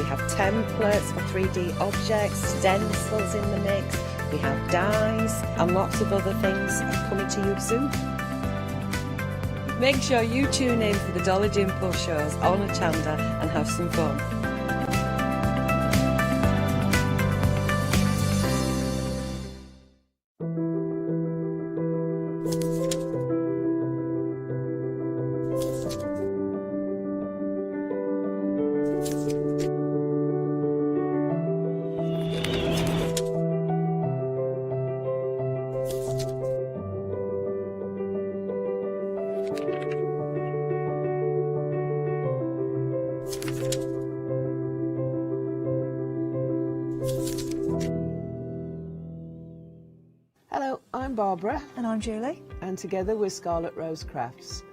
have templates for 3D objects, stencils in the mix, we have dies and lots of other things coming to you soon. Make sure you tune in for the Dollar Gimpo shows on Hochanda and have some fun. Hello, I'm Barbara. And I'm Julie. And together we're Scarlet Rose Crafts.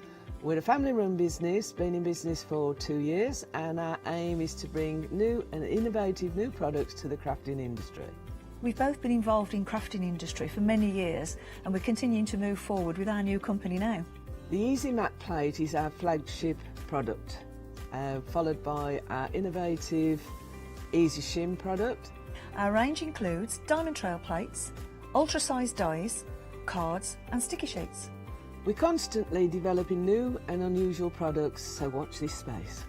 We're a family-run business, been in business for 2 years, and our aim is to bring new and innovative new products to the crafting industry. We've both been involved in crafting industry for many years, and we're continuing to move forward with our new company now. The Easy Matte Plate is our flagship product, followed by our innovative Easy Shim product. Our range includes diamond trail plates, ultra-sized dies, cards and sticky sheets. We're constantly developing new and unusual products, so watch this space.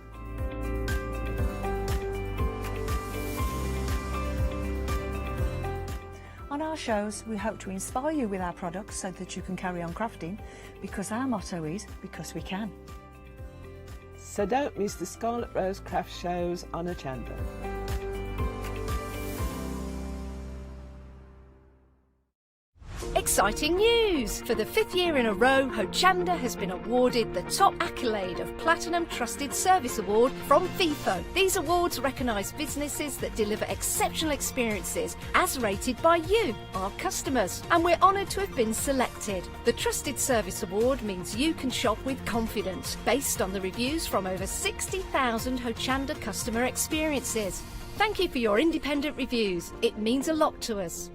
On our shows, we hope to inspire you with our products so that you can carry on crafting, because our motto is, because we can. So don't miss the Scarlet Rose craft shows on Hochanda. Exciting news! For the 5th year in a row, Hochanda has been awarded the top accolade of Platinum Trusted Service Award from Feefo. These awards recognise businesses that deliver exceptional experiences as rated by you, our customers, and we're honoured to have been selected. The Trusted Service Award means you can shop with confidence, based on the reviews from over 60,000 Hochanda customer experiences. Thank you for your independent reviews. It means a lot to us.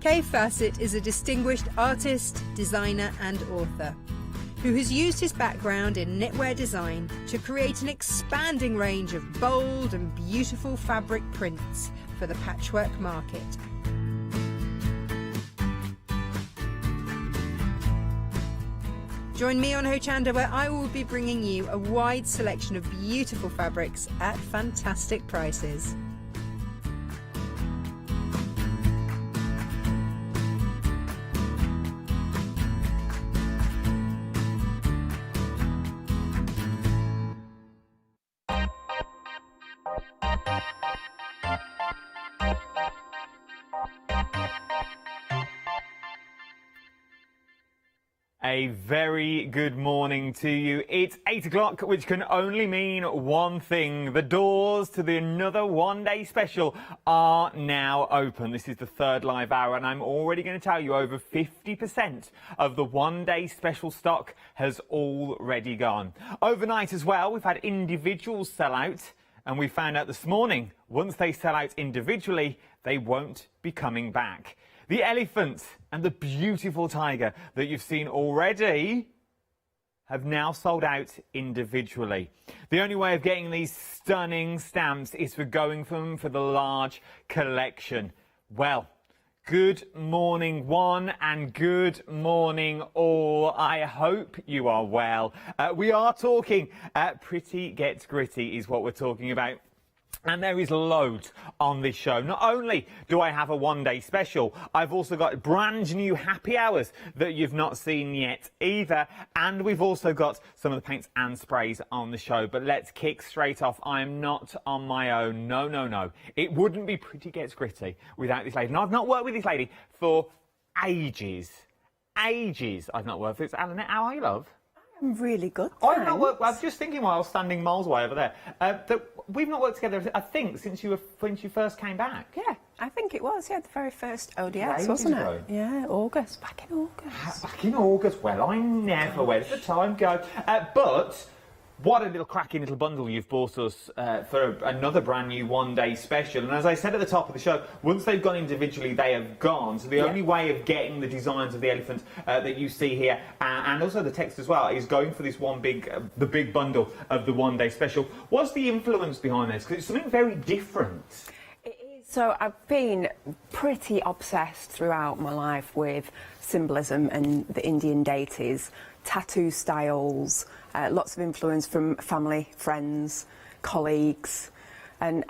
Kay Fassett is a distinguished artist, designer and author who has used his background in knitwear design to create an expanding range of bold and beautiful fabric prints for the patchwork market. Join me on Hochanda, where I will be bringing you a wide selection of beautiful fabrics at fantastic prices. A very good morning to you. It's 8 o'clock, which can only mean one thing. The doors to the another one-day special are now open. This is the third live hour, and I'm already going to tell you over 50% of the one-day special stock has already gone. Overnight as well, we've had individuals sell out, and we found out this morning, once they sell out individually, they won't be coming back. The elephant and the beautiful tiger that you've seen already have now sold out individually. The only way of getting these stunning stamps is for going for them for the large collection. Well, good morning one and good morning all. I hope you are well. We are talking Pretty Gets Gritty is what we're talking about. And there is loads on this show. Not only do I have a one-day special, I've also got brand new happy hours that you've not seen yet either. And we've also got some of the paints and sprays on the show. But let's kick straight off. I am not on my own. No, no, no. It wouldn't be Pretty Gets Gritty without this lady. And I've not worked with this lady for ages. Ages I've not worked with. Alan, how are you, love? I'm really good. I've not worked. I was just thinking while I was standing miles away over there that we've not worked together. I think since when you first came back. Yeah, I think it was. Yeah, the very first ODS, Ages wasn't it? ago. Yeah, August. Back in August. Back in August. Well, I never went. The time go. But What a little cracking little bundle you've bought us for another brand new one-day special. And as I said at the top of the show, once they've gone individually, they have gone. So the only way of getting the designs of the elephant that you see here, and also the text as well, is going for this one big, the big bundle of the one-day special. What's the influence behind this? Because it's something very different. So I've been pretty obsessed throughout my life with symbolism and the Indian deities, tattoo styles, lots of influence from family, friends, colleagues, and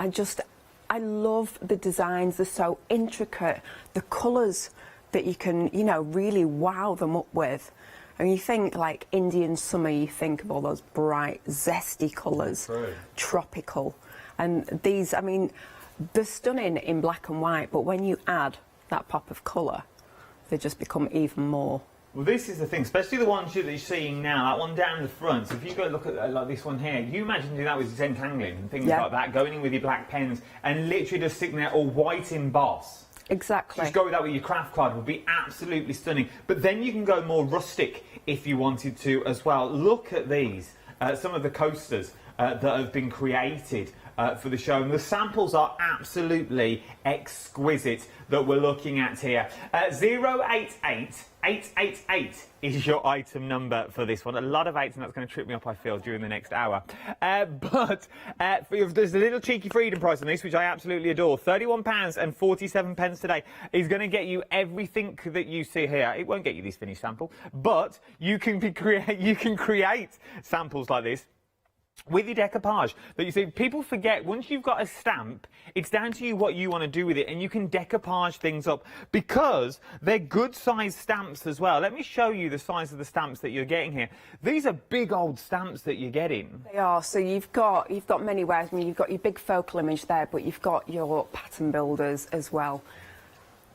I love the designs. They're so intricate, the colours that you can, you know, really wow them up with. And you think like Indian summer, you think of all those bright, zesty colours, tropical, and these, I mean, they're stunning in black and white, but when you add that pop of colour, they just become even more. Well, this is the thing, especially the ones that you're seeing now, that one down the front. So if you go look at like this one here, you imagine doing that with disentangling and things like that, going in with your black pens and literally just sitting there all white emboss. Exactly. Just go with that with your craft card, would be absolutely stunning. But then you can go more rustic if you wanted to as well. Look at these, some of the coasters that have been created for the show, and the samples are absolutely exquisite that we're looking at here. 088888 is your item number for this one. A lot of eights, and that's going to trip me up, I feel, during the next hour. But there's a little cheeky freedom price on this, which I absolutely adore. £31.47 today is going to get you everything that you see here. It won't get you this finished sample, but you can create samples like this with your decoupage that you see. People forget, once you've got a stamp, it's down to you what you want to do with it, and you can decoupage things up because they're good size stamps as well. Let me show you the size of the stamps that you're getting here. These are big old stamps that you're getting. They are. So you've got many ways. I mean, you've got your big focal image there, but you've got your pattern builders as well.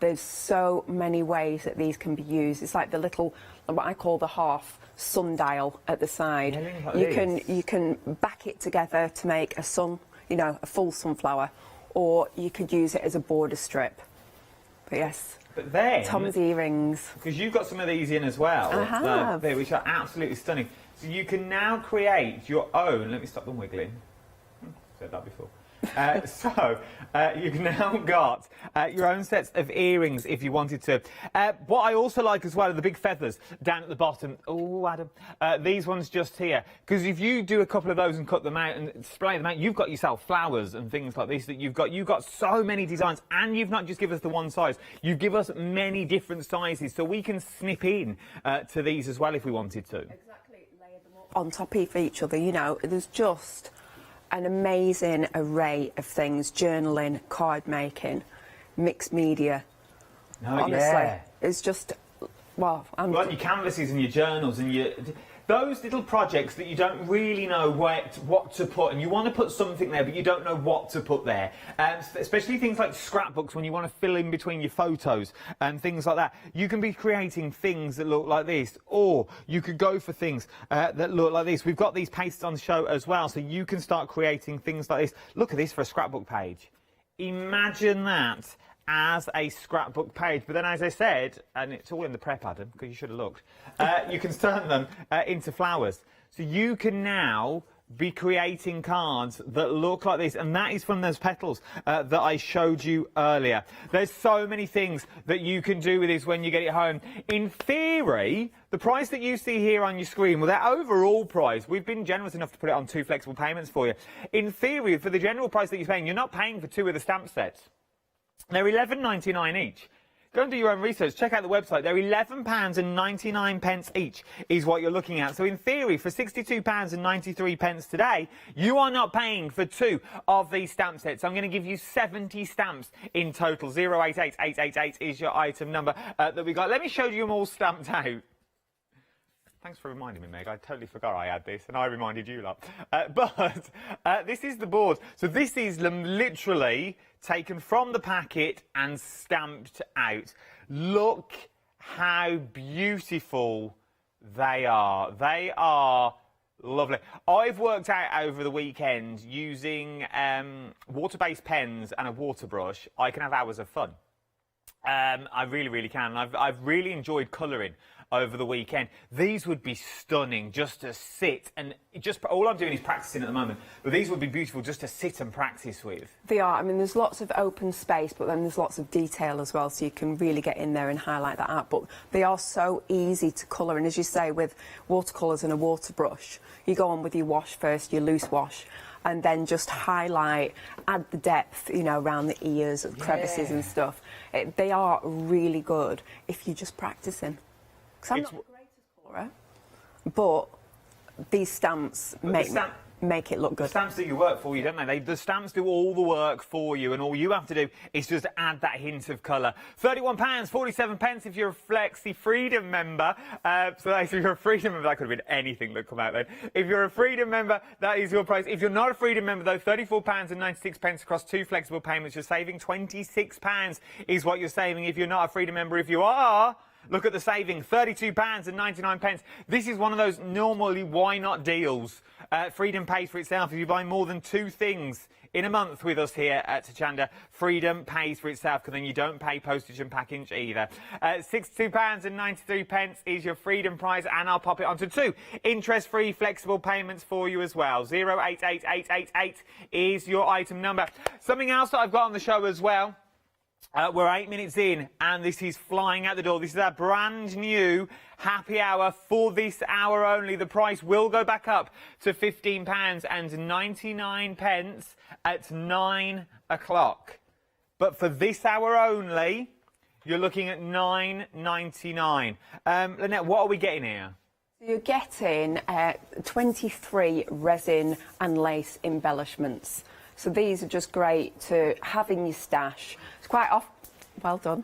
There's so many ways that these can be used. It's like the little, what I call the half sundial at the side. Yeah, you can back it together to make a sun, you know, a full sunflower, or you could use it as a border strip. But yes, but then Tom's earrings, because you've got some of these in as well, I have. which are absolutely stunning. So you can now create your own. Let me stop them wiggling. Said that before. You've now got your own sets of earrings if you wanted to. What I also like as well are the big feathers down at the bottom. Oh, Adam. These ones just here. Because if you do a couple of those and cut them out and display them out, you've got yourself flowers and things like this that you've got so many designs, and you've not just given us the one size, you give us many different sizes, so we can snip in to these as well if we wanted to. Exactly, layer them up on top of each other. You know, there's just an amazing array of things: journaling, card making, mixed media. Honestly, it's just, well, like your canvases and your journals and those little projects that you don't really know what to put, and you want to put something there but you don't know what to put there, especially things like scrapbooks when you want to fill in between your photos and things like that. You can be creating things that look like this, or you could go for things that look like this. We've got these pasted on the show as well, so you can start creating things like this. Look at this for a scrapbook page. Imagine that as a scrapbook page. But then, as I said, and it's all in the prep, Adam, because you should have looked, you can turn them into flowers. So you can now be creating cards that look like this, and that is from those petals that I showed you earlier. There's so many things that you can do with this when you get it home. In theory, the price that you see here on your screen, well, that overall price, we've been generous enough to put it on 2 flexible payments for you. In theory, for the general price that you're paying, you're not paying for 2 of the stamp sets. They're £11.99 each. Go and do your own research. Check out the website. They're £11.99 each is what you're looking at. So in theory, for £62.93 today, you are not paying for 2 of these stamp sets. I'm going to give you 70 stamps in total. 088888 is your item number that we got. Let me show you them all stamped out. Thanks for reminding me, Meg. I totally forgot I had this, and I reminded you lot. But this is the board. So this is literally taken from the packet and stamped out. Look how beautiful they are. They are lovely. I've worked out over the weekend using water-based pens and a water brush. I can have hours of fun. I really, really can. I've really enjoyed colouring over the weekend. These would be stunning just to sit and all I'm doing is practicing at the moment, but these would be beautiful just to sit and practice with. They are. I mean, there's lots of open space, but then there's lots of detail as well, so you can really get in there and highlight that out. But they are so easy to colour, and as you say, with watercolours and a water brush, you go on with your wash first, your loose wash, and then just highlight, add the depth, you know, around the ears, crevices and stuff. They are really good if you're just practicing. Because I'm not the greatest colourer, but these stamps make it look good. The stamps do your work for you, don't they? The stamps do all the work for you, and all you have to do is just add that hint of colour. £31.47 if you're a Flexi Freedom member. So if you're a Freedom member, that could have been anything that come out then. If you're a Freedom member, that is your price. If you're not a Freedom member, though, £34.96 across 2 flexible payments. You're saving £26 is what you're saving if you're not a Freedom member. If you are, look at the saving, £32.99. This is one of those normally why not deals. Freedom pays for itself. If you buy more than 2 things in a month with us here at Hochanda, Freedom pays for itself, because then you don't pay postage and package either. £62.93 is your Freedom price, and I'll pop it onto 2 interest-free flexible payments for you as well. 088888 is your item number. Something else that I've got on the show as well. We're 8 minutes in, and this is flying out the door. This is our brand new happy hour for this hour only. The price will go back up to £15.99 at 9 o'clock. But for this hour only, you're looking at £9.99. Lynette, what are we getting here? You're getting 23 resin and lace embellishments. So these are just great to have in your stash. It's quite often, well done.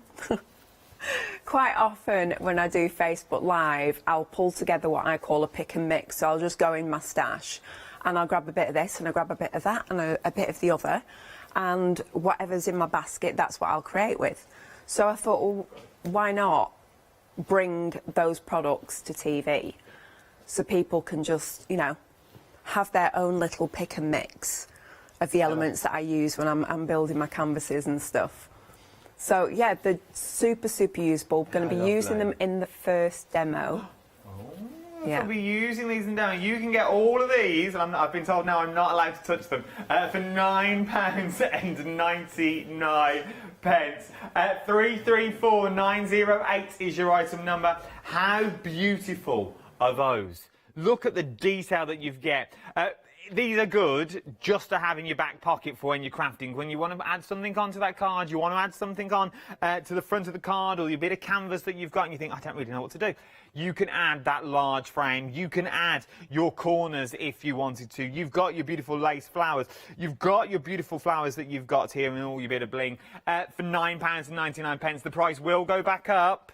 Quite often when I do Facebook Live, I'll pull together what I call a pick and mix. So I'll just go in my stash and I'll grab a bit of this and I'll grab a bit of that and a bit of the other. And whatever's in my basket, that's what I'll create with. So I thought, well, why not bring those products to TV so people can just, you know, have their own little pick and mix of the elements that I use when I'm building my canvases and stuff. So yeah, they're super usable. Going to be using them in the first demo. I'll be using these in demo. You can get all of these, and I've been told now I'm not allowed to touch them, for £9.99. 334908 is your item number. How beautiful are those? Look at the detail that you get. These are good just to have in your back pocket for when you're crafting. When you want to add something onto that card, you want to add something on to the front of the card, or your bit of canvas that you've got and you think, I don't really know what to do. You can add that large frame. You can add your corners if you wanted to. You've got your beautiful lace flowers. You've got your beautiful flowers that you've got here and all your bit of bling. For £9.99, the price will go back up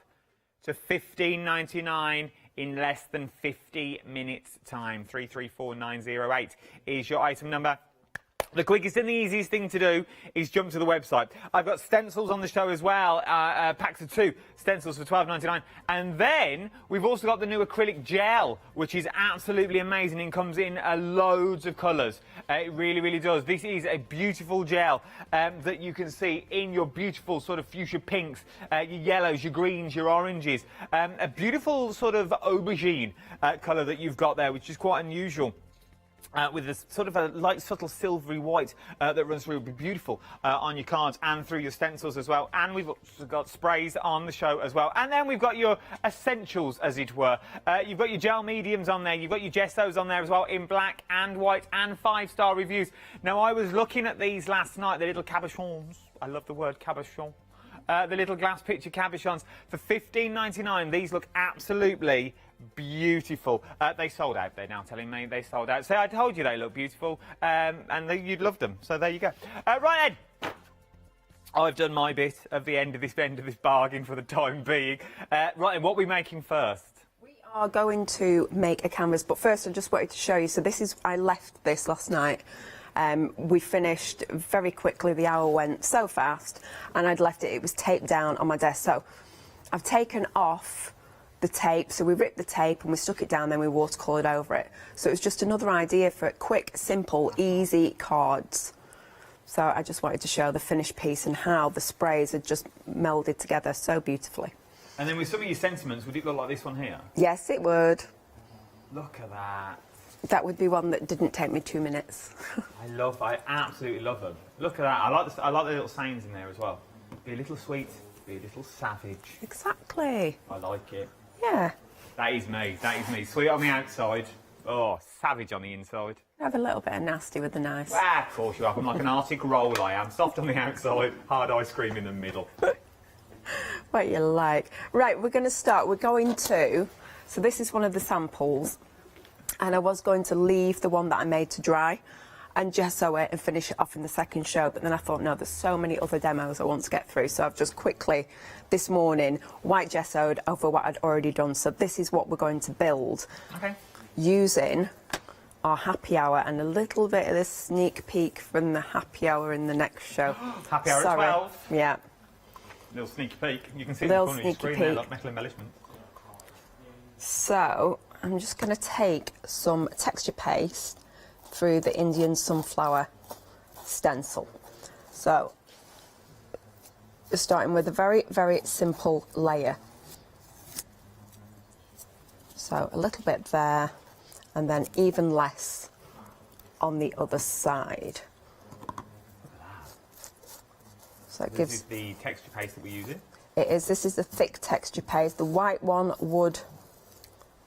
to £15.99 in less than 50 minutes time. 334908 is your item number. The quickest and the easiest thing to do is jump to the website. I've got stencils on the show as well, packs of 2 stencils for £12.99. And then we've also got the new acrylic gel, which is absolutely amazing and comes in loads of colours. It really does. This is a beautiful gel that you can see in your beautiful sort of fuchsia pinks, your yellows, your greens, your oranges. A beautiful sort of aubergine colour that you've got there, which is quite unusual. With this sort of a light, subtle silvery white that runs through. It'll be beautiful on your cards and through your stencils as well. And we've also got sprays on the show as well. And then we've got your essentials, as it were. You've got your gel mediums on there. You've got your gessos on there as well, in black and white, and 5-star reviews. Now, I was looking at these last night, the little cabochons. I love the word cabochon. The little glass picture cabochons for £15.99. These look absolutely beautiful. They sold out. They're now telling me they sold out. So I told you they look beautiful, and you'd love them. So there you go. Right, Ed. I've done my bit of the end of this bargain for the time being. Right, what are we making first? We are going to make a canvas, but first I just wanted to show you. So this is, I left this last night. We finished very quickly. The hour went so fast, and I'd left it. It was taped down on my desk. So I've taken off the tape. So we ripped the tape and we stuck it down, then we watercoloured over it. So it was just another idea for quick, simple, easy cards. So I just wanted to show the finished piece and how the sprays had just melded together so beautifully. And then with some of your sentiments, would it look like this one here? Yes, it would. Look at that. That would be one that didn't take me 2 minutes. I absolutely love them. Look at that. I like the little sayings in there as well. Be a little sweet, be a little savage. Exactly. I like it. Yeah. That is me. That is me. Sweet on the outside. Oh, savage on the inside. Have a little bit of nasty with the knife. Ah, of course you have. I'm like an Arctic roll, I am. Soft on the outside, hard ice cream in the middle. What you like. Right, we're going to start. We're going to... So this is one of the samples. And I was going to leave the one that I made to dry and gesso it and finish it off in the second show. But then I thought, no, there's so many other demos I want to get through. So I've just quickly, this morning, white gessoed over what I'd already done. So this is what we're going to build. Okay. Using our happy hour and a little bit of the sneak peek from the happy hour in the next show. Happy hour at 12. Yeah. Little sneaky peek. You can see Little the corner of your sneaky screen there, peek. like metal embellishment. So I'm just going to take some texture paste through the Indian sunflower stencil. So we're starting with a very, very simple layer. So a little bit there, and then even less on the other side. So it This gives... is the texture paste that we're using. It is. This is the thick texture paste. The white one would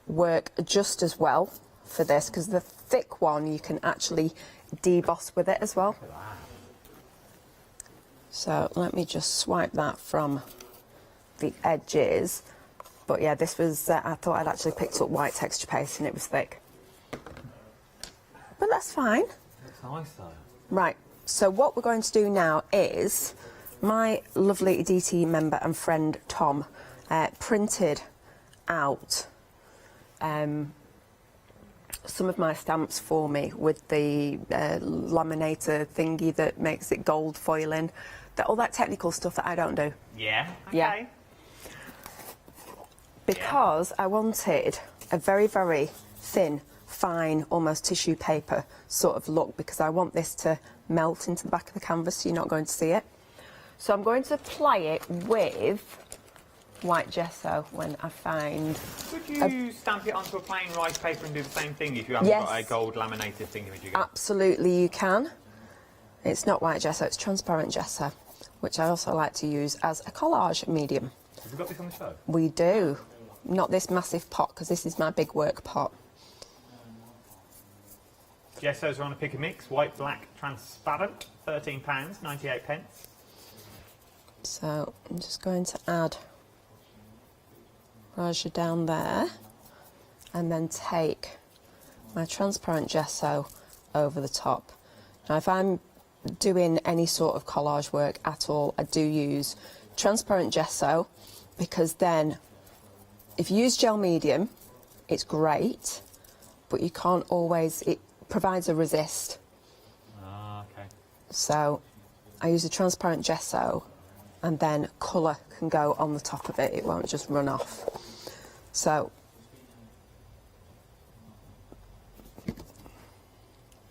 work just as well for this, because the thick one you can actually deboss with it as well. So let me just swipe that from the edges. But yeah, this was, I thought I'd actually picked up white texture paste and it was thick. But that's fine. Looks nice though. Right, so what we're going to do now is my lovely DT member and friend Tom printed out some of my stamps for me with the laminator thingy that makes it gold foiling, all that technical stuff that I don't do. Yeah, okay. Yeah. Because I wanted a very, very thin, fine, almost tissue paper sort of look, because I want this to melt into the back of the canvas so you're not going to see it. So I'm going to apply it with white gesso when I find... Could you stamp it onto a plain rice paper and do the same thing if you haven't Yes. got a gold laminated thingamajigger? Absolutely you can. It's not white gesso, it's transparent gesso, which I also like to use as a collage medium. Have we got this on the show? We do. Not this massive pot, because this is my big work pot. Gessos are on a pick and mix, white, black, transparent, £13, 98 pence. So I'm just going to add Raja down there and then take my transparent gesso over the top. Now if I'm doing any sort of collage work at all, I do use transparent gesso, because then if you use gel medium, it's great, but you can't always, it provides a resist. Ah, okay. So I use a transparent gesso, and then colour can go on the top of it, it won't just run off. So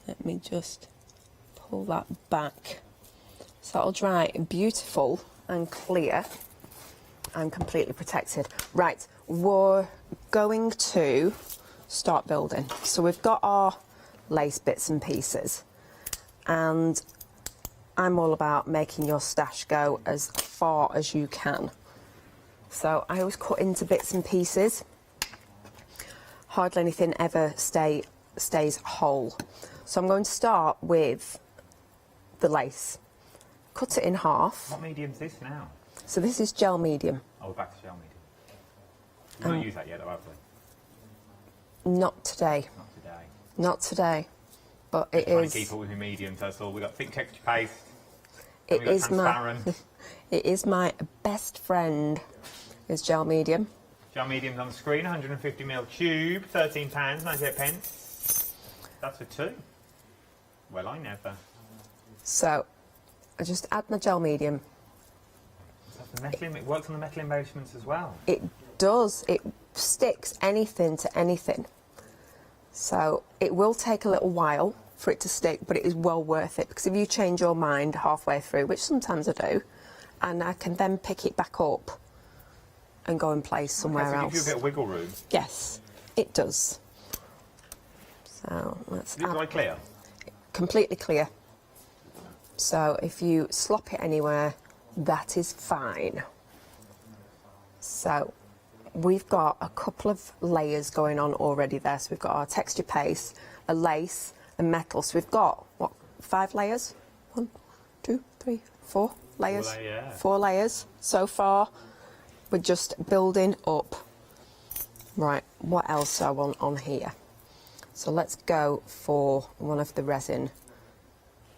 let me just pull that back. So that'll dry beautiful and clear and completely protected. Right, we're going to start building. So we've got our lace bits and pieces, and I'm all about making your stash go as far as you can. So I always cut into bits and pieces. Hardly anything ever stays whole. So I'm going to start with the lace. Cut it in half. What medium's this now? So this is gel medium. Oh, we're back to gel medium. We won't use that yet, though, have we? Not today. Not today. Not today. But it Trying is. to keep up with my mediums, that's all. We've got thick texture paste. It We've got is my. transparent. It is my best friend. Is gel medium. Gel medium's on the screen, 150ml tube, £13, 98 pence. That's for two. Well, I never. So I just add my gel medium. The metal, it works on the metal embellishments as well. It does. It sticks anything to anything. So it will take a little while for it to stick, but it is well worth it, because if you change your mind halfway through, which sometimes I do, and I can then pick it back up and go in place somewhere Okay, so it else. gives you a bit of wiggle room. Yes, it does. So let's Is it dry clear? completely clear. So if you slop it anywhere, that is fine. So we've got a couple of layers going on already there. So we've got our texture paste, a lace, a metal. So we've got, what, 5 layers? 1, 2, 3, 4 layers. 4 layers. 4 layers so far. We're just building up. Right, what else do I want on here? So let's go for one of the resin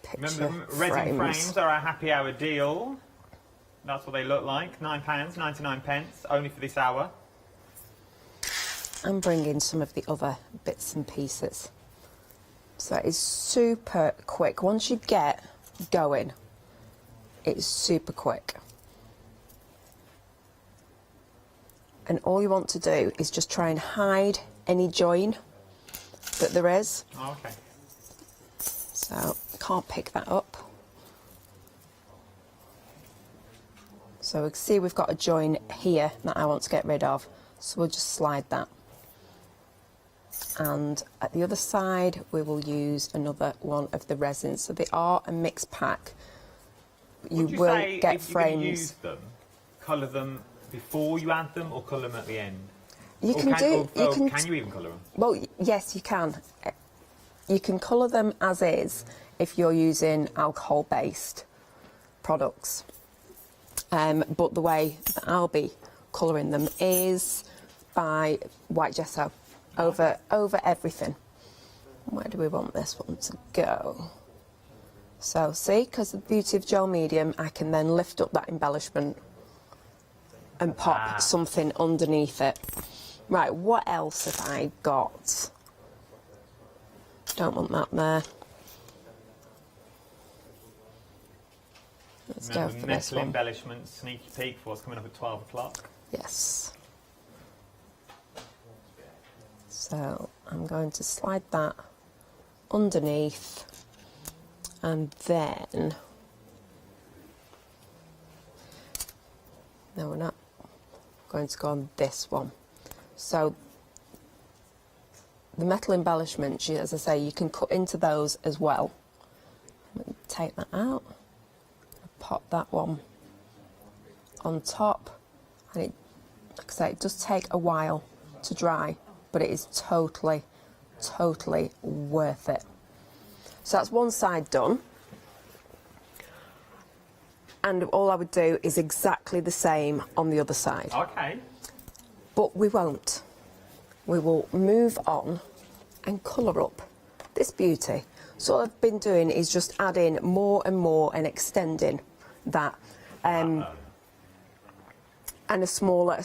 picture Remember, resin frames. frames are our happy hour deal. That's what they look like. £9.99, only for this hour. I'm bringing some of the other bits and pieces. So it's super quick. Once you get going, it's super quick. And all you want to do is just try and hide any join that there is. Oh, okay. So can't pick that up. So we can see we've got a join here that I want to get rid of. So we'll just slide that. And at the other side, we will use another one of the resins. So they are a mixed pack. You Would will say get if you're going to frames. use them, colour them before you add them, or colour them at the end? You Or can do. can you even colour them? Well, yes, you can. You can colour them as is if you're using alcohol-based products. But the way that I'll be colouring them is by white gesso over everything. Where do we want this one to go? So see, because of the beauty of gel medium, I can then lift up that embellishment and pop something underneath it. Right, what else have I got? Don't want that there. Let's go Remember, for this metal one. embellishments, sneaky peek for what's coming up at 12 o'clock. Yes. So I'm going to slide that underneath, and then, no, we're not going to go on this one. So the metal embellishments, as I say, you can cut into those as well. Take that out, pop that one on top, and it, like I say, it does take a while to dry, but it is totally worth it. So that's one side done, and all I would do is exactly the same on the other side. Okay. But we won't. We will move on and colour up this beauty. So what I've been doing is just adding more and more and extending that, and a smaller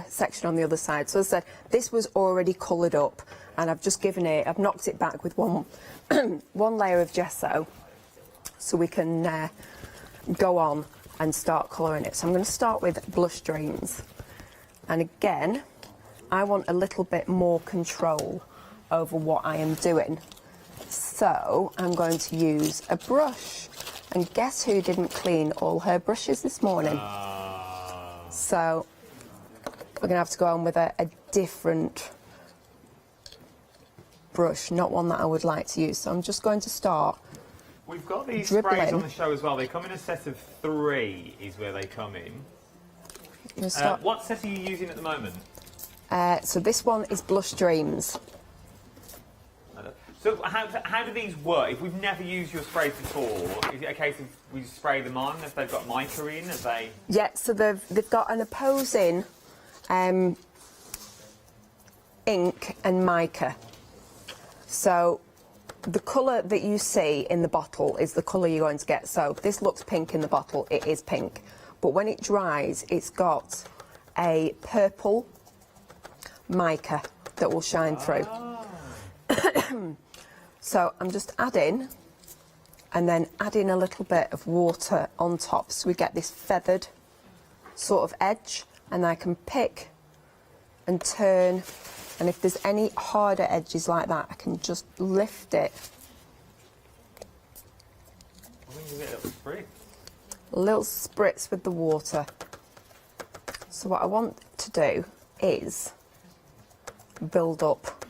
section on the other side. So as I said, this was already coloured up, and I've just given it, I've knocked it back with one one layer of gesso, so we can go on and start colouring it. So I'm going to start with Blush Dreams, and again, I want a little bit more control over what I am doing. So I'm going to use a brush, and guess who didn't clean all her brushes this morning? So we're going to have to go on with a different brush, not one that I would like to use. So I'm just going to start. We've got these dribbling. sprays on the show as well. They come in a set of 3 is where they come in. What set are you using at the moment? So this one is Blush Dreams. So how do these work? If we've never used your sprays before, is it a case of we spray them on if they've got mica in? As they... Yeah, so they've got an opposing ink and mica. So the colour that you see in the bottle is the colour you're going to get. So this looks pink in the bottle, it is pink. But when it dries, it's got a purple mica that will shine through. So I'm just adding, and then adding a little bit of water on top, so we get this feathered sort of edge, and I can pick and turn, and if there's any harder edges like that, I can just lift it. I think you get a little spritz. Little spritz with the water. So what I want to do is build up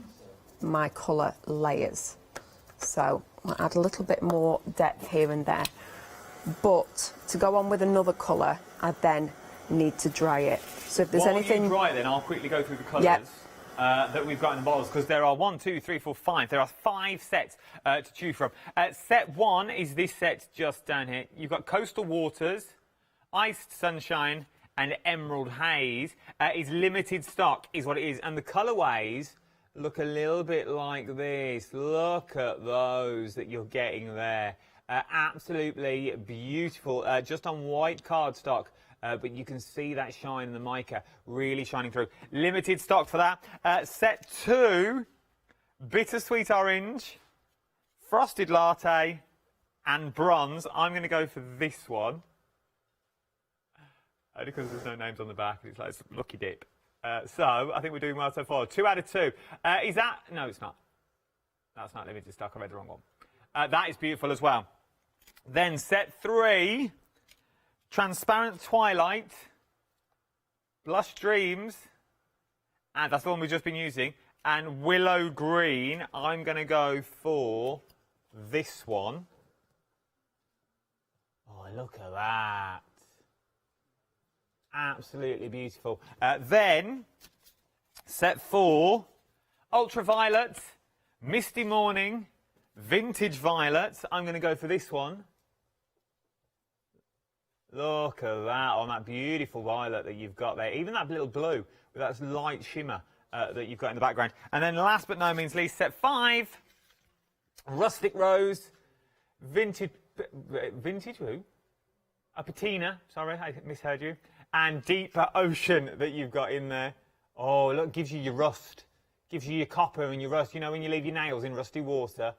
my colour layers. So I'll add a little bit more depth here and there. But to go on with another colour, I then need to dry it. So if there's anything... While you dry it, then I'll quickly go through the colours. Yep. That we've got in the bottles, because there are 1, 2, 3, 4, 5. There are 5 sets to choose from. Set 1 is this set just down here. You've got Coastal Waters, Iced Sunshine, and Emerald Haze. Is limited stock, is what it is. And the colourways look a little bit like this. Look at those that you're getting there. Absolutely beautiful, just on white cardstock. But you can see that shine in the mica really shining through. Limited stock for that. Set 2, Bittersweet Orange, Frosted Latte, and Bronze. I'm going to go for this one. Only because there's no names on the back. It's like a lucky dip. So I think we're doing well so far. 2 out of 2. Is that... No, it's not. That's not limited stock. I read the wrong one. That is beautiful as well. Then set 3... Transparent Twilight, Blush Dreams, and that's the one we've just been using, and Willow Green. I'm going to go for this one. Oh, look at that. Absolutely beautiful. Then, set 4, Ultraviolet, Misty Morning, Vintage Violet. I'm going to go for this one. Look at that, on that beautiful violet that you've got there. Even that little blue with that light shimmer that you've got in the background. And then last but no means least, set 5, Rustic Rose, Vintage who? A Patina, sorry, I misheard you. And Deeper Ocean that you've got in there. Oh, look, gives you your rust. Gives you your copper and your rust. You know, when you leave your nails in rusty water.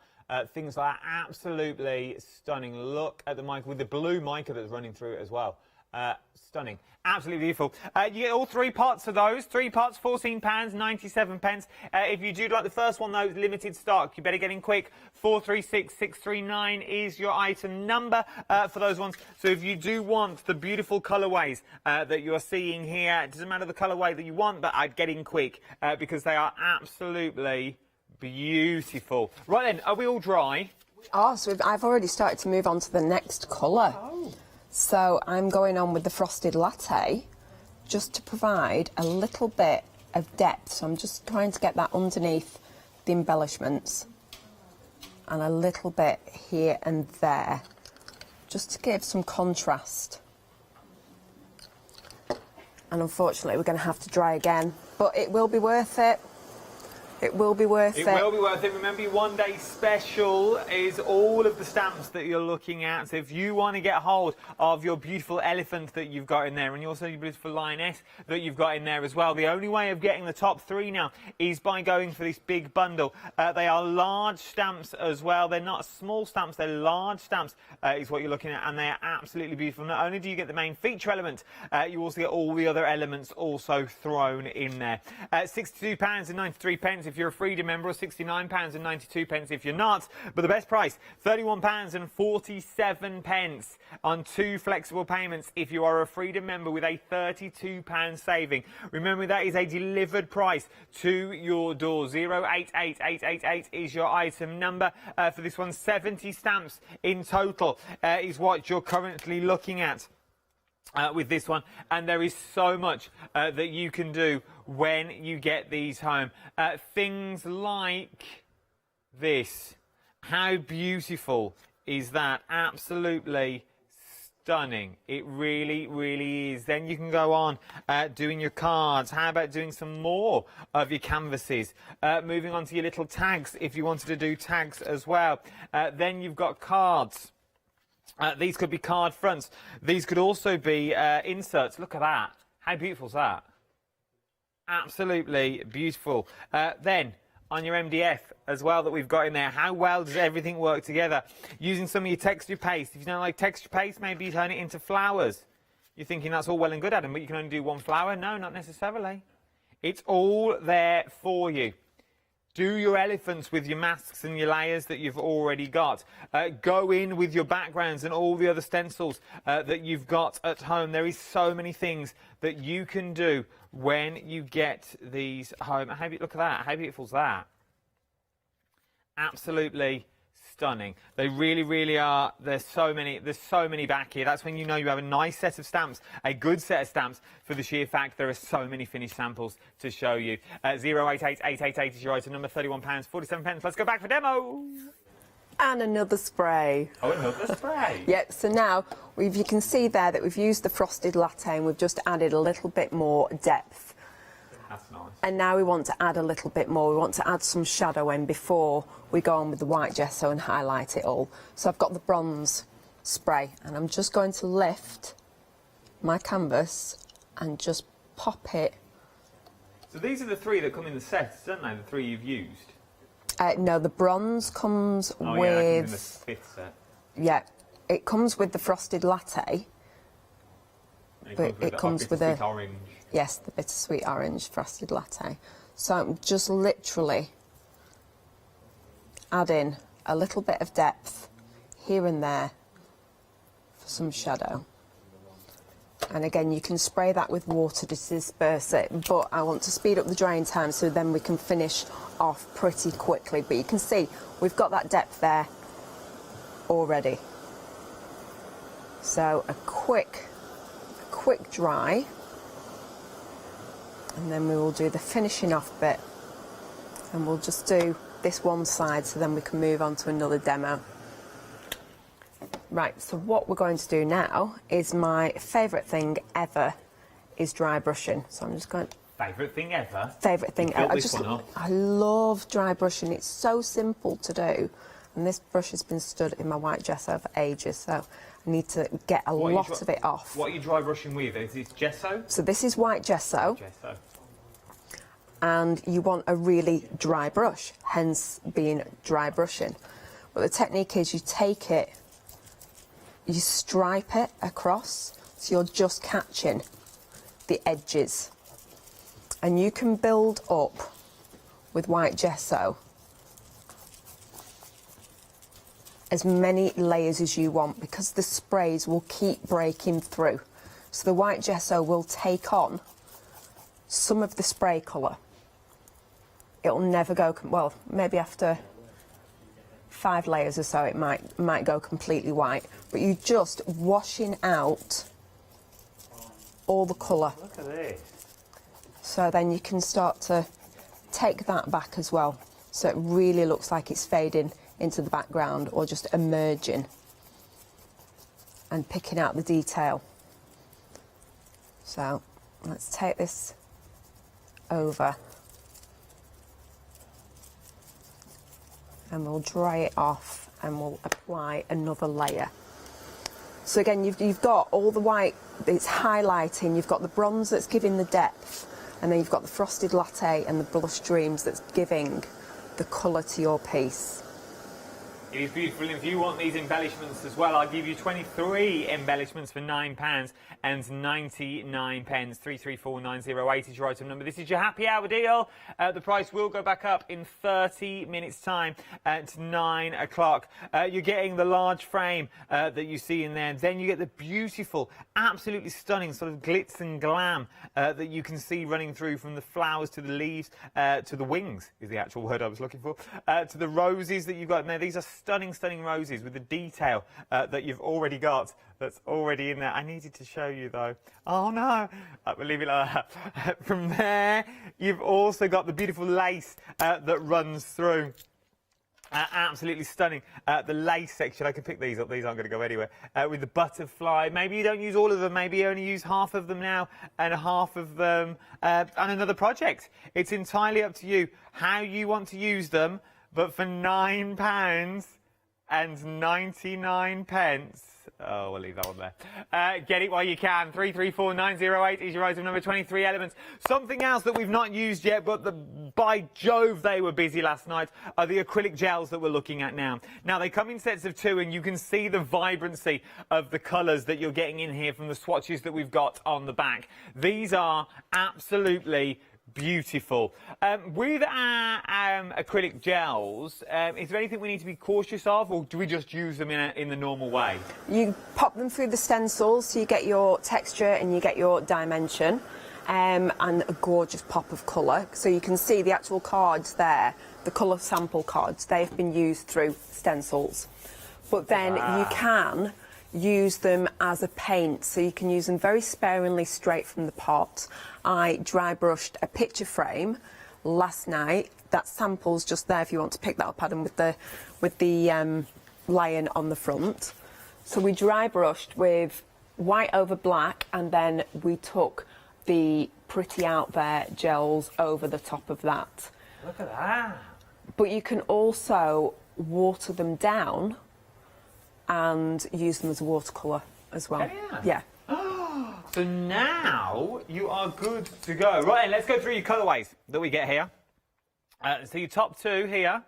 Things like that, absolutely stunning. Look at the mica, with the blue mica that's running through it as well. Stunning. Absolutely beautiful. You get all 3 pots of those. 3 pots, £14.97. If you do like the first one, though, limited stock. You better get in quick. 436639 is your item number for those ones. So if you do want the beautiful colourways that you're seeing here, it doesn't matter the colourway that you want, but I'd get in quick because they are absolutely beautiful. Right then, are we all dry? Oh, so I've already started to move on to the next colour. Oh. So I'm going on with the Frosted Latte, just to provide a little bit of depth. So I'm just trying to get that underneath the embellishments. And a little bit here and there, just to give some contrast. And unfortunately, we're going to have to dry again, but it will be worth it. It will be worth it. It will be worth it. Remember, your one-day special is all of the stamps that you're looking at. So if you want to get hold of your beautiful elephant that you've got in there, and also your beautiful lioness that you've got in there as well, the only way of getting the top 3 now is by going for this big bundle. They are large stamps as well. They're not small stamps, they're large stamps is what you're looking at, and they are absolutely beautiful. Not only do you get the main feature element, you also get all the other elements also thrown in there. £62.93 if you're a Freedom member, or £69.92 if you're not. But the best price, £31.47 on 2 flexible payments if you are a Freedom member, with a £32 saving. Remember, that is a delivered price to your door. 088888 is your item number for this one. 70 stamps in total is what you're currently looking at. With this one, and there is so much that you can do when you get these home. Things like this. How beautiful is that? Absolutely stunning. It really, really is. Then you can go on doing your cards. How about doing some more of your canvases? Moving on to your little tags, if you wanted to do tags as well. Then you've got cards. These could be card fronts. These could also be inserts. Look at that. How beautiful is that? Absolutely beautiful. Then, on your MDF as well that we've got in there, how well does everything work together? Using some of your texture paste. If you don't like texture paste, maybe you turn it into flowers. You're thinking that's all well and good, Adam, but you can only do 1 flower. No, not necessarily. It's all there for you. Do your elephants with your masks and your layers that you've already got. Go in with your backgrounds and all the other stencils that you've got at home. There is so many things that you can do when you get these home. Look at that. How beautiful is that? Absolutely stunning. They really, really are. There's so many back here. That's when you know you have a nice set of stamps, a good set of stamps, for the sheer fact there are so many finished samples to show you. 088888 is your item number, £31.47. Let's go back for demo. And another spray. Oh, another spray. Yep, so now you can see there that we've used the frosted latte and we've just added a little bit more depth. That's nice. And now we want to add a little bit more. We want to add some shadow in before we go on with the white gesso and highlight it all. So I've got the bronze spray and I'm just going to lift my canvas and just pop it. So these are the three that come in the sets, aren't they? The three you've used. No, the bronze comes with... yeah, that comes in the fifth set. Yeah, it comes with the frosted latte. But it comes with a orange. Yes, the bittersweet orange frosted latte. So I'm just literally adding a little bit of depth here and there for some shadow. And again, you can spray that with water to disperse it, but I want to speed up the drying time so then we can finish off pretty quickly. But you can see we've got that depth there already. So a quick dry, and then we will do the finishing off bit, and we'll just do this one side so then we can move on to another demo. Right, so what we're going to do now is my favourite thing ever is dry brushing. So I'm just going... Favourite thing ever? Favourite thing ever. I love dry brushing. It's so simple to do. And this brush has been stood in my white gesso for ages, so I need to get a lot of it off. What are you dry brushing with? Is this gesso? So this is white gesso. And you want a really dry brush, hence being dry brushing. But the technique is you take it, you stripe it across, so you're just catching the edges. And you can build up with white gesso as many layers as you want, because the sprays will keep breaking through. So the white gesso will take on some of the spray colour. It'll never go, well, maybe after 5 layers or so it might go completely white, but you're just washing out all the colour. Look at this. So then you can start to take that back as well, so it really looks like it's fading into the background or just emerging and picking out the detail. So let's take this over and we'll dry it off and we'll apply another layer. So again, you've got all the white, it's highlighting, you've got the bronze that's giving the depth, and then you've got the frosted latte and the blush dreams that's giving the colour to your piece. It is beautiful, and if you want these embellishments as well, I'll give you 23 embellishments for £9 and 99 pence. 334908 is your item number. This is your happy hour deal. The price will go back up in 30 minutes time at 9 o'clock. You're getting the large frame that you see in there. Then you get the beautiful, absolutely stunning sort of glitz and glam that you can see running through from the flowers to the leaves to the wings is the actual word I was looking for, to the roses that you've got in there. These are stunning, stunning roses with the detail that you've already got that's already in there. I needed to show you though. Oh no, we'll leave it like that. From there, you've also got the beautiful lace that runs through. Absolutely stunning. The lace section, I can pick these up, these aren't going to go anywhere. With the butterfly, maybe you don't use all of them, maybe you only use half of them now and half of them on another project. It's entirely up to you how you want to use them, but for £9 and 99 pence. Oh, we'll leave that one there. Get it while you can. 334908 is your item number. 23 elements. Something else that we've not used yet, but by Jove, they were busy last night, are the acrylic gels that we're looking at now. Now, they come in sets of 2, and you can see the vibrancy of the colours that you're getting in here from the swatches that we've got on the back. These are absolutely Beautiful. With our acrylic gels, is there anything we need to be cautious of, or do we just use them in the normal way? You pop them through the stencils so you get your texture and you get your dimension, and a gorgeous pop of colour. So you can see the actual cards there, the colour sample cards, they've been used through stencils. But then you can use them as a paint, so you can use them very sparingly straight from the pot. I dry brushed a picture frame last night. That sample's just there if you want to pick that up, Adam, with the lion on the front. So we dry brushed with white over black, and then we took the Pretty Out There gels over the top of that. Look at that. But you can also water them down and use them as watercolour as well. Yeah. So now you are good to go. Right, let's go through your colourways that we get here. So your top two here,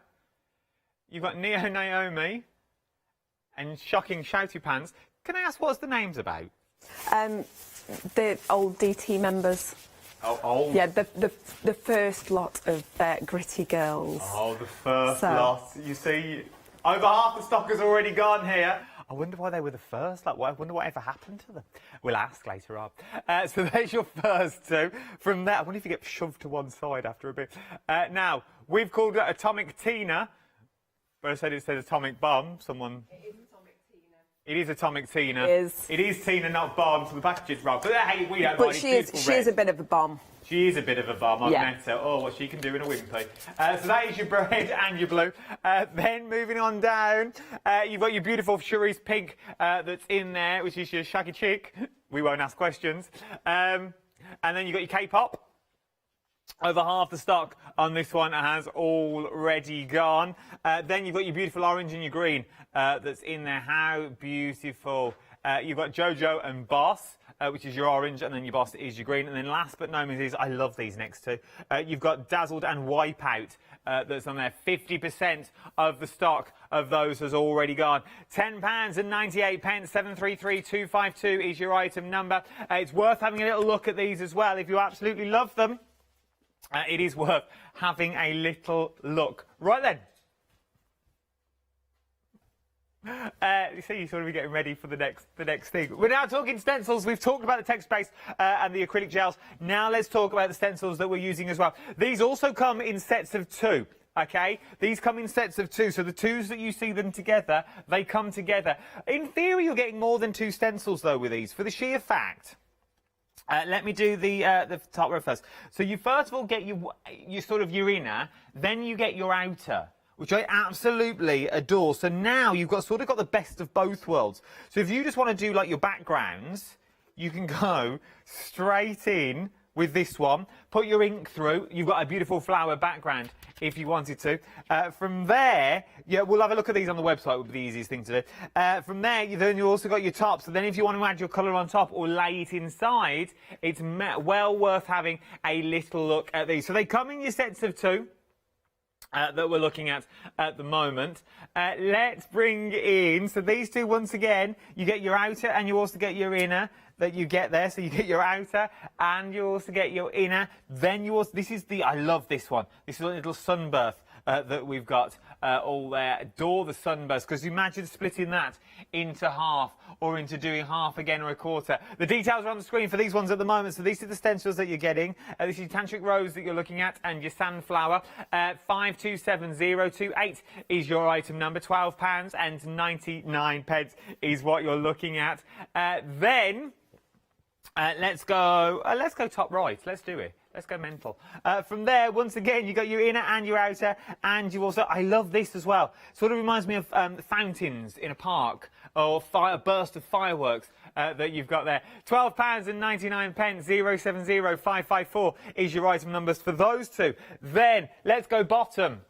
you've got Neo Naomi and Shocking Shouty Pants. Can I ask what's the names about? The old DT members. Oh, old? Yeah, the first lot of gritty girls. Oh, the first lot. You see, over half the stock has already gone here. I wonder why they were the first. I wonder whatever happened to them. We'll ask later on. So there's your first two. From there, I wonder if you get shoved to one side after a bit. Now, we've called it Atomic Tina. But I said it said Atomic Bomb. Someone... It is Atomic Tina. It is Atomic Tina. It is Tina, not Bomb, so the package is wrong. But hey, we don't mind. She is a bit of a bomb. She is a bit of a bomb, I've met her. Oh, what she can do in a wimpy. So that is your red and your blue. Then moving on down, you've got your beautiful cerise pink that's in there, which is your shaggy chick. We won't ask questions. And then you've got your K-pop. Over half the stock on this one has already gone. Then you've got your beautiful orange and your green that's in there. How beautiful. You've got Jojo and Boss, which is your orange, and then your Boss is your green. And then last but not least, I love these next two. You've got Dazzled and Wipeout that's on there. 50% of the stock of those has already gone. £10.98, 733252 is your item number. It's worth having a little look at these as well. If you absolutely love them, it is worth having a little look. Right then. You see, you're sort of getting ready for the next thing. We're now talking stencils. We've talked about the text-based and the acrylic gels. Now let's talk about the stencils that we're using as well. These also come in sets of two. Okay, these come in sets of two, so the twos that you see them together, they come together. In theory, you're getting more than two stencils though with these, for the sheer fact. Let me do the top row first. So you first of all get your sort of your inner, then you get your outer, which I absolutely adore. So now you've got sort of got the best of both worlds. So if you just want to do like your backgrounds, you can go straight in with this one, put your ink through. You've got a beautiful flower background if you wanted to. From there, yeah, we'll have a look at these on the website. Would be the easiest thing to do. From there, then you also got your top. So then if you want to add your colour on top or lay it inside, it's well worth having a little look at these. So they come in your sets of two. That we're looking at the moment. Let's bring in, so these two, once again, you get your outer and you also get your inner that you get there. So you get your outer and you also get your inner. Then you also, this is the, I love this one. This is a little sunburst that we've got all there. Adore the sunburst, because imagine splitting that into half or into doing half again or a quarter. The details are on the screen for these ones at the moment. So these are the stencils that you're getting. This is your Tantric Rose that you're looking at and your Sandflower. 527028 is your item number. £12.99 is what you're looking at. Then let's go top right. Let's do it. Let's go mental. From there, once again, you got your inner and your outer, and you also, I love this as well. Sort of reminds me of fountains in a park, or a burst of fireworks that you've got there. £12.99, 070554 is your item numbers for those two. Then, let's go bottom.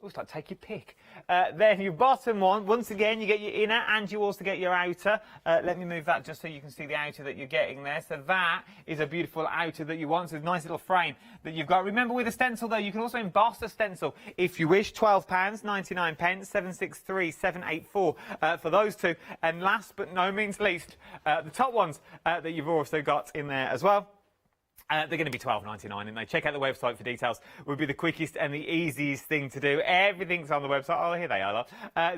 Oh, it's like take your pick. Then your bottom one, once again, you get your inner and you also get your outer. Let me move that just so you can see the outer that you're getting there. So that is a beautiful outer that you want. So a nice little frame that you've got. Remember, with a stencil, though, you can also emboss a stencil if you wish. £12.99, 763784 for those two. And last but no means least, the top ones that you've also got in there as well. They're going to be $12.99, and they check out the website for details. Would be the quickest and the easiest thing to do. Everything's on the website. Oh, here they are.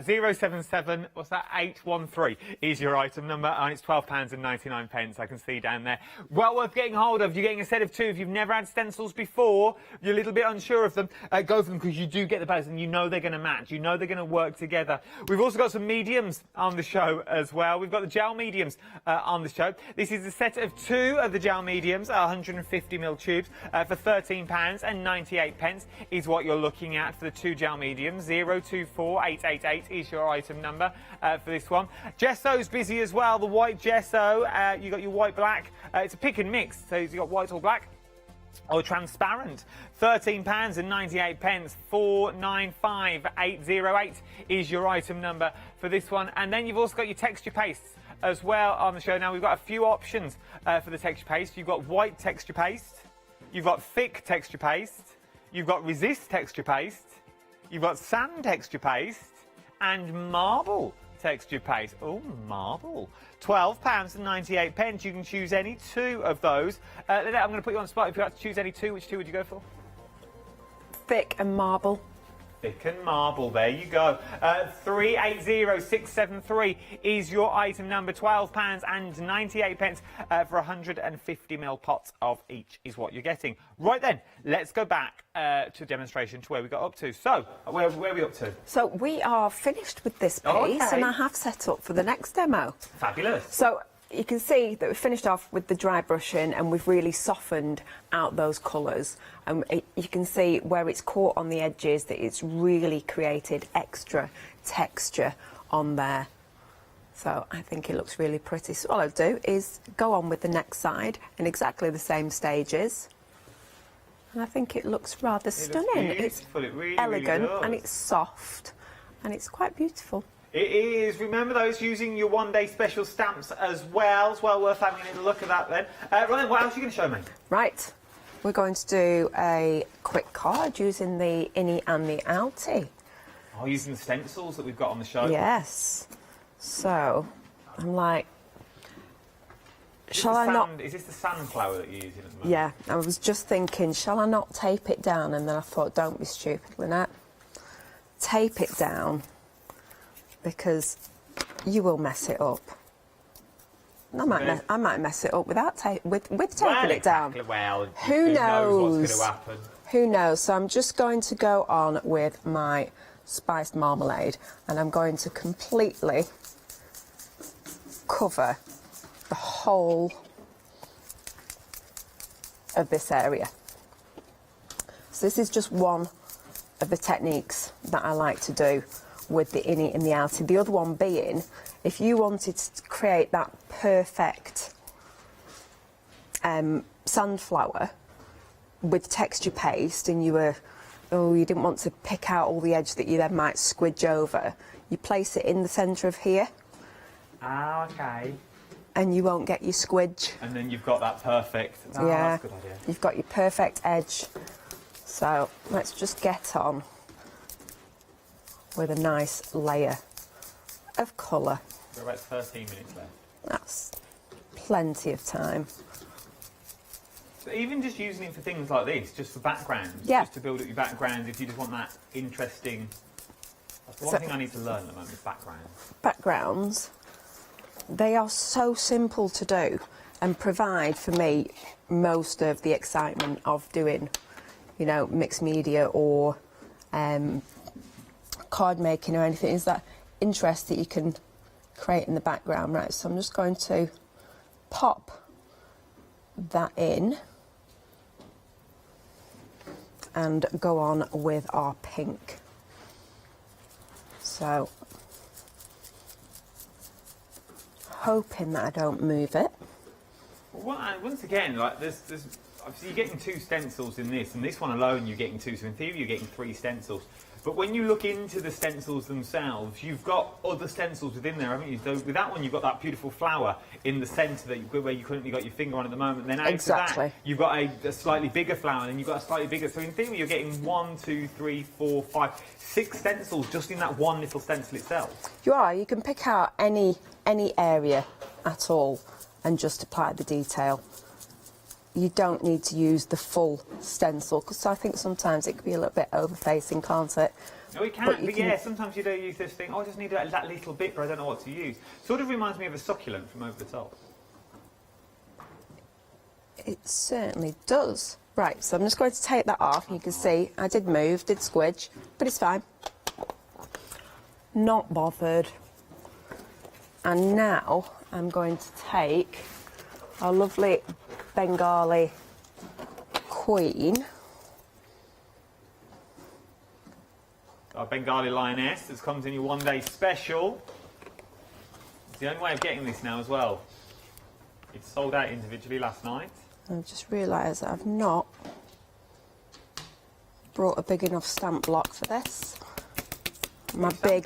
077, what's that? 813 is your item number, and it's £12.99. I can see down there. Well worth getting hold of. You're getting a set of two. If you've never had stencils before, you're a little bit unsure of them, go for them, because you do get the base, and you know they're going to match. You know they're going to work together. We've also got some mediums on the show as well. We've got the gel mediums on the show. This is a set of two of the gel mediums, 150ml tubes, for £13.98 is what you're looking at for the two gel mediums. 024888 is your item number for this one. Gesso's busy as well. The white gesso, you got your white black. It's a pick and mix, so you've got white or black. Or transparent, £13.98, 495808 is your item number for this one. And then you've also got your texture pastes as well on the show. Now we've got a few options for the texture paste. You've got white texture paste, you've got thick texture paste, you've got resist texture paste, you've got sand texture paste, and marble texture paste. Oh, marble. £12.98. You can choose any two of those. I'm going to put you on the spot. If you had to choose any two, which two would you go for? Thick and marble. Thick and marble, there you go. 380673 is your item number. £12.98 for 150ml pots of each is what you're getting. Right then, let's go back to demonstration to where we got up to. So, where are we up to? So we are finished with this piece, Okay. and I have set up for the next demo. Fabulous. So you can see that we finished off with the dry brushing, and we've really softened out those colours. And you can see where it's caught on the edges that it's really created extra texture on there. So I think it looks really pretty. So all I'll do is go on with the next side in exactly the same stages. And I think it looks rather stunning. It's really, elegant, really does. and it's soft, and it's quite beautiful. It is. Remember those using your one-day special stamps as well. It's well worth having a little look at that then. Right then, what else are you going to show me? Right, we're going to do a quick card using the innie and the outie. Oh, using the stencils that we've got on the show. Yes. So, I'm like, shall I not... Is this the sandflower that you're using at the moment? Yeah, I was just thinking, shall I not tape it down? And then I thought, don't be stupid, Lynette. Tape it down, because you will mess it up. I might mess it up without with taping it down. Well, Who knows? What's going to happen? Who knows? So I'm just going to go on with my spiced marmalade, and I'm going to completely cover the whole of this area. So this is just one of the techniques that I like to do with the innie and the outie. The other one being, if you wanted to create that perfect sunflower with texture paste, and you didn't want to pick out all the edge that you then might squidge over, you place it in the centre of here. Ah, okay. And you won't get your squidge. And then you've got that perfect. Oh, Yeah, that's a good idea. you've got your perfect edge. So let's just get on with a nice layer of colour. We're about 13 minutes left. That's plenty of time. So even just using it for things like this, just for backgrounds, Yeah. just to build up your background, if you just want that interesting... That's the one thing I need to learn at the moment, is backgrounds. Backgrounds, they are so simple to do and provide for me most of the excitement of doing, you know, mixed media or card making or anything. Is that interest that you can create in the background, right? So I'm just going to pop that in and go on with our pink. So hoping that I don't move it. Well, once again, like there's obviously you're getting two stencils in this, and this one alone you're getting two, so in theory you're getting three stencils. But when you look into the stencils themselves, you've got other stencils within there, haven't you? So with that one, you've got that beautiful flower in the centre where you currently got your finger on at the moment. Then out of that, you've got a slightly bigger flower, and then you've got a slightly bigger. So in theory, you're getting 1, 2, 3, 4, 5, 6 stencils just in that one little stencil itself. You are. You can pick out any area at all and just apply the detail. you don't need to use the full stencil, because I think sometimes it can be a little bit over-facing, can't it? No, it can, but yeah, sometimes you don't use this thing, oh, I just need that little bit, but I don't know what to use. Sort of reminds me of a succulent from over the top. It certainly does. Right, so I'm just going to take that off. You can see I did move, did squidge, but it's fine. Not bothered. And now I'm going to take our lovely Bengali Queen. Our Bengali Lioness that comes in your one-day special. It's the only way of getting this now as well. It's sold out individually last night. I've just realised that I've not brought a big enough stamp block for this. My big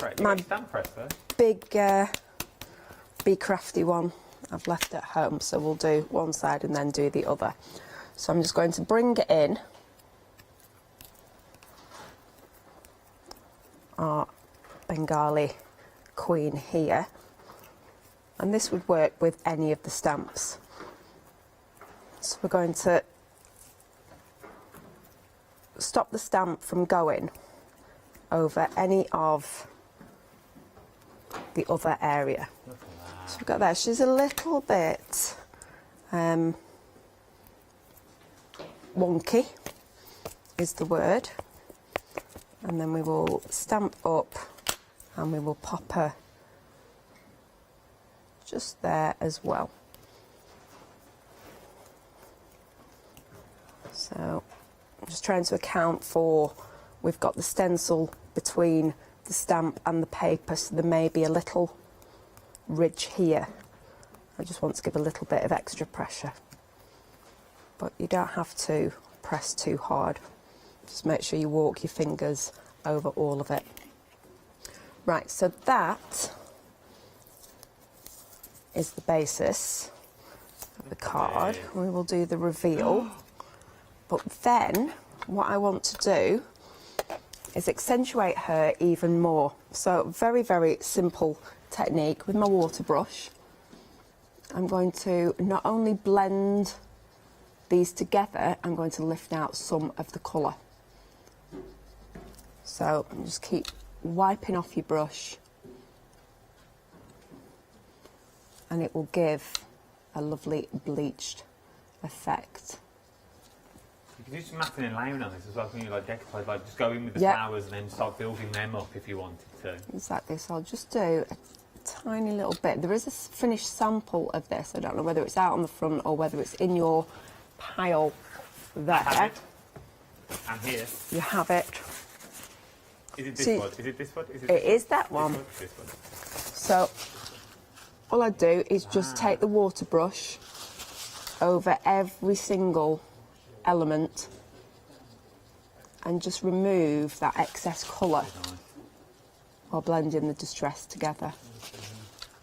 Be Crafty one I've left at home, so we'll do one side and then do the other. So I'm just going to bring it in our Bengali Queen here, and this would work with any of the stamps. So we're going to stop the stamp from going over any of the other area. So we've got that. She's a little bit wonky is the word. And then we will stamp up and we will pop her just there as well. So I'm just trying to account for, we've got the stencil between the stamp and the paper, so there may be a little ridge here. I just want to give a little bit of extra pressure. But you don't have to press too hard. Just make sure you walk your fingers over all of it. Right, so that is the basis of the card. We will do the reveal. But then, what I want to do is accentuate her even more. So, very, very simple technique with my water brush. I'm going to not only blend these together, I'm going to lift out some of the colour. So, just keep wiping off your brush, and it will give a lovely bleached effect. You can do some matting and layering on this as well, can you, like decoupage, like just go in with the flowers and then start building them up if you wanted to. Exactly, so I'll just do a tiny little bit. There is a finished sample of this. I don't know whether it's out on the front or whether it's in your pile there. I have it. And here. You have it. Is it this one? Is it this one? It is that one. This one. So all I do is just take the water brush over every single element and just remove that excess colour while blending the distress together.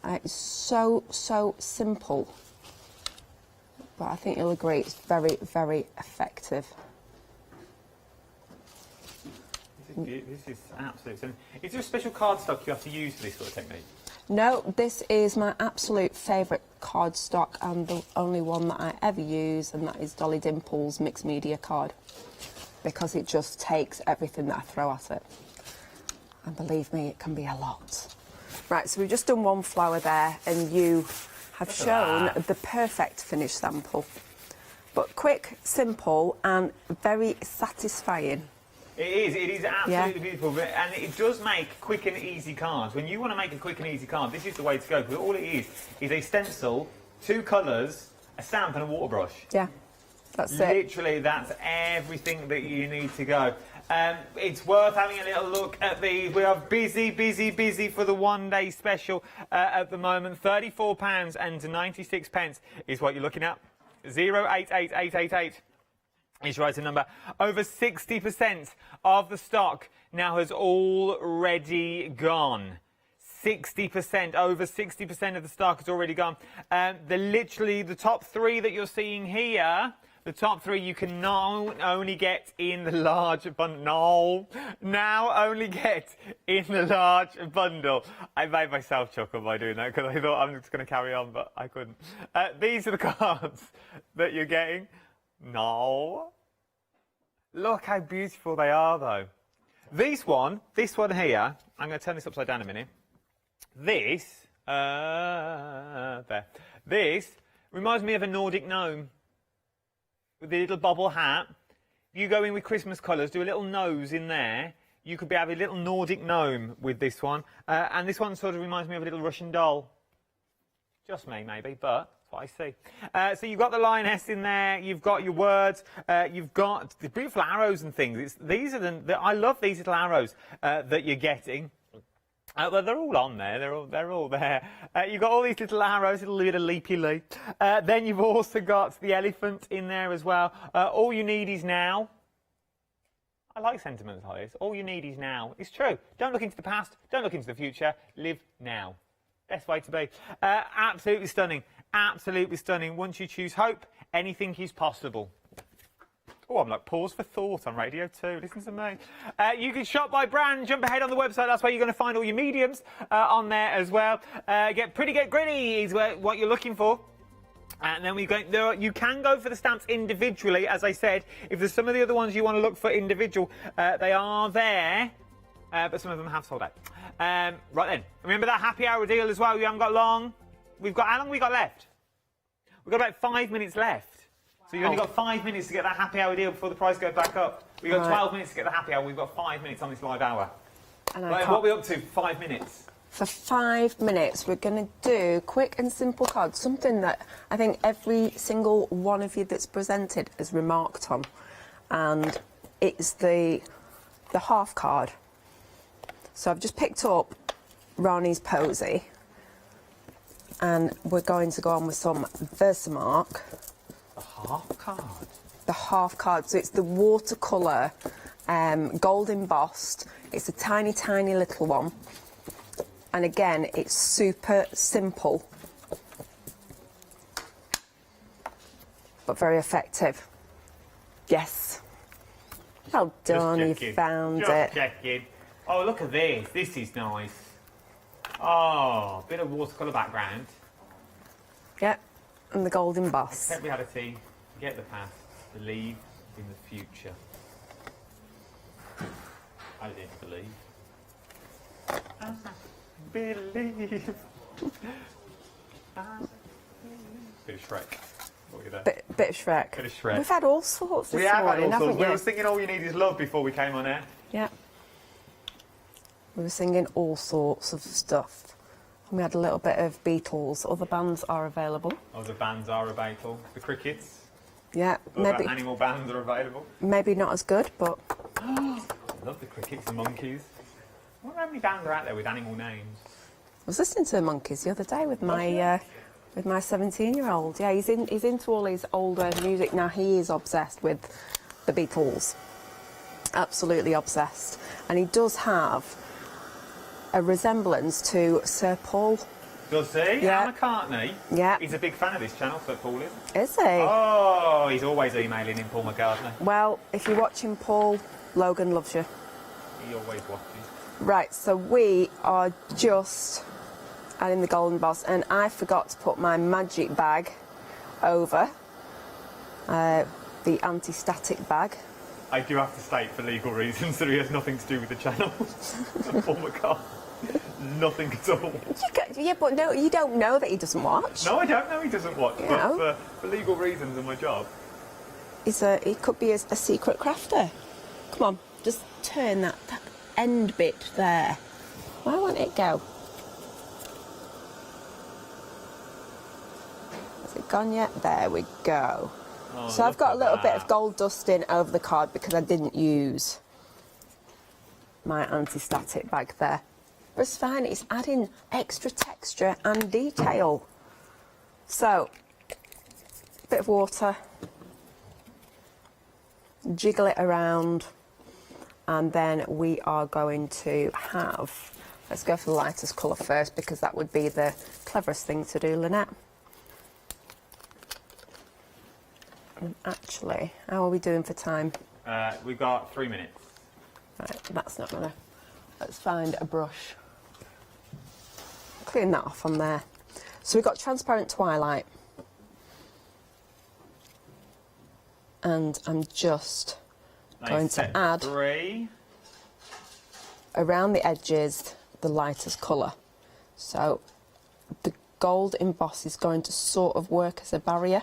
And it's so simple, but I think you'll agree it's very, very effective. This is absolute. Is there a special cardstock you have to use for this sort of technique? No, this is my absolute favourite cardstock and the only one that I ever use, and that is Dolly Dimple's mixed media card, because it just takes everything that I throw at it. And believe me, it can be a lot. Right, so we've just done one flower there, and you have shown the perfect finished sample. But quick, simple, and very satisfying. It is absolutely beautiful, and it does make quick and easy cards. When you want to make a quick and easy card, this is the way to go, because all it is a stencil, 2 colours, a stamp and a water brush. Yeah, that's it. Literally, that's everything that you need to go. It's worth having a little look at these. We are busy for the one-day special at the moment. £34.96 is what you're looking at. 088888 is your item number. Over 60% of the stock now has already gone. 60%, over 60% of the stock has already gone. The top 3 that you're seeing here, the top 3 you can now only get in the large bundle. Now only get in the large bundle. I made myself chuckle by doing that because I thought I'm just going to carry on, but I couldn't. These are the cards that you're getting. No. Look how beautiful they are, though. This one here, I'm going to turn this upside down a minute. This, there. This reminds me of a Nordic gnome with the little bobble hat. You go in with Christmas colours, do a little nose in there. You could have a little Nordic gnome with this one. And this one sort of reminds me of a little Russian doll. Just me, maybe, but that's what I see. So you've got the lioness in there, you've got your words, you've got the beautiful arrows and things. These are I love these little arrows that you're getting. Well, they're all on there. They're all there. You've got all these little arrows, little bit of leapy-leap. Then you've also got the elephant in there as well. All you need is now. I like sentiments like this. All you need is now. It's true. Don't look into the past. Don't look into the future. Live now. Best way to be. Absolutely stunning. Absolutely stunning. Once you choose hope, anything is possible. Oh, I'm like, pause for thought on Radio 2. Listen to me. You can shop by brand. Jump ahead on the website. That's where you're going to find all your mediums on there as well. Get pretty, get gritty is what you're looking for. And then you can go for the stamps individually, as I said. If there's some of the other ones you want to look for individual, they are there. But some of them have sold out. Right then, remember that happy hour deal as well. We haven't got long. How long have we got left? We've got about 5 minutes left. So you've only got 5 minutes to get that happy hour deal before the price goes back up. We've got 12 minutes to get the happy hour. We've got 5 minutes on this live hour. And what are we up to? 5 minutes. For 5 minutes, we're going to do quick and simple cards, something that I think every single one of you that's presented has remarked on, and it's the half card. So I've just picked up Rani's Posy, and we're going to go on with some Versamark. The half card? The half card, so it's the watercolour, gold embossed. It's a tiny, tiny little one. And again, it's super simple, but very effective. Yes. Well done, you found it. Just checking. Oh, look at this. This is nice. Oh, bit of watercolour background. Yep, and the gold emboss. Accept reality, forget the past, believe in the future. I didn't believe. Believe. Bit of Shrek. What were you there? Bit of Shrek. Bit of Shrek. We've had all sorts this We have morning, had all sorts. haven't We were singing All You Need Is Love before we came on air. Yeah. We were singing all sorts of stuff. And we had a little bit of Beatles. Other bands are available. Other bands are available. The Crickets. Yeah, Other animal bands are available. maybe not as good, but I love the Crickets, the Monkeys. I wonder how many bands are out there with animal names. I was listening to the Monkeys the other day with my 17-year-old. Yeah, he's into all his older music now. He is obsessed with the Beatles. Absolutely obsessed. And he does have a resemblance to Sir Paul. Does he? Yeah. Anna McCartney? Yeah. He's a big fan of this channel, Sir Paul is. Is he? Oh, he's always emailing in Paul McCartney. Well, if you're watching Paul, Logan loves you. He always watches. Right, so we are just adding the golden boss, and I forgot to put my magic bag over the anti-static bag. I do have to state for legal reasons that he has nothing to do with the channel. Paul McCartney. Nothing at all. Yeah, but no, you don't know that he doesn't watch. No, I don't know he doesn't watch, You but know. for legal reasons and my job. He could be a secret crafter. Come on, just turn that end bit there. Why won't it go? Has it gone yet? There we go. Oh, So I've got a little bit that. of gold dusting over the card because I didn't use my anti-static bag there. But it's fine, it's adding extra texture and detail. So, bit of water, jiggle it around, and then we are going to have, let's go for the lightest colour first because that would be the cleverest thing to do, Lynette. And actually, how are we doing for time? We've got 3 minutes. Right, that's not gonna, let's find a brush. Clean that off on there. So we've got transparent twilight. and I'm just going to add 3. around the edges the lightest colour. So the gold emboss is going to sort of work as a barrier,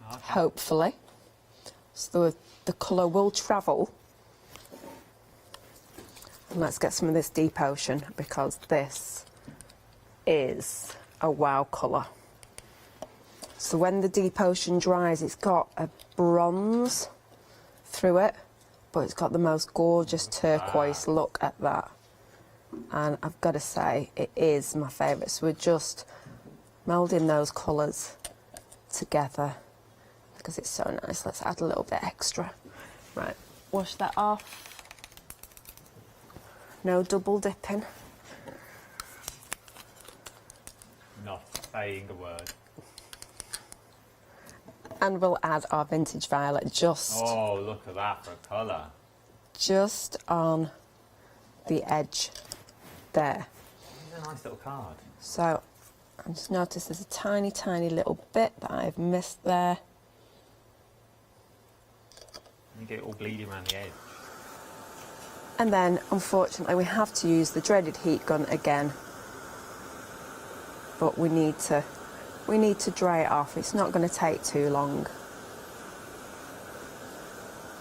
hopefully. So the colour will travel. And let's get some of this deep ocean, because this is a wow colour. So when the deep ocean dries, it's got a bronze through it, but it's got the most gorgeous turquoise. Look at that. And I've got to say, it is my favourite. So we're just moulding those colours together because it's so nice. Let's add a little bit extra. Right, wash that off. No double dipping. Not saying a word. And we'll add our vintage violet just... Oh, look at that for a colour. Just on the edge there. It's a nice little card. So I just noticed there's a tiny, tiny little bit that I've missed there. You get it all bleeding around the edge. And then, unfortunately, we have to use the dreaded heat gun again. But we need to dry it off. It's not going to take too long.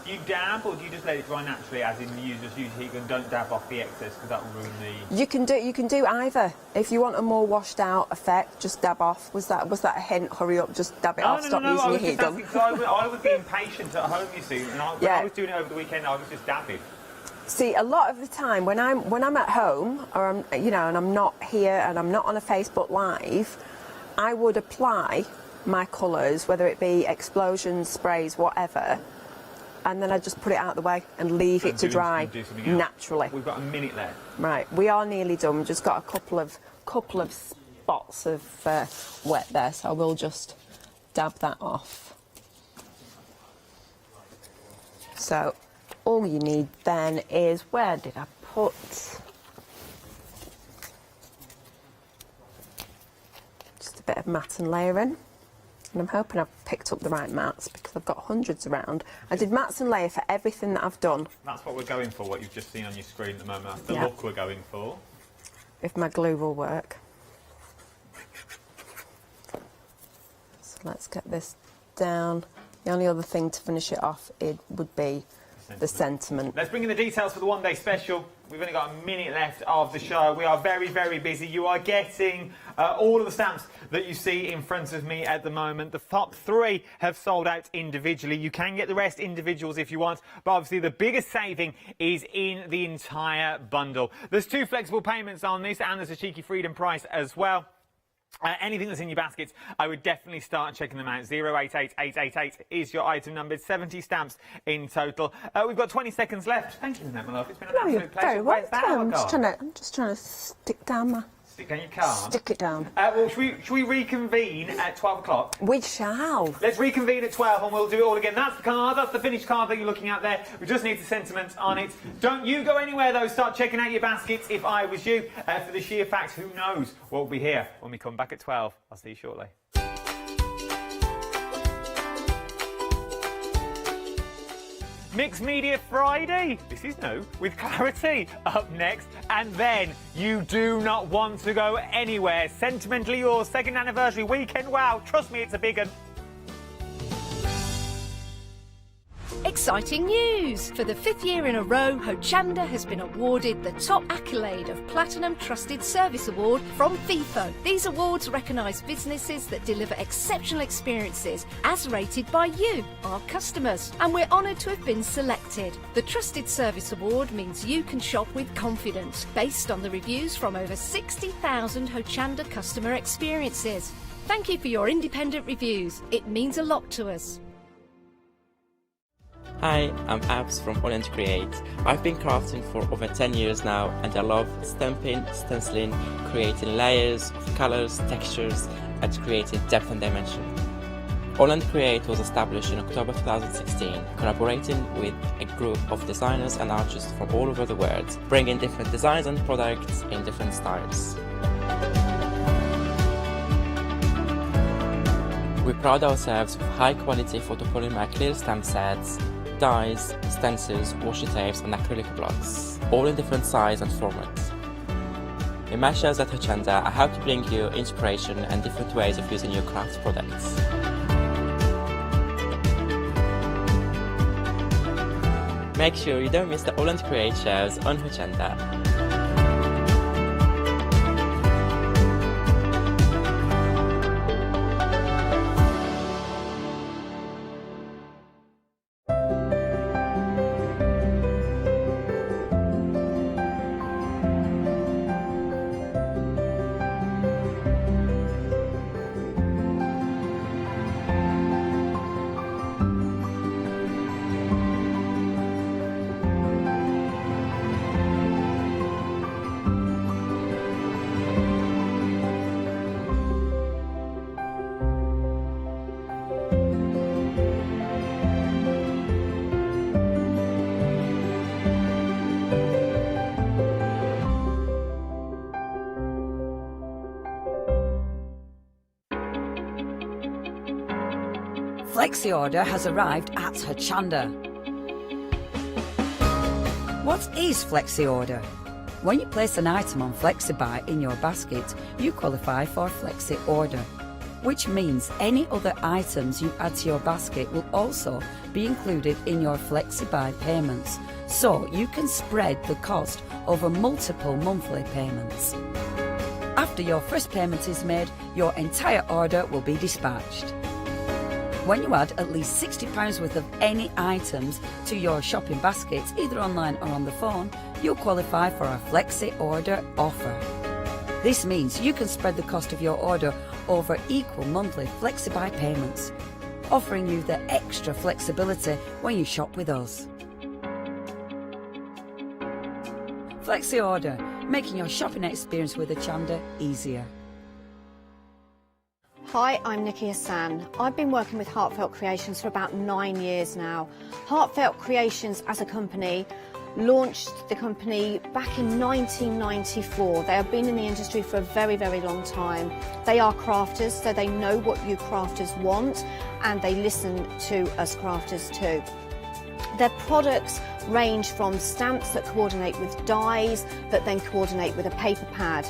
Do you dab, or do you just let it dry naturally, as in you just use heat gun, don't dab off the excess, because that will ruin the... You can do either. If you want a more washed out effect, just dab off. Was that a hint? Hurry up, just dab it off. Stop using your heat gun. I would be impatient at home, you see, and when I was doing it over the weekend, I was just dabbing. See, a lot of the time when I'm at home, or I'm, and I'm not here and I'm not on a Facebook Live, I would apply my colours, whether it be explosions, sprays, whatever, and then I just put it out the way and leave it to dry naturally. We've got a minute left. Right, we are nearly done. We've just got a couple of spots of wet there, so I will just dab that off. So all you need then is, where did I put? Just a bit of matte and layering. And I'm hoping I've picked up the right mats, because I've got hundreds around. I did mats and layer for everything that I've done. That's what we're going for, what you've just seen on your screen at the moment. That's the look we're going for. If my glue will work. So let's get this down. The only other thing to finish it off would be the sentiment. Let's bring in the details for the one-day special. We've only got a minute left of the show. We are very, very busy. You are getting all of the stamps that you see in front of me at the moment. The top 3 have sold out individually. You can get the rest individuals if you want, but obviously the biggest saving is in the entire bundle. There's 2 flexible payments on this, and there's a cheeky freedom price as well. Anything that's in your baskets, I would definitely start checking them out. 088888 is your item number. It's 70 stamps in total. We've got 20 seconds left. Thank you, my love. It's been an absolute pleasure. Where's that? I'm just trying to stick down my... Stick down your card? Stick it down. Well, should we reconvene at 12 o'clock? We shall. Let's reconvene at 12 and we'll do it all again. That's the card. That's the finished card that you're looking at there. We just need the sentiment on it. Don't you go anywhere, though. Start checking out your baskets if I was you. For the sheer fact, who knows what will be here when we come back at 12. I'll see you shortly. Mixed Media Friday, this is new, with Clarity up next, and then you do not want to go anywhere. Sentimentally Yours, 2nd anniversary weekend, wow, trust me, it's a big one. Exciting news! For the 5th year in a row, Hochanda has been awarded the top accolade of Platinum Trusted Service Award from Feefo. These awards recognise businesses that deliver exceptional experiences as rated by you, our customers. And we're honoured to have been selected. The Trusted Service Award means you can shop with confidence, based on the reviews from over 60,000 Hochanda customer experiences. Thank you for your independent reviews. It means a lot to us. Hi, I'm Abs from Holland Create. I've been crafting for over 10 years now, and I love stamping, stenciling, creating layers of colours, textures, and creating depth and dimension. Holland Create was established in October 2016, collaborating with a group of designers and artists from all over the world, bringing different designs and products in different styles. We pride ourselves with high-quality photopolymer clear stamp sets, dies, stencils, washi tapes and acrylic blocks, all in different size and formats. In my shows at Hochanda, I hope to bring you inspiration and different ways of using your craft products. Make sure you don't miss the All and Create shows on Hochanda. Flexi order has arrived at Hochanda. What is Flexi order? When you place an item on FlexiBuy in your basket, you qualify for Flexi order, which means any other items you add to your basket will also be included in your FlexiBuy payments, so you can spread the cost over multiple monthly payments. After your first payment is made, your entire order will be dispatched. When you add at least £60 worth of any items to your shopping basket, either online or on the phone, you'll qualify for our Flexi order offer. This means you can spread the cost of your order over equal monthly FlexiBuy payments, offering you the extra flexibility when you shop with us. Flexi order, making your shopping experience with Hochanda easier. Hi, I'm Nikki Hassan. I've been working with Heartfelt Creations for about 9 years now. Heartfelt Creations as a company launched the company back in 1994. They have been in the industry for a very, very long time. They are crafters, so they know what you crafters want, and they listen to us crafters too. Their products range from stamps that coordinate with dies that then coordinate with a paper pad.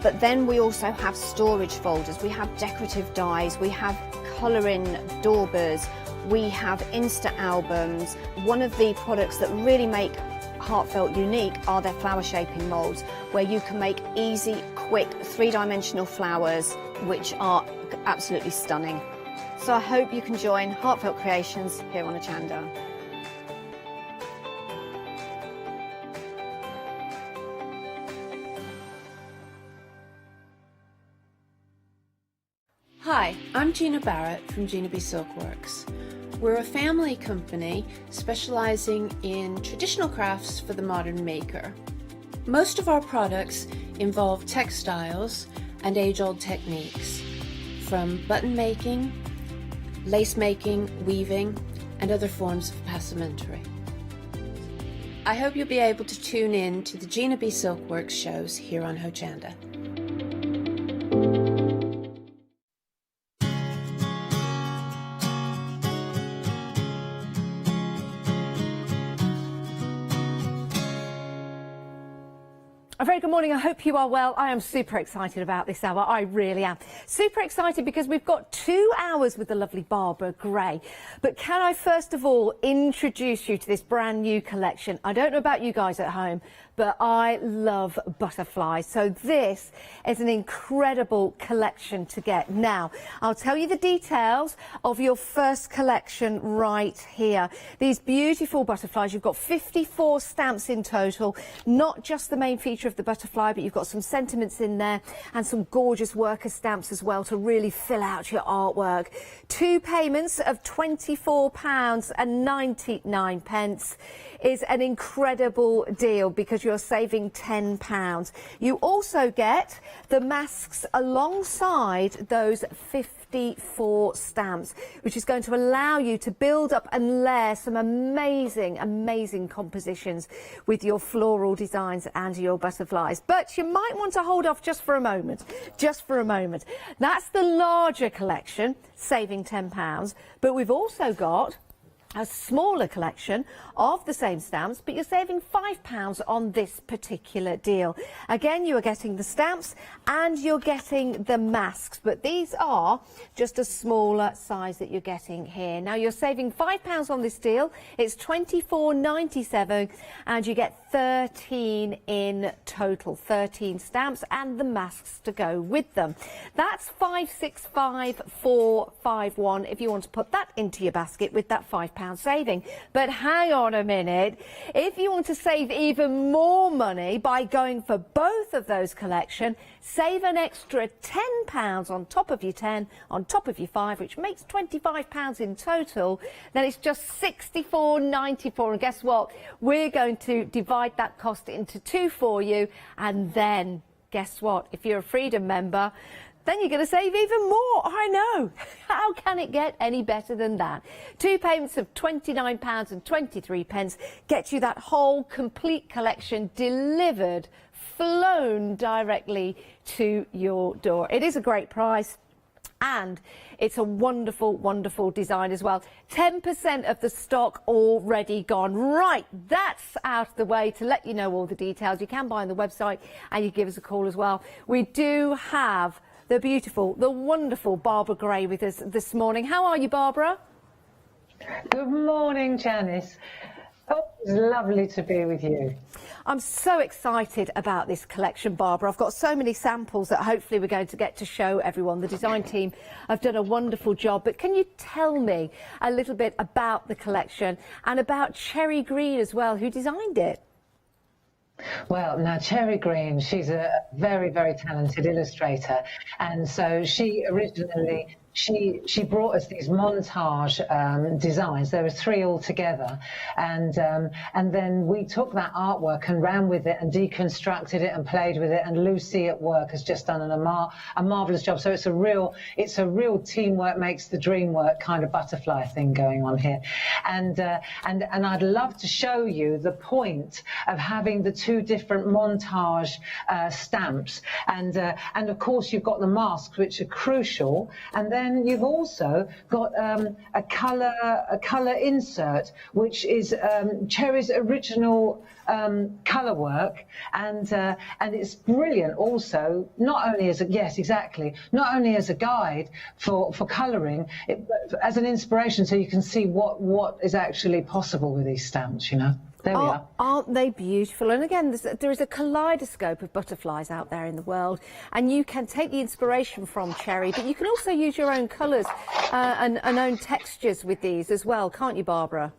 But then we also have storage folders, we have decorative dies, we have colouring daubers, we have Insta albums. One of the products that really make Heartfelt unique are their flower shaping moulds, where you can make easy, quick, three-dimensional flowers, which are absolutely stunning. So I hope you can join Heartfelt Creations here on Hochanda. Hi, I'm Gina Barrett from Gina B Silkworks. We're a family company specializing in traditional crafts for the modern maker. Most of our products involve textiles and age-old techniques, from button making, lace making, weaving, and other forms of passementerie. I hope you'll be able to tune in to the Gina B Silkworks shows here on Hochanda. A very good morning. I hope you are well. I am super excited about this hour. I really am. Super excited because we've got 2 hours with the lovely Barbara Gray. But can I first of all introduce you to this brand new collection? I don't know about you guys at home, but I love butterflies. So this is an incredible collection to get. Now, I'll tell you the details of your first collection right here. These beautiful butterflies, you've got 54 stamps in total, not just the main feature of the butterfly, but you've got some sentiments in there and some gorgeous worker stamps as well to really fill out your artwork. 2 payments of £24.99 is an incredible deal because you're you're saving £10. You also get the masks alongside those 54 stamps, which is going to allow you to build up and layer some amazing compositions with your floral designs and your butterflies. But you might want to hold off just for a moment. That's the larger collection, saving £10, but we've also got a smaller collection of the same stamps, but you're saving £5 on this particular deal. Again, you are getting the stamps and you're getting the masks, but these are just a smaller size that you're getting here. Now, you're saving £5 on this deal. It's £24.97 and you get 13 in total, 13 stamps and the masks to go with them. That's 565451 if you want to put that into your basket with that £5 saving. But hang on a minute, if you want to save even more money by going for both of those collection, save an extra £10 on top of your 10, on top of your 5, which makes £25 in total, then it's just £64.94. And guess what? We're going to divide that cost into 2 for you, and then guess what? If you're a Freedom member, then you're going to save even more. I know. How can it get any better than that? 2 payments of £29.23 get you that whole complete collection delivered, flown directly to your door. It is a great price. And it's a wonderful design as well. 10% of the stock already gone. Right, that's out of the way to let you know all the details. You can buy on the website and you give us a call as well. We do have the beautiful, the wonderful Barbara Gray with us this morning. How are you, Barbara? Good morning, Janice. Oh, it's lovely to be with you. I'm so excited about this collection, Barbara. I've got so many samples that hopefully we're going to get to show everyone. The design team have done a wonderful job. But can you tell me a little bit about the collection and about Cherry Green as well, who designed it? Well, now Cherry Green, she's a very talented illustrator, and so she originally she brought us these montage designs. There were 3 altogether, and then we took that artwork and ran with it and deconstructed it and played with it. And Lucy at work has just done a marvelous job. So it's a real teamwork makes the dream work kind of butterfly thing going on here. And I'd love to show you the point of having the 2 different montage stamps, and of course you've got the masks, which are crucial, and then you've also got a colour insert, which is Cherry's original colour work, and it's brilliant also, not only as a not only as a guide for colouring, but as an inspiration, so you can see what is actually possible with these stamps, you know. There we are. Aren't they beautiful? And again, there is a kaleidoscope of butterflies out there in the world, and you can take the inspiration from Cherry, but you can also use your own colours and own textures with these as well, can't you, Barbara?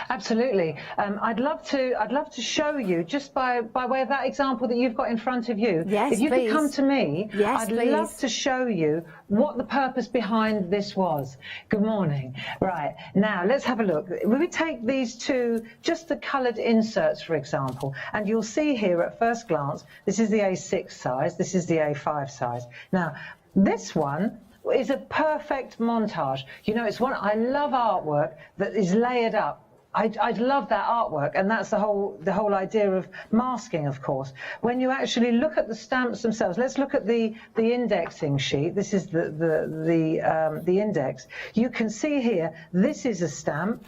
Absolutely. I'd love to show you, just by way of that example that you've got in front of you. Yes, if you please. could come to me, yes, I'd please. love to show you what the purpose behind this was. Good morning. Right, now let's have a look. We take these 2, just the coloured inserts, for example, and you'll see here at first glance, this is the A6 size, this is the A5 size. Now, this one is a perfect montage. You know, it's one, I love artwork that is layered up. I'd love that artwork, and that's the whole idea of masking, of course. When you actually look at the stamps themselves, let's look at the indexing sheet. This is the index. You can see here, this is a stamp.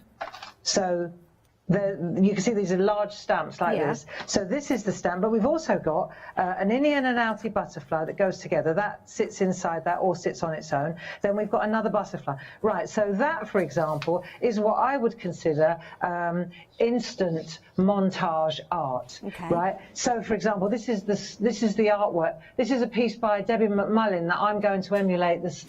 So you can see these are large stamps like this. So this is the stamp, but we've also got an innie and an outie butterfly that goes together. That sits inside that or sits on its own. Then we've got another butterfly. Right, so that, for example, is what I would consider instant montage art. Okay. Right. So, for example, this is the artwork. This is a piece by Debbie McMullin that I'm going to emulate this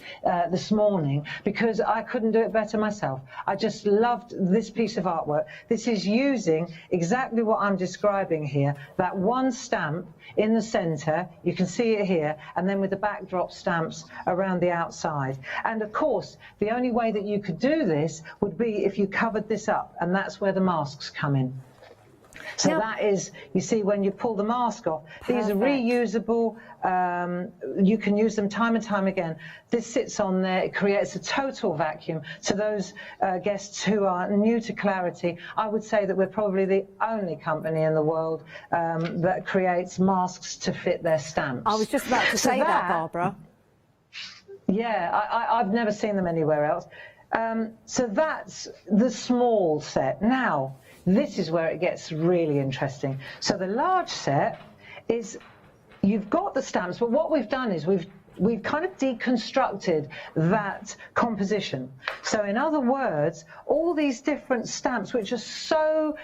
morning, because I couldn't do it better myself. I just loved this piece of artwork. This is using exactly what I'm describing here, that one stamp in the centre, you can see it here, and then with the backdrop stamps around the outside. And of course, the only way that you could do this would be if you covered this up, and that's where the masks come in. So Now- that is, you see, when you pull the mask off, these are Perfect. reusable. You can use them time and time again. This sits on there. It creates a total vacuum. To those guests who are new to Clarity, I would say that we're probably the only company in the world that creates masks to fit their stamps. I was just about to say that, Barbara. Yeah, I've never seen them anywhere else. So that's the small set. Now, this is where it gets really interesting. So the large set is, you've got the stamps, but what we've done is we've kind of deconstructed that composition. So in other words, all these different stamps, which are so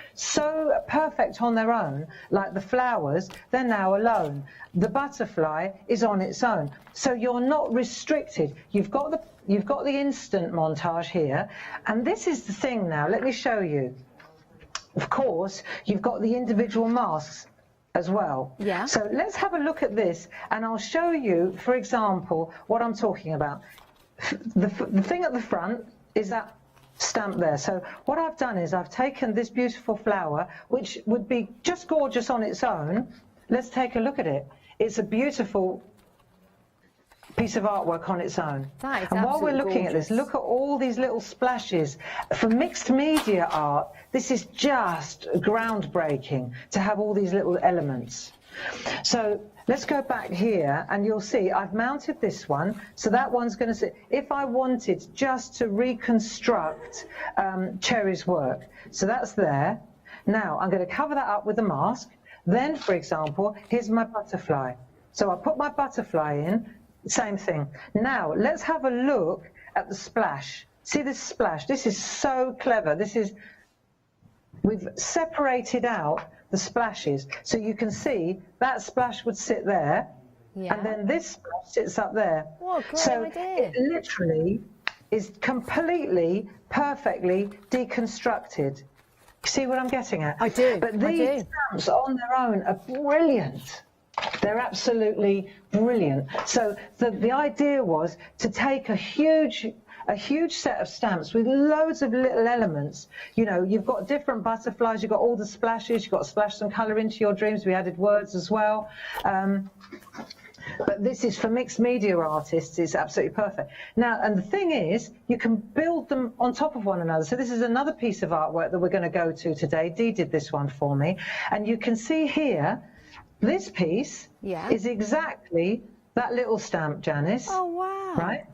perfect on their own, like the flowers, they're now alone. The butterfly is on its own. So you're not restricted. You've got the instant montage here, and this is the thing now. Let me show you. Of course, you've got the individual masks as well. Yeah. So let's have a look at this, and I'll show you, for example, what I'm talking about. The thing at the front is that stamp there. So what I've done is I've taken this beautiful flower, which would be just gorgeous on its own. Let's take a look at it. It's a beautiful piece of artwork on its own. That is And while we're absolutely looking at this, look at all these little splashes. For mixed media art, this is just groundbreaking to have all these little elements. So let's go back here, and you'll see I've mounted this one, so that one's going to sit. If I wanted just to reconstruct Cherry's work, so that's there. Now I'm going to cover that up with a mask. Then, for example, here's my butterfly. So I put my butterfly in. Same thing. Now, let's have a look at the splash. See this splash? This is so clever. We've separated out the splashes. So you can see that splash would sit there, and then this splash sits up there. What a great so idea. it literally is completely, perfectly deconstructed. See what I'm getting at? I do. But these stamps on their own are brilliant. They're absolutely brilliant. So the idea was to take a huge set of stamps with loads of little elements. You know, you've got different butterflies, you've got all the splashes, you've got to splash some colour into your dreams. We added words as well. But this is for mixed media artists, it's absolutely perfect. Now, and the thing is, you can build them on top of one another. So this is another piece of artwork that we're going to go to today. Dee did this one for me. And you can see here, this piece is exactly that little stamp, Janice. Oh, wow. Right?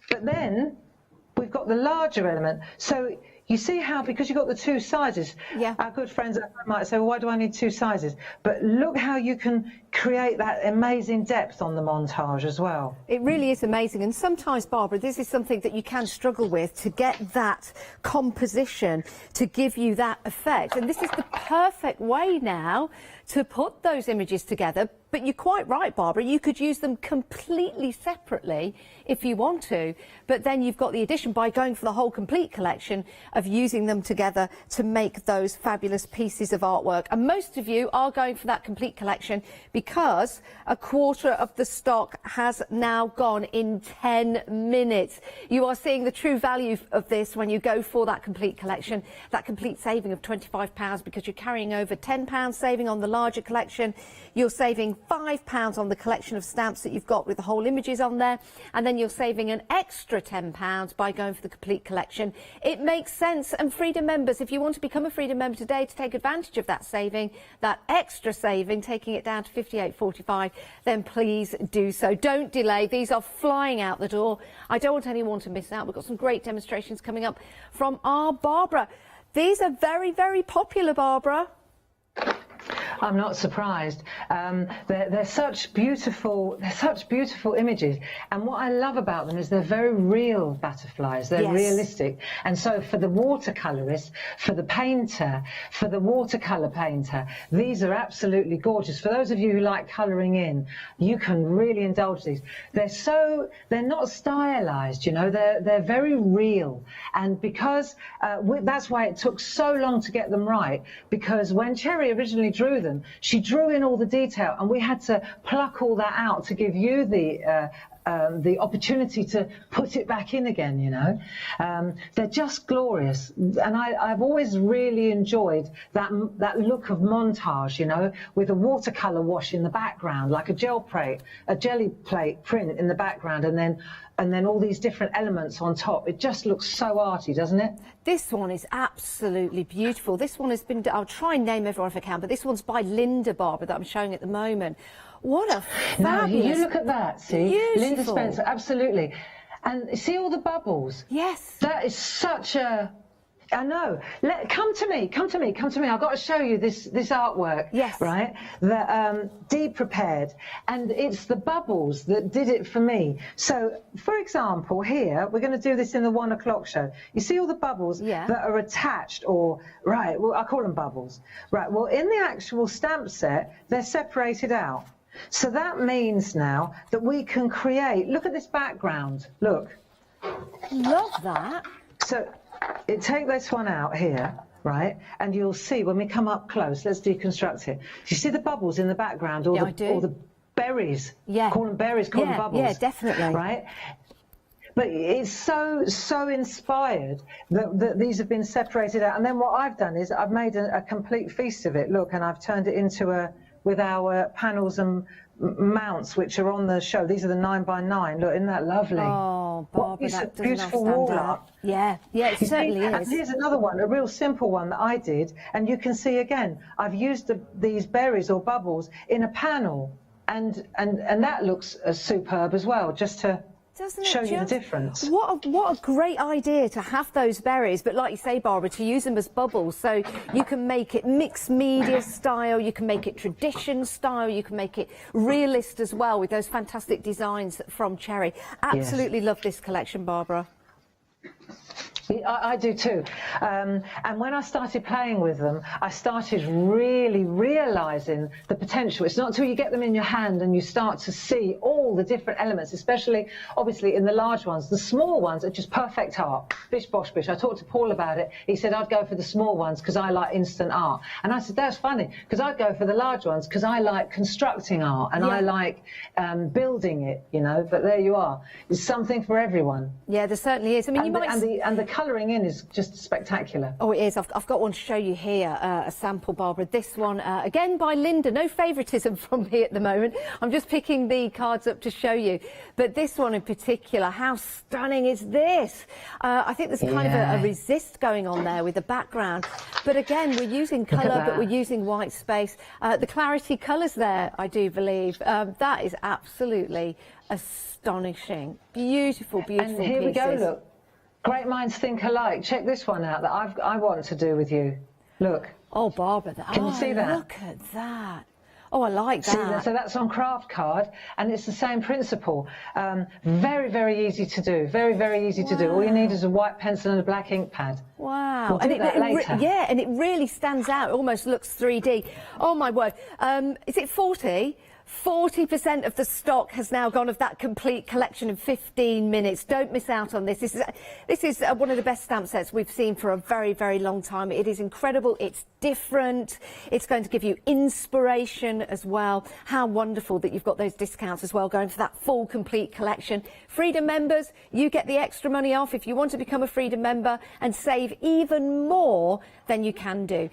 But then we've got the larger element. So you see how, because you've got the two sizes, our good friends might say, well, why do I need two sizes? But look how you can create that amazing depth on the montage as well. It really is amazing. And sometimes, Barbara, this is something that you can struggle with, to get that composition to give you that effect. And this is the perfect way now to put those images together. But you're quite right, Barbara, you could use them completely separately if you want to, but then you've got the addition by going for the whole complete collection of using them together to make those fabulous pieces of artwork. And most of you are going for that complete collection because a quarter of the stock has now gone in 10 minutes. You are seeing the true value of this when you go for that complete collection, that complete saving of £25, because you're carrying over £10 saving on the larger collection. You're saving £5 on the collection of stamps that you've got with the whole images on there, and then you're saving an extra £10 by going for the complete collection. It makes sense. And Freedom members, if you want to become a Freedom member today to take advantage of that saving, that extra saving, taking it down to £58.45, then please do so. Don't delay. These are flying out the door. I don't want anyone to miss out. We've got some great demonstrations coming up from our Barbara. These are very, very popular, Barbara. I'm not surprised. They're such beautiful images, and what I love about them is they're very real butterflies. They're realistic, and so for the watercolorist, for the painter, for the watercolor painter, these are absolutely gorgeous. For those of you who like coloring in, you can really indulge these. They're not stylized, you know. They're very real, and because that's why it took so long to get them right. Because when Cherry originally drew them, she drew in all the detail, and we had to pluck all that out to give you the the opportunity to put it back in again, you know. They're just glorious, and I've always really enjoyed that look of montage, you know, with a watercolour wash in the background, like a jelly plate print in the background, and then all these different elements on top. It just looks so arty, doesn't it? This one is absolutely beautiful. This one has been, I'll try and name everyone if I can, but this one's by Linda, Barbara, that I'm showing at the moment. What a fabulous... Now, you look at that, see? Beautiful. Linda Spencer, absolutely. And see all the bubbles? Yes. That is such a... I know. Come to me. I've got to show you this artwork. Yes. Right? That Dee prepared. And it's the bubbles that did it for me. So, for example, here, we're going to do this in the 1 o'clock show. You see all the bubbles that are attached or... Right, well, I call them bubbles. Right, well, in the actual stamp set, they're separated out. So that means now that we can create... Look at this background. Look. Love that. So... take this one out here, right, and you'll see when we come up close, let's deconstruct it. Do you see the bubbles in the background, or the berries? Yeah. Call them berries, call them bubbles. Yeah, definitely. Right? But it's so inspired that these have been separated out. And then what I've done is I've made a complete feast of it. Look, and I've turned it into with our panels and mounts which are on the show. These are the 9x9. Look, isn't that lovely? Oh, Barbara, that beautiful wall art. Yeah, it certainly is. And here's another one, a real simple one that I did, and you can see again, I've used these berries or bubbles in a panel, and that looks superb as well, just to show you the difference. What a great idea to have those berries, but like you say, Barbara, to use them as bubbles, so you can make it mixed media style, you can make it tradition style, you can make it realist as well with those fantastic designs from Cherry. Absolutely love this collection, Barbara. I do too. And when I started playing with them, I started really realising the potential. It's not until you get them in your hand and you start to see all the different elements, especially, obviously, in the large ones. The small ones are just perfect art. Bish, bosh, bish. I talked to Paul about it. He said, I'd go for the small ones because I like instant art. And I said, that's funny, because I'd go for the large ones because I like constructing art and I like building it, you know. But there you are. There's something for everyone. Yeah, there certainly is. I mean, and the colouring in is just spectacular. Oh, it is. I've got one to show you here, a sample, Barbara. This one, again by Linda. No favouritism from me at the moment. I'm just picking the cards up to show you. But this one in particular, how stunning is this? I think there's kind of a resist going on there with the background. But again, we're using colour, but we're using white space. The clarity colours there, I do believe. That is absolutely astonishing. Beautiful, beautiful And here pieces. we go, look. Great minds think alike. Check this one out that I want to do with you. Look. Oh, Barbara. Can you see that? Look at that. Oh, I like that. So that's on craft card, and it's the same principle. Very, very easy to do. Very, very easy to do. All you need is a white pencil and a black ink pad. Wow. We'll do that later. Yeah, and it really stands out. It almost looks 3D. Oh, my word. Is it 40? 40% of the stock has now gone of that complete collection in 15 minutes. Don't miss out on this. This is one of the best stamp sets we've seen for a very, very long time. It is incredible. It's different. It's going to give you inspiration as well. How wonderful that you've got those discounts as well going for that full, complete collection. Freedom members, you get the extra money off if you want to become a Freedom member and save even more than you can do.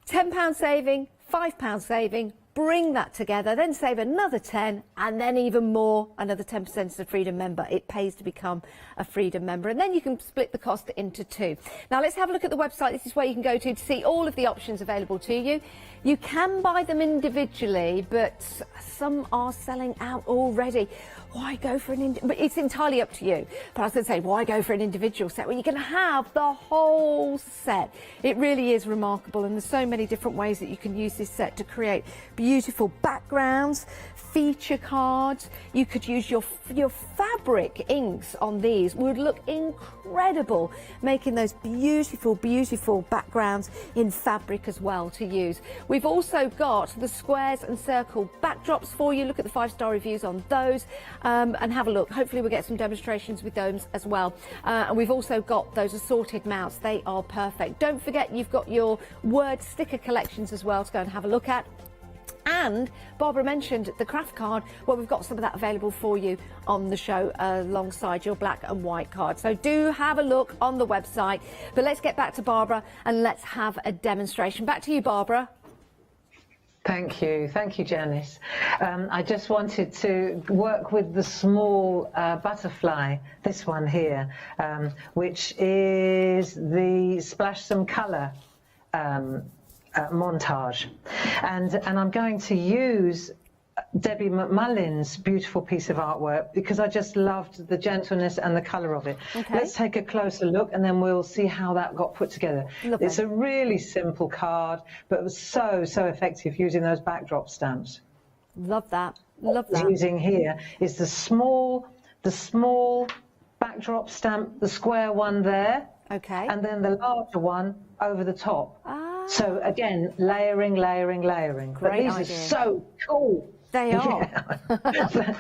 £10 saving, £5 saving. Bring that together, then save another 10 and then even more, another 10% as a Freedom member. It pays to become a Freedom member, and then you can split the cost into two. Now let's have a look at the website. This is where you can go to see all of the options available to you. You can buy them individually, but some are selling out already. Why go for but it's entirely up to you. But I was going to say, why go for an individual set? Well, you can have the whole set. It really is remarkable, and there's so many different ways that you can use this set to create beautiful backgrounds, feature cards. You could use your fabric inks on these. Would look incredible, making those beautiful, beautiful backgrounds in fabric as well to use. We've also got the squares and circle backdrops for you. Look at the 5-star reviews on those. And have a look. Hopefully we'll get some demonstrations with those as well. And we've also got those assorted mounts. They are perfect. Don't forget you've got your word sticker collections as well to go and have a look at. And Barbara mentioned the craft card. Well, we've got some of that available for you on the show alongside your black and white card. So do have a look on the website. But let's get back to Barbara and let's have a demonstration. Back to you, Barbara. Thank you, Janice. I just wanted to work with the small butterfly, this one here, which is the Splash Some Colour montage. And I'm going to use Debbie McMullin's beautiful piece of artwork because I just loved the gentleness and the colour of it. Okay. Let's take a closer look and then we'll see how that got put together. Lovely. It's a really simple card, but it was so effective using those backdrop stamps. Love that. Love that. What I'm using here is the small backdrop stamp, the square one there. Okay. And then the larger one over the top. So again, layering. Great but these idea. are so cool. They are. Yeah.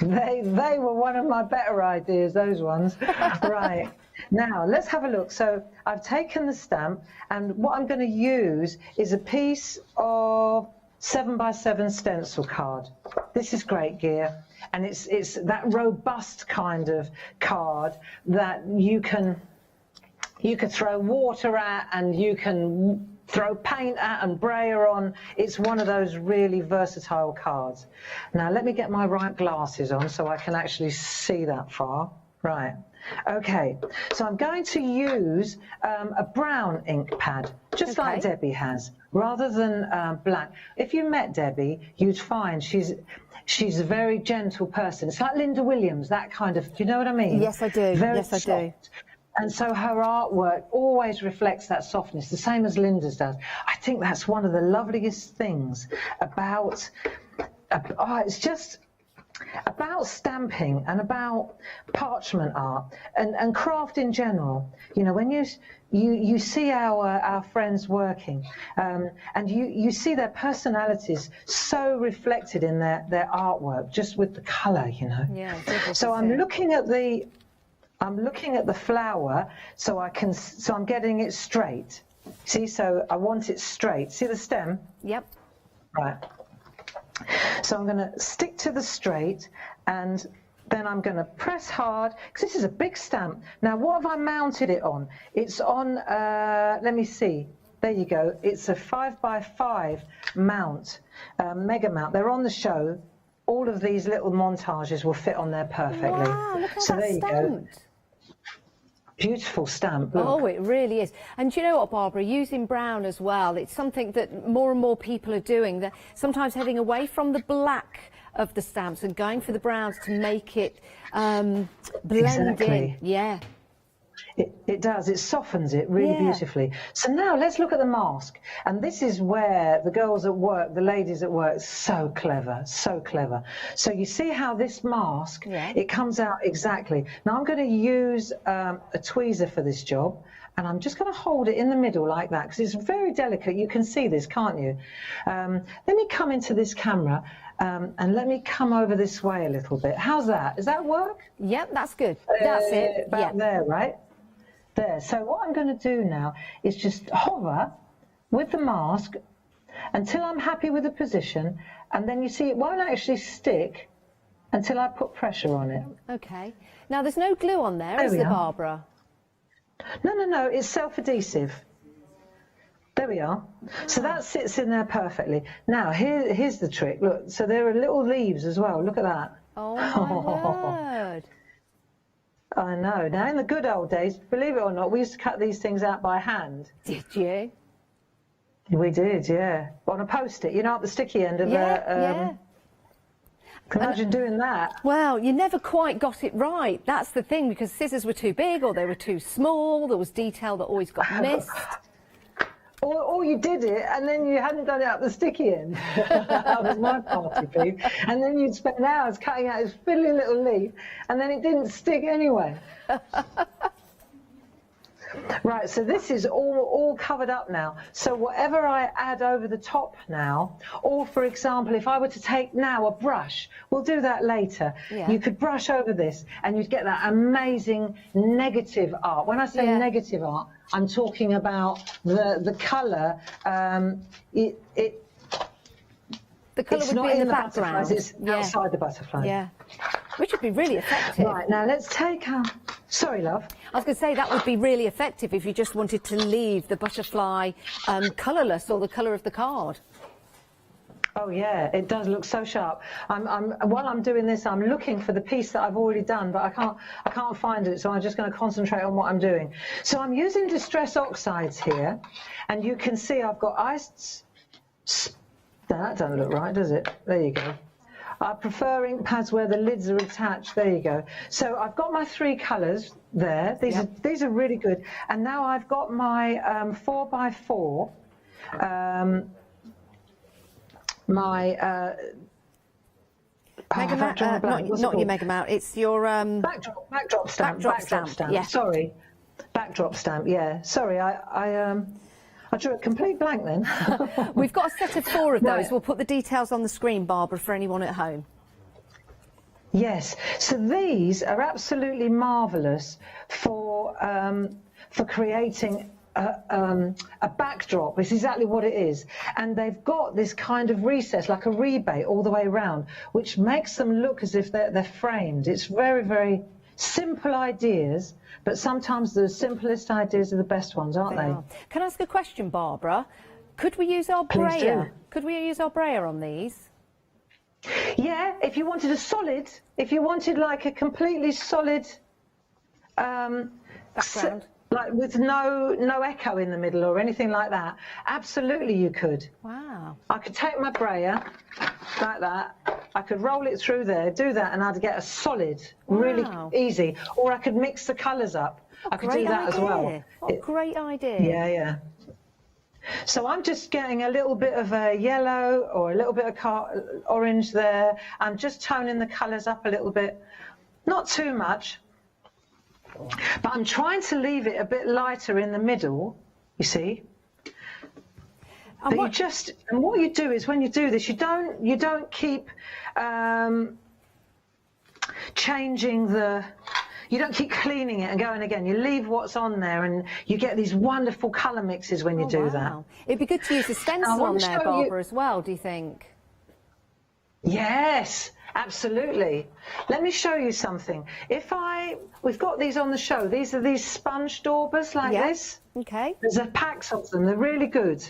they were one of my better ideas, those ones. Right. Now, let's have a look. So I've taken the stamp, and what I'm going to use is a piece of 7x7 stencil card. This is great gear, and it's that robust kind of card that you could throw water at, and you can throw paint at and brayer on. It's one of those really versatile cards. Now let me get my right glasses on so I can actually see that far. Right, okay, so I'm going to use a brown ink pad, just like Debbie has, rather than black. If you met Debbie, you'd find she's a very gentle person. It's like Linda Williams, that kind of, do you know what I mean? Yes, I do. Very soft. I do. And so her artwork always reflects that softness, the same as Linda's does. I think that's one of the loveliest things about, it's just about stamping and about parchment art and craft in general. You know, when you see our friends working, and you see their personalities so reflected in their artwork, just with the colour, you know. Yeah, so I'm looking at the flower, so I'm getting it straight. See, so I want it straight. See the stem? Yep. Right. So I'm going to stick to the straight, and then I'm going to press hard, because this is a big stamp. Now, what have I mounted it on? It's on, let me see. There you go. It's a 5x5 mount, mega mount. They're on the show. All of these little montages will fit on there perfectly. Wow, look at so that there you stamp. go. Beautiful stamp. Look. Oh, it really is. And do you know what, Barbara? Using brown as well, it's something that more and more people are doing. They're sometimes heading away from the black of the stamps and going for the browns to make it blend in. Yeah. It does. It softens it really beautifully. So now let's look at the mask. And this is where the girls at work, the ladies at work, so clever, so clever. So you see how this mask, it comes out exactly. Now I'm going to use a tweezer for this job. And I'm just going to hold it in the middle like that, because it's very delicate. You can see this, can't you? Let me come into this camera and let me come over this way a little bit. How's that? Does that work? Yep, that's good. That's it. About there, right? There. So what I'm going to do now is just hover with the mask until I'm happy with the position, and then you see it won't actually stick until I put pressure on it. Okay. Now there's no glue on there, is there, Barbara? No, it's self-adhesive. There we are. So that sits in there perfectly. Now here's the trick. Look, so there are little leaves as well. Look at that. Oh my word. I know. Now, in the good old days, believe it or not, we used to cut these things out by hand. Did you? We did, yeah. On a Post-it, you know, at the sticky end of yeah. Imagine doing that. Well, you never quite got it right. That's the thing, because scissors were too big or they were too small. There was detail that always got missed. Or you did it and then you hadn't done it up the sticky end. That was my party piece. And then you'd spend hours cutting out this fiddly little leaf and then it didn't stick anyway. Right, so this is all covered up now. So whatever I add over the top now, or for example, if I were to take now a brush, we'll do that later. Yeah. You could brush over this and you'd get that amazing negative art. When I say negative art, I'm talking about the colour. The colour It's would not be in the butterflies, background. it's outside the butterfly. Yeah. Which would be really effective. Right, now let's take our... Sorry, love. I was going to say that would be really effective if you just wanted to leave the butterfly colourless or the colour of the card. Oh yeah, it does look so sharp. While I'm doing this, I'm looking for the piece that I've already done, but I can't find it, so I'm just going to concentrate on what I'm doing. So I'm using Distress Oxides here, and you can see I've got iced... That doesn't look right, does it? There you go. I prefer ink pads where the lids are attached. There you go. So I've got my 3 colours there. These are really good. And now I've got my 4x4. My not your Mega Mount. It's your backdrop stamp. Backdrop stamp. Yeah. Sorry, backdrop stamp. Yeah. Sorry, I drew a complete blank then. We've got a set of 4 of those. Right. We'll put the details on the screen, Barbara, for anyone at home. Yes. So these are absolutely marvellous for creating a backdrop. It's exactly what it is, and they've got this kind of recess, like a rebate, all the way around, which makes them look as if they're framed. It's very, very simple ideas, but sometimes the simplest ideas are the best ones, aren't they? Can I ask a question, Barbara? Could we use our Please brayer? do. Could we use our brayer on these? Yeah, if you wanted a solid, if you wanted like a completely solid background, like with no echo in the middle or anything like that, absolutely you could. Wow. I could take my brayer like that, I could roll it through there, do that, and I'd get a solid, really easy. Or I could mix the colours up. I could do that as well. What a great idea. Yeah, yeah. So I'm just getting a little bit of a yellow or a little bit of orange there. I'm just toning the colours up a little bit, not too much, but I'm trying to leave it a bit lighter in the middle, you see. But and what you do is when you do this, you don't keep changing the. You don't keep cleaning it and going again. You leave what's on there, and you get these wonderful colour mixes when you do that. It'd be good to use a stencil on there, Barbara, as well, do you think? Yes, absolutely. Let me show you something. We've got these on the show. These are these sponge daubers like this. Okay. There's a packs of them. They're really good.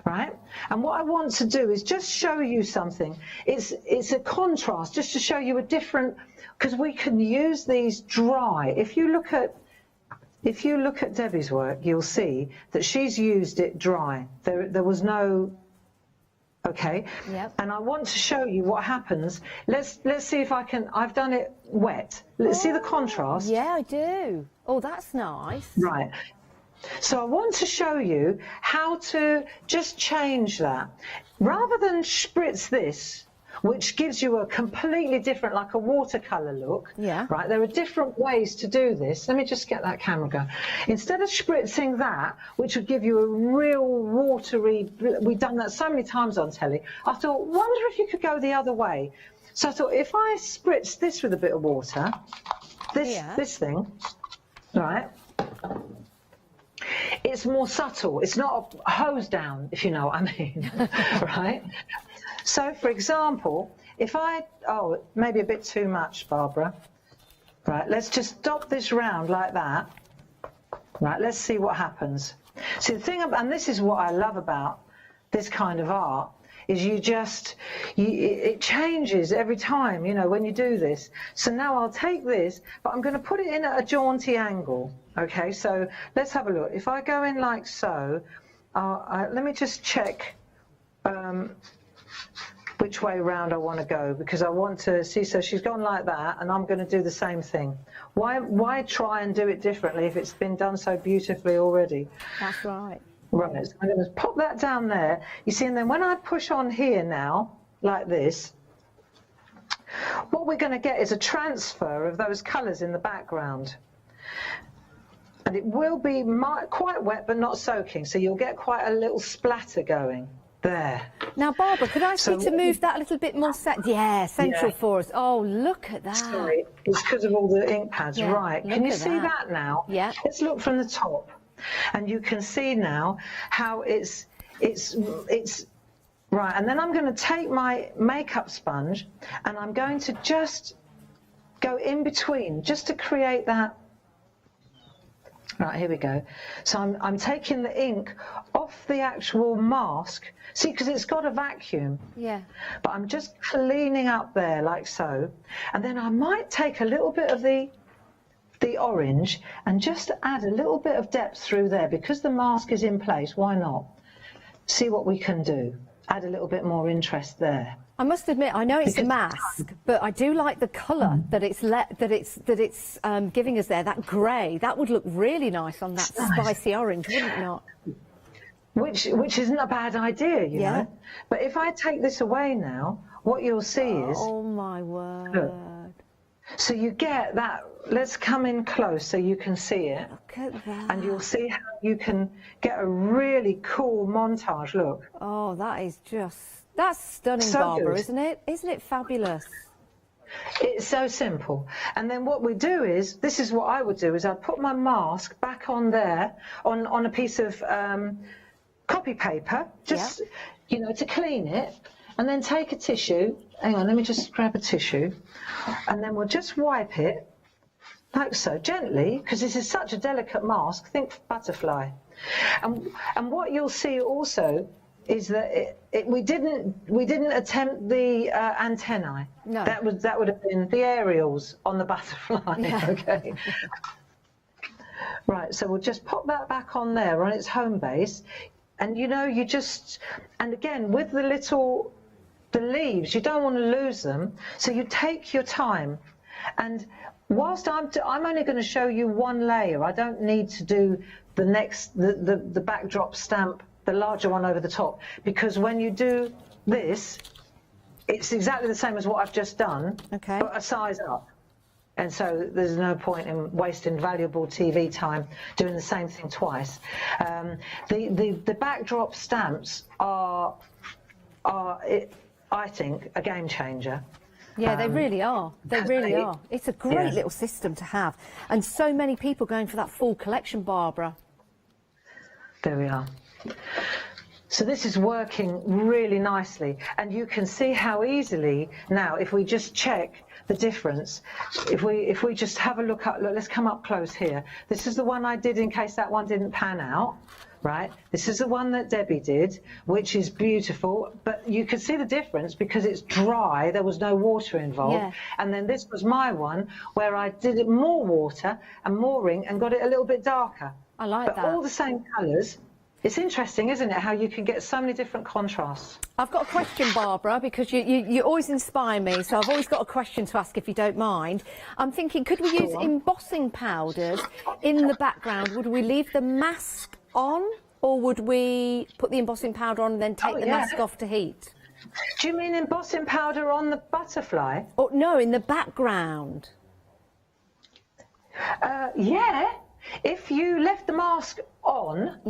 Right, and what I want to do is just show you something. It's a contrast, just to show you a different, because we can use these dry. If you look at Debbie's work, you'll see that she's used it dry. There was no. Okay. Yep. And I want to show you what happens. Let's see if I can. I've done it wet. Let's see the contrast. Yeah, I do. Oh, that's nice. Right. So I want to show you how to just change that. Rather than spritz this, which gives you a completely different, like a watercolour look, right, there are different ways to do this. Let me just get that camera going. Instead of spritzing that, which would give you a real watery, we've done that so many times on telly, I thought, wonder if you could go the other way. So I thought, if I spritz this with a bit of water, this thing, right, it's more subtle. It's not a hose down, if you know what I mean, right? So, for example, if maybe a bit too much, Barbara. Right, let's just dot this round like that. Right, let's see what happens. See, the thing, and this is what I love about this kind of art, is it changes every time, you know, when you do this. So now I'll take this, but I'm going to put it in at a jaunty angle. Okay, so let's have a look. If I go in like so, let me just check which way round I want to go, because I want to see. So she's gone like that, and I'm going to do the same thing. Why try and do it differently if it's been done so beautifully already? That's right. Right, so I'm going to pop that down there. You see, and then when I push on here now, like this, what we're going to get is a transfer of those colours in the background. And it will be quite wet, but not soaking, so you'll get quite a little splatter going there. Now, Barbara, could I ask you to move that a little bit more central for us? Oh, look at that. Sorry, it's because of all the ink pads. Yeah, right, can you see that now? Yeah. Let's look from the top. And you can see now how it's Right, and then I'm going to take my makeup sponge and I'm going to just go in between, just to create that. Right, here we go. So I'm taking the ink off the actual mask. See, because it's got a vacuum. Yeah. But I'm just cleaning up there like so. And then I might take a little bit of the orange and just add a little bit of depth through there. Because the mask is in place, why not? See what we can do. Add a little bit more interest there. I must admit, I know it's a mask, but I do like the colour that it's giving us there. That grey, that would look really nice on that spicy orange, wouldn't it not? Which isn't a bad idea, you know. But if I take this away now, what you'll see is. Oh my word! Look, so you get that. Let's come in close so you can see it. Look at that. And you'll see how you can get a really cool montage. Look. Oh, that is that's stunning, So Barbara, good. isn't it? Isn't it fabulous? It's so simple. And then what we do is, this is what I would do, is I'd put my mask back on there, on a piece of copy paper, just, you know, to clean it, and then take a tissue. Hang on, let me just grab a tissue. And then we'll just wipe it, like so, gently, because this is such a delicate mask. Think butterfly. And what you'll see also is that we didn't attempt the antennae. No. That would have been the aerials on the butterfly. Yeah. Okay. Right. So we'll just pop that back on there on its home base, and you know, and again with the leaves, you don't want to lose them, so you take your time. And whilst I'm only going to show you one layer, I don't need to do the backdrop stamp, the larger one over the top, because when you do this, it's exactly the same as what I've just done, but a size up. And so there's no point in wasting valuable TV time doing the same thing twice. The backdrop stamps are I think, a game changer. Yeah, they really are. They really are. It's a great little system to have. And so many people going for that full collection, Barbara. There we are. So this is working really nicely. And you can see how easily now, if we just check the difference, if we just have a look, let's come up close here. This is the one I did in case that one didn't pan out. Right, this is the one that Debbie did, which is beautiful, but you can see the difference because it's dry, there was no water involved. Yeah. And then this was my one where I did it more water and more ink and got it a little bit darker. I like but that. All the same colours. It's interesting, isn't it, how you can get so many different contrasts. I've got a question, Barbara, because you always inspire me, so I've always got a question to ask if you don't mind. I'm thinking, could we use embossing powders in the background? Would we leave the mask on, or would we put the embossing powder on and then take the mask off to heat? Do you mean embossing powder on the butterfly? Oh, no, in the background. Yeah. If you left the mask on,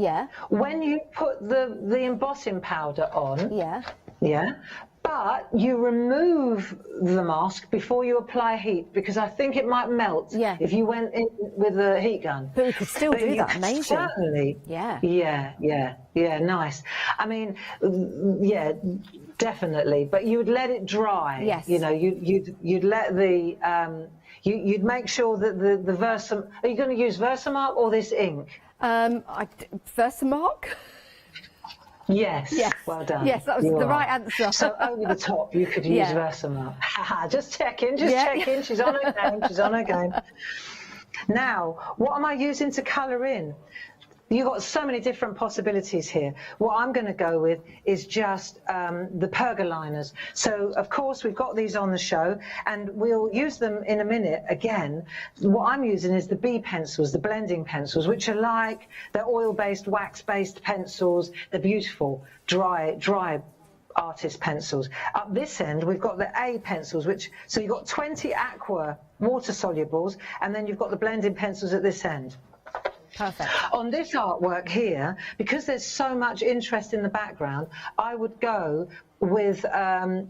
when you put the embossing powder on, but you remove the mask before you apply heat, because I think it might melt if you went in with a heat gun. But we could still do that, amazing. Certainly. Yeah, nice. I mean, yeah, definitely. But you would let it dry. Yes. You know, you'd let the you'd make sure that the Versamark. Are you going to use Versamark or this ink? Versamark. Yes. Well done. Yes, that was the right answer. So over the top, you could use Versamark. Just checking. Checking. She's on her game. She's on her game. Now, what am I using to colour in? You've got so many different possibilities here. What I'm going to go with is just the pergoliners. So, of course, we've got these on the show, and we'll use them in a minute again. What I'm using is the B pencils, the blending pencils, which are like the oil-based, wax-based pencils. They're beautiful, dry artist pencils. Up this end, we've got the A pencils, so you've got 20 aqua water solubles, and then you've got the blending pencils at this end. Perfect. On this artwork here, because there's so much interest in the background, I would go with the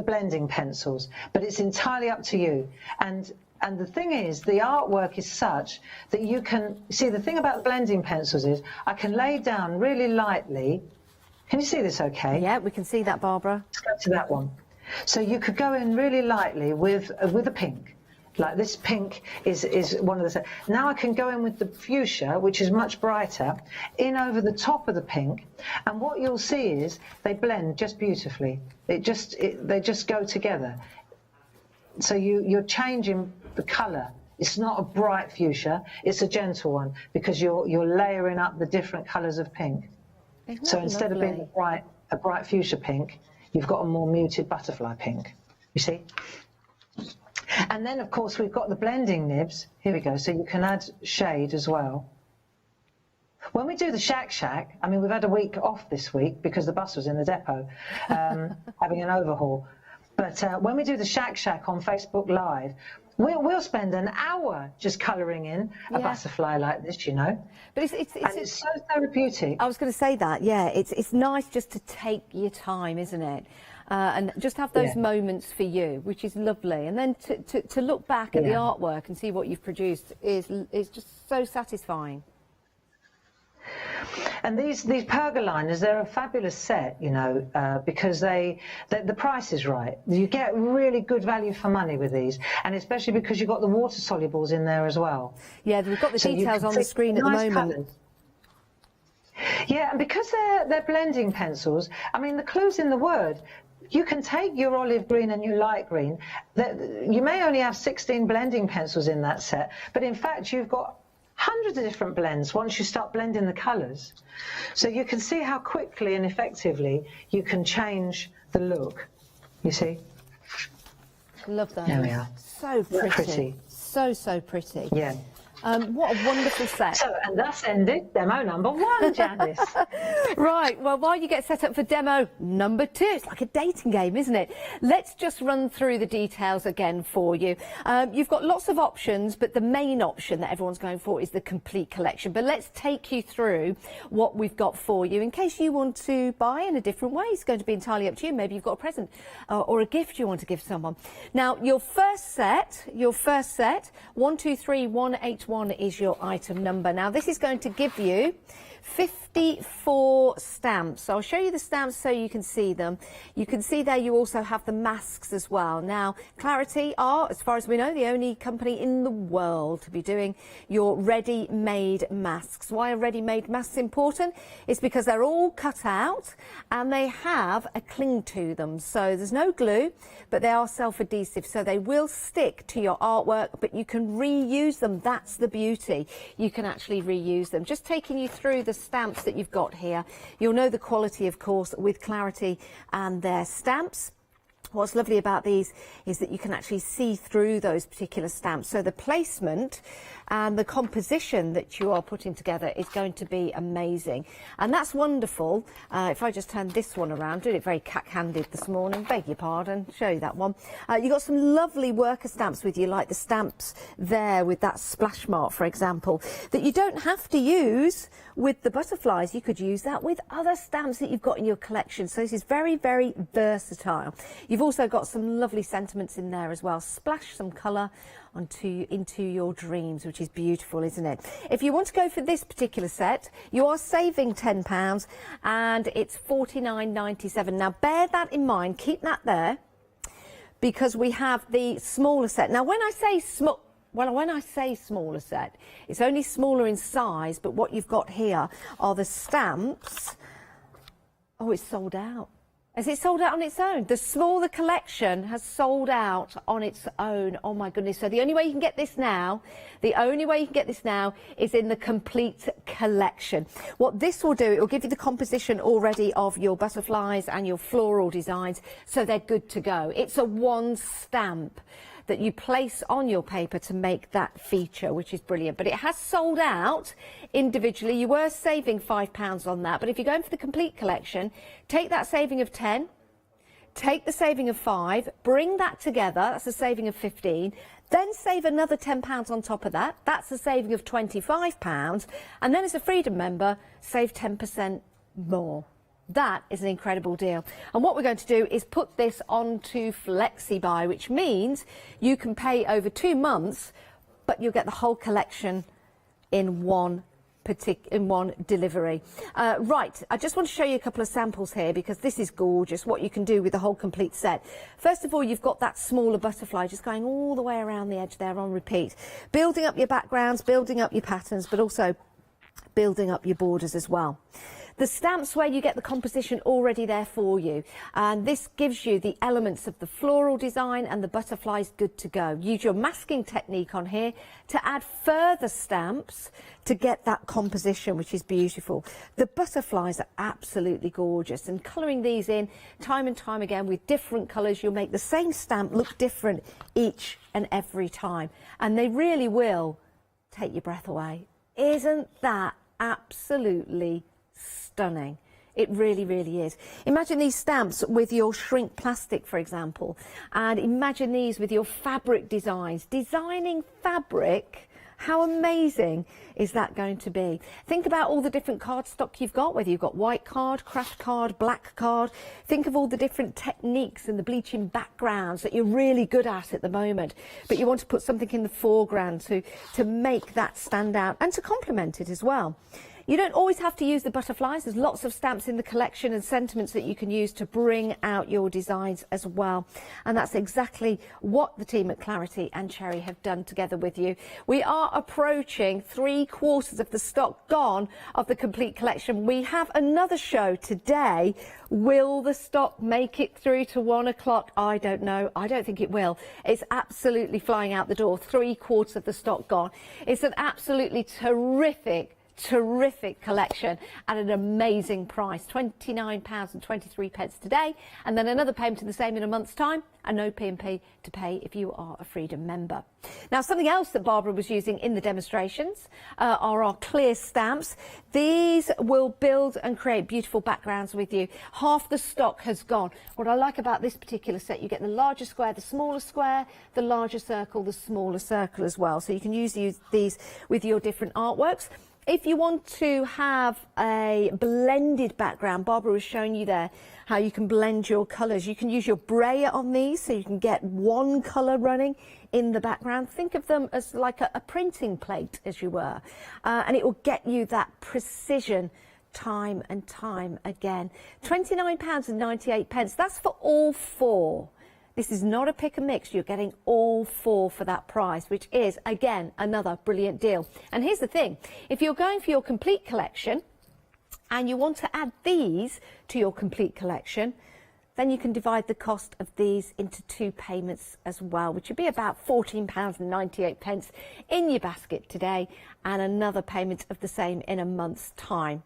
blending pencils, but it's entirely up to you. And the thing is, the artwork is such that you can see, the thing about blending pencils is I can lay down really lightly Can you see this okay? Yeah, we can see that, Barbara. Let's go to that one. So you could go in really lightly with a pink. Like this pink is one of the... Now I can go in with the fuchsia, which is much brighter, in over the top of the pink, and what you'll see is they blend just beautifully. They just go together. So you're changing the colour. It's not a bright fuchsia, it's a gentle one, because you're layering up the different colours of pink. So instead of being a bright fuchsia pink, you've got a more muted butterfly pink, you see? And then, of course, we've got the blending nibs. Here we go. So you can add shade as well. When we do the Shack, I mean, we've had a week off this week because the bus was in the depot having an overhaul. But when we do the Shack on Facebook Live, we'll spend an hour just colouring in a butterfly like this, you know. But it's so therapeutic. I was going to say that, yeah. It's nice just to take your time, isn't it? And just have those moments for you, which is lovely. And then to look back at the artwork and see what you've produced is just so satisfying. And these pergoliners, they're a fabulous set, you know, because the price is right. You get really good value for money with these, and especially because you've got the water solubles in there as well. Yeah, we've got the details on the screen at the moment. Colours. Yeah, and because they're blending pencils, I mean, the clue's in the word. You can take your olive green and your light green. You may only have 16 blending pencils in that set, but in fact you've got hundreds of different blends once you start blending the colours. So you can see how quickly and effectively you can change the look, you see? Love that. There we are. So pretty. So pretty. Yeah. What a wonderful set. So, and that's ended demo number 1, Janice. Right, well, while you get set up for demo number 2, it's like a dating game, isn't it? Let's just run through the details again for you. You've got lots of options, but the main option that everyone's going for is the complete collection. But let's take you through what we've got for you in case you want to buy in a different way. It's going to be entirely up to you. Maybe you've got a present or a gift you want to give someone. Now, your first set, 123181 is your item number. Now, this is going to give you 54 stamps. So I'll show you the stamps so you can see them. You can see there you also have the masks as well. Now, Clarity are, as far as we know, the only company in the world to be doing your ready-made masks. Why are ready-made masks important? It's because they're all cut out and they have a cling to them. So there's no glue, but they are self-adhesive. So they will stick to your artwork, but you can reuse them. That's the beauty. You can actually reuse them. Just taking you through the stamps that you've got here. You'll know the quality, of course, with Clarity and their stamps. What's lovely about these is that you can actually see through those particular stamps. So the placement and the composition that you are putting together is going to be amazing. And that's wonderful. If I just turn this one around, did it very cack-handed this morning, beg your pardon, show you that one. You've got some lovely worker stamps with you, like the stamps there with that splash mark, for example, that you don't have to use with the butterflies. You could use that with other stamps that you've got in your collection. So this is very, very versatile. You've also got some lovely sentiments in there as well. Splash some colour into your dreams, which is beautiful, isn't it? If you want to go for this particular set, you are saving £10 and it's $49.97. Now, bear that in mind. Keep that there because we have the smaller set. Now, when I say smaller set, it's only smaller in size, but what you've got here are the stamps. Oh, it's sold out. Has it sold out on its own? The smaller collection has sold out on its own. Oh my goodness. So the only way you can get this now, is in the complete collection. What this will do, it will give you the composition already of your butterflies and your floral designs, so they're good to go. It's a one stamp that you place on your paper to make that feature, which is brilliant. But it has sold out individually. You were saving £5 on that, but if you're going for the complete collection, take that saving of 10, take the saving of 5, bring that together, that's a saving of 15, then save another £10 on top of that, that's a saving of £25, and then as a Freedom member, save 10% more. That is an incredible deal. And what we're going to do is put this onto FlexiBuy, which means you can pay over 2 months, but you'll get the whole collection in one delivery. Right, I just want to show you a couple of samples here because this is gorgeous, what you can do with the whole complete set. First of all, you've got that smaller butterfly just going all the way around the edge there on repeat. Building up your backgrounds, building up your patterns, but also building up your borders as well. The stamps where you get the composition already there for you, and this gives you the elements of the floral design and the butterflies good to go. Use your masking technique on here to add further stamps to get that composition, which is beautiful. The butterflies are absolutely gorgeous, and colouring these in time and time again with different colours, you'll make the same stamp look different each and every time, and they really will take your breath away. Isn't that absolutely stunning? It really, really is. Imagine these stamps with your shrink plastic, for example, and imagine these with your fabric designs. Designing fabric, how amazing is that going to be? Think about all the different cardstock you've got, whether you've got white card, craft card, black card. Think of all the different techniques and the bleaching backgrounds that you're really good at the moment, but you want to put something in the foreground to make that stand out and to complement it as well. You don't always have to use the butterflies. There's lots of stamps in the collection and sentiments that you can use to bring out your designs as well. And that's exactly what the team at Clarity and Cherry have done together with you. We are approaching 3/4 of the stock gone of the complete collection. We have another show today. Will the stock make it through to 1 o'clock? I don't know. I don't think it will. It's absolutely flying out the door. 3/4 of the stock gone. It's an absolutely terrific collection at an amazing price, £29.23 today, and then another payment of the same in a month's time, and no P&P to pay if you are a Freedom member. Now, something else that Barbara was using in the demonstrations are our clear stamps. These will build and create beautiful backgrounds with you. Half the stock has gone. What I like about this particular set, you get the larger square, the smaller square, the larger circle, the smaller circle as well. So you can use these with your different artworks. If you want to have a blended background, Barbara was showing you there how you can blend your colours. You can use your brayer on these so you can get one colour running in the background. Think of them as like a printing plate, as you were, and it will get you that precision time and time again. £29.98. That's for all four. This is not a pick and mix. You're getting all four for that price, which is, again, another brilliant deal. And here's the thing. If you're going for your complete collection and you want to add these to your complete collection, then you can divide the cost of these into 2 payments as well, which would be about £14.98 in your basket today, and another payment of the same in a month's time.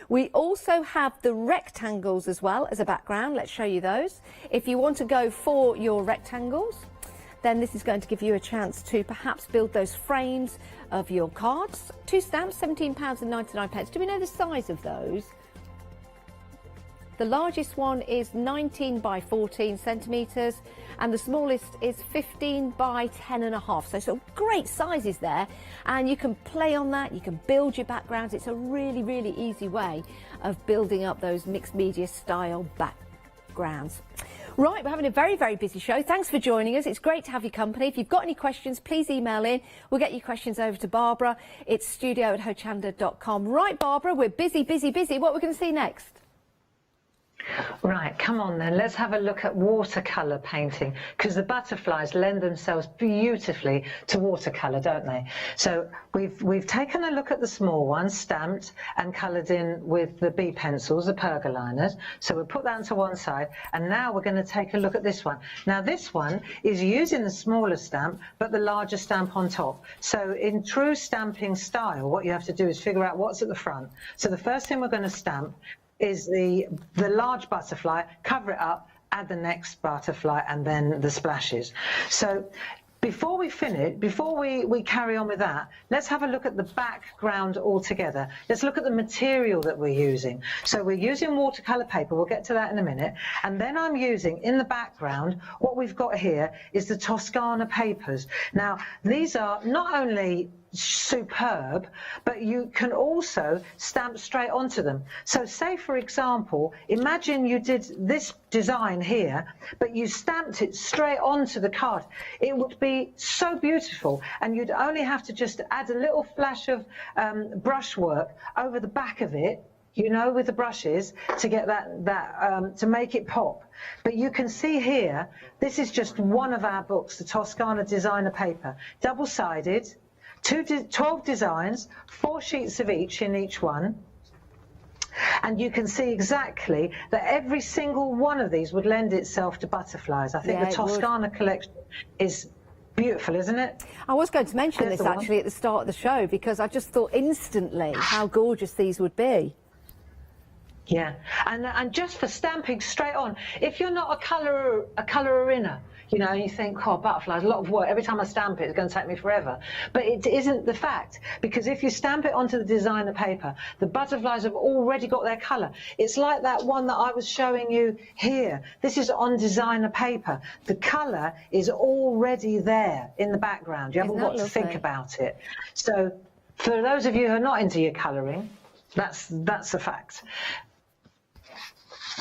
We also have the rectangles as well as a background. Let's show you those. If you want to go for your rectangles, then this is going to give you a chance to perhaps build those frames of your cards. 2 stamps, £17.99. Do we know the size of those? The largest one is 19 by 14 centimetres, and the smallest is 15 by 10.5. So great sizes there, and you can play on that, you can build your backgrounds. It's a really, really easy way of building up those mixed media style backgrounds. Right, we're having a very, very busy show. Thanks for joining us. It's great to have your company. If you've got any questions, please email in. We'll get your questions over to Barbara. It's studio@hochanda.com. Right, Barbara, we're busy, busy, busy. What are we going to see next? Right, come on then, let's have a look at watercolour painting, because the butterflies lend themselves beautifully to watercolour, don't they? So we've taken a look at the small ones, stamped and coloured in with the B pencils, the pergoliners. So we'll put that onto one side, and now we're going to take a look at this one. Now this one is using the smaller stamp, but the larger stamp on top. So in true stamping style, what you have to do is figure out what's at the front. So the first thing we're going to stamp is the large butterfly, cover it up, add the next butterfly, and then the splashes. So before we finish, before we carry on with that, let's have a look at the background altogether. Let's look at the material that we're using. So we're using watercolour paper, we'll get to that in a minute, and then I'm using, in the background, what we've got here is the Toscana papers. Now, these are not only superb, but you can also stamp straight onto them. So say, for example, imagine you did this design here, but you stamped it straight onto the card. It would be so beautiful, and you'd only have to just add a little flash of brushwork over the back of it, you know, with the brushes, to get that to make it pop. But you can see here, this is just one of our books, the Toscana designer paper, double-sided, 12 designs, 4 sheets of each in each one. And you can see exactly that every single one of these would lend itself to butterflies. I think the Toscana collection is beautiful, isn't it? I was going to mention this actually at the start of the show, because I just thought instantly how gorgeous these would be. Yeah, and just for stamping straight on, if you're not a colourer, you know, you think, oh, butterflies, a lot of work. Every time I stamp it, it's going to take me forever. But it isn't the fact, because if you stamp it onto the designer paper, the butterflies have already got their colour. It's like that one that I was showing you here. This is on designer paper. The colour is already there in the background. You haven't got to think about it. So for those of you who are not into your colouring, that's a fact.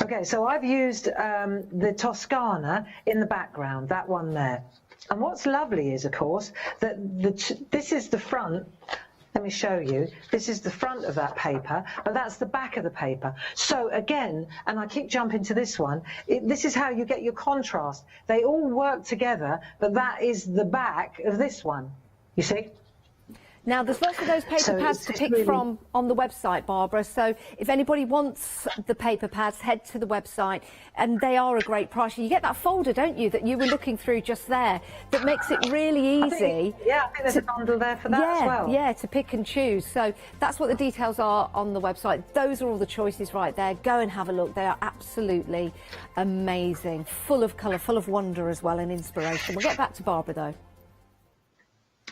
Okay, so I've used the Toscana in the background, that one there. And what's lovely is, of course, that this is the front. Let me show you. This is the front of that paper, but that's the back of the paper. So again, and I keep jumping to this one, this is how you get your contrast. They all work together, but that is the back of this one, you see? Now, there's lots of those paper pads to pick from on the website, Barbara, so if anybody wants the paper pads, head to the website, and they are a great price. You get that folder, don't you, that you were looking through just there, that makes it really easy. I think there's a bundle there for that as well. Yeah, to pick and choose. So that's what the details are on the website. Those are all the choices right there. Go and have a look. They are absolutely amazing, full of colour, full of wonder as well, and inspiration. We'll get back to Barbara, though.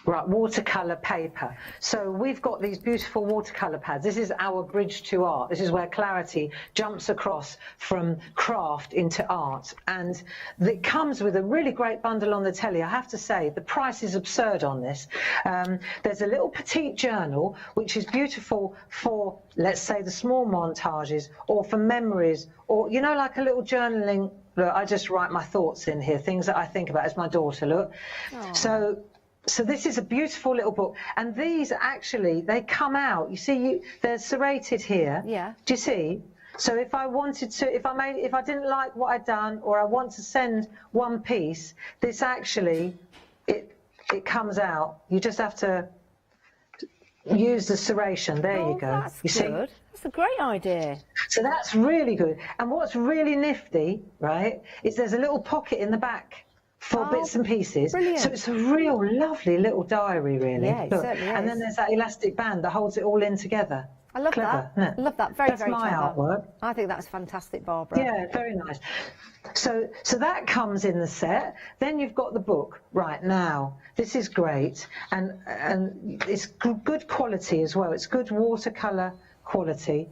Right, watercolour paper. So we've got these beautiful watercolour pads. This is our bridge to art. This is where clarity jumps across from craft into art. And it comes with a really great bundle on the telly. I have to say, the price is absurd on this. There's a little petite journal, which is beautiful for, let's say, the small montages, or for memories, or, you know, like a little journaling. Look, I just write my thoughts in here, things that I think about. It's my daughter, look. Aww. So this is a beautiful little book, and these actually, they come out. You see, they're serrated here. Yeah. Do you see? So if I wanted to, if I didn't like what I'd done, or I want to send one piece, this actually, it comes out. You just have to use the serration. There you go. That's good. That's a great idea. So that's really good. And what's really nifty, right, is there's a little pocket in the back for bits and pieces. Brilliant. So it's a real lovely little diary, really. Yeah, it certainly is. And then there's that elastic band that holds it all in together. I love that. I love that. Very, very clever. That's my artwork. I think that's fantastic, Barbara. Yeah, very nice. So that comes in the set. Then you've got the book. Right, now, this is great. And it's good quality as well. It's good watercolour quality.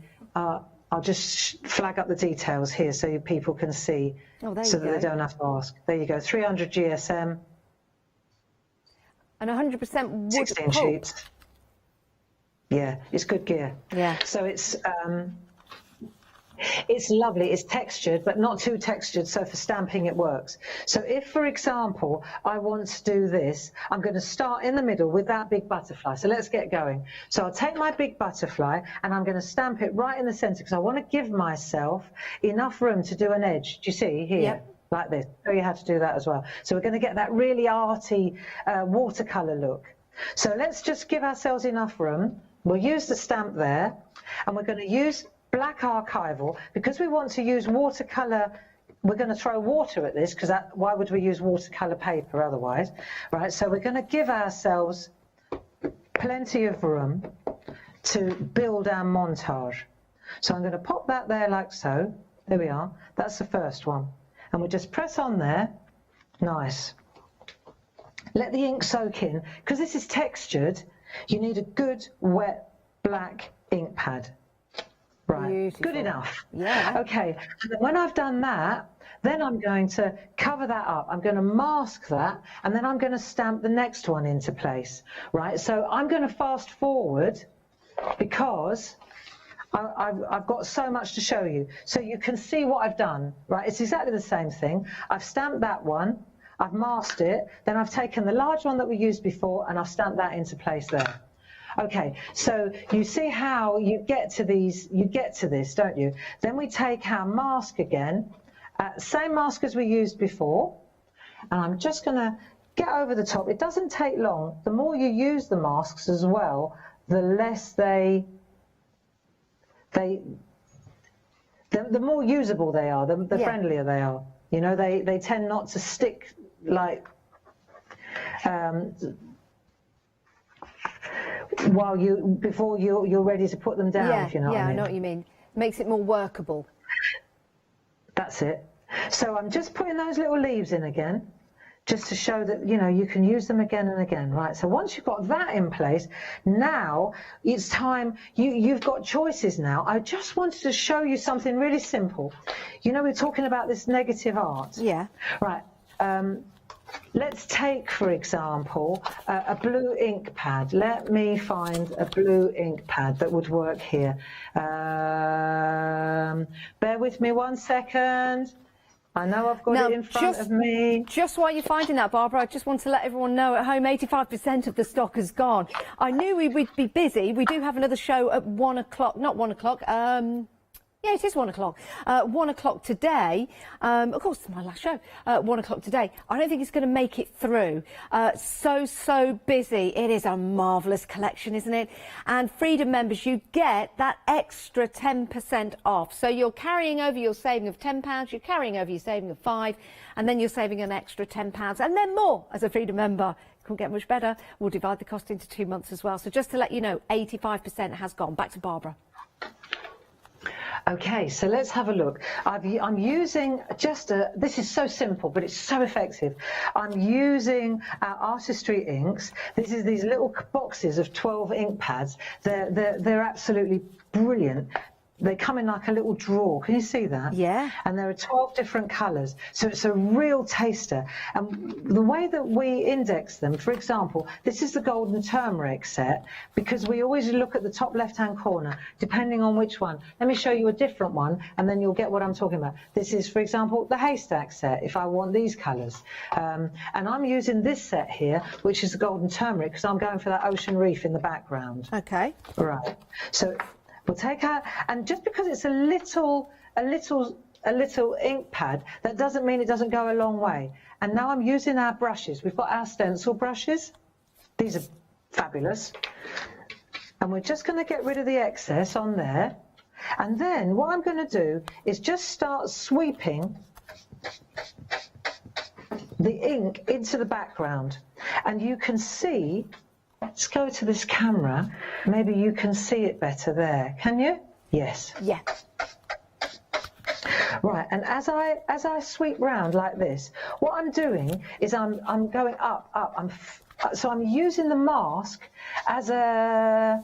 I'll just flag up the details here so people can see, so that they don't have to ask. There you go, 300 GSM. And 100% wood 16 pulp. sheets. Yeah, it's good gear. Yeah. So it's lovely. It's textured, but not too textured, so for stamping it works. So if, for example, I want to do this, I'm going to start in the middle with that big butterfly. So let's get going. So I'll take my big butterfly and I'm going to stamp it right in the centre, because I want to give myself enough room to do an edge. Do you see here? Yep. Like this. Show you how to do that as well. So we're going to get that really arty watercolour look. So let's just give ourselves enough room. We'll use the stamp there, and we're going to use black archival, because we want to use watercolour. We're going to throw water at this, because why would we use watercolour paper otherwise, right? So we're going to give ourselves plenty of room to build our montage. So I'm going to pop that there like so. There we are. That's the first one. And we just press on there. Nice. Let the ink soak in. Because this is textured, you need a good, wet, black ink pad. Right, Beautiful. good enough. Yeah. Okay, and then when I've done that, then I'm going to cover that up. I'm going to mask that, and then I'm going to stamp the next one into place, right? So I'm going to fast forward because I've got so much to show you. So you can see what I've done, right? It's exactly the same thing. I've stamped that one, I've masked it, then I've taken the large one that we used before and I've stamped that into place there. Okay, so you see how you get to these, you get to this, don't you? Then we take our mask again, same mask as we used before, and I'm just going to get over the top. It doesn't take long. The more you use the masks as well, the less the more usable they are, the friendlier they are. You know, they tend not to stick like before you're ready to put them down, if you know what I mean. Yeah, I know what you mean. Makes it more workable. That's it. So I'm just putting those little leaves in again, just to show that, you know, you can use them again and again, right? So once you've got that in place, now it's time, you've got choices now. I just wanted to show you something really simple. You know, we're talking about this negative art. Yeah. Right. Let's take, for example, a blue ink pad. Let me find a blue ink pad that would work here. Bear with me 1 second. I know I've got it in front of me. Just while you're finding that, Barbara, I just want to let everyone know at home 85% of the stock is gone. I knew we would be busy. We do have another show at 1 o'clock, not 1 o'clock, yeah, it is 1 o'clock. 1 o'clock today. Of course, it's my last show. 1 o'clock today. I don't think it's going to make it through. So busy. It is a marvellous collection, isn't it? And Freedom members, you get that extra 10% off. So you're carrying over your saving of £10, you're carrying over your saving of £5, and then you're saving an extra £10, and then more as a Freedom member. Couldn't get much better. We'll divide the cost into 2 months as well. So just to let you know, 85% has gone. Back to Barbara. Okay, so let's have a look. I'm using this is so simple, but it's so effective. I'm using our artistry inks. This is these little boxes of 12 ink pads. They're absolutely brilliant. They come in like a little drawer. Can you see that? Yeah. And there are 12 different colours. So it's a real taster. And the way that we index them, for example, this is the golden turmeric set, because we always look at the top left-hand corner, depending on which one. Let me show you a different one, and then you'll get what I'm talking about. This is, for example, the haystack set, if I want these colours. And I'm using this set here, which is the golden turmeric, because I'm going for that ocean reef in the background. Okay. Right. So we'll take out, and just because it's a little ink pad, that doesn't mean it doesn't go a long way. And now I'm using our brushes. We've got our stencil brushes. These are fabulous. And we're just going to get rid of the excess on there. And then what I'm going to do is just start sweeping the ink into the background. And you can see, let's go to this camera. Maybe you can see it better there. Can you? Yes. Yeah. Right, and as I sweep round like this, what I'm doing is I'm going up. So I'm using the mask as a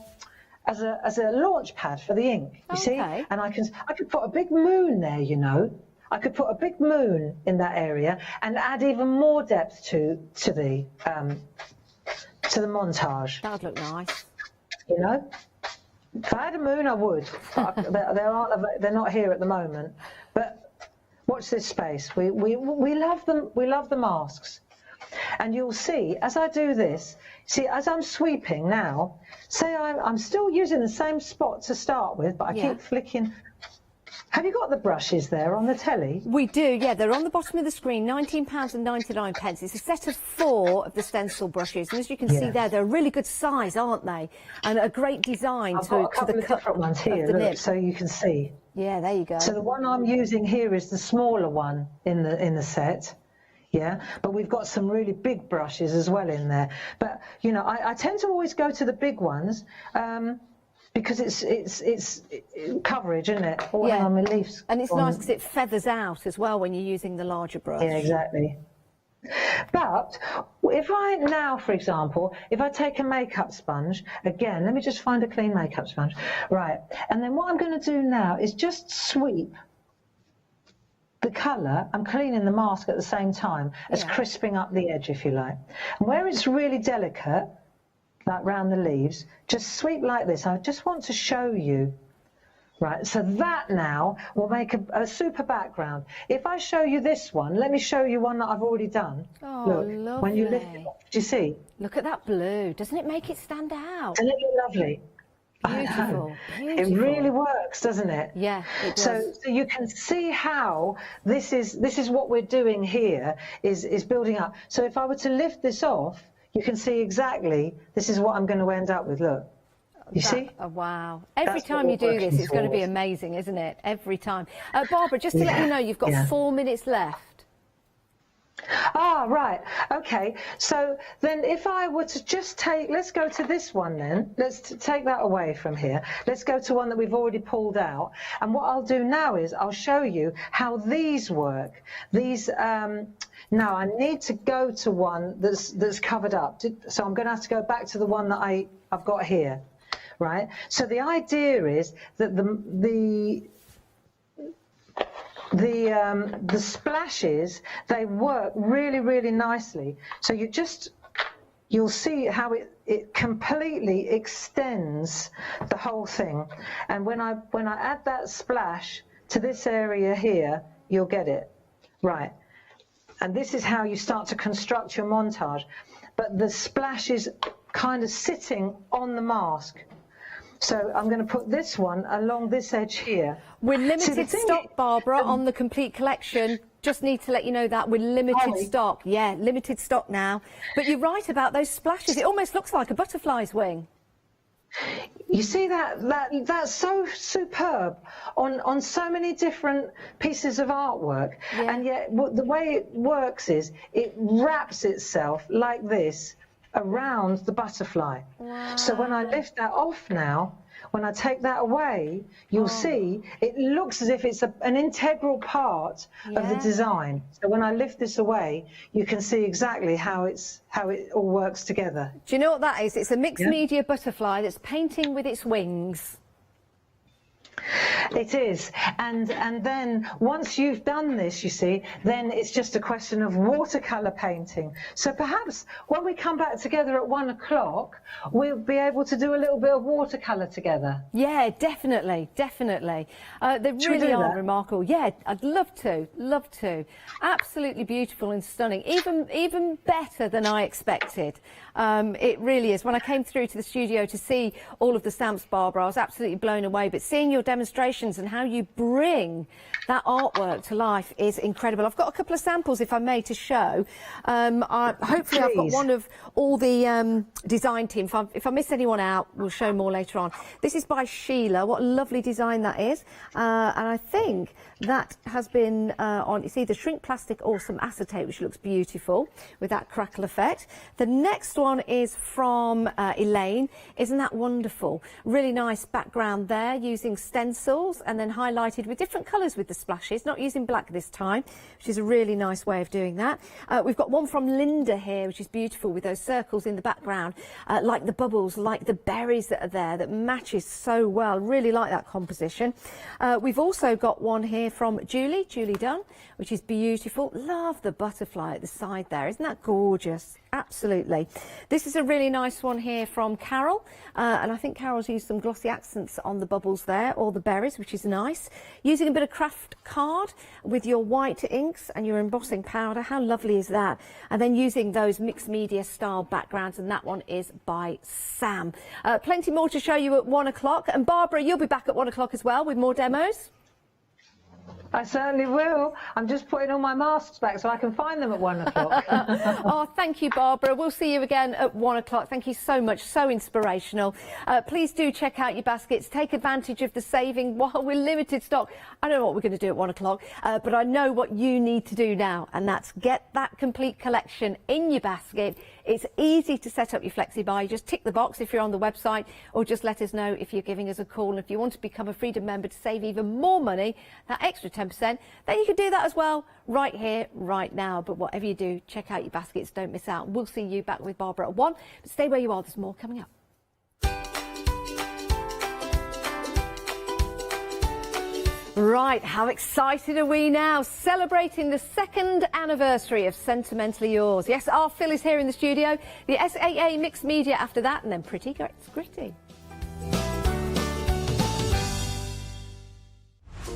launch pad for the ink. You see? And I could put a big moon there, you know. I could put a big moon in that area and add even more depth to the montage. That would look nice. You know, if I had a moon, I would. But they're not here at the moment. But watch this space. We love them. We love the masks. And you'll see as I do this. See, as I'm sweeping now, say I'm still using the same spot to start with, but I keep flicking. Have you got the brushes there on the telly? We do, yeah. They're on the bottom of the screen, £19.99. It's a set of 4 of the stencil brushes. And as you can see there, they're a really good size, aren't they? And a great design I've got a couple of different ones here, look, so you can see. Yeah, there you go. So the one I'm using here is the smaller one in the set. Yeah, but we've got some really big brushes as well in there. But, you know, I tend to always go to the big ones, because it's coverage, isn't it? Oh, yeah, and it's nice because it feathers out as well when you're using the larger brush. Yeah, exactly. But if I now, for example, if I take a makeup sponge, again, let me just find a clean makeup sponge. Right, and then what I'm going to do now is just sweep the colour. I'm cleaning the mask at the same time as crisping up the edge, if you like. And where it's really delicate, like round the leaves, just sweep like this. I just want to show you. Right, so that now will make a super background. If I show you this one, let me show you one that I've already done. Oh, look, lovely. when you lift it up, do you see? Look at that blue. Doesn't it make it stand out? Doesn't it look lovely? Beautiful, beautiful. It really works, doesn't it? Yeah, it does. So you can see how this is what we're doing here is building up. So if I were to lift this off, you can see exactly this is what I'm going to end up with. Look. You see? Oh, wow. Every time you do this, it's going to be amazing, isn't it? Every time. Barbara, just to let you know, you've got 4 minutes left. Ah, right. Okay. So then if I were to just take, let's go to this one then. Let's take that away from here. Let's go to one that we've already pulled out. And what I'll do now is I'll show you how these work. These, now I need to go to one that's covered up. So I'm going to have to go back to the one that I've got here. Right. So the idea is that the splashes, they work really, really nicely. So you'll see how it completely extends the whole thing. And when I add that splash to this area here, you'll get it. Right. And this is how you start to construct your montage. But the splash is kind of sitting on the mask. So I'm going to put this one along this edge here. We're limited stock, Barbara, on the complete collection. Just need to let you know that we're limited stock. Yeah, limited stock now. But you're right about those splashes. It almost looks like a butterfly's wing. You see that's so superb on so many different pieces of artwork. Yeah. And yet the way it works is it wraps itself like this around the butterfly. Wow. So when I lift that off now, when I take that away, you'll see it looks as if it's an integral part of the design. So when I lift this away, you can see exactly how it all works together. Do you know what that is? It's a mixed media butterfly that's painting with its wings. It is, and then once you've done this, you see, then it's just a question of watercolour painting. So perhaps when we come back together at 1 o'clock, we'll be able to do a little bit of watercolour together. Yeah, definitely, definitely. They really are remarkable. Yeah, I'd love to. Absolutely beautiful and stunning, even better than I expected. It really is. When I came through to the studio to see all of the stamps, Barbara, I was absolutely blown away. But seeing your demonstrations and how you bring that artwork to life is incredible. I've got a couple of samples, if I may, to show. Hopefully I've got one of all the design team. If I miss anyone out, we'll show more later on. This is by Sheila. What a lovely design that is. And I think that has been on, it's either shrink plastic or some acetate, which looks beautiful with that crackle effect. The next one is from Elaine. Isn't that wonderful? Really nice background there, using stencils and then highlighted with different colours with the splashes, not using black this time, which is a really nice way of doing that. We've got one from Linda here, which is beautiful with those circles in the background, like the bubbles, like the berries that are there, that matches so well. Really like that composition. We've also got one here from Julie Dunn, which is beautiful. Love the butterfly at the side there. Isn't that gorgeous? Absolutely. This is a really nice one here from Carol, and I think Carol's used some glossy accents on the bubbles there, or the berries, which is nice. Using a bit of craft card with your white inks and your embossing powder. How lovely is that? And then using those mixed media style backgrounds, and that one is by Sam. Plenty more to show you at 1 o'clock. And Barbara, you'll be back at 1 o'clock as well with more demos. I certainly will. I'm just putting all my masks back so I can find them at 1 o'clock. Oh, thank you, Barbara. We'll see you again at 1 o'clock. Thank you so much. So inspirational. Please do check out your baskets. Take advantage of the saving while we're limited stock. I don't know what we're going to do at 1 o'clock, but I know what you need to do now, and that's get that complete collection in your basket. It's easy to set up your FlexiBuy. You just tick the box if you're on the website, or just let us know if you're giving us a call. And if you want to become a Freedom member to save even more money, that extra 10%, then you can do that as well right here, right now. But whatever you do, check out your baskets, don't miss out. We'll see you back with Barbara at 1, but stay where you are, there's more coming up. Right, how excited are we now? Celebrating the 2nd anniversary of Sentimentally Yours. Yes, our Phil is here in the studio, the SAA Mixed Media after that, and then Pretty Gritty.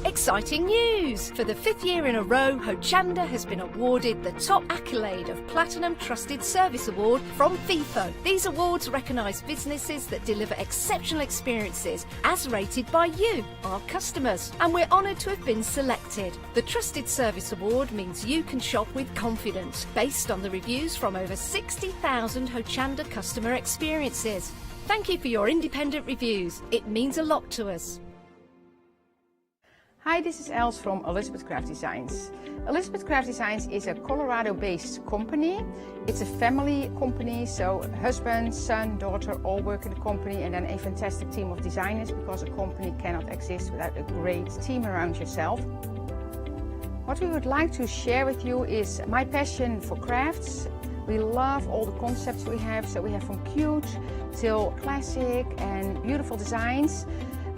Exciting news! For the 5th year in a row, Hochanda has been awarded the top accolade of Platinum Trusted Service Award from Feefo. These awards recognise businesses that deliver exceptional experiences as rated by you, our customers. And we're honoured to have been selected. The Trusted Service Award means you can shop with confidence, based on the reviews from over 60,000 Hochanda customer experiences. Thank you for your independent reviews. It means a lot to us. Hi, this is Els from Elizabeth Craft Designs. Elizabeth Craft Designs is a Colorado-based company. It's a family company, so husband, son, daughter all work in the company, and then a fantastic team of designers, because a company cannot exist without a great team around yourself. What we would like to share with you is my passion for crafts. We love all the concepts we have, so we have from cute till classic and beautiful designs.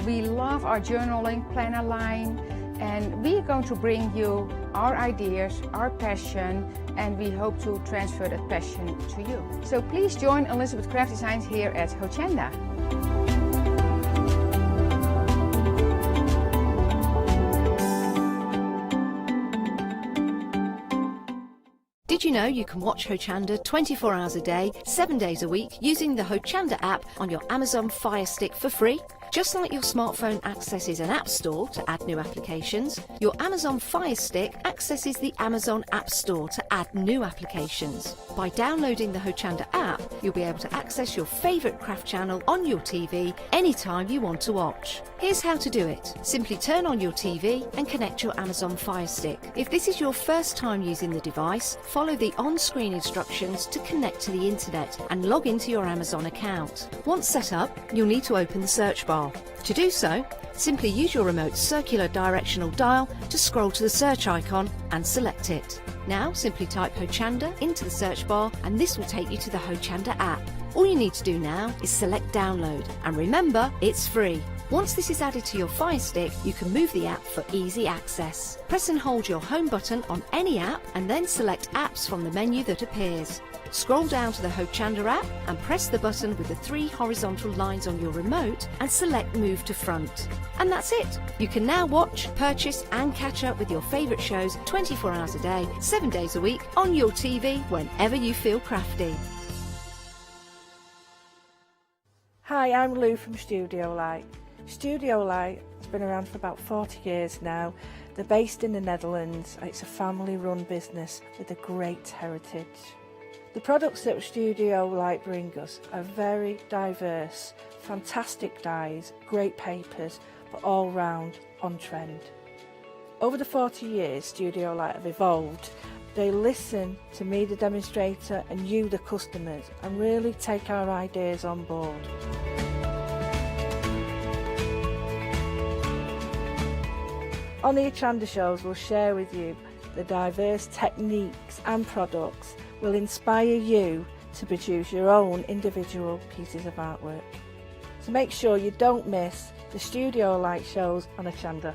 We love our journaling planner line, and we are going to bring you our ideas, our passion, and we hope to transfer that passion to you. So please join Elizabeth Craft Designs here at Hochanda. Did you know you can watch Hochanda 24 hours a day, 7 days a week using the Hochanda app on your Amazon Fire Stick for free? Just like your smartphone accesses an app store to add new applications, your Amazon Fire Stick accesses the Amazon App Store to add new applications. By downloading the Hochanda app, you'll be able to access your favourite craft channel on your TV anytime you want to watch. Here's how to do it. Simply turn on your TV and connect your Amazon Fire Stick. If this is your first time using the device, follow the on-screen instructions to connect to the internet and log into your Amazon account. Once set up, you'll need to open the search bar. To do so, simply use your remote's circular directional dial to scroll to the search icon and select it. Now simply type Hochanda into the search bar and this will take you to the Hochanda app. All you need to do now is select download, and remember, it's free. Once this is added to your Fire Stick, you can move the app for easy access. Press and hold your home button on any app and then select apps from the menu that appears. Scroll down to the Hochanda app and press the button with the 3 horizontal lines on your remote and select Move to Front. And that's it! You can now watch, purchase and catch up with your favourite shows 24 hours a day, 7 days a week on your TV whenever you feel crafty. Hi, I'm Lou from Studio Light. Studio Light has been around for about 40 years now. They're based in the Netherlands. It's a family-run business with a great heritage. The products that Studio Light bring us are very diverse, fantastic dyes, great papers, but all round on trend. Over the 40 years Studio Light have evolved. They listen to me, the demonstrator, and you, the customers, and really take our ideas on board. On the Hochanda shows, we'll share with you the diverse techniques and products will inspire you to produce your own individual pieces of artwork. So make sure you don't miss the Studio Light shows on Hochanda.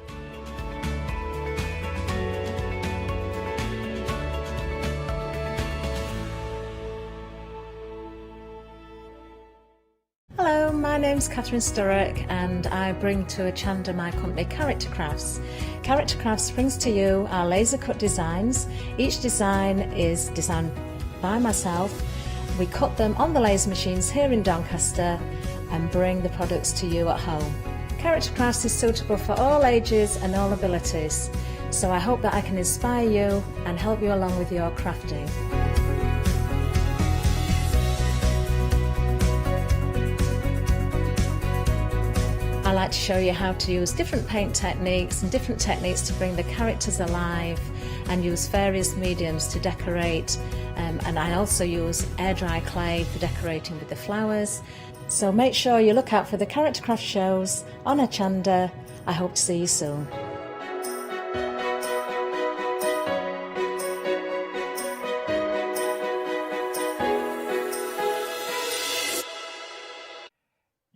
Hello, my name's Catherine Sturrock and I bring to Hochanda my company Character Crafts. Character Crafts brings to you our laser cut designs. Each design is designed by myself. We cut them on the laser machines here in Doncaster and bring the products to you at home. Character Crafts is suitable for all ages and all abilities, so I hope that I can inspire you and help you along with your crafting. I like to show you how to use different paint techniques and different techniques to bring the characters alive, and use various mediums to decorate, and I also use air dry clay for decorating with the flowers. So make sure you look out for the Character Craft shows on Hochanda. I hope to see you soon.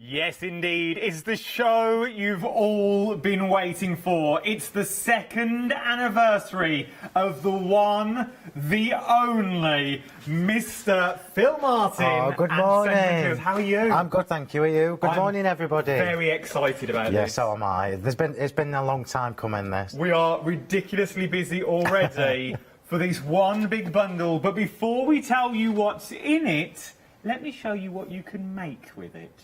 Yes, indeed. It's the show you've all been waiting for. It's the 2nd anniversary of the one, the only, Mr. Phil Martin. Oh, good and morning. Symbolism. How are you? I'm good, thank you. Are you? Good I'm morning, everybody. Very excited about Yeah, this. so am I. It's been a long time coming, this. We are ridiculously busy already for this one big bundle. But before we tell you what's in it, let me show you what you can make with it.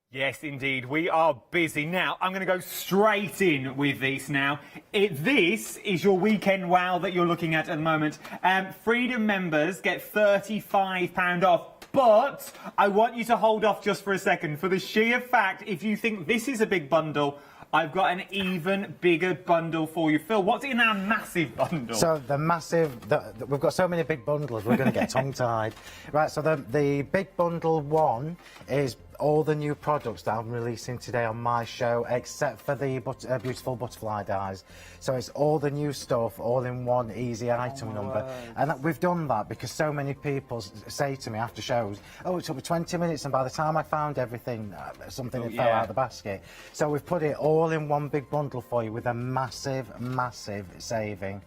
Yes, indeed. We are busy. Now, I'm going to go straight in with this now. This is your weekend wow that you're looking at the moment. Freedom members get £35 off. But I want you to hold off just for a second. For the sheer fact, if you think this is a big bundle, I've got an even bigger bundle for you. Phil, what's in our massive bundle? So the massive, we've got so many big bundles, we're going to get tongue-tied. Right, so the big bundle one is all the new products that I'm releasing today on my show, except for the beautiful butterfly dies. So it's all the new stuff, all in one easy item number. And we've done that because so many people say to me after shows, oh, it took me 20 minutes, and by the time I found everything, something had fell out of the basket. So we've put it all in one big bundle for you with a massive, massive saving.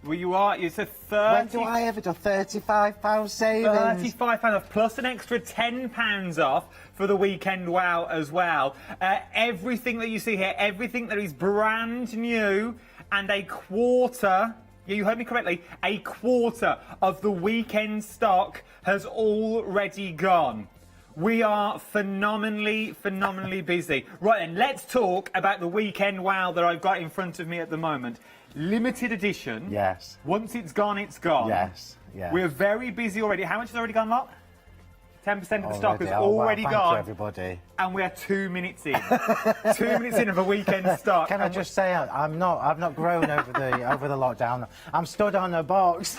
Well, you are. It's a 30... When do I ever do £35 savings? £35 off, plus an extra £10 off for the weekend wow as well. Everything that you see here, everything that is brand new, and a quarter... Yeah, you heard me correctly. A quarter of the weekend stock has already gone. We are phenomenally busy. Right then, let's talk about the weekend wow that I've got in front of me at the moment. Limited edition. Yes. Once it's gone, it's gone. Yes, yes. We're very busy already. How much has already gone, lot? 10% of the stock has Oh, wow, already thank gone. you, everybody. And we're 2 minutes in. 2 minutes in of a weekend stock. Can I just say, I've not grown over the lockdown. I'm stood on a box.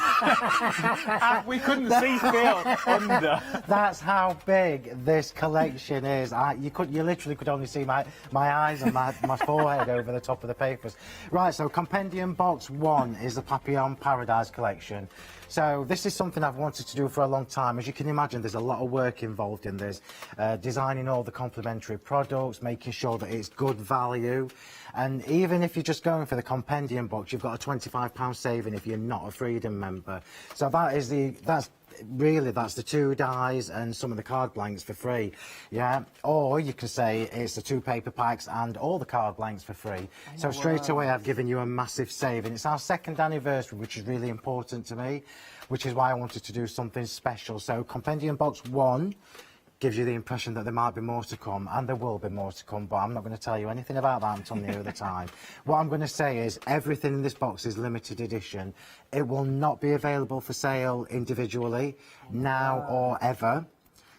We couldn't see Phil under. That's how big this collection is. You literally could only see my eyes and my forehead over the top of the papers. Right, so Compendium Box 1 is the Papillon Paradise collection. So this is something I've wanted to do for a long time. As you can imagine, there's a lot of work involved in this. Designing all the complementary products, making sure that it's good value. And even if you're just going for the Compendium box, you've got a £25 saving if you're not a Freedom member. So that's the 2 dies and some of the card blanks for free, yeah? Or you can say it's the 2 paper packs and all the card blanks for free. So straight away I've given you a massive saving. It's our 2nd anniversary, which is really important to me, which is why I wanted to do something special. So Compendium Box 1 gives you the impression that there might be more to come, and there will be more to come, but I'm not going to tell you anything about that until near the time. What I'm going to say is everything in this box is limited edition. It will not be available for sale individually, now or ever.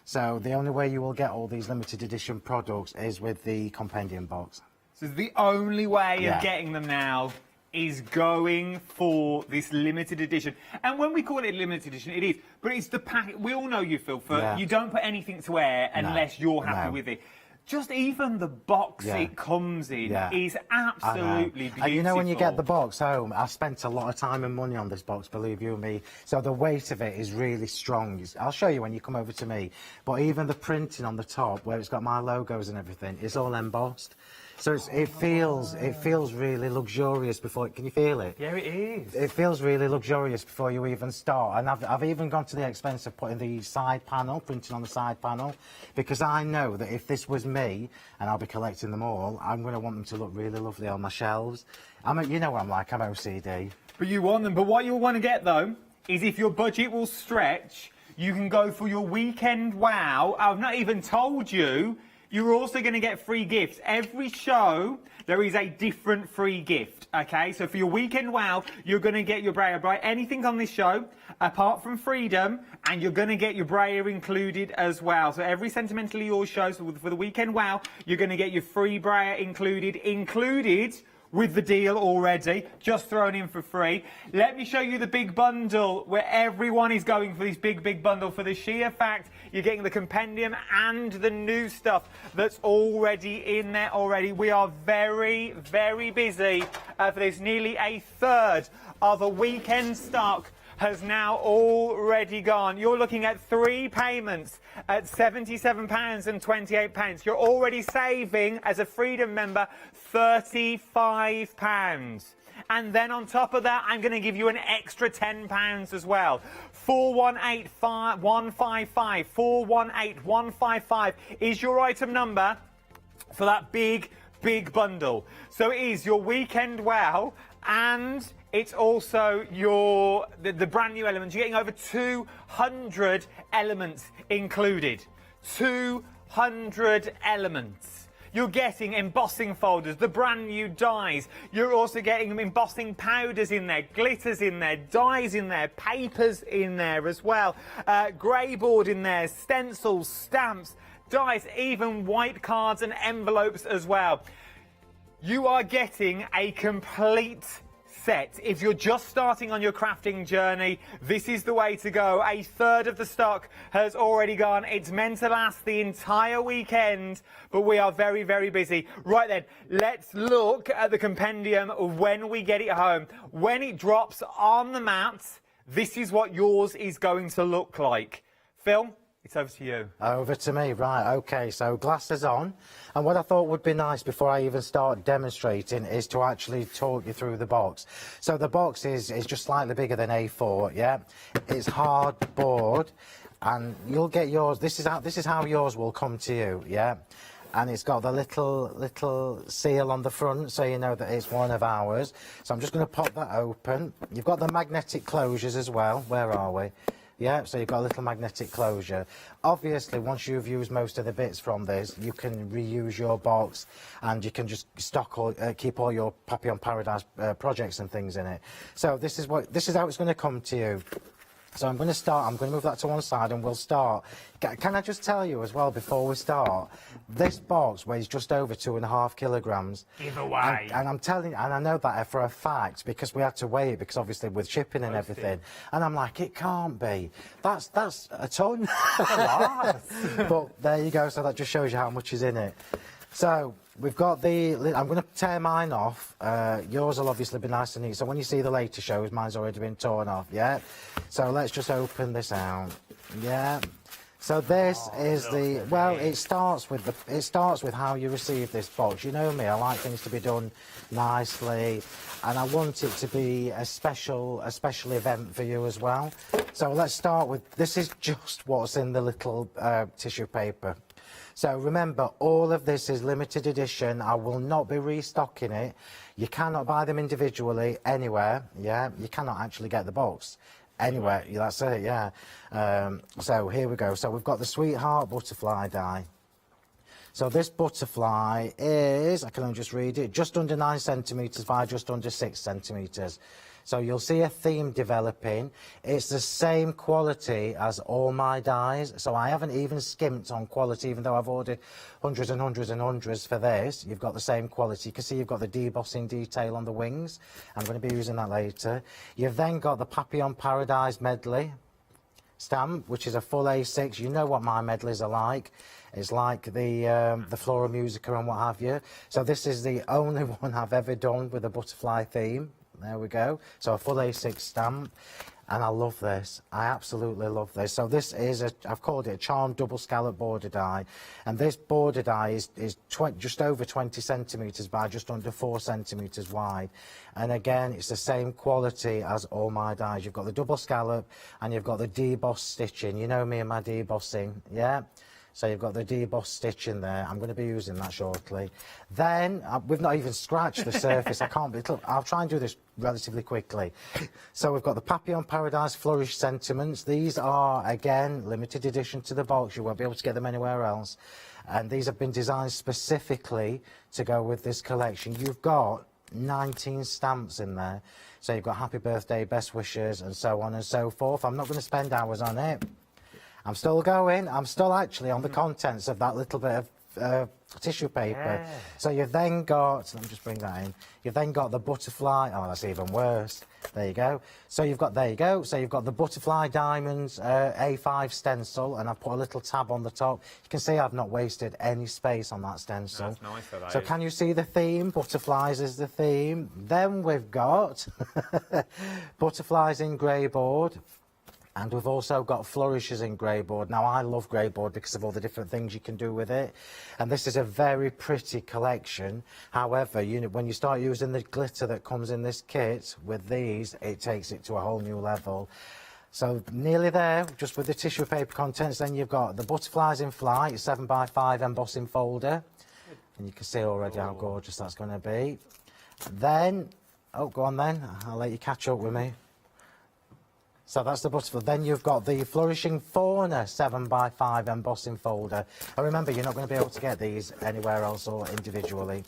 So the only way you will get all these limited edition products is with the Compendium box. So the only way of getting them now is going for this limited edition. And when we call it limited edition, it is. But it's the pack. We all know you, Phil, you don't put anything to wear unless you're happy with it. Just even the box it comes in is absolutely beautiful. And you know, when you get the box home, I spent a lot of time and money on this box, believe you me. So the weight of it is really strong. I'll show you when you come over to me. But even the printing on the top, where it's got my logos and everything, is all embossed. So it feels really luxurious before. Can you feel it? Yeah, it is. It feels really luxurious before you even start. And I've even gone to the expense of putting the side panel, printing on the side panel, because I know that if this was me, and I'll be collecting them all, I'm going to want them to look really lovely on my shelves. You know what I'm like. I'm OCD. But you want them. But what you'll want to get though is, if your budget will stretch, you can go for your weekend wow. I've not even told you, you're also going to get free gifts. Every show, there is a different free gift, okay? So for your weekend wow, you're going to get your brayer. Buy anything on this show, apart from Freedom, and you're going to get your brayer included as well. So every Sentimentally Yours show, so for the weekend wow, you're going to get your free brayer included with the deal already, just thrown in for free. Let me show you the big bundle where everyone is going for this big bundle for the sheer fact you're getting the compendium and the new stuff that's already in there already. We are very, very busy for this. Nearly a third of a weekend stock has now already gone. You're looking at 3 payments at £77.28. You're already saving, as a Freedom member, £35. And then on top of that, I'm going to give you an extra £10 as well. 418155, 418155 is your item number for that big bundle. So it is your weekend wow, and it's also your the brand new elements. You're getting over 200 elements included. 200 elements. You're getting embossing folders, the brand new dies. You're also getting embossing powders in there, glitters in there, dies in there, papers in there as well. Grey board in there, stencils, stamps, dies, even white cards and envelopes as well. You are getting a complete set. If you're just starting on your crafting journey, this is the way to go. A third of the stock has already gone. It's meant to last the entire weekend, but we are very, very busy. Right then, let's look at the compendium when we get it home. When it drops on the mat, this is what yours is going to look like. Phil, it's over to you. Over to me, right, okay, so glasses on. And what I thought would be nice before I even start demonstrating is to actually talk you through the box. So the box is just slightly bigger than A4, yeah? It's hardboard, and you'll get yours, this is how yours will come to you, yeah? And it's got the little seal on the front, so you know that it's one of ours. So I'm just going to pop that open. You've got the magnetic closures as well. Where are we? Yeah, so you've got a little magnetic closure. Obviously, once you've used most of the bits from this, you can reuse your box, and you can just keep all your Papillon Paradise projects and things in it. So this is how it's going to come to you. So I'm going to move that to one side, and we'll start. Can I just tell you as well before we start, this box weighs just over 2.5 kilograms. Give away. And I'm telling you, and I know that for a fact, because we had to weigh it, because obviously with shipping and everything, and I'm like, it can't be. That's a ton. But there you go, so that just shows you how much is in it. So we've got I'm going to tear mine off. Yours will obviously be nice and neat. So when you see the later shows, mine's already been torn off, yeah? So let's just open this out, yeah? So this is it starts with how you receive this box. You know me, I like things to be done nicely, and I want it to be a special event for you as well. So let's start with, this is just what's in the little tissue paper. So remember, all of this is limited edition. I will not be restocking it. You cannot buy them individually anywhere, yeah? You cannot actually get the box anywhere, that's it, yeah. So here we go. So we've got the Sweetheart butterfly die. So this butterfly is, I can only just read it, just under 9 centimetres by just under 6 centimetres. So you'll see a theme developing. It's the same quality as all my dies, so I haven't even skimped on quality, even though I've ordered hundreds and hundreds and hundreds for this. You've got the same quality. You can see you've got the debossing detail on the wings. I'm going to be using that later. You've then got the Papillon Paradise medley stamp, which is a full A6. You know what my medleys are like. It's like the Flora Musica and what have you. So this is the only one I've ever done with a butterfly theme. There we go. So a full A6 stamp. And I love this. I absolutely love this. So this is I've called it a charmed double scallop border die. And this border die is just over 20 centimetres by just under 4 centimetres wide. And again, it's the same quality as all my dies. You've got the double scallop and you've got the deboss stitching. You know me and my debossing, yeah? So you've got the deboss stitch in there. I'm going to be using that shortly. Then, we've not even scratched the surface. I can't, look, I'll try and do this relatively quickly. So we've got the Papillon Paradise Flourish Sentiments. These are, again, limited edition to the box. You won't be able to get them anywhere else. And these have been designed specifically to go with this collection. You've got 19 stamps in there. So you've got happy birthday, best wishes, and so on and so forth. I'm not going to spend hours on it. I'm still going. I'm still actually on the contents of that little bit of tissue paper. Yeah. So you've then got, let me just bring that in. You've then got the butterfly. Oh, that's even worse. There you go. So you've got, there you go. So you've got the Butterfly Diamonds A5 stencil, and I've put a little tab on the top. You can see I've not wasted any space on that stencil. That's nice, though, that so is. can you see the theme? Butterflies is the theme. Then we've got butterflies in grey board. And we've also got flourishes in grey board. Now, I love grey board because of all the different things you can do with it. And this is a very pretty collection. However, when you start using the glitter that comes in this kit with these, it takes it to a whole new level. So nearly there, just with the tissue paper contents. Then you've got the Butterflies in Flight, 7x5 embossing folder. And you can see already how gorgeous that's going to be. Then, oh, go on then. I'll let you catch up with me. So that's the butterfly. Then you've got the Flourishing Fauna 7x5 embossing folder. And remember, you're not going to be able to get these anywhere else or individually.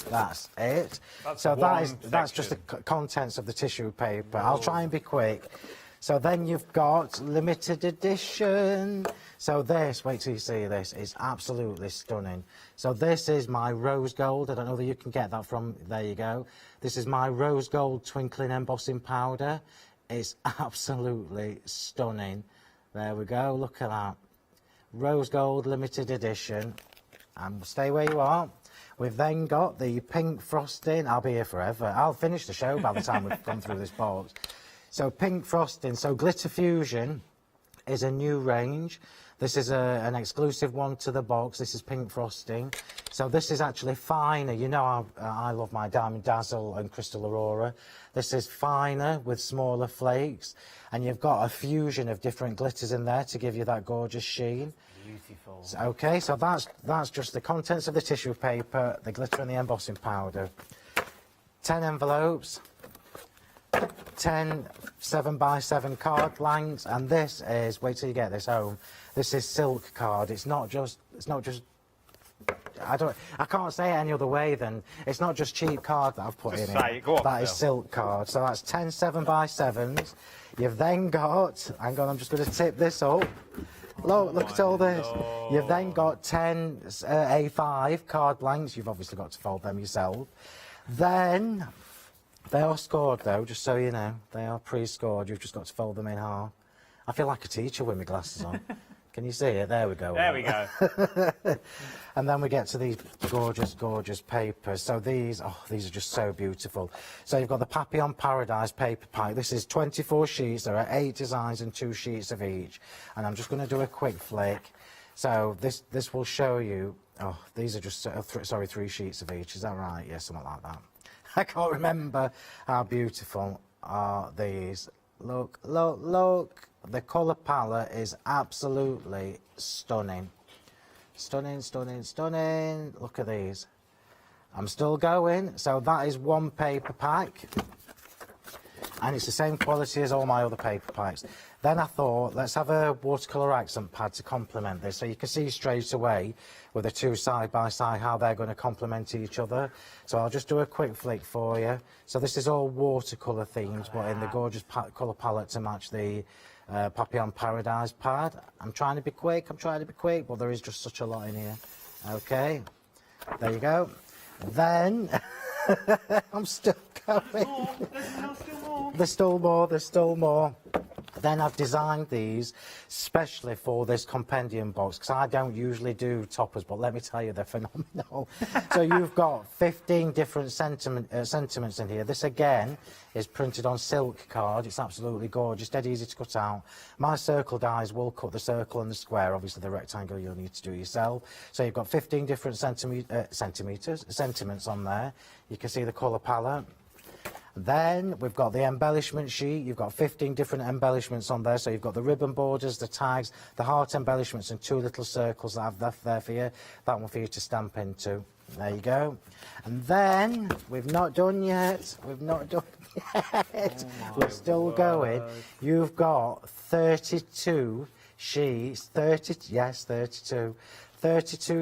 That's it. That's just the contents of the tissue paper. I'll try and be quick. So then you've got limited edition. So this, wait till you see this, is absolutely stunning. So this is my rose gold. I don't know that you can get that from, there you go. This is my rose gold twinkling embossing powder. It's absolutely stunning. There we go, look at that. Rose gold limited edition. And stay where you are. We've then got the pink frosting. I'll be here forever. I'll finish the show by the time we've gone through this box. So pink frosting. So Glitter Fusion is a new range. This is an exclusive one to the box. This is pink frosting. So this is actually finer. You know I love my Diamond Dazzle and Crystal Aurora. This is finer with smaller flakes. And you've got a fusion of different glitters in there to give you that gorgeous sheen. Beautiful. So, okay, so that's just the contents of the tissue paper, the glitter and the embossing powder. 10 envelopes. 10 7x7 card blanks, and this is, wait till you get this home, this is silk card. It's not just I can't say it any other way than it's not just cheap card that I've put in it. That is silk card. So that's 10 7x7s. You've then got, hang on, I'm just going to tip this up. Look at all this. You've then got 10 A5 card blanks. You've obviously got to fold them yourself. Then they are scored, though, just so you know. They are pre-scored. You've just got to fold them in half. I feel like a teacher with my glasses on. Can you see it? There we go. There we go. And then we get to these gorgeous, gorgeous papers. So these are just so beautiful. So you've got the Papillon Paradise paper pack. This is 24 sheets. There are 8 designs and 2 sheets of each. And I'm just going to do a quick flick. So this will show you. Oh, these are just 3 sheets of each. Is that right? Yeah, something like that. I can't remember how beautiful are these. Look, look, look. The colour palette is absolutely stunning. Stunning, stunning, stunning. Look at these. I'm still going. So that is one paper pack. And it's the same quality as all my other paper packs. Then I thought, let's have a watercolour accent pad to complement this. So you can see straight away with the 2 side by side how they're going to complement each other. So I'll just do a quick flick for you. So this is all watercolour themed, but in the gorgeous colour palette to match the Papillon Paradise pad. I'm trying to be quick, but there is just such a lot in here. Okay, there you go. Then, I'm still going. There's still more. Then I've designed these specially for this compendium box because I don't usually do toppers, but let me tell you, they're phenomenal. So you've got 15 different sentiments in here. This again is printed on silk card. It's absolutely gorgeous, dead easy to cut out. My circle dies will cut the circle and the square. Obviously the rectangle you'll need to do yourself. So you've got 15 different sentiments on there. You can see the colour palette. Then we've got the embellishment sheet. You've got 15 different embellishments on there. So you've got the ribbon borders, the tags, the heart embellishments, and 2 little circles that I've left there for you. That one for you to stamp into. There you go. And then we've not done yet. We've not done yet. We're still going. You've got 32 sheets. 32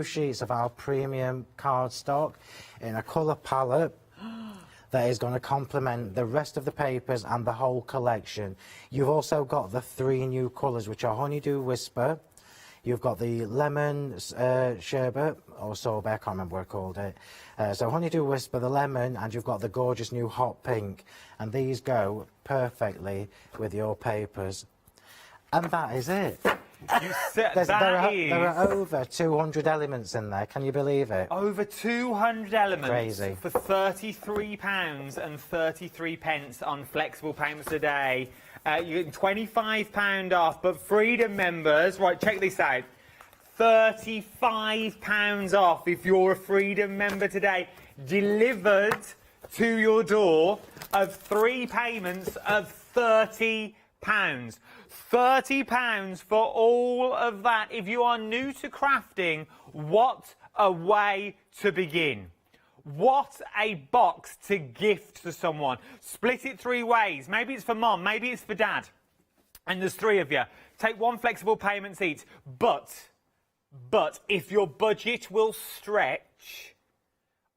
sheets of our premium cardstock in a colour palette that is going to complement the rest of the papers and the whole collection. You've also got the 3 new colours, which are Honeydew Whisper. You've got the lemon sherbet, or sorbet, I can't remember what I called it. So Honeydew Whisper, the lemon, and you've got the gorgeous new hot pink. And these go perfectly with your papers. And that is it. There are over 200 elements in there. Can you believe it? Over 200 elements. Crazy. For £33.33 on flexible payments a day. You're getting £25 off, but Freedom members, right, check this out. £35 off if you're a Freedom member today. Delivered to your door of 3 payments of £30. £30 for all of that. If you are new to crafting, what a way to begin. What a box to gift to someone. Split it 3 ways. Maybe it's for mom, maybe it's for dad. And there's 3 of you. Take 1 flexible payments each. But if your budget will stretch,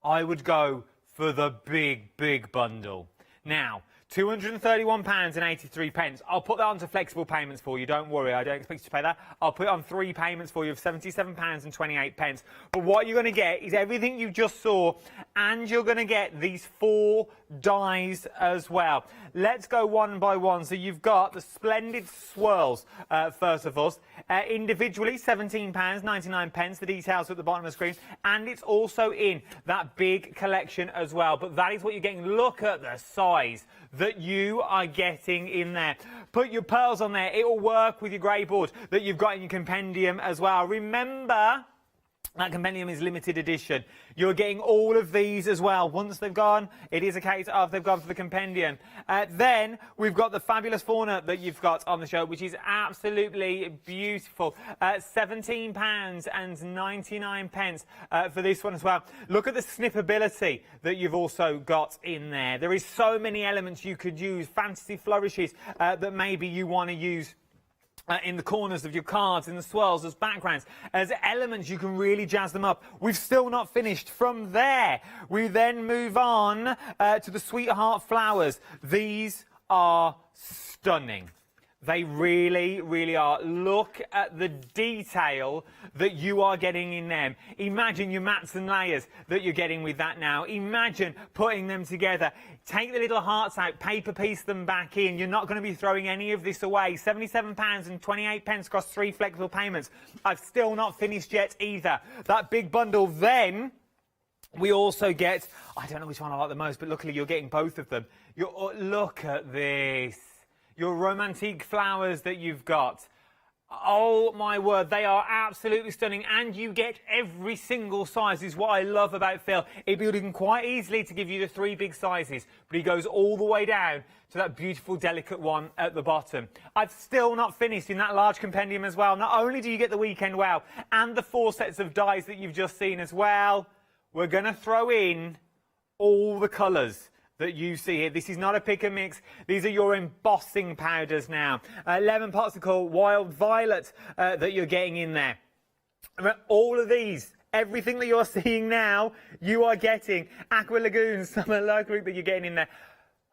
I would go for the big bundle. Now, £231.83. I'll put that onto flexible payments for you. Don't worry, I don't expect you to pay that. I'll put it on 3 payments for you of £77.28. But what you're going to get is everything you just saw, and you're going to get these 4 dies as well. Let's go one by one. So you've got the splendid swirls, first of all. Individually, £17.99. The details are at the bottom of the screen. And it's also in that big collection as well. But that is what you're getting. Look at the size that you are getting in there. Put your pearls on there. It will work with your grey board that you've got in your compendium as well. Remember, that compendium is limited edition. You're getting all of these as well. Once they've gone, it is a case of they've gone for the compendium. Then we've got the fabulous fauna that you've got on the show, which is absolutely beautiful. £17.99 for this one as well. Look at the snippability that you've also got in there. There is so many elements you could use, fantasy flourishes that maybe you want to use in the corners of your cards, in the swirls, as backgrounds, as elements. You can really jazz them up. We've still not finished. From there, we then move on to the Sweetheart Flowers. These are stunning. They really, really are. Look at the detail that you are getting in them. Imagine your mats and layers that you're getting with that now. Imagine putting them together. Take the little hearts out, paper piece them back in. You're not going to be throwing any of this away. £77.28 across 3 flexible payments. I've still not finished yet either. That big bundle. Then we also get, I don't know which one I like the most, but luckily you're getting both of them. Look at this. Your romantic flowers that you've got. Oh my word, they are absolutely stunning, and you get every single size. Is what I love about Phil. He'd be looking quite easily to give you the 3 big sizes, but he goes all the way down to that beautiful delicate one at the bottom. I've still not finished in that large compendium as well. Not only do you get the weekend wow and the 4 sets of dies that you've just seen as well, we're going to throw in all the colours that you see here. This is not a pick and mix. These are your embossing powders now. Lemon popsicle, wild violet that you're getting in there. All of these, everything that you're seeing now, you are getting. Aqua Lagoon, Summer Lockery that you're getting in there.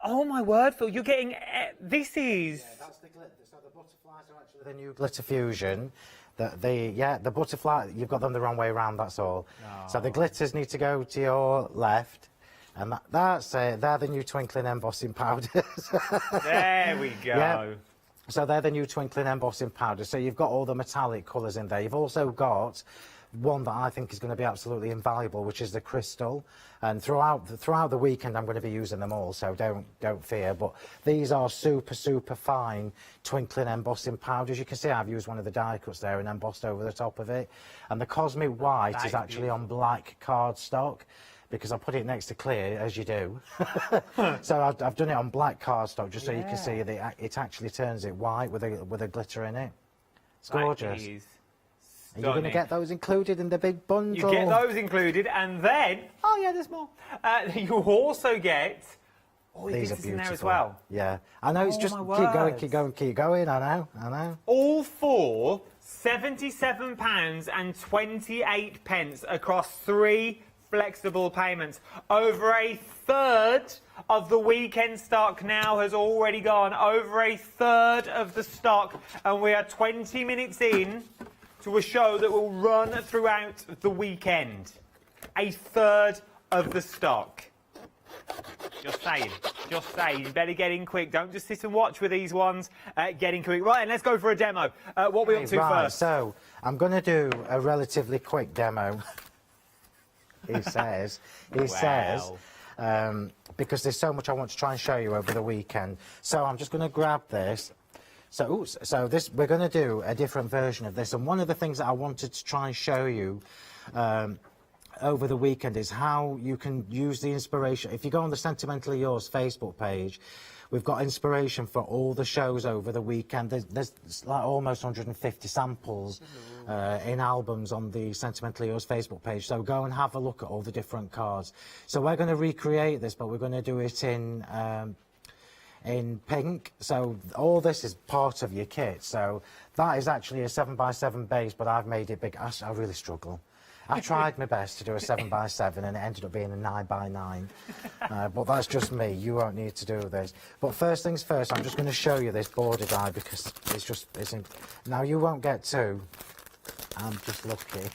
Oh my word, Phil, you're getting, this is... Yeah, that's the glitter. So the butterflies are actually the new Glitter Fusion. The butterfly, you've got them the wrong way around, that's all. Oh. So the glitters need to go to your left. And that's it. They're the new twinkling embossing powders. There we go. Yeah. So they're the new twinkling embossing powders. So you've got all the metallic colours in there. You've also got one that I think is going to be absolutely invaluable, which is the crystal. And throughout the weekend, I'm going to be using them all, so don't fear. But these are super fine twinkling embossing powders. You can see I've used one of the die cuts there and embossed over the top of it. And the Cosmic White is actually on black cardstock. because I put it next to clear, as you do. So I've done it on black cardstock, just so you can see that it actually turns it white with a glitter in it. It's gorgeous. And you're going to get those included in the big bundle. You get those included, and then, oh yeah, there's more. You also get all the These are glitters beautiful. in there as well. Yeah, I know. It's just keep going. I know. All for £77.28 across 3 flexible payments. Over a third of the weekend stock now has already gone. Over a third of the stock, and we are 20 minutes in to a show that will run throughout the weekend. A third of the stock. Just saying. You better get in quick. Don't just sit and watch with these ones. Get in quick. Right, and let's go for a demo. What are we up to first? So, I'm going to do a relatively quick demo. He says, because there's so much I want to try and show you over the weekend. So I'm just going to grab this. So this, we're going to do a different version of this, and one of the things that I wanted to try and show you over the weekend is how you can use the inspiration. If you go on the Sentimentally Yours Facebook page, we've got inspiration for all the shows over the weekend. There's like almost 150 samples in albums on the Sentimentally Yours Facebook page, so go and have a look at all the different cards. So we're going to recreate this, but we're going to do it in pink. So all this is part of your kit. So that is actually a 7x7 base, but I've made it big. I really struggle. I tried my best to do a 7x7 and it ended up being a 9x9. But that's just me. You won't need to do this. But first things first, I'm just going to show you this border die because it's now you won't get 2. I'm just lucky.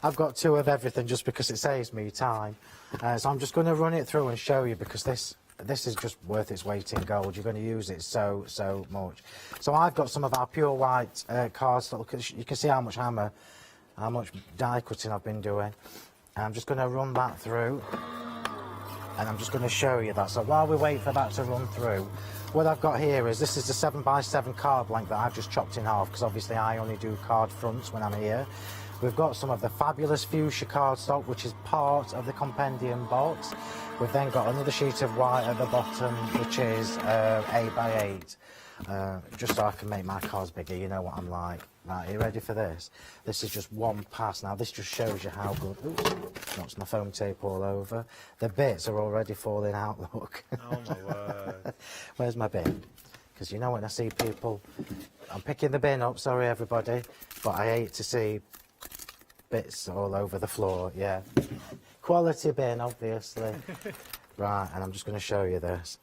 I've got 2 of everything just because it saves me time. So I'm just going to run it through and show you because this is just worth its weight in gold. You're going to use it so much. So I've got some of our pure white cards. You can see how much die cutting I've been doing. And I'm just going to run that through. And I'm just going to show you that. So while we wait for that to run through, what I've got here is this is the 7x7 card blank that I've just chopped in half because obviously I only do card fronts when I'm here. We've got some of the fabulous fuchsia cardstock, which is part of the Compendium box. We've then got another sheet of white at the bottom, which is 8x8. Just so I can make my cards bigger, you know what I'm like. Right, are you ready for this? This is just one pass. Now, this just shows you how good... Oops, knocks my foam tape all over. The bits are already falling out, look. Oh, my word. Where's my bin? Because you know when I see people... I'm picking the bin up, sorry, everybody. But I hate to see bits all over the floor, yeah. Quality bin, obviously. Right, and I'm just going to show you this.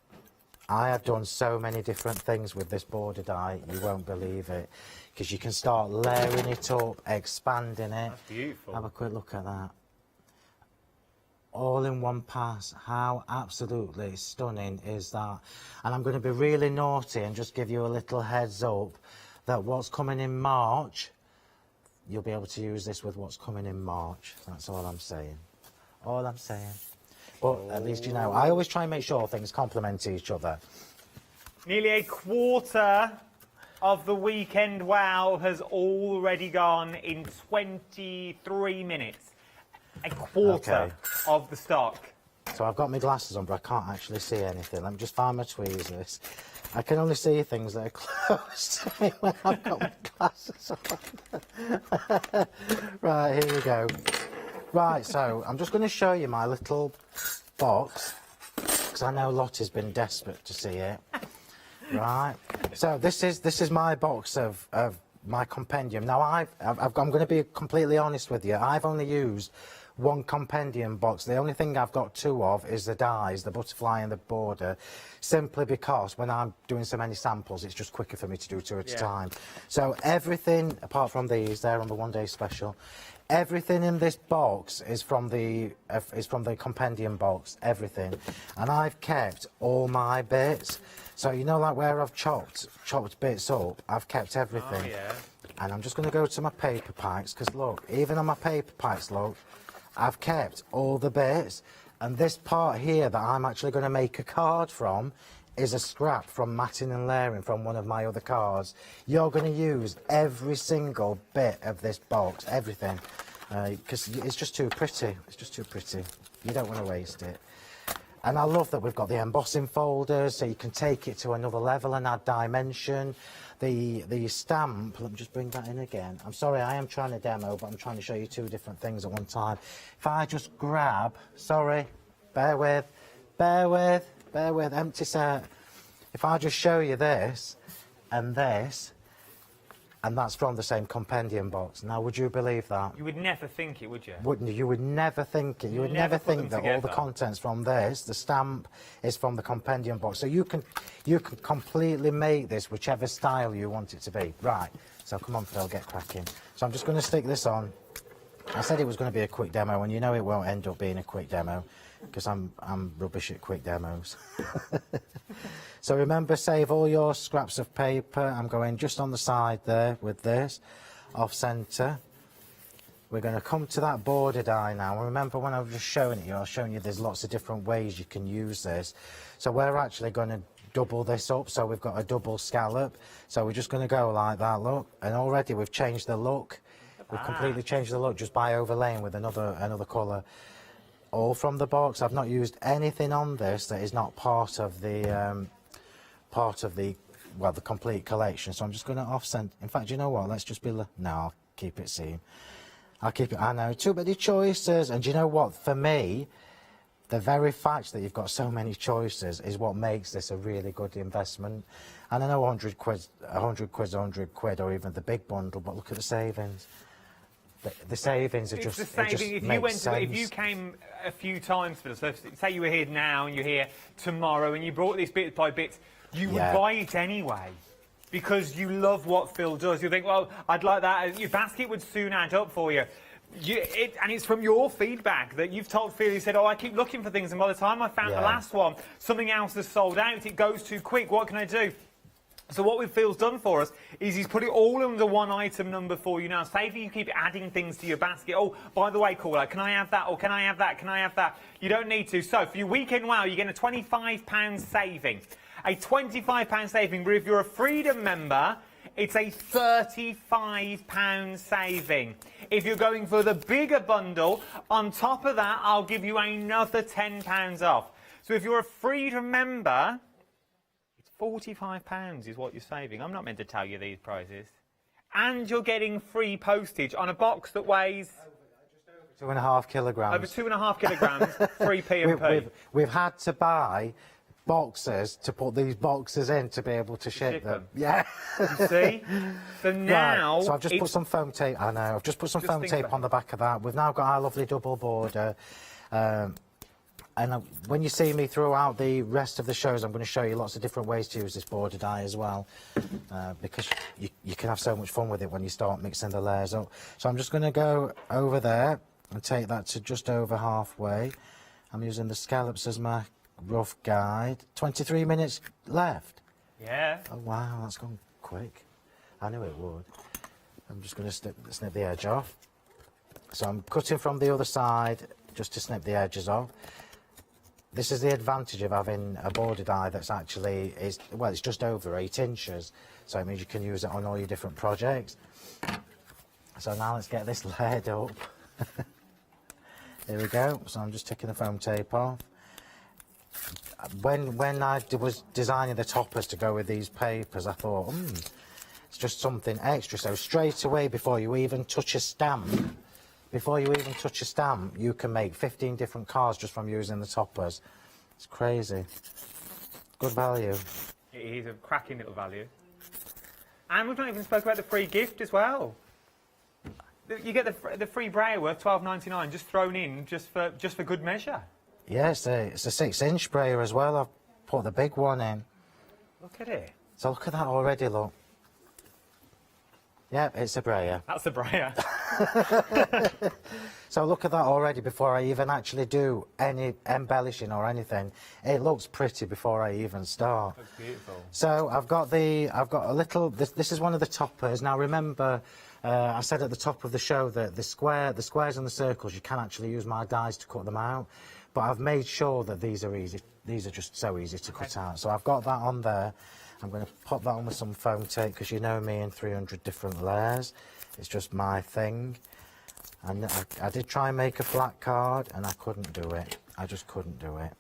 I have done so many different things with this border die, you won't believe it. Because you can start layering it up, expanding it. That's beautiful. Have a quick look at that. All in one pass. How absolutely stunning is that? And I'm going to be really naughty and just give you a little heads up that what's coming in March, you'll be able to use this with what's coming in March. That's all I'm saying. All I'm saying. But at least you know, I always try and make sure things complement each other. Nearly a quarter of the weekend wow has already gone in 23 minutes. A quarter of the stock. So I've got my glasses on, but I can't actually see anything. Let me just find my tweezers. I can only see things that are close to me when I've got my glasses on. Right, here we go. Right, so I'm just going to show you my little box, because I know Lottie's been desperate to see it. Right, so this is my box of my compendium. Now I'm going to be completely honest with you. I've only used one compendium box. The only thing I've got 2 of is the dies, the butterfly and the border, simply because when I'm doing so many samples, it's just quicker for me to do 2 at a time. So everything apart from these, they're on the one-day special. Everything in this box is from the compendium box, everything, and I've kept all my bits. So you know, like where I've chopped bits up, I've kept everything. Oh, yeah. And I'm just going to go to my paper packs because look, even on my paper packs, look, I've kept all the bits. And this part here that I'm actually going to make a card from is a scrap from matting and layering from one of my other cards. You're going to use every single bit of this box, everything. because it's just too pretty. It's just too pretty. You don't want to waste it. And I love that we've got the embossing folders, so you can take it to another level and add dimension. The stamp, let me just bring that in again. I'm sorry, I am trying to demo, but I'm trying to show you two different things at one time. If I just grab, sorry, bear with, empty set. If I just show you this, and that's from the same Compendium box. Now, would you believe that? You would never think it, would you? Wouldn't you? You would never think it. You would never think that all the contents from this, the stamp, is from the Compendium box. So you can completely make this whichever style you want it to be. Right. So come on, Phil, get cracking. So I'm just going to stick this on. I said it was going to be a quick demo, and you know it won't end up being a quick demo because I'm rubbish at quick demos. So remember, save all your scraps of paper. I'm going just on the side there with this, off centre. We're going to come to that border die now. And remember when I was just showing it, I was showing you there's lots of different ways you can use this. So we're actually going to double this up, so we've got a double scallop. So we're just going to go like that, look. And already we've changed the look. We've completely changed the look just by overlaying with another colour. All from the box. I've not used anything on this that is not part of the well, the complete collection. So I'm just going to offset. In fact, you know what? Let's just be. No, I'll keep it seam. I'll keep it. I know, too many choices. And do you know what? For me, the very fact that you've got so many choices is what makes this a really good investment. And I know 100 quid, 100 quid, or even the big bundle. But look at the savings. The savings are just. It's the saving. If you came a few times for this, so say you were here now and you're here tomorrow, and you brought this bit by bit, you would buy it anyway because you love what Phil does. You think, well, I'd like that. Your basket would soon add up for you. And it's from your feedback that you've told Phil. You said, "Oh, I keep looking for things, and by the time I found the last one, something else has sold out. It goes too quick. What can I do?" So what Phil's done for us is he's put it all under one item number for you now. Say if you keep adding things to your basket. Oh, by the way, caller, can I have that? Or can I have that? Can I have that? You don't need to. So for your weekend wow, you're getting a £25 saving. A £25 saving. But if you're a Freedom member, it's a £35 saving. If you're going for the bigger bundle, on top of that, I'll give you another £10 off. So if you're a Freedom member, £45 is what you're saving. I'm not meant to tell you these prices. And you're getting free postage on a box that weighs... 2.5 kilograms. Over 2.5 kilograms, free P&P. We've had to buy boxes to put these boxes in to be able to ship them. Yeah. You see? So now... Right. So I've just put some foam tape... I know. I've just put some foam tape on the back of that. We've now got our lovely double border. And when you see me throughout the rest of the shows, I'm going to show you lots of different ways to use this border die as well, because you can have so much fun with it when you start mixing the layers up. So I'm just going to go over there and take that to just over halfway. I'm using the scallops as my rough guide. 23 minutes left. Yeah. Oh, wow, that's gone quick. I knew it would. I'm just going to snip the edge off. So I'm cutting from the other side just to snip the edges off. This is the advantage of having a border die that's actually, well, it's just over 8 inches. So it means you can use it on all your different projects. So now let's get this layered up. Here we go. So I'm just taking the foam tape off. When I was designing the toppers to go with these papers, I thought, it's just something extra. So straight away, before you even touch a stamp, you can make 15 different cards just from using the toppers. It's crazy. Good value. It is a cracking little value. And we've not even spoke about the free gift as well. You get the free brayer worth £12.99 just thrown in just for good measure. Yeah, it's a 6-inch sprayer as well. I've put the big one in. Look at it. So look at that already, look. Yep, it's a brayer. That's a brayer. So look at that already before I even actually do any embellishing or anything. It looks pretty before I even start. That's beautiful. So I've got a little, this is one of the toppers. Now remember, I said at the top of the show that the squares and the circles, you can actually use my dies to cut them out. But I've made sure that these are easy. These are just so easy to cut out. So I've got that on there. I'm going to pop that on with some foam tape because you know me in 300 different layers. It's just my thing. And I did try and make a flat card, and I couldn't do it. I just couldn't do it.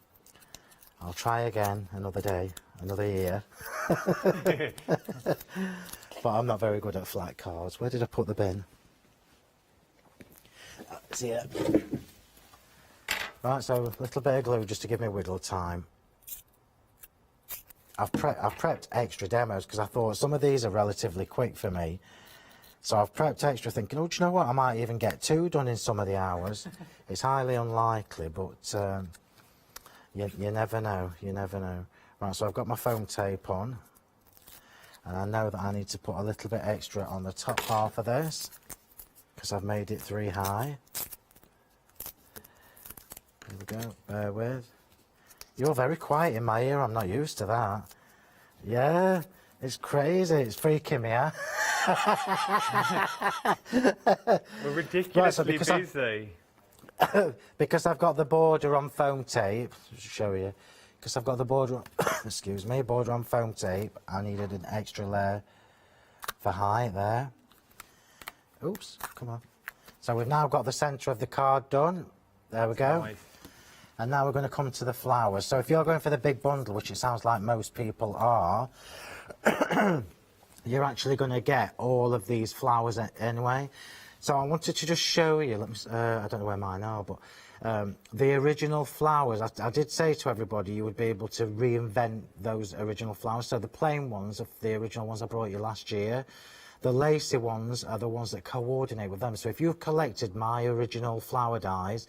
I'll try again another day, another year. But I'm not very good at flat cards. Where did I put the bin? It's here. Right, so a little bit of glue just to give me whittle time. I've prepped extra demos because I thought some of these are relatively quick for me. So I've prepped extra thinking, oh, do you know what? I might even get 2 done in some of the hours. It's highly unlikely, but you never know. You never know. Right, so I've got my foam tape on. And I know that I need to put a little bit extra on the top half of this because I've made it 3 high. There we go, bear with. You're very quiet in my ear, I'm not used to that. Yeah, it's crazy, it's freaking me out. We're ridiculously busy. Because I've got the border on foam tape, I'll show you. Because I've got the border on, excuse me, border on foam tape, I needed an extra layer for height there. Oops, come on. So we've now got the centre of the card done. There we go. Nice. And now we're going to come to the flowers. So if you're going for the big bundle, which it sounds like most people are, you're actually going to get all of these flowers anyway. So I wanted to just show you, let me, I don't know where mine are, but the original flowers, I did say to everybody you would be able to reinvent those original flowers. So the plain ones, the original ones I brought you last year, the lacy ones are the ones that coordinate with them. So if you've collected my original flower dies,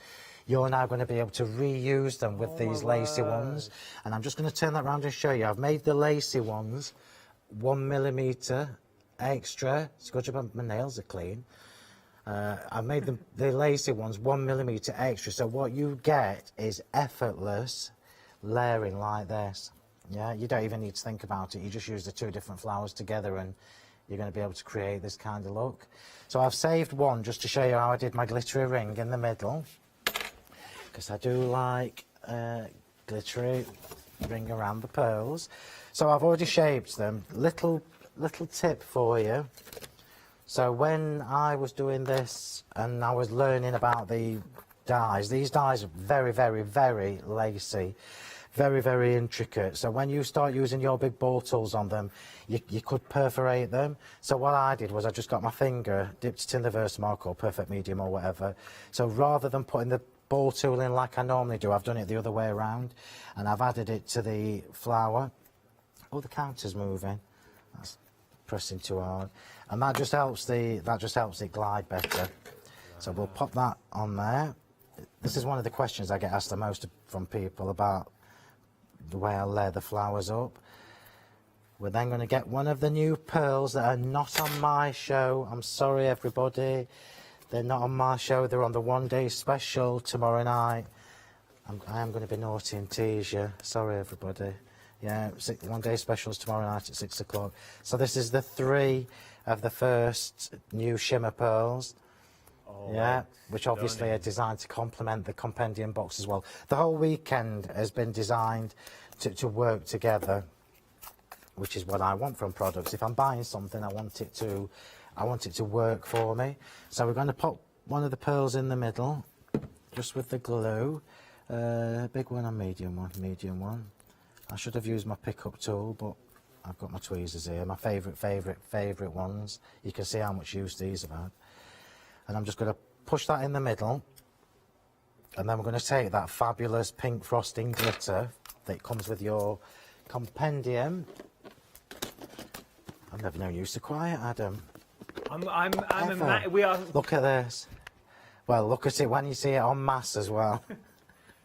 you're now going to be able to reuse them with these lacy ones. And I'm just going to turn that around and show you. I've made the lacy ones 1mm extra. It's a good job my nails are clean. I've made the lacy ones 1mm extra. So what you get is effortless layering like this. Yeah, you don't even need to think about it. You just use the 2 different flowers together and you're going to be able to create this kind of look. So I've saved one just to show you how I did my glittery ring in the middle. Because I do like glittery ring around the pearls. So I've already shaped them. Little tip for you. So when I was doing this and I was learning about the dies, these dies are very, very, very lacy. Very, very intricate. So when you start using your big ball tools on them, you could perforate them. So what I did was I just got my finger, dipped it in the Versamark or Perfect Medium or whatever. So rather than putting the ball tool in like I normally do, I've done it the other way around. And I've added it to the flower. Oh, the counter's moving. That's pressing too hard. And that just helps it glide better. So we'll pop that on there. This is one of the questions I get asked the most from people about the way I lay the flowers up. We're then going to get one of the new pearls that are not on my show. I'm sorry, everybody. They're not on my show. They're on the one-day special tomorrow night. I am going to be naughty and tease you. Sorry, everybody. Yeah, one-day specials tomorrow night at 6 o'clock. So this is the 3 of the first new shimmer pearls. Oh, yeah, which obviously are designed to complement the Compendium box as well. The whole weekend has been designed to work together, which is what I want from products. If I'm buying something, I want it to work for me. So we're going to pop one of the pearls in the middle, just with the glue. Big one and medium one. I should have used my pickup tool, but I've got my tweezers here, my favourite ones. You can see how much use these have had. And I'm just going to push that in the middle, and then we're going to take that fabulous pink frosting glitter that comes with your Compendium. I've never known you so quiet, Adam. We are. Look at this. Well, look at it when you see it en masse as well.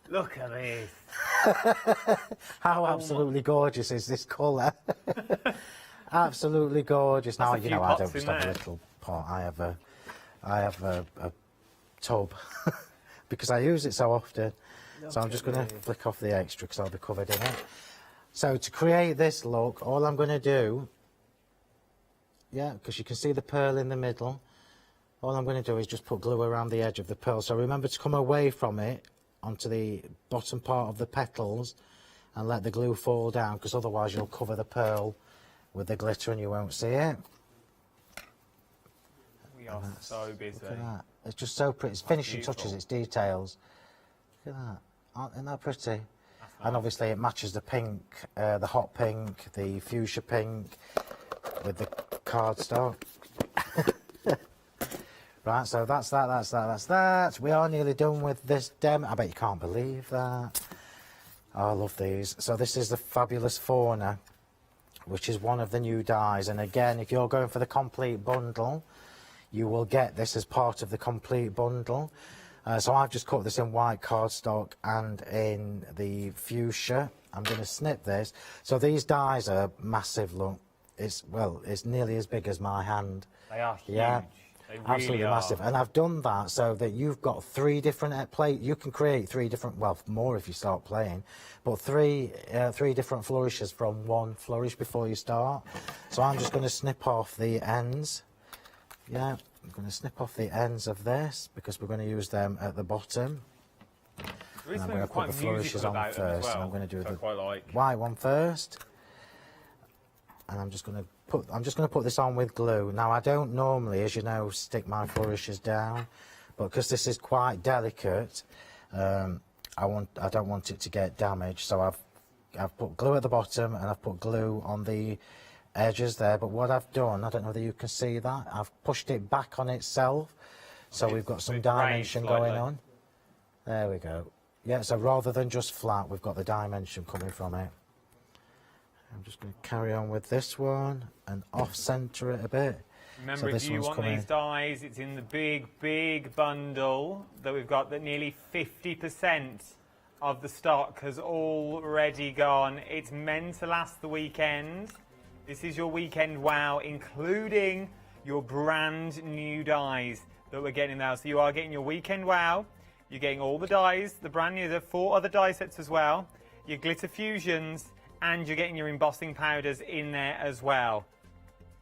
Look at this. How absolutely gorgeous is this colour? Absolutely gorgeous. Now, you know, I don't just have a little pot. I have a tub because I use it so often. So I'm just going to flick off the extra because I'll be covered in it. So to create this look, all I'm going to do, yeah, because you can see the pearl in the middle, all I'm going to do is just put glue around the edge of the pearl. So remember to come away from it onto the bottom part of the petals and let the glue fall down, because otherwise you'll cover the pearl with the glitter and you won't see it. You're so busy. Look at that. It's just so pretty. It's finishing beautiful. touches, it's details. Look at that. Isn't that pretty? And obviously it matches the pink, the hot pink, the fuchsia pink with the cardstock. Right, so that's that. We are nearly done with this demo. I bet you can't believe that. Oh, I love these. So this is the fabulous Fauna, which is one of the new dies. And again, if you're going for the complete bundle, you will get this as part of the complete bundle. So I've just cut this in white cardstock and in the fuchsia. I'm going to snip this. So these dies are massive, look. It's nearly as big as my hand. They are huge. Yeah. They really Absolutely are. massive. And I've done that so that you've got 3 different you can create 3 different, well, more if you start playing, but 3 different flourishes from one flourish before you start. So I'm just going to snip off the ends. Yeah, I'm going to snip off the ends of this because we're going to use them at the bottom. And I'm going to put the flourishes on first. Well, so I'm going to do the quite like. white one first. And I'm just going to put this on with glue. Now I don't normally, as you know, stick my flourishes down, but because this is quite delicate, I don't want it to get damaged. So I've put glue at the bottom and I've put glue on the edges there. But what I've done, I don't know whether you can see that, I've pushed it back on itself, so we've got some dimension going on. There we go. Yeah, so rather than just flat, we've got the dimension coming from it. I'm just going to carry on with this one and off-centre it a bit. Remember, so if you want these dies, it's in the big bundle that we've got, that nearly 50% of the stock has already gone. It's meant to last the weekend. This is your weekend wow, including your brand new dies that we're getting now. So you are getting your weekend wow. You're getting all the dies, the brand new, there are 4 other die sets as well. Your glitter fusions, and you're getting your embossing powders in there as well.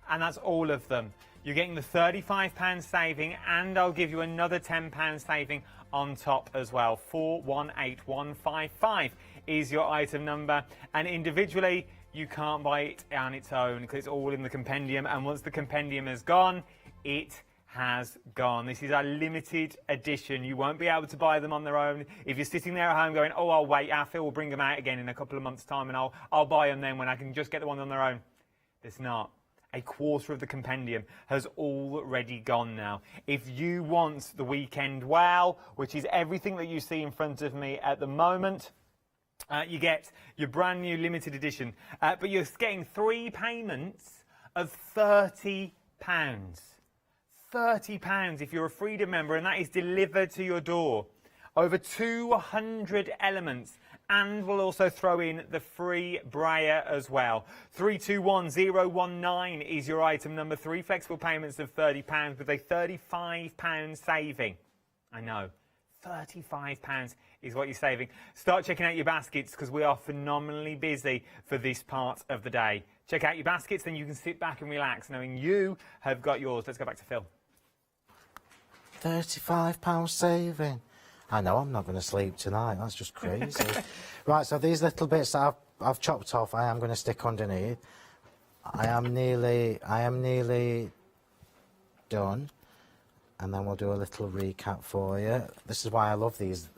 And that's all of them. You're getting the £35 saving, and I'll give you another £10 saving on top as well. 418155 is your item number, and individually you can't buy it on its own because it's all in the compendium, and once the compendium has gone, it has gone. This is a limited edition. You won't be able to buy them on their own. If you're sitting there at home going, oh, I'll wait, Phil will bring them out again in a couple of months' time and I'll buy them then when I can just get the one on their own. There's not. A quarter of the compendium has already gone now. If you want the weekend wow, which is everything that you see in front of me at the moment, you get your brand new limited edition, but you're getting 3 payments of £30. £30 if you're a Freedom member, and that is delivered to your door. Over 200 elements, and we'll also throw in the free brayer as well. 321019 is your item number. 3 flexible payments of £30 with a £35 saving. I know, £35 is what you're saving. Start checking out your baskets because we are phenomenally busy for this part of the day. Check out your baskets, then you can sit back and relax knowing you have got yours. Let's go back to Phil. £35 saving. I know I'm not going to sleep tonight. That's just crazy. Right, so these little bits that I've chopped off, I am going to stick underneath. I am nearly done. And then we'll do a little recap for you. This is why I love these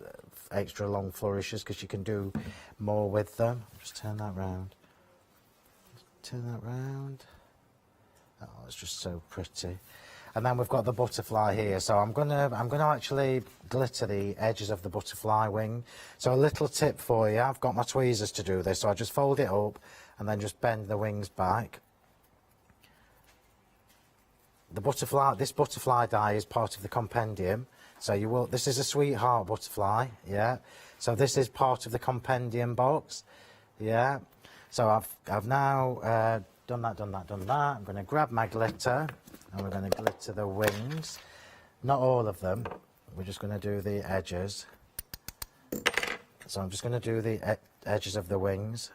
extra long flourishes, because you can do more with them. Just turn that round. Turn that round. Oh, it's just so pretty. And then we've got the butterfly here. So I'm gonna actually glitter the edges of the butterfly wing. So a little tip for you. I've got my tweezers to do this. So I just fold it up and then just bend the wings back. The butterfly, this butterfly die is part of the compendium. So you will. This is a sweetheart butterfly. Yeah. So this is part of the compendium box. Yeah. So I've now done that. I'm going to grab my glitter and we're going to glitter the wings. Not all of them. We're just going to do the edges. So I'm just going to do the edges of the wings.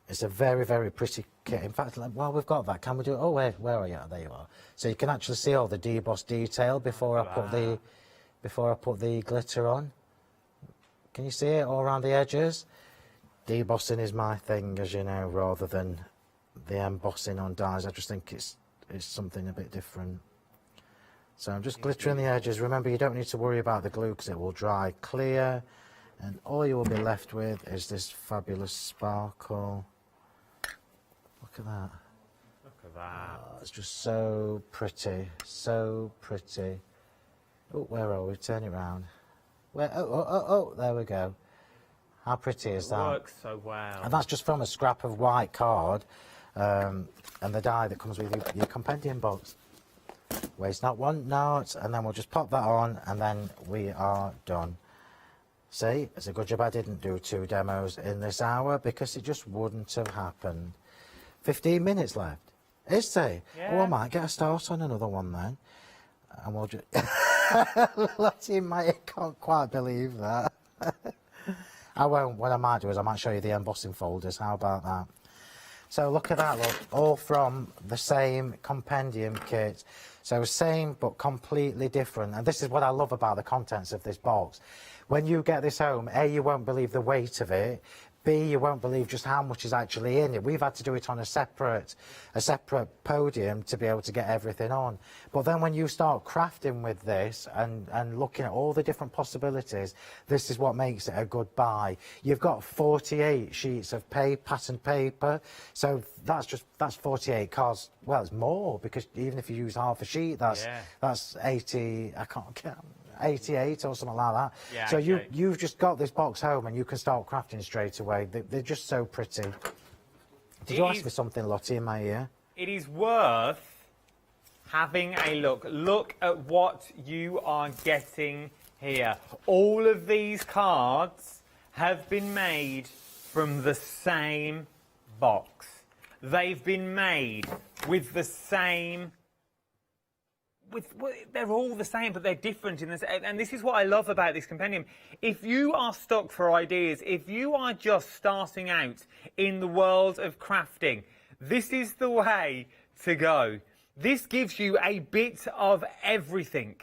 It's a very, very pretty kit. In fact, while we've got that, can we do it? Oh, wait, where are you? There you are. So you can actually see all the deboss detail before I put the glitter on. Can you see it all around the edges? Debossing is my thing, as you know, rather than the embossing on dies. I just think it's something a bit different. So I'm just glittering the edges. Remember, you don't need to worry about the glue because it will dry clear. And all you will be left with is this fabulous sparkle. Look at that. Look at that. Oh, it's just so pretty, so pretty. Oh, where are we? Turn it round. Where? Oh, there we go. How pretty is that? It works so well. And that's just from a scrap of white card and the die that comes with your compendium box. Waste not, want not, and then we'll just pop that on and then we are done. See, it's a good job I didn't do 2 demos in this hour because it just wouldn't have happened. 15 minutes left. Is there? Yeah. Oh, I might get a start on another one then. And we'll just... Lottie might can't quite believe that. I won't. What I might do is I might show you the embossing folders. How about that? So look at that, look. All from the same compendium kit. So same but completely different. And this is what I love about the contents of this box. When you get this home, A, you won't believe the weight of it. B, you won't believe just how much is actually in it. We've had to do it on a separate podium to be able to get everything on. But then when you start crafting with this and looking at all the different possibilities, this is what makes it a good buy. You've got 48 sheets of patterned paper, so that's 48 cards. Well, it's more because even if you use half a sheet, that's 80. I can't count. 88 or something like that. Yeah, so okay. you've just got this box home and you can start crafting straight away. They're just so pretty. Did you ask for something, Lottie, in my ear? It is worth having a look. Look at what you are getting here. All of these cards have been made from the same box. They've been made with the same... they're all the same, but they're different in this, and this is what I love about this compendium. If you are stuck for ideas, if you are just starting out in the world of crafting, this is the way to go. This gives you a bit of everything.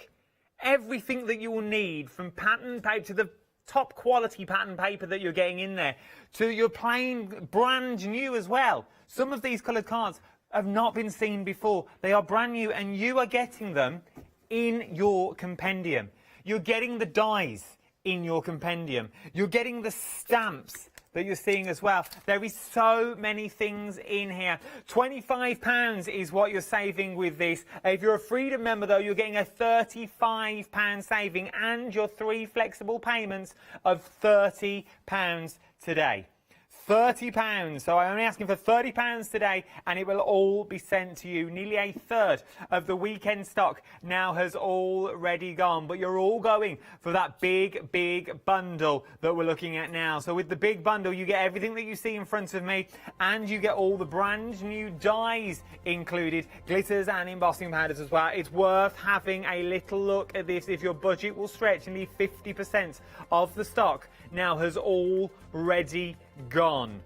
Everything that you will need, from pattern paper to the top quality pattern paper that you're getting in there, to your plain brand new as well. Some of these coloured cards have not been seen before. They are brand new and you are getting them in your compendium. You're getting the dies in your compendium. You're getting the stamps that you're seeing as well. There is so many things in here. £25 is what you're saving with this. If you're a Freedom member though, you're getting a £35 saving and your 3 flexible payments of £30 today. £30. So I'm only asking for £30 today and it will all be sent to you. Nearly a third of the weekend stock now has already gone, but you're all going for that big bundle that we're looking at now. So with the big bundle, you get everything that you see in front of me and you get all the brand new dies included, glitters and embossing powders as well. It's worth having a little look at this if your budget will stretch. Nearly 50% of the stock now has already gone.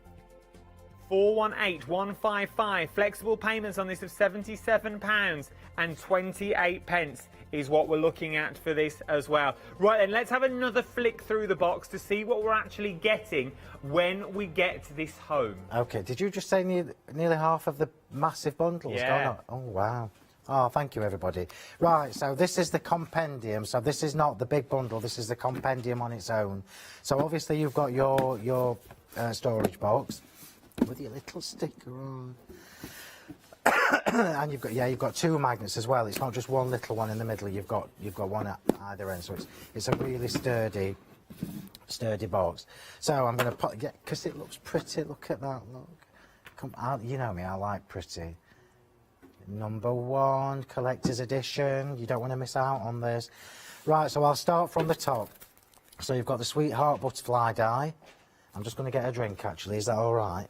418155. Flexible payments on this of £77.28 is what we're looking at for this as well. Right then, let's have another flick through the box to see what we're actually getting when we get this home. Okay, did you just say nearly half of the massive bundles? Yeah. Oh, wow. Oh, thank you, everybody. Right, so this is the compendium. So this is not the big bundle. This is the compendium on its own. So obviously you've got your storage box with your little sticker on. And you've got 2 magnets as well. It's not just one little one in the middle. You've got one at either end. So it's a really sturdy box. So I'm going to put, because it looks pretty. Look at that. Look, you know me. I like pretty. Number 1, collector's edition. You don't want to miss out on this. Right, so I'll start from the top. So you've got the Sweetheart Butterfly die. I'm just going to get a drink, actually. Is that all right?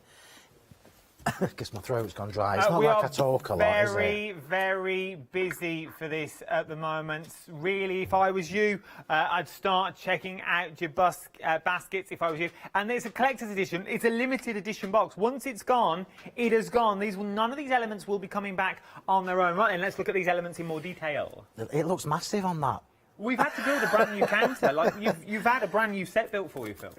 Because my throat's gone dry. It's not like I talk a lot, is it? Very busy for this at the moment. Really, if I was you, I'd start checking out your baskets if I was you. And it's a collector's edition. It's a limited edition box. Once it's gone, it has gone. None of these elements will be coming back on their own. Right, and let's look at these elements in more detail. It looks massive on that. We've had to build a brand new counter. Like you've had a brand new set built for you, Phil.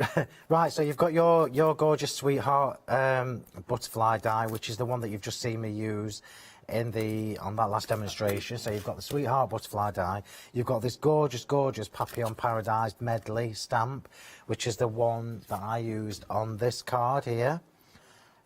Right, so you've got your gorgeous Sweetheart butterfly die, which is the one that you've just seen me use on that last demonstration. So you've got the Sweetheart Butterfly die. You've got this gorgeous, gorgeous Papillon Paradise medley stamp, which is the one that I used on this card here.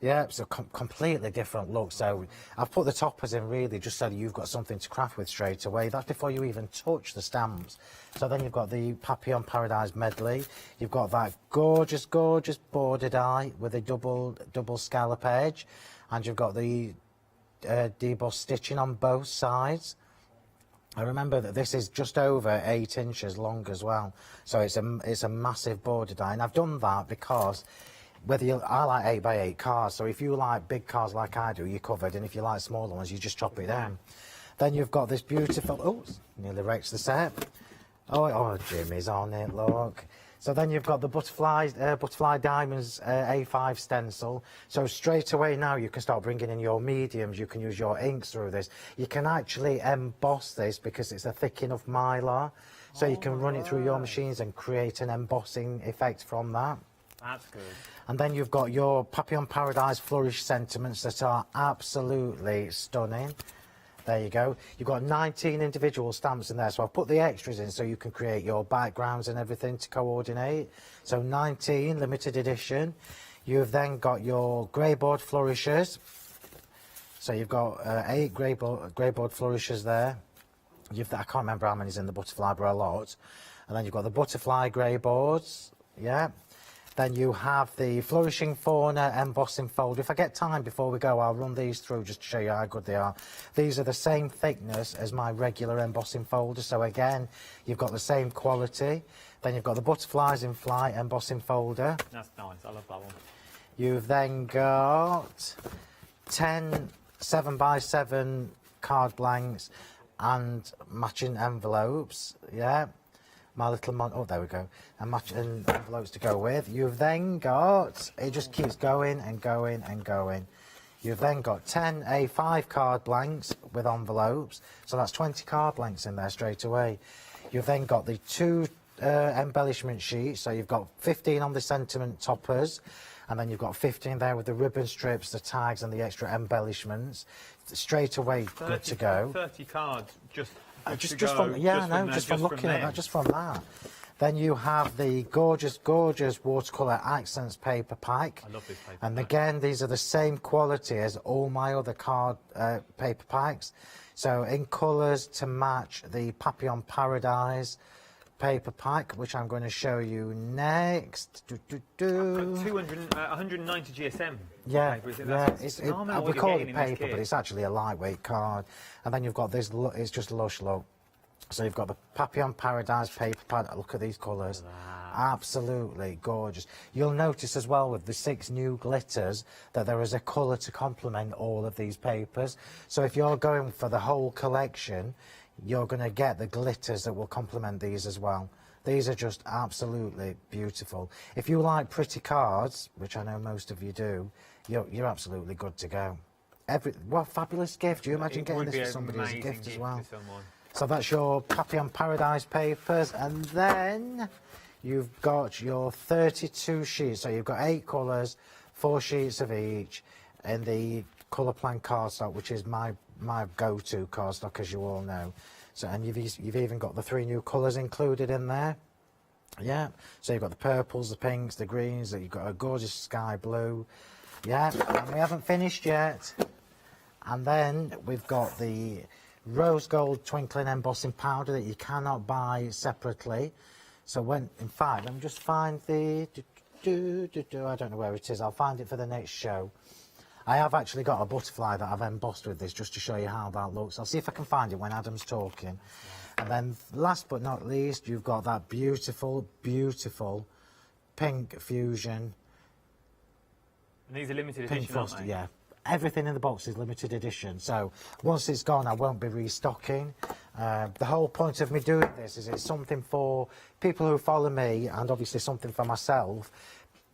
Yeah, it's a completely different look. So I've put the toppers in really just so that you've got something to craft with straight away. That's before you even touch the stamps. So then you've got the Papillon Paradise medley. You've got that gorgeous, gorgeous border die with a double scallop edge, and you've got the deboss stitching on both sides. I remember that this is just over 8 inches long as well. So it's a massive border die, and I've done that because I like 8x8 cards, so if you like big cards like I do, you're covered, and if you like smaller ones, you just chop it down. Then you've got this beautiful, oh, nearly wrecked the set. Oh, Jimmy's on it, look. So then you've got the Butterfly Diamonds A5 stencil. So straight away now you can start bringing in your mediums, you can use your inks through this. You can actually emboss this because it's a thick enough mylar, so you can run it through your machines and create an embossing effect from that. That's good. And then you've got your Papillon Paradise Flourish sentiments that are absolutely stunning. There you go. You've got 19 individual stamps in there, so I've put the extras in so you can create your backgrounds and everything to coordinate. So 19, limited edition. You've then got your greyboard flourishes. So you've got 8 greyboard flourishes there. I can't remember how many's in the butterfly, but a lot. And then you've got the butterfly greyboards. Yeah. Then you have the Flourishing Fauna embossing folder. If I get time before we go, I'll run these through just to show you how good they are. These are the same thickness as my regular embossing folder, so again, you've got the same quality. Then you've got the Butterflies in Flight embossing folder. That's nice, I love that one. You've then got 10 7x7 card blanks and matching envelopes, yeah. My little oh, there we go. And matching envelopes to go with. You've then got, it just keeps going and going and going. You've then got 10 A5 card blanks with envelopes. So that's 20 card blanks in there straight away. You've then got the 2 embellishment sheets. So you've got 15 on the sentiment toppers. And then you've got 15 there with the ribbon strips, the tags and the extra embellishments. Straight away, good to go. 30 cards just from looking at that, just from that. Then you have the gorgeous, gorgeous watercolour accents paper pack. I love this paper pack. Again, these are the same quality as all my other card paper packs. So in colours to match the Papillon Paradise paper pack, which I'm going to show you next. 190 GSM. Yeah, paper, we call it paper, but it's actually a lightweight card. And then you've got this, it's just lush look. So you've got the Papillon Paradise paper pad. Look at these colours. Absolutely gorgeous. You'll notice as well with the 6 new glitters that there is a colour to complement all of these papers. So if you're going for the whole collection, you're going to get the glitters that will complement these as well. These are just absolutely beautiful. If you like pretty cards, which I know most of you do, you're absolutely good to go. What a fabulous gift. Do you imagine getting this for somebody as a gift as well? So that's your Papillon Paradise papers, and then you've got your 32 sheets. So you've got 8 colours, 4 sheets of each, in the colour plan cardstock, which is my go-to cardstock, as you all know. So, and you've even got the 3 new colours included in there. Yeah. So you've got the purples, the pinks, the greens. You've got a gorgeous sky blue. Yeah. And we haven't finished yet. And then we've got the rose gold twinkling embossing powder that you cannot buy separately. So in fact, let me just find the, I don't know where it is. I'll find it for the next show. I have actually got a butterfly that I've embossed with this just to show you how that looks. I'll see if I can find it when Adam's talking. And then last but not least, you've got that beautiful, beautiful pink fusion. And these are limited edition, aren't they? Yeah. Everything in the box is limited edition, so once it's gone, I won't be restocking. The whole point of me doing this is it's something for people who follow me, and obviously something for myself,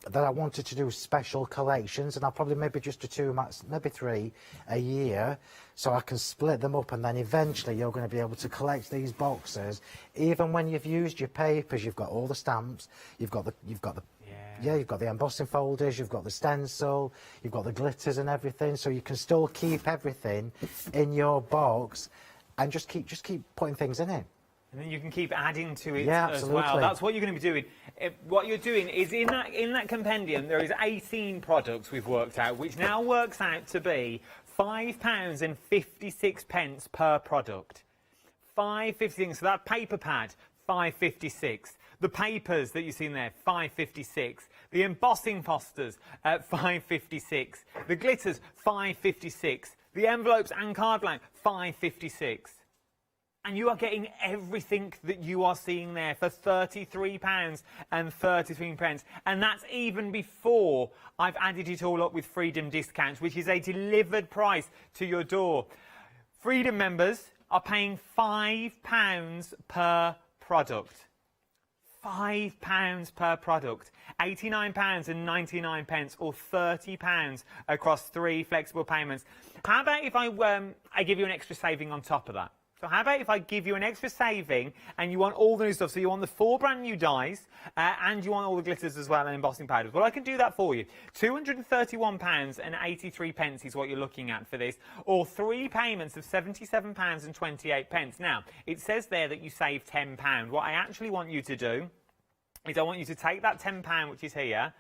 that I wanted to do special collections, and I'll probably maybe just do 2, maybe 3 a year, so I can split them up, and then eventually you're going to be able to collect these boxes. Even when you've used your papers, you've got all the stamps, you've got the Yeah, you've got the embossing folders, you've got the stencil, you've got the glitters and everything, so you can still keep everything in your box and just keep putting things in it. And then you can keep adding to it as well. That's what you're going to be doing. What you're doing is in that compendium there is 18 products we've worked out, which now works out to be £5.56 per product. £5.56. So that paper pad, £5.56. The papers that you see in there, £5.56. The embossing fosters at £5.56. The glitters, £5.56. The envelopes and card blank, £5.56. And you are getting everything that you are seeing there for £33.33. And that's even before I've added it all up with Freedom discounts, which is a delivered price to your door. Freedom members are paying £5 per product. £5 per product. £89.99 or £30 across 3 flexible payments. How about if I give you an extra saving on top of that? So how about if I give you an extra saving and you want all the new stuff? So you want the 4 brand new dies and you want all the glitters as well and embossing powders. Well, I can do that for you. £231.83 is what you're looking at for this, or 3 payments of £77.28. Now, it says there that you save £10. What I actually want you to do is I want you to take that £10, which is here,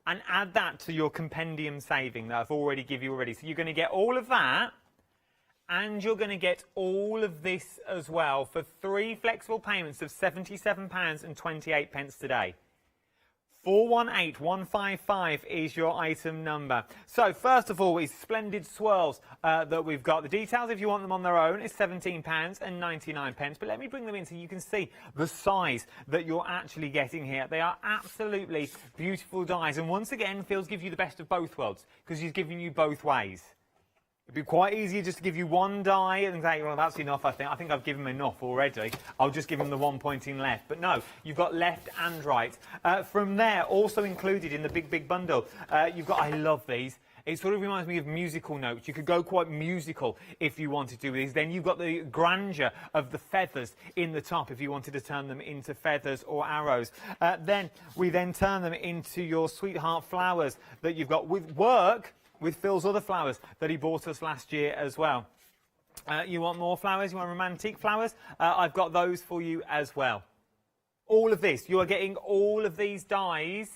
and add that to your compendium saving that I've already given you already. So you're going to get all of that, and you're going to get all of this as well for 3 flexible payments of £77.28 today. 418155 is your item number. So first of all is splendid swirls that we've got. The details, if you want them on their own, is £17.99. But let me bring them in so you can see the size that you're actually getting here. They are absolutely beautiful dies. And once again, Phil's give you the best of both worlds because he's giving you both ways. It'd be quite easy just to give you one die and say, well, that's enough, I think. I think I've given him enough already. I'll just give him the one pointing left. But no, you've got left and right. From there, also included in the big bundle, you've got, I love these. It sort of reminds me of musical notes. You could go quite musical if you wanted to with these. Then you've got the grandeur of the feathers in the top if you wanted to turn them into feathers or arrows. Then we then turn them into your sweetheart flowers that you've got with work with Phil's other flowers that he bought us last year as well. You want more flowers? You want romantic flowers? I've got those for you as well. All of this. You are getting all of these dies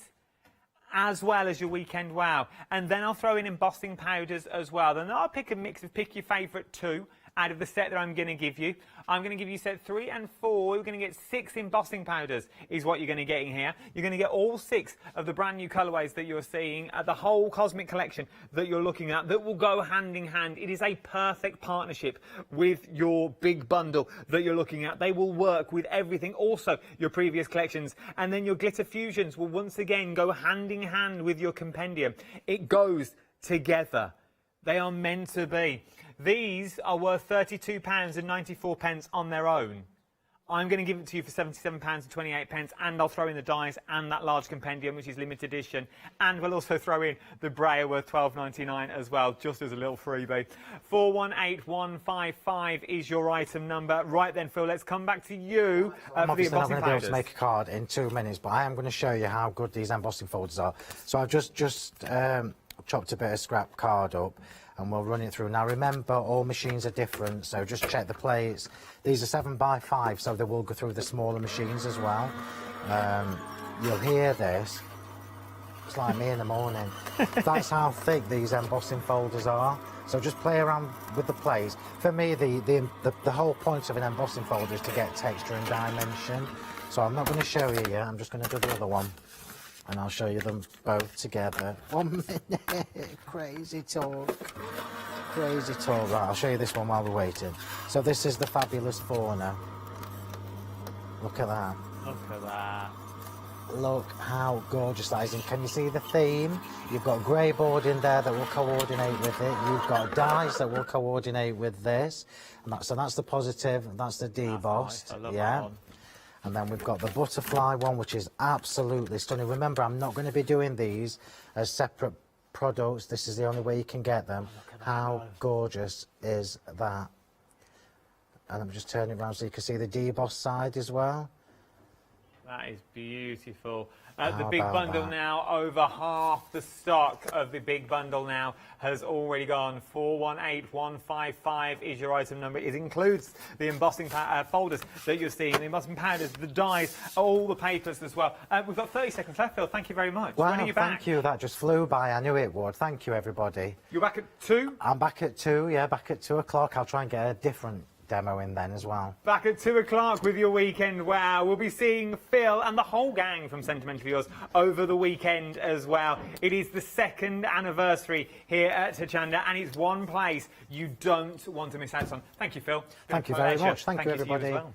as well as your weekend wow. And then I'll throw in embossing powders as well. Then I'll pick a mix of pick your favourite 2 out of the set that I'm going to give you. I'm going to give you set 3 and 4. You're going to get 6 embossing powders is what you're going to get in here. You're going to get all 6 of the brand new colourways that you're seeing, the whole cosmic collection that you're looking at that will go hand in hand. It is a perfect partnership with your big bundle that you're looking at. They will work with everything, also your previous collections. And then your glitter fusions will once again go hand in hand with your compendium. It goes together. They are meant to be. These are worth £32.94 on their own. I'm going to give it to you for £77.28, and I'll throw in the dies and that large compendium, which is limited edition, and we'll also throw in the brayer worth £12.99 as well, just as a little freebie. 418155 is your item number. Right then, Phil, let's come back to you I'm for the obviously not embossing going to be able powders. to make a card in 2 minutes, but I am going to show you how good these embossing folders are. So I've just chopped a bit of scrap card up, and we'll run it through. Now remember, all machines are different, so just check the plates. These are 7x5, so they will go through the smaller machines as well. You'll hear this. It's like me in the morning. That's how thick these embossing folders are. So just play around with the plates. For me, the whole point of an embossing folder is to get texture and dimension. So I'm not going to show you yet. I'm just going to do the other one, and I'll show you them both together. 1 minute. Crazy talk. Crazy talk. Right, I'll show you this one while we're waiting. So this is the fabulous fauna. Look at that. Look at that. Look how gorgeous that is. And can you see the theme? You've got grey board in there that will coordinate with it. You've got dies that will coordinate with this. And so that's the positive, and that's the debossed. Nice. I love yeah. that one. And then we've got the butterfly one, which is absolutely stunning. Remember, I'm not going to be doing these as separate products. This is the only way you can get them. How gorgeous is that? And I'm just turning it around so you can see the debossed side as well. That is beautiful. The big bundle now, over half the stock of the big bundle now has already gone. 418155 is your item number. It includes the embossing folders that you're seeing, the embossing powders, the dies, all the papers as well. We've got 30 seconds left, Phil. Thank you very much. Wow, when are you back? thank you. That just flew by. I knew it would. Thank you, everybody. You're back at 2? I'm back at 2, yeah, back at 2 o'clock. I'll try and get a different demo in then as well. Back at 2 o'clock with your weekend wow. We'll be seeing Phil and the whole gang from Sentimentally Yours over the weekend as well. It is the 2nd anniversary here at Hochanda, and it's one place you don't want to miss out on. Thank you, Phil. Thank you very much. Thank you, everybody. To you as well.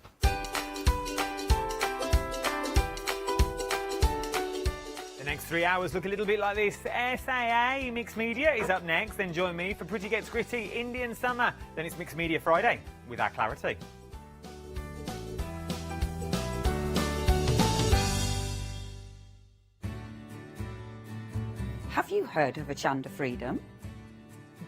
The next 3 hours look a little bit like this. SAA Mixed Media is up next. Then join me for Pretty Gets Gritty, Indian Summer. Then it's Mixed Media Friday with our Clarity. Have you heard of Hochanda Freedom?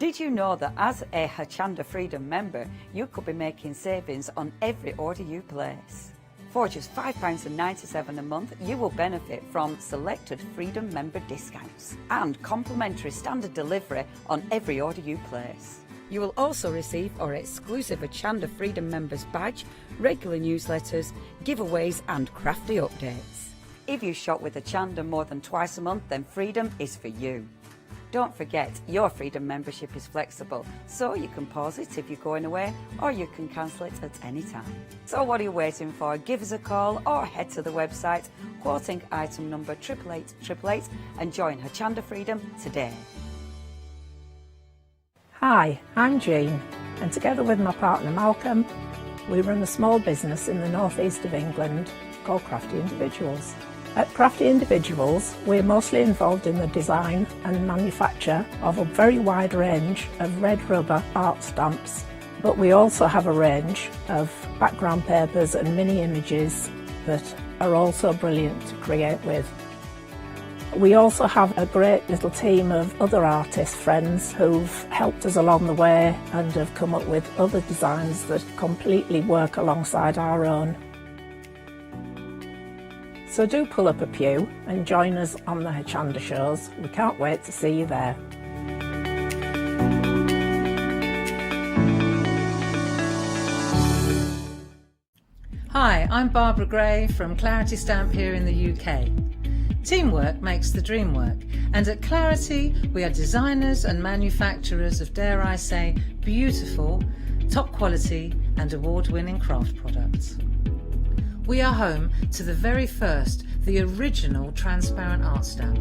Did you know that as a Hochanda Freedom member, you could be making savings on every order you place? For just £5.97 a month, you will benefit from selected Freedom member discounts and complimentary standard delivery on every order you place. You will also receive our exclusive Hochanda Freedom members badge, regular newsletters, giveaways and crafty updates. If you shop with Hochanda more than twice a month, then Freedom is for you. Don't forget, your Freedom membership is flexible, so you can pause it if you're going away, or you can cancel it at any time. So what are you waiting for? Give us a call or head to the website, quoting item number 88888 and join Hochanda Freedom today. Hi, I'm Jean, and together with my partner Malcolm, we run a small business in the northeast of England called Crafty Individuals. At Crafty Individuals, we're mostly involved in the design and manufacture of a very wide range of red rubber art stamps, but we also have a range of background papers and mini images that are also brilliant to create with. We also have a great little team of other artist friends who've helped us along the way and have come up with other designs that completely work alongside our own. So do pull up a pew and join us on the Hochanda shows. We can't wait to see you there. Hi, I'm Barbara Gray from Clarity Stamp here in the UK. Teamwork makes the dream work, and at Clarity we are designers and manufacturers of, dare I say, beautiful, top quality and award-winning craft products. We are home to the very first, the original transparent art stamp.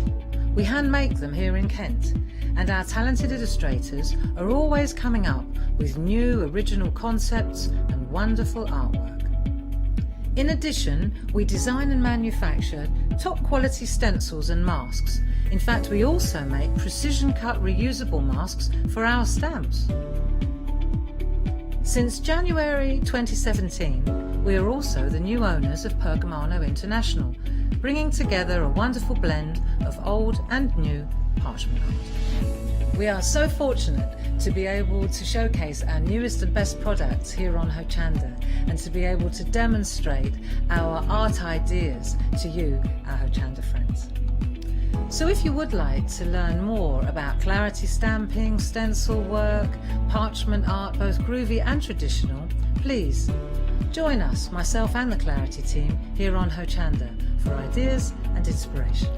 We hand make them here in Kent, and our talented illustrators are always coming up with new original concepts and wonderful artwork. In addition, we design and manufacture top quality stencils and masks. In fact, we also make precision cut reusable masks for our stamps. Since January 2017, we are also the new owners of Pergamano International, bringing together a wonderful blend of old and new parchment art. We are so fortunate to be able to showcase our newest and best products here on Hochanda and to be able to demonstrate our art ideas to you, our Hochanda friends. So if you would like to learn more about Clarity stamping, stencil work, parchment art, both groovy and traditional, please join us, myself and the Clarity team, here on Hochanda for ideas and inspiration.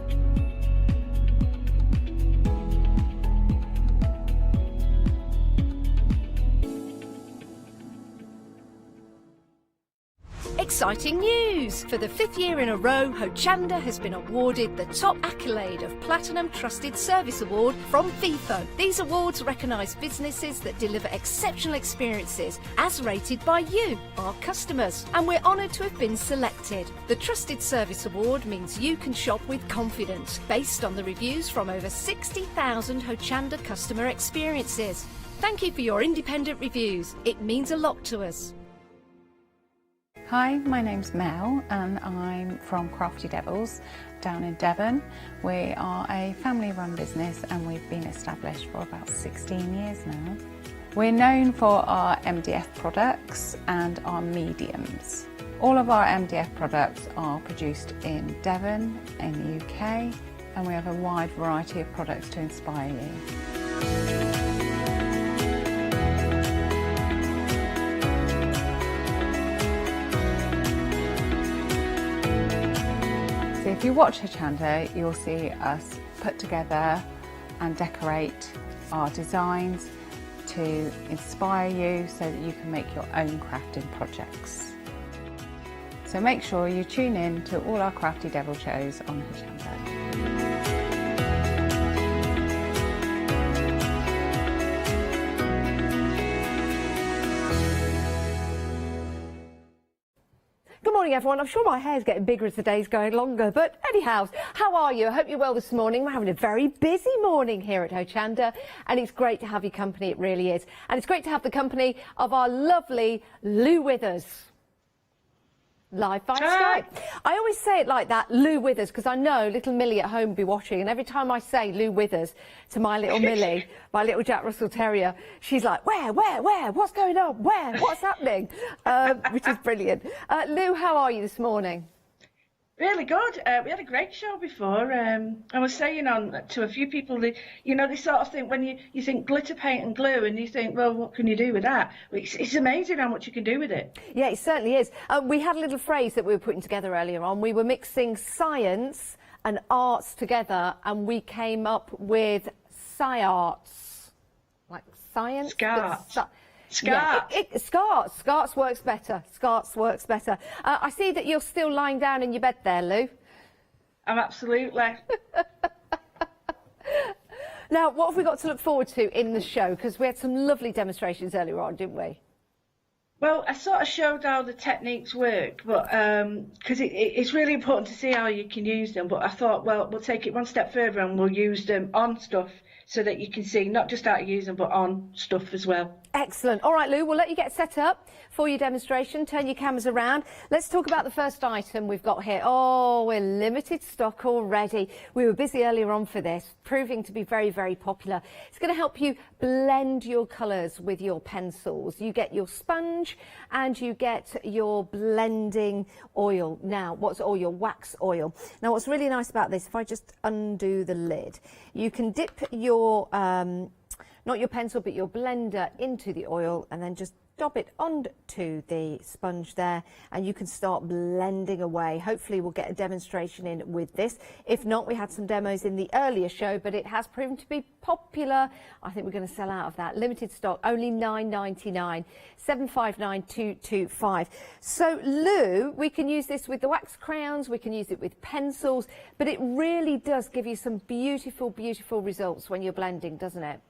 Exciting news! For the 5th year in a row, Hochanda has been awarded the top accolade of Platinum Trusted Service Award from Feefo. These awards recognise businesses that deliver exceptional experiences as rated by you, our customers, and we're honoured to have been selected. The Trusted Service Award means you can shop with confidence, based on the reviews from over 60,000 Hochanda customer experiences. Thank you for your independent reviews. It means a lot to us. Hi, my name's Mel and I'm from Crafty Devils down in Devon. We are a family-run business and we've been established for about 16 years now. We're known for our MDF products and our mediums. All of our MDF products are produced in Devon, in the UK, and we have a wide variety of products to inspire you. So if you watch Hochanda, you'll see us put together and decorate our designs to inspire you so that you can make your own crafting projects. So make sure you tune in to all our Crafty Devil shows on Hochanda. Good morning, everyone. I'm sure my hair's getting bigger as the day's going longer, but anyhow, how are you? I hope you're well this morning. We're having a very busy morning here at Hochanda, and it's great to have your company, it really is. And it's great to have the company of our lovely Lou Withers. Live by Skype. I always say it like that, Lou Withers, because I know little Millie at home will be watching, and every time I say Lou Withers to my little Millie, my little Jack Russell Terrier, she's like, where, what's going on, what's happening? Which is brilliant. Lou, how are you this morning? Really good. We had a great show before. I was saying on to a few people, that, you know, they sort of think when you think glitter paint and glue, and you think, well, what can you do with that? It's amazing how much you can do with it. Yeah, it certainly is. We had a little phrase that we were putting together earlier on. We were mixing science and arts together, and we came up with sci-arts, like science. Scarts works better. Scarts works better. I see that you're still lying down in your bed there, Lou. Absolutely. Now, what have we got to look forward to in the show? Because we had some lovely demonstrations earlier on, didn't we? Well, I sort of showed how the techniques work, but because it's really important to see how you can use them. But I thought, well, we'll take it one step further and we'll use them on stuff so that you can see not just how to use them, but on stuff as well. Excellent. All right, Lou, we'll let you get set up for your demonstration. Turn your cameras around. Let's talk about the first item we've got here. Oh, we're limited stock already. We were busy earlier on for this, proving to be very, very popular. It's going to help you blend your colours with your pencils. You get your sponge and you get your blending oil. Now, or your wax oil. Now, what's really nice about this, if I just undo the lid, you can dip your not your pencil, but your blender into the oil and then just dab it onto the sponge there, and you can start blending away. Hopefully we'll get a demonstration in with this. If not, we had some demos in the earlier show, but it has proven to be popular. I think we're going to sell out of that. Limited stock, only $9.99, 759225. So Lou, we can use this with the wax crayons, we can use it with pencils, but it really does give you some beautiful, beautiful results when you're blending, doesn't it?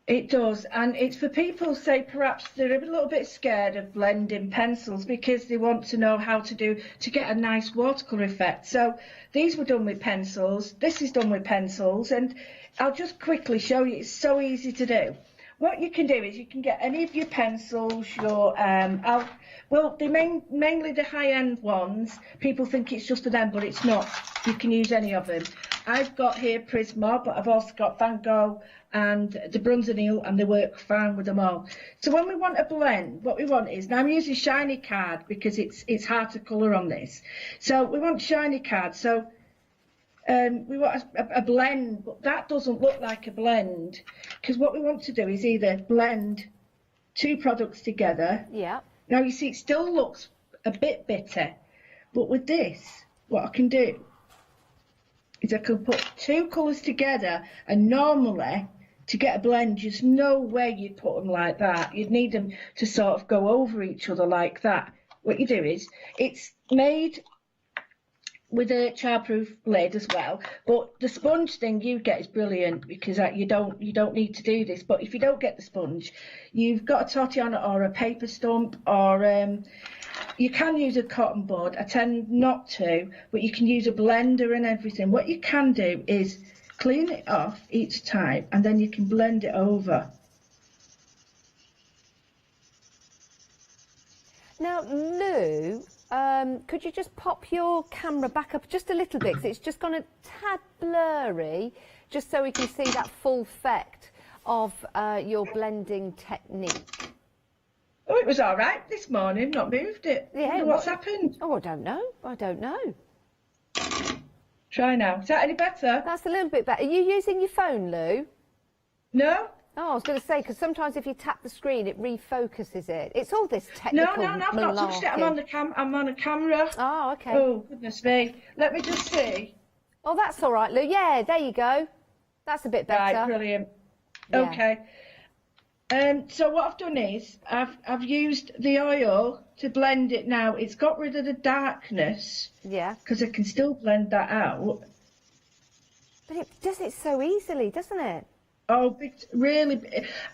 It does, and it's for people, say, perhaps they're a little bit scared of blending pencils because they want to know how to get a nice watercolour effect. So these were done with pencils, this is done with pencils, and I'll just quickly show you, it's so easy to do. What you can do is you can get any of your pencils, your, well, mainly the high-end ones, people think it's just for them, but it's not. You can use any of them. I've got here Prisma, but I've also got Van Gogh and the Bronzanil, and they work fine with them all. So when we want a blend, what we want is, now I'm using shiny card because it's hard to colour on this. So we want shiny card, so we want a blend, but that doesn't look like a blend, because what we want to do is either blend two products together. Yeah. Now you see it still looks a bit bitter, but with this, what I can do is I can put two colours together, and normally to get a blend, there's no way you'd put them like that. You'd need them to sort of go over each other like that. What you do is, it's made with a childproof lid as well, but the sponge thing you get is brilliant because you don't need to do this. But if you don't get the sponge, you've got a tortillana or a paper stump, or you can use a cotton bud. I tend not to, but you can use a blender and everything. What you can do is clean it off each time, and then you can blend it over. Now, Lou, could you just pop your camera back up just a little bit, 'cause it's just gone a tad blurry, just so we can see that full effect of your blending technique. Oh, it was all right this morning, not moved it. Yeah. What's happened? Oh, I don't know. I don't know. Try now. Is that any better? That's a little bit better. Are you using your phone, Lou? No. Oh, I was going to say, because sometimes if you tap the screen, it refocuses it. It's all this technical No, I've not touched it. I'm on a camera. Oh, okay. Oh, goodness me. Let me just see. Oh, that's all right, Lou. Yeah, there you go. That's a bit better. Right, brilliant. Yeah. Okay. So what I've done is I've used the oil to blend it now. It's got rid of the darkness. Yeah. Because I can still blend that out. But it does it so easily, doesn't it? Oh, really?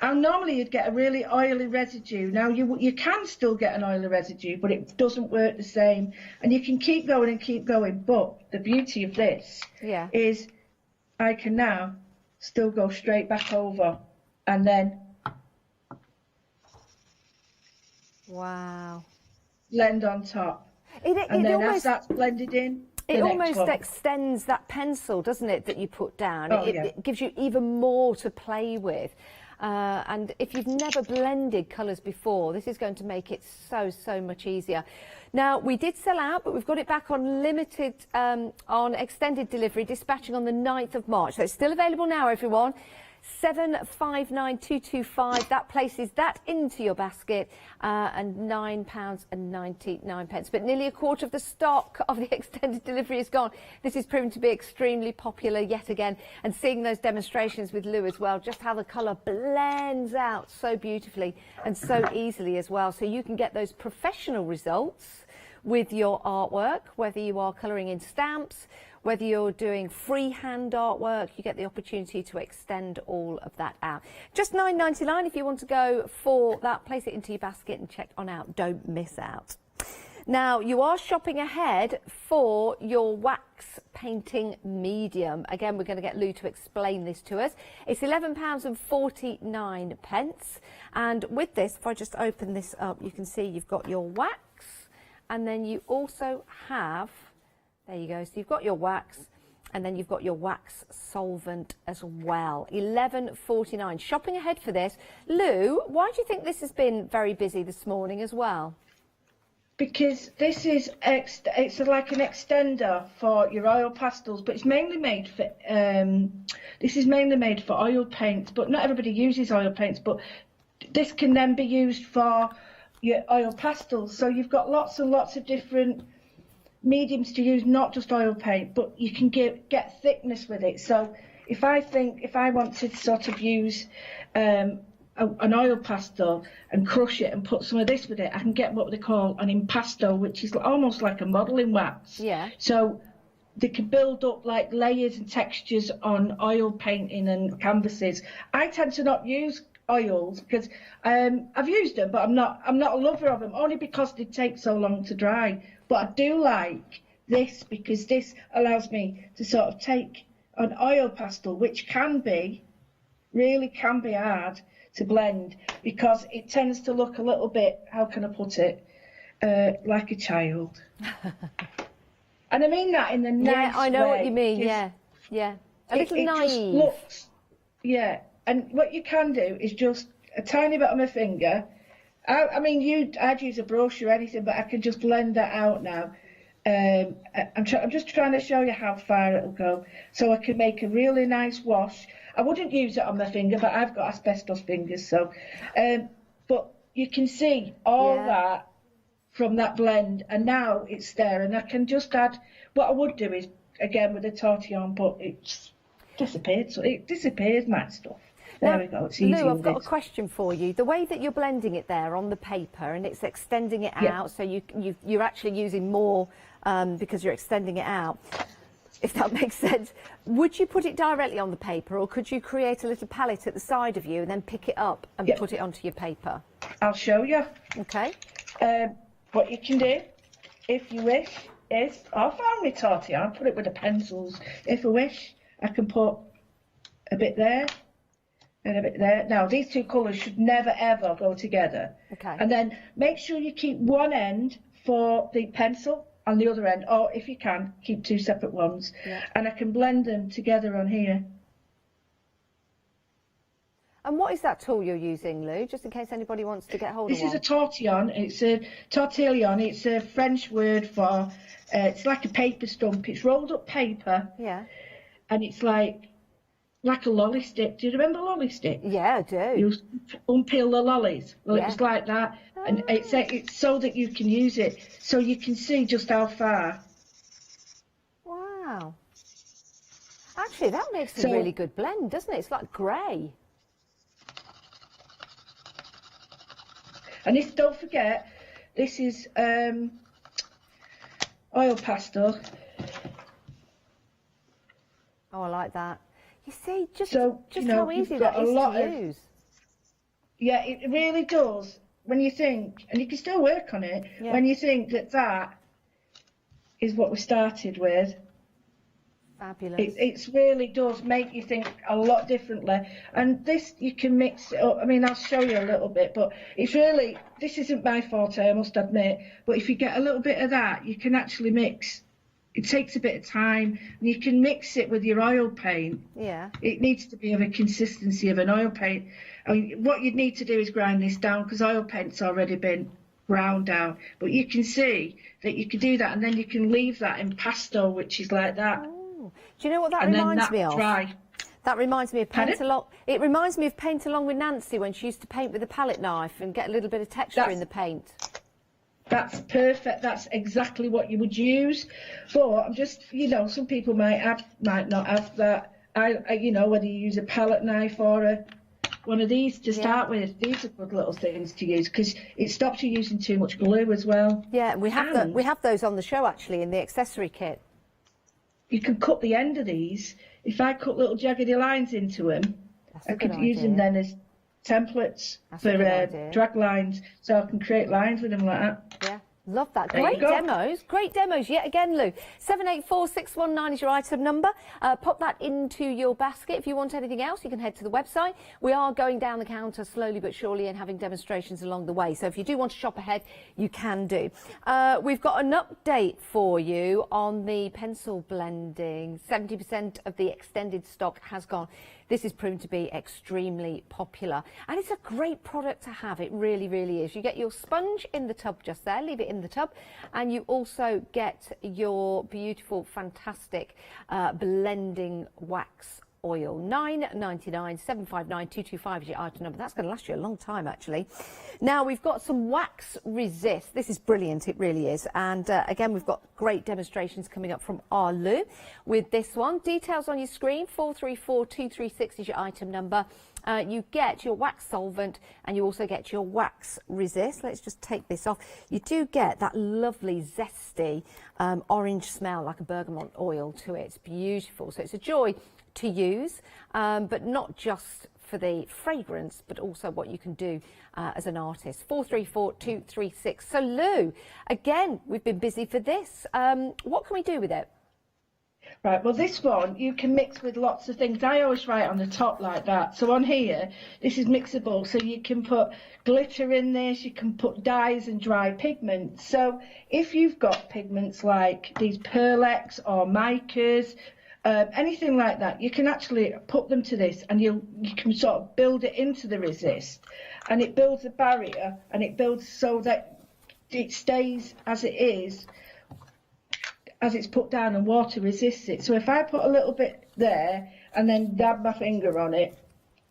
And normally you'd get a really oily residue. Now you can still get an oily residue, but it doesn't work the same. And you can keep going and keep going. But the beauty of this is I can now still go straight back over and then blend on top. And then as that's blended in, it almost extends that pencil, doesn't it, that you put down? It gives you even more to play with. And if you've never blended colours before, this is going to make it so much easier. Now, we did sell out, but we've got it back on limited, on extended delivery, dispatching on the 9th of March. So it's still available now, everyone. 759225. That places that into your basket, and £9.99. But nearly a quarter of the stock of the extended delivery is gone. This is proven to be extremely popular yet again. And seeing those demonstrations with Lou as well, just how the colour blends out so beautifully and so easily as well. So you can get those professional results with your artwork, whether you are colouring in stamps, whether you're doing freehand artwork, you get the opportunity to extend all of that out. Just £9.99 if you want to go for that. Place it into your basket and check on out. Don't miss out. Now, you are shopping ahead for your wax painting medium. Again, we're going to get Lou to explain this to us. It's £11.49. And with this, if I just open this up, you can see you've got your wax, and then you also have, there you go, so you've got your wax, and then you've got your wax solvent as well. £11.49. Shopping ahead for this. Lou, why do you think this has been very busy this morning as well? Because this is it's like an extender for your oil pastels, but it's mainly made for this is mainly made for oil paints, but not everybody uses oil paints, but this can then be used for your oil pastels. So you've got lots and lots of different mediums to use, not just oil paint, but you can get thickness with it. So if I want to sort of use an oil pastel and crush it and put some of this with it, I can get what they call an impasto, which is almost like a modelling wax. Yeah. So they can build up like layers and textures on oil painting and canvases. I tend to not use oils because I've used them, but I'm not a lover of them, only because they take so long to dry. But I do like this because this allows me to sort of take an oil pastel, which really can be hard to blend because it tends to look a little bit, how can I put it, like a child. And I mean that in the nice way. Yeah, I know what you mean. Yeah. A little naive. Just looks, and what you can do is just a tiny bit on my finger. I mean, I'd use a brush or anything, but I can just blend that out now. I'm just trying to show you how far it'll go, so I can make a really nice wash. I wouldn't use it on my finger, but I've got asbestos fingers, so. But you can see all that from that blend, and now it's there, and I can just add. What I would do is again with a tortillon, but it's disappeared. So it disappears, my stuff. There we go. It's easy. Lou, I've got a question for you. The way that you're blending it there on the paper and it's extending it out, so you're actually using more because you're extending it out, if that makes sense. Would you put it directly on the paper, or could you create a little palette at the side of you and then pick it up and put it onto your paper? I'll show you. Okay. What you can do, if you wish, is I found my tortilla. I'll put it with the pencils. If I wish, I can put a bit there and a bit there. Now, these two colours should never, ever go together. Okay. And then make sure you keep one end for the pencil and the other end, or if you can, keep two separate ones. Yeah. And I can blend them together on here. And what is that tool you're using, Lou, just in case anybody wants to get hold of This one? is a tortillon. It's a tortillon. It's a French word for, it's like a paper stump. It's rolled up paper. Yeah. And it's like a lolly stick. Do you remember lolly stick? Yeah, I do. You unpeel the lollies. Well, Yeah. it was like that. And it's so that you can use it, so you can see just how far. Wow. Actually, that makes a So- really good blend, doesn't it? It's like grey. And this, don't forget, this is oil pastel. Oh, I like that. You see, just you know, how you've easy got that a is lot to of- use. Yeah, it really does. When you think, and you can still work on it, Yeah. when you think that that is what we started with, Fabulous. it really does make you think a lot differently. And this, you can mix it up. I mean, I'll show you a little bit, but it's really, this isn't my forte, I must admit, but if you get a little bit of that, you can actually mix. It takes a bit of time, and you can mix it with your oil paint. Yeah. It needs to be of a consistency of an oil paint. I mean, what you'd need to do is grind this down, because oil paint's already been ground down. But you can see that you can do that, and then you can leave that in pastel, which is like that. Do you know what that And then reminds that me of? dry. That reminds me of Paint Pardon? Along. It reminds me of Paint Along with Nancy when she used to paint with a palette knife and get a little bit of texture in the paint. That's perfect. That's exactly what you would use. But I'm just, you know, some people might not have that. You know, whether you use a palette knife or one of these to start with. These are good little things to use, because it stops you using too much glue as well. Yeah, we have those on the show actually in the accessory kit. You can cut the end of these. If I cut little jaggedy lines into them, I could good use them idea. then as templates That's a for good idea. drag lines, so I can create lines with them like that. Yeah. Love that. There you go. Great demos yet again, Lou. 784619 is your item number. Pop that into your basket. If you want anything else, you can head to the website. We are going down the counter slowly but surely and having demonstrations along the way. So if you do want to shop ahead, you can do. We've got an update for you on the pencil blending. 70% of the extended stock has gone. This is proven to be extremely popular, and it's a great product to have. It really, really is. You get your sponge in the tub just there, leave it in the tub, and you also get your beautiful, fantastic blending wax oil. $9.99, $759-225 is your item number. That's going to last you a long time, actually. Now, we've got some wax resist. This is brilliant, it really is. And again, we've got great demonstrations coming up from our Lou with this one. Details on your screen, 434236 is your item number. You get your wax solvent and you also get your wax resist. Let's just take this off. You do get that lovely zesty orange smell, like a bergamot oil to it. It's beautiful. So it's a joy to use, but not just for the fragrance, but also what you can do as an artist. 434236. So Lou, again, we've been busy for this. What can we do with it? Right, well, this one you can mix with lots of things. I always write on the top like that. So on here, this is mixable. So you can put glitter in this, you can put dyes and dry pigments. So if you've got pigments like these Pearlex or micas, anything like that, you can actually put them to this, and you can sort of build it into the resist, and it builds a barrier, and it builds so that it stays as it is, as it's put down, and water resists it. So if I put a little bit there and then dab my finger on it,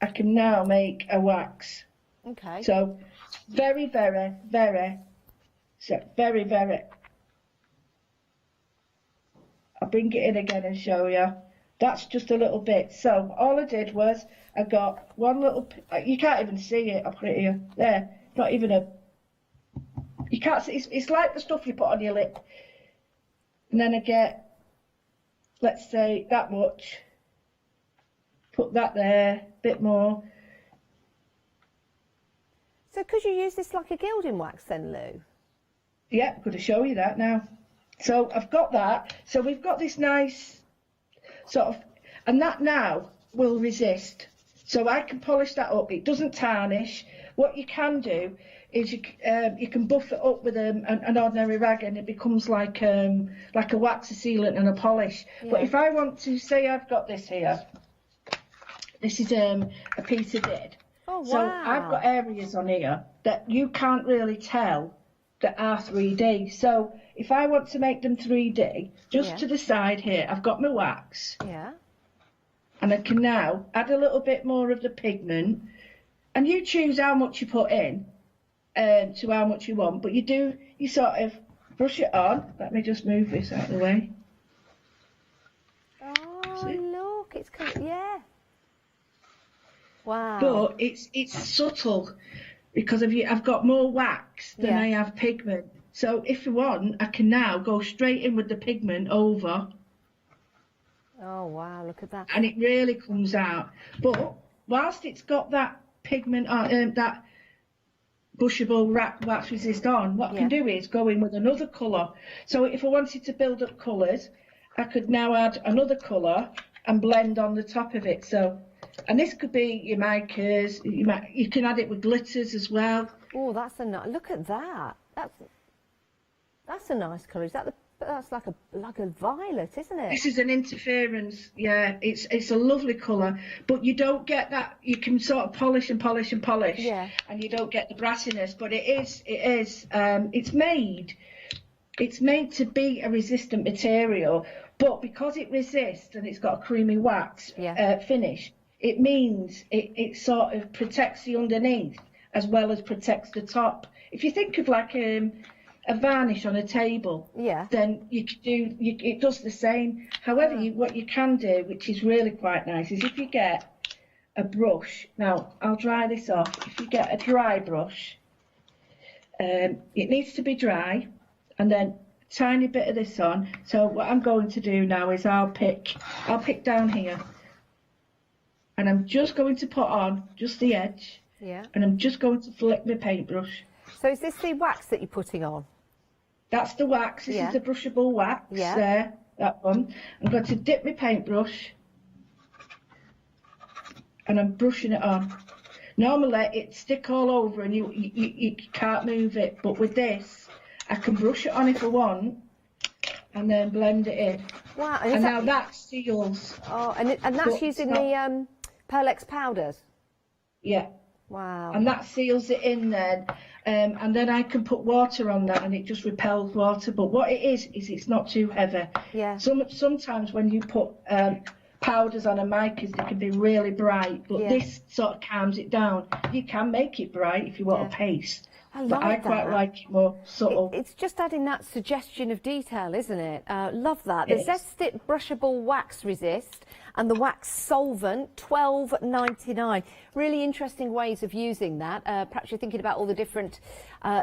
I can now make a wax. Okay. So very, very, very, very, very. I'll bring it in again and show you. That's just a little bit. So all I did was I got one little, you can't even see it, I'll put it here, there, not even a, you can't see, it's like the stuff you put on your lip. And then I get, let's say, that much, put that there, a bit more. So could you use this like a gilding wax then, Lou? Yeah, I'm going to show you that now. So I've got that. So we've got this nice sort of, and that now will resist. So I can polish that up. It doesn't tarnish. What you can do is you can buff it up with an ordinary rag, and it becomes like a wax, a sealant and a polish. Yeah. But if I want to, say I've got this here. This is a piece of did. Oh, So wow. I've got areas on here that you can't really tell that are 3D. So if I want to make them 3D, just to the side here, I've got my wax. Yeah. And I can now add a little bit more of the pigment. And you choose how much you put in to how much you want. But you sort of brush it on. Let me just move this out of the way. Oh, look, it's coming, yeah. Wow. But it's subtle because I've got more wax than I have pigment. So if you want, I can now go straight in with the pigment over. Oh, wow, look at that. And it really comes out. But whilst it's got that pigment on, that brushable wax resist on, what I can do is go in with another colour. So if I wanted to build up colours, I could now add another colour and blend on the top of it. So, and this could be your micas. You can add it with glitters as well. Oh, that's a nice. Look at that. That's a nice colour. Is that that's like a violet, isn't it? This is an interference. Yeah, it's a lovely colour, but you don't get that. You can sort of polish and polish and polish, and you don't get the brassiness. But it's made to be a resistant material. But because it resists and it's got a creamy wax finish, it means it sort of protects the underneath as well as protects the top. If you think of like a varnish on a table, then you can do it does the same. However, what you can do, which is really quite nice, is if you get a brush. Now I'll dry this off. If you get a dry brush, it needs to be dry, and then tiny bit of this on. So what I'm going to do now is I'll pick down here, and I'm just going to put on just the edge, and I'm just going to flick my paintbrush. So is this the wax that you're putting on? That's the wax. This is the brushable wax there, that one. I'm going to dip my paintbrush, and I'm brushing it on. Normally it'd stick all over and you can't move it, but with this I can brush it on if I want, and then blend it in. Wow! And now that seals. Oh, and that's using the Pearl-X powders. Yeah. Wow. And that seals it in then, and then I can put water on that, and it just repels water. But what it is it's not too heavy. Yeah. Sometimes when you put powders on a mica, they can be really bright, but this sort of calms it down. You can make it bright if you want a paste. I quite like it more subtle. It's just adding that suggestion of detail, isn't it? Love that. The Zest-It Brushable Wax Resist and the Wax Solvent, $12.99. Really interesting ways of using that. Perhaps you're thinking about all the different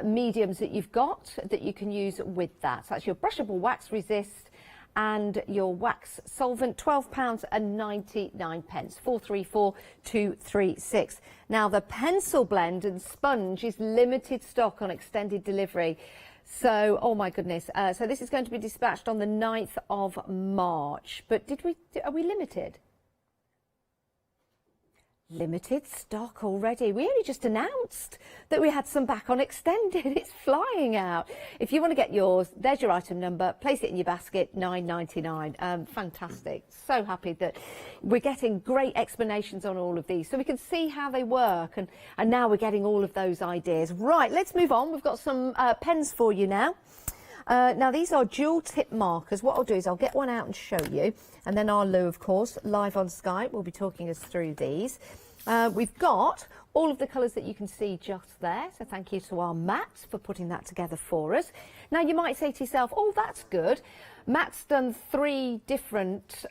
mediums that you've got that you can use with that. So that's your Brushable Wax Resist and your Wax Solvent, £12.99, 434236. Now the pencil blend and sponge is limited stock on extended delivery. So, oh my goodness. So this is going to be dispatched on the 9th of March. But are we limited? Limited stock already. We only just announced that we had some back on extended. It's flying out. If you want to get yours, there's your item number. Place it in your basket, $9.99. Fantastic. So happy that we're getting great explanations on all of these so we can see how they work. And now we're getting all of those ideas. Right, let's move on. We've got some pens for you now. Now, these are dual tip markers. What I'll do is I'll get one out and show you. And then our Lou, of course, live on Skype, will be talking us through these. We've got all of the colours that you can see just there. So thank you to our Matt for putting that together for us. Now, you might say to yourself, oh, that's good. Matt's done four different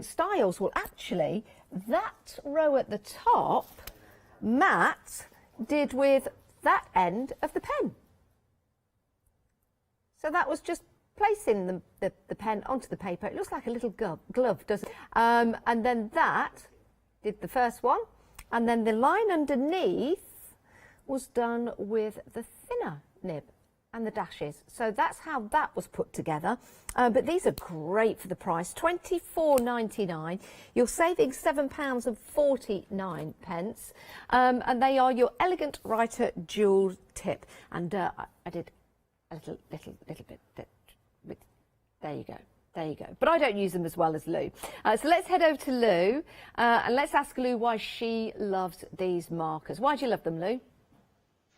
styles. Well, actually, that row at the top, Matt did with that end of the pen. So that was just placing the pen onto the paper. It looks like a little glove, doesn't it? And then that did the first one. And then the line underneath was done with the thinner nib and the dashes. So that's how that was put together. But these are great for the price, £24.99. You're saving £7.49. And they are your Elegant Writer Jewel Tip. And I did a little bit. There you go. There you go. But I don't use them as well as Lou. So let's head over to Lou and let's ask Lou why she loves these markers. Why do you love them, Lou?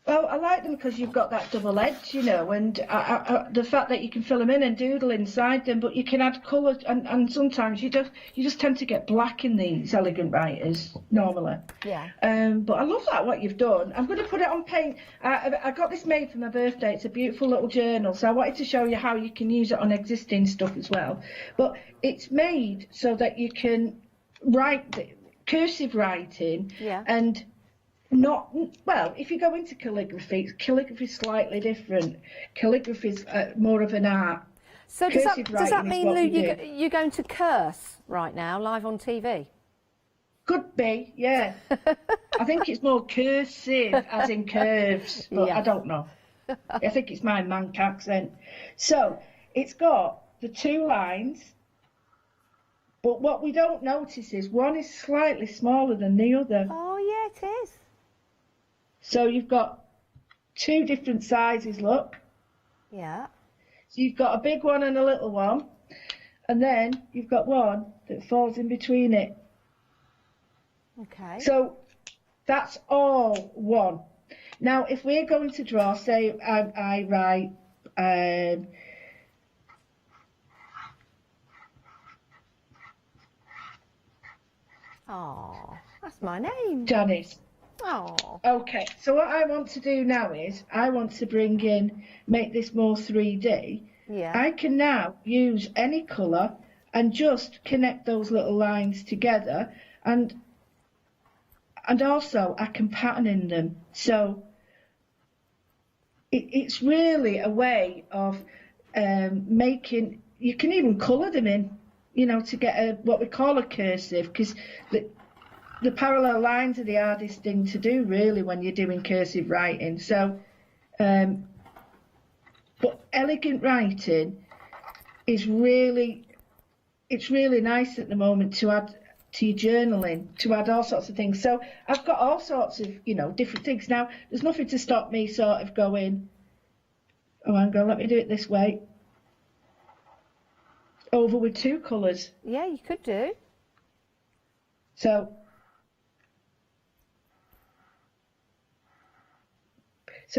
Well, I like them because you've got that double edge, you know, and the fact that you can fill them in and doodle inside them, but you can add colour, and sometimes you just tend to get black in these elegant writers normally. Yeah. But I love that what you've done. I'm going to put it on paint. I got this made for my birthday. It's a beautiful little journal, so I wanted to show you how you can use it on existing stuff as well. But it's made so that you can write cursive writing, and not, well, if you go into calligraphy is slightly different. Calligraphy is more of an art. So does that mean, Lou, you're going to curse right now, live on TV? Could be, yeah. I think it's more cursive, as in curves, but I don't know. I think it's my Manc accent. So, it's got the two lines, but what we don't notice is one is slightly smaller than the other. Oh, yeah, it is. So you've got two different sizes, look. Yeah. So you've got a big one and a little one, and then you've got one that falls in between it. Okay. So that's all one. Now, if we're going to draw, say I write, oh, that's my name. Janice. Oh. Okay, so what I want to do now is I want to make this more 3D. Yeah. I can now use any colour and just connect those little lines together, and also I can pattern in them. So it's really a way of making, you can even colour them in, you know, to get what we call a cursive, because the parallel lines are the hardest thing to do, really, when you're doing cursive writing. So, but elegant writing is really nice at the moment to add to your journaling, to add all sorts of things. So I've got all sorts of, you know, different things. Now, there's nothing to stop me sort of going, oh, hang on, let me do it this way. Over with two colours. Yeah, you could do. So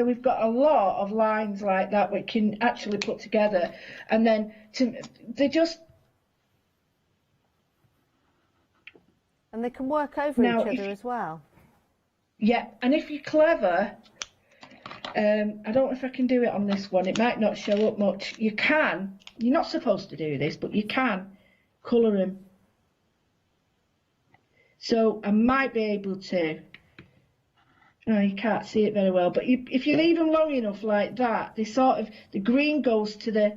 we've got a lot of lines like that we can actually put together, and then they can work over each other as well. Yeah, and if you're clever, I don't know if I can do it on this one. It might not show up much. You're not supposed to do this, but you can colour them. So I might be able to. No, you can't see it very well, but if you leave them long enough like that, the green goes to the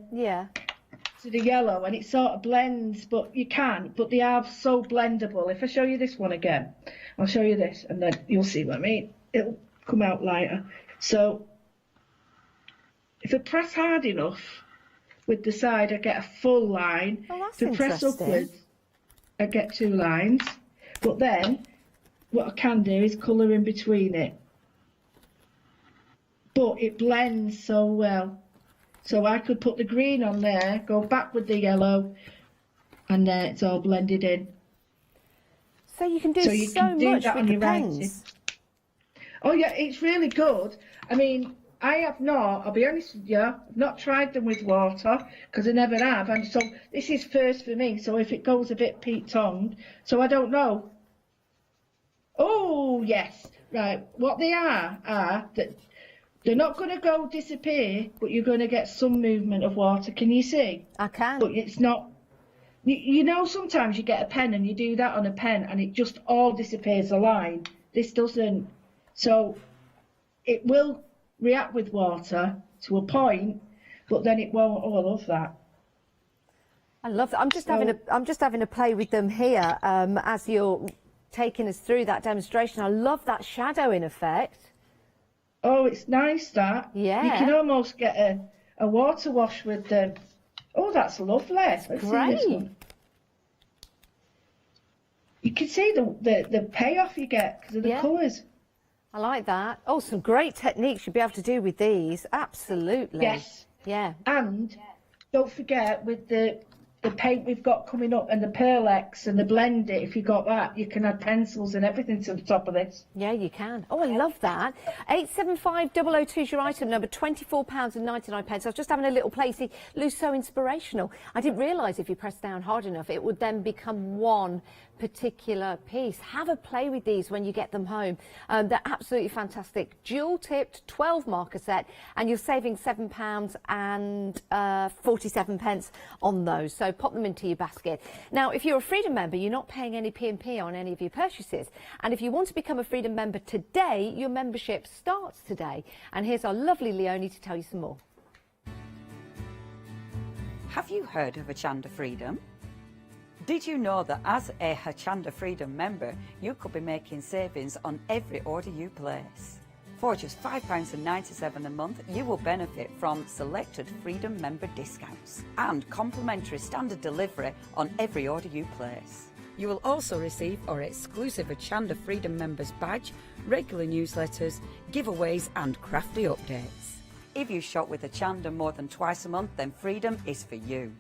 yellow, and it sort of blends. But they are so blendable. If I show you this one again, I'll show you this, and then you'll see what I mean. It'll come out lighter. So if I press hard enough with the side, I get a full line. Oh, that's if I press upwards, I get two lines. But then what I can do is colour in between it. But it blends so well. So I could put the green on there, go back with the yellow, and then it's all blended in. So you can do so much with the pens. Oh yeah, it's really good. I mean, I'll be honest with you, I've not tried them with water, because I never have, and so this is first for me, so if it goes a bit peat-tongued, so I don't know. Oh, yes. Right. What they are that they're not going to go disappear, but you're going to get some movement of water. Can you see? I can. But it's not... You know, sometimes you get a pen and you do that on a pen and it just all disappears the line. This doesn't. So it will react with water to a point, but then it won't. Oh, I love that. I love that. I'm just having a play with them here as you're taking us through that demonstration. I love that shadowing effect. Oh, it's nice that. Yeah. You can almost get a water wash with them. Oh, that's lovely. Let's great. see this one. You can see the payoff you get because of the colours. I like that. Oh, some great techniques you'll be able to do with these. Absolutely. Yes. Yeah. And don't forget with the the paint we've got coming up and the Pearl-X and the Blend It, if you got that, you can add pencils and everything to the top of this. Yeah, you can. Oh, I love that. 875002 is your item number, £24.99. I was just having a little play. See, Lou's so inspirational. I didn't realise if you press down hard enough, it would then become one particular piece. Have a play with these when you get them home. They're absolutely fantastic. Dual tipped 12 marker set, and you're saving £7.47 on those. So pop them into your basket. Now, if you're a Freedom member, you're not paying any P&P on any of your purchases. And if you want to become a Freedom member today, your membership starts today. And here's our lovely Leonie to tell you some more. Have you heard of Hochanda Freedom? Did you know that as a Hochanda Freedom member, you could be making savings on every order you place? For just £5.97 a month, you will benefit from selected Freedom member discounts and complimentary standard delivery on every order you place. You will also receive our exclusive Hochanda Freedom members badge, regular newsletters, giveaways and crafty updates. If you shop with Hochanda more than twice a month, then Freedom is for you.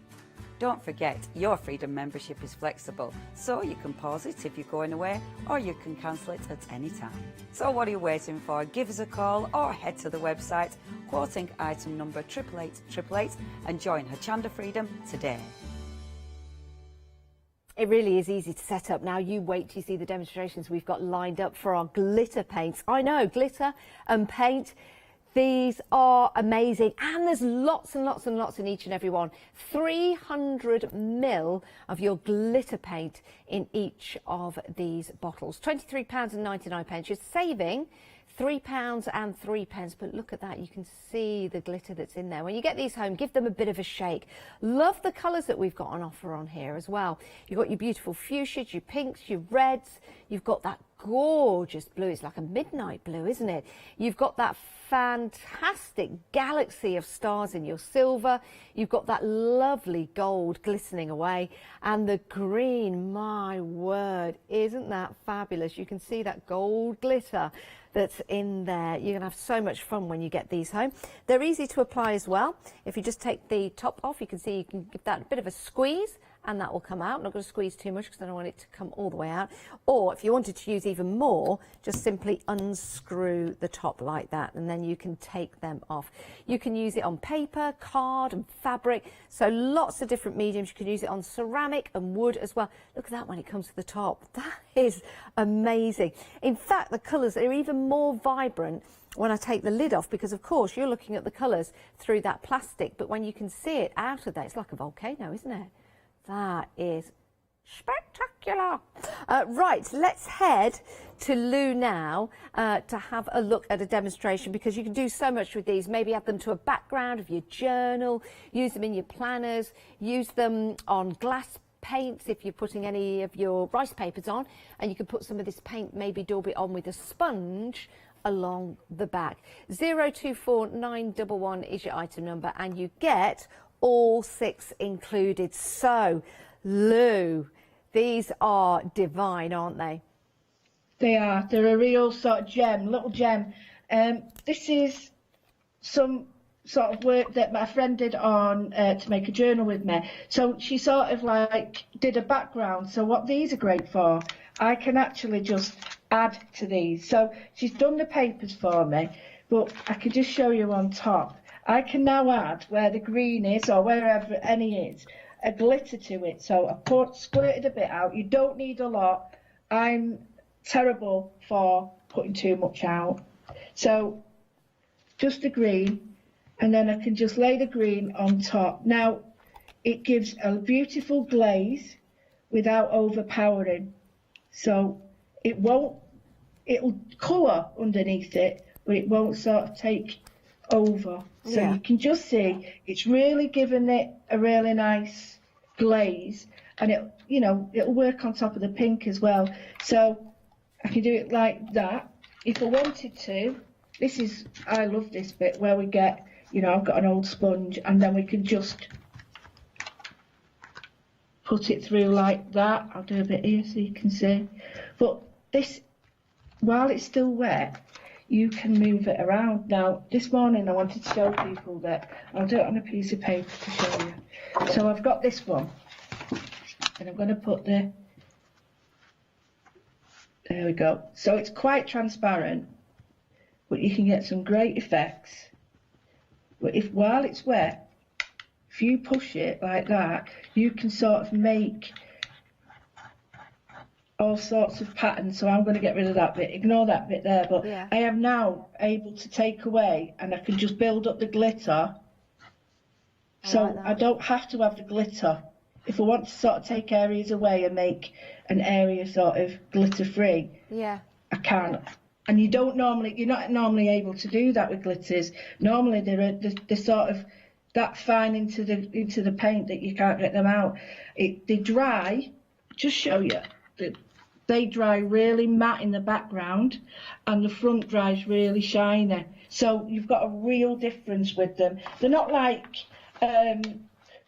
Don't forget, your Freedom membership is flexible, so you can pause it if you're going away, or you can cancel it at any time. So what are you waiting for? Give us a call or head to the website, quoting item number 88888, and join Hochanda Freedom today. It really is easy to set up. Now, you wait till you see the demonstrations we've got lined up for our glitter paints. I know, glitter and paint. These are amazing, and there's lots and lots and lots in each and every one. 300 ml of your glitter paint in each of these bottles. £23.99. You're saving £3.03, but look at that, you can see the glitter that's in there. When you get these home, give them a bit of a shake. Love the colours that we've got on offer on here as well. You've got your beautiful fuchsias, your pinks, your reds, you've got that gorgeous blue. It's like a midnight blue, isn't it? You've got that fantastic galaxy of stars in your silver. You've got that lovely gold glistening away, and the green, my word, isn't that fabulous? You can see that gold glitter that's in there. You're going to have so much fun when you get these home. They're easy to apply as well. If you just take the top off, you can see you can give that a bit of a squeeze, and that will come out. I'm not going to squeeze too much because I don't want it to come all the way out. Or if you wanted to use even more, just simply unscrew the top like that, and then you can take them off. You can use it on paper, card and fabric, so lots of different mediums. You can use it on ceramic and wood as well. Look at that when it comes to the top. That is amazing. In fact, the colours are even more vibrant when I take the lid off, because of course you're looking at the colours through that plastic, but when you can see it out of there, it's like a volcano, isn't it? That is spectacular. Right, let's head to Lou now to have a look at a demonstration, because you can do so much with these. Maybe add them to a background of your journal, use them in your planners, use them on glass paints if you're putting any of your rice papers on, and you can put some of this paint, maybe daub it on with a sponge along the back. 024911 is your item number, and you get all 6 included. So, Lou, these are divine, aren't they? They are. They're a real sort of gem, little gem. This is some sort of work that my friend did on to make a journal with me. So she sort of like did a background. So what these are great for, I can actually just add to these. So she's done the papers for me, but I can just show you on top. I can now add where the green is, or wherever any is, a glitter to it. So I squirted a bit out. You don't need a lot. I'm terrible for putting too much out. So just the green, and then I can just lay the green on top. Now it gives a beautiful glaze without overpowering. So it'll colour underneath it, but it won't sort of take over. So you can just see it's really giving it a really nice glaze, and it'll work on top of the pink as well. So I can do it like that. If I wanted to, I love this bit where we get, I've got an old sponge, and then we can just put it through like that. I'll do a bit here so you can see. But this, while it's still wet, you can move it around. Now, this morning I wanted to show people that, I'll do it on a piece of paper to show you. So I've got this one. and I'm going to put the, there we go. So it's quite transparent, but you can get some great effects. But if while it's wet, if you push it like that, you can sort of make all sorts of patterns. So I'm going to get rid of that bit, ignore that bit there, but Yeah. I am now able to take away, and I can just build up the glitter. So I don't have to have the glitter. If I want to sort of take areas away and make an area sort of glitter free, Yeah. I can. And you're not normally able to do that with glitters. Normally they're sort of that fine into the paint that you can't get them out. They dry, just show you, they dry really matte in the background, and the front dries really shiny. So you've got a real difference with them. They're not like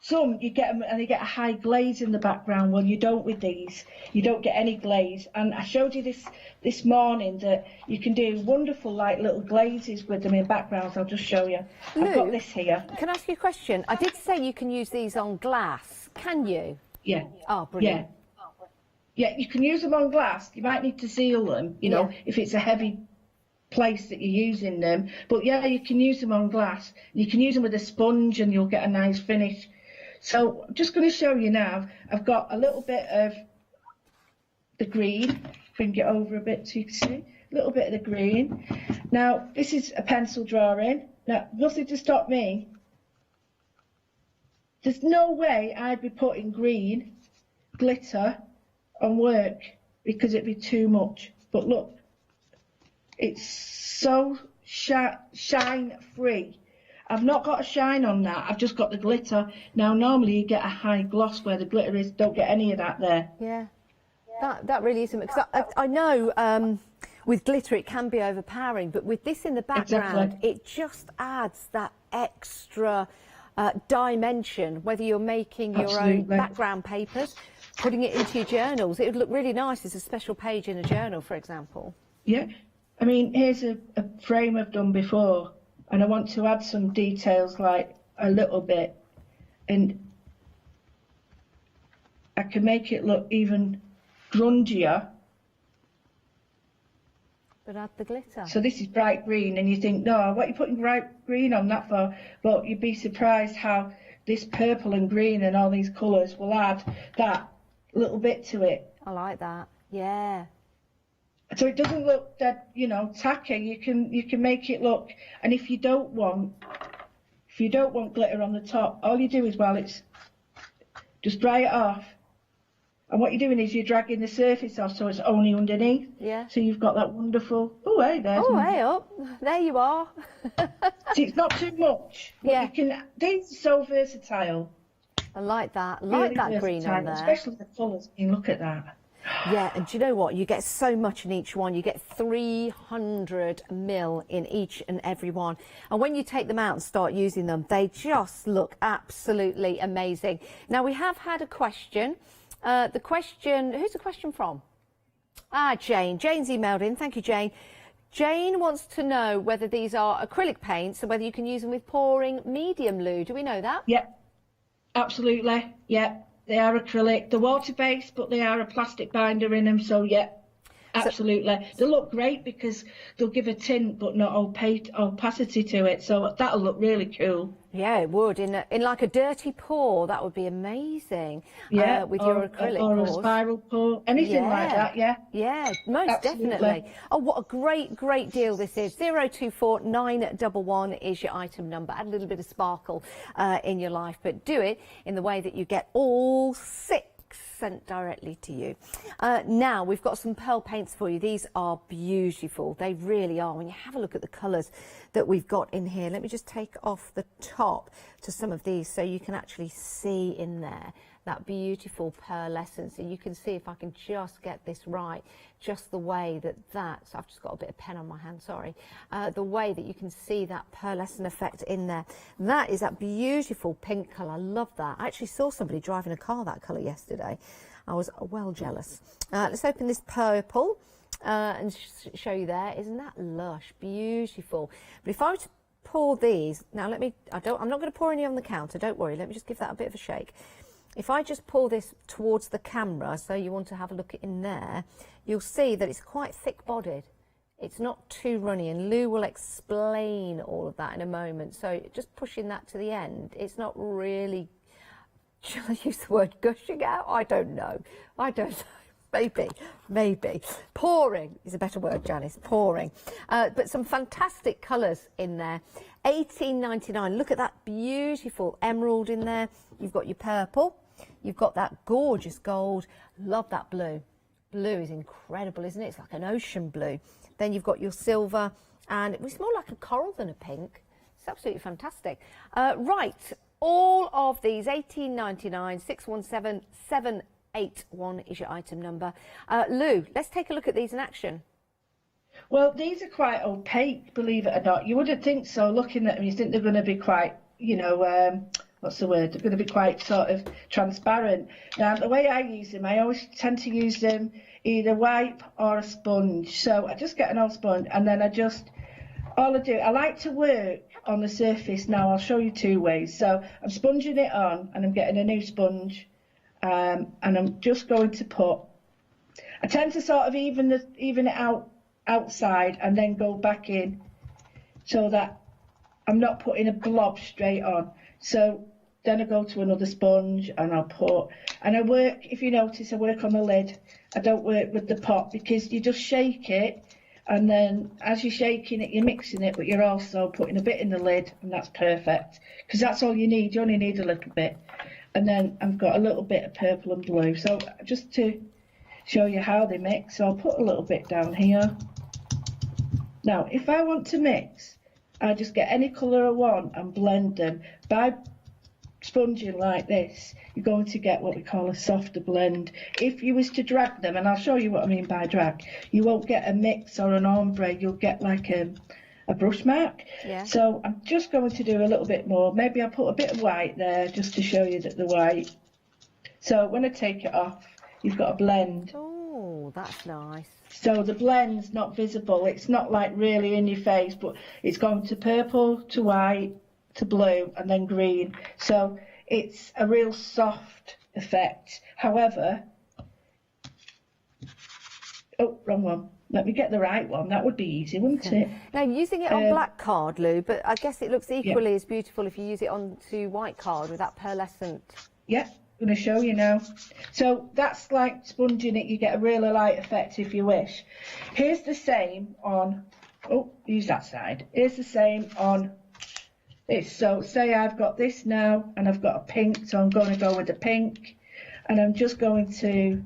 some, you get them and they get a high glaze in the background. Well, you don't with these. You don't get any glaze. And I showed you this morning that you can do wonderful like little glazes with them in backgrounds. I'll just show you. I've got this here. Can I ask you a question? I did say you can use these on glass. Can you? Yeah. Oh, brilliant. Yeah, you can use them on glass. You might need to seal them, you know, if it's a heavy place that you're using them. But yeah, you can use them on glass. You can use them with a sponge and you'll get a nice finish. So I'm just going to show you now. I've got a little bit of the green. Bring it over a bit so you can see. A little bit of the green. Now, this is a pencil drawing. Now, nothing to stop me. There's no way I'd be putting green glitter on work because it'd be too much. But look, it's so shine free. I've not got a shine on that, I've just got the glitter. Now normally you get a high gloss where the glitter is, don't get any of that there. Yeah, that really isn't, because I know with glitter it can be overpowering, but with this in the background, it just adds that extra dimension, whether you're making your own background papers, putting it into your journals. It would look really nice as a special page in a journal, for example. Yeah, I mean, here's a frame I've done before, and I want to add some details like a little bit, and I can make it look even grungier. But add the glitter. So this is bright green, and you think, no, what are you putting bright green on that for? But you'd be surprised how this purple and green and all these colours will add that little bit to it. I like that, yeah. So it doesn't look that, you know, tacky. You can make it look, and if you don't want glitter on the top, all you do is, well, it's just dry it off, and what you're doing is you're dragging the surface off so it's only underneath. Yeah. So you've got that wonderful. Oh, hey, there's. Oh, hey up. There you are. See, it's not too much. Yeah. You can. These are so versatile. I like that. I Really like that green on there. Especially the colours. You look at that. Yeah, and do you know what? You get so much in each one. You get 300 ml in each and every one. And when you take them out and start using them, they just look absolutely amazing. Now, we have had a question. Who's the question from? Jane. Jane's emailed in. Thank you, Jane. Jane wants to know whether these are acrylic paints and whether you can use them with pouring medium, Lou. Do we know that? Yep, absolutely. Yep. They are acrylic. They're water-based, but they are a plastic binder in them, so yeah, absolutely. They look great because they'll give a tint but not opacity to it, so that'll look really cool. Yeah, it would. In like a dirty pour, that would be amazing. Yeah, with your acrylic or pours. a spiral pour, anything like that, yeah. Yeah, most Absolutely. definitely. Oh, what a great deal this is. 024 911 is your item number. Add a little bit of sparkle in your life, but do it in the way that you get all 6 sent directly to you. Now we've got some pearl paints for you. These are beautiful. They really are. When you have a look at the colours that we've got in here, let me just take off the top to some of these so you can actually see in there that beautiful pearlescence. And you can see, if I can just get this right, just the way so I've just got a bit of pen on my hand, sorry, the way that you can see that pearlescent effect in there. That is that beautiful pink colour. I love that. I actually saw somebody driving a car that colour yesterday. I was well jealous. Let's open this purple and show you there. Isn't that lush? Beautiful. But if I were to pour these, now I'm not going to pour any on the counter, don't worry, let me just give that a bit of a shake. if I just pull this towards the camera, so you want to have a look in there, you'll see that it's quite thick-bodied. It's not too runny, and Lou will explain all of that in a moment. So just pushing that to the end, it's not really, shall I use the word gushing out? I don't know. I don't know. Maybe. Pouring is a better word, Janice, pouring. But some fantastic colours in there. $18.99. Look at that beautiful emerald in there. You've got your purple. You've got that gorgeous gold. Love that blue. Blue is incredible, isn't it? It's like an ocean blue. Then you've got your silver, and it's more like a coral than a pink. It's absolutely fantastic. Right, all of these, $18.99, 617 781 is your item number. Lou, let's take a look at these in action. Well, these are quite opaque, believe it or not. You wouldn't think so, looking at them. You think they're going to be quite, you know, what's the word? They're going to be quite sort of transparent. Now, the way I use them, I always tend to use them either wipe or a sponge. So I just get an old sponge, and then all I do, I like to work on the surface. Now, I'll show you two ways. So I'm sponging it on, and I'm getting a new sponge, and I'm just going to I tend to sort of even it out outside and then go back in, so that I'm not putting a blob straight on. So then I go to another sponge and I work, if you notice, I work on the lid. I don't work with the pot, because you just shake it, and then as you're shaking it, you're mixing it, but you're also putting a bit in the lid, and that's perfect, because that's all you need. You only need a little bit. And then I've got a little bit of purple and blue. So just to show you how they mix, so I'll put a little bit down here. Now, if I want to mix, I just get any colour I want and blend them. By sponging like this, you're going to get what we call a softer blend. If you was to drag them, and I'll show you what I mean by drag, you won't get a mix or an ombre, you'll get like a brush mark. Yeah. So I'm just going to do a little bit more. Maybe I'll put a bit of white there just to show you that the white. So when I take it off, you've got a blend. Oh, that's nice. So the blend's not visible. It's not like really in your face, but it's going to purple, to white, to blue, and then green. So it's a real soft effect. However, oh, wrong one. Let me get the right one. That would be easy, wouldn't it? Now, using it on black card, Lou, but I guess it looks equally as beautiful if you use it onto white card with that pearlescent. Yeah, I'm going to show you now. So that's like sponging it. You get a really light effect if you wish. Here's the same on, oh, use that side. Here's the same on this. So say I've got this now, and I've got a pink, so I'm going to go with the pink, and I'm just going to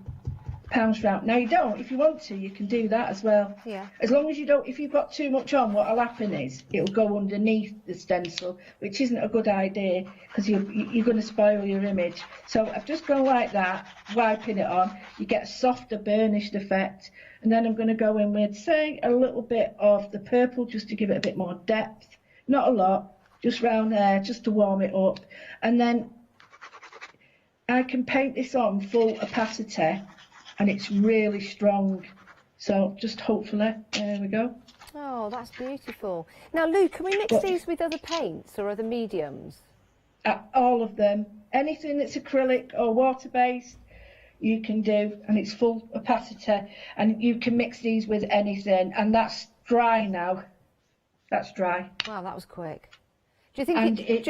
pounce round. Now, you don't, if you want to, you can do that as well. Yeah. As long as you don't, if you've got too much on, what'll happen is it'll go underneath the stencil, which isn't a good idea, because you're going to spoil your image. So I've just gone like that, wiping it on. You get a softer burnished effect, and then I'm going to go in with, say, a little bit of the purple just to give it a bit more depth. Not a lot, just round there, just to warm it up. And then I can paint this on full opacity, and it's really strong. So just hopefully, there we go. Oh, that's beautiful. Now, Lou, can we mix these with other paints or other mediums? All of them. Anything that's acrylic or water-based, you can do, and it's full opacity. And you can mix these with anything, and that's dry now. That's dry. Wow, that was quick. Do you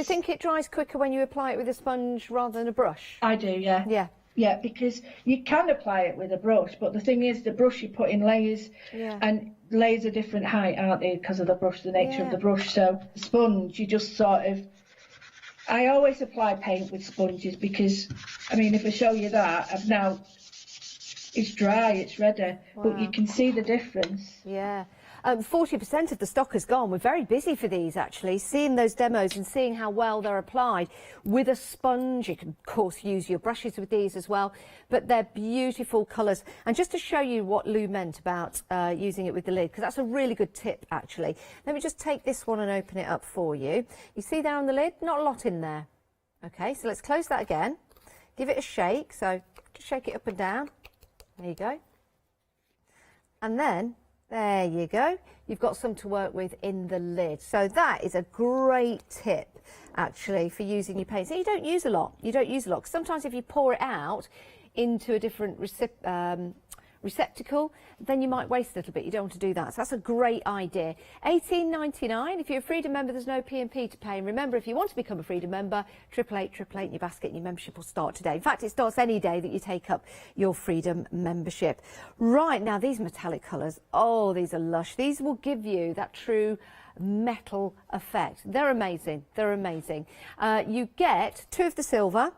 think it dries quicker when you apply it with a sponge rather than a brush? I do, yeah. Yeah. Yeah, because you can apply it with a brush, but the thing is, the brush you put in layers, and layers are different height, aren't they, because of the brush, the nature of the brush. So the sponge, you just sort of, I always apply paint with sponges, because, I mean, if I show you that, I've now, it's dry, it's ready, but you can see the difference. Yeah. 40% of the stock is gone. We're very busy for these, actually, seeing those demos and seeing how well they're applied with a sponge. You can, of course, use your brushes with these as well, but they're beautiful colours. And just to show you what Lou meant about using it with the lid, because that's a really good tip, actually. Let me just take this one and open it up for you. You see there on the lid? Not a lot in there. Okay, so let's close that again. Give it a shake. So just shake it up and down. There you go. And then There you go. You've got some to work with in the lid. So that is a great tip, actually, for using your paints. And you don't use a lot. You don't use a lot. 'Cause sometimes if you pour it out into a different receptacle, then you might waste a little bit. You don't want to do that. So that's a great idea. $18.99. If you're a Freedom member, there's no P&P to pay. And remember, if you want to become a Freedom member, 888 in your basket, and your membership will start today. In fact, it starts any day that you take up your Freedom membership. Right, now these metallic colours, oh, these are lush. These will give you that true metal effect. They're amazing. They're amazing. You get 2 of the silver,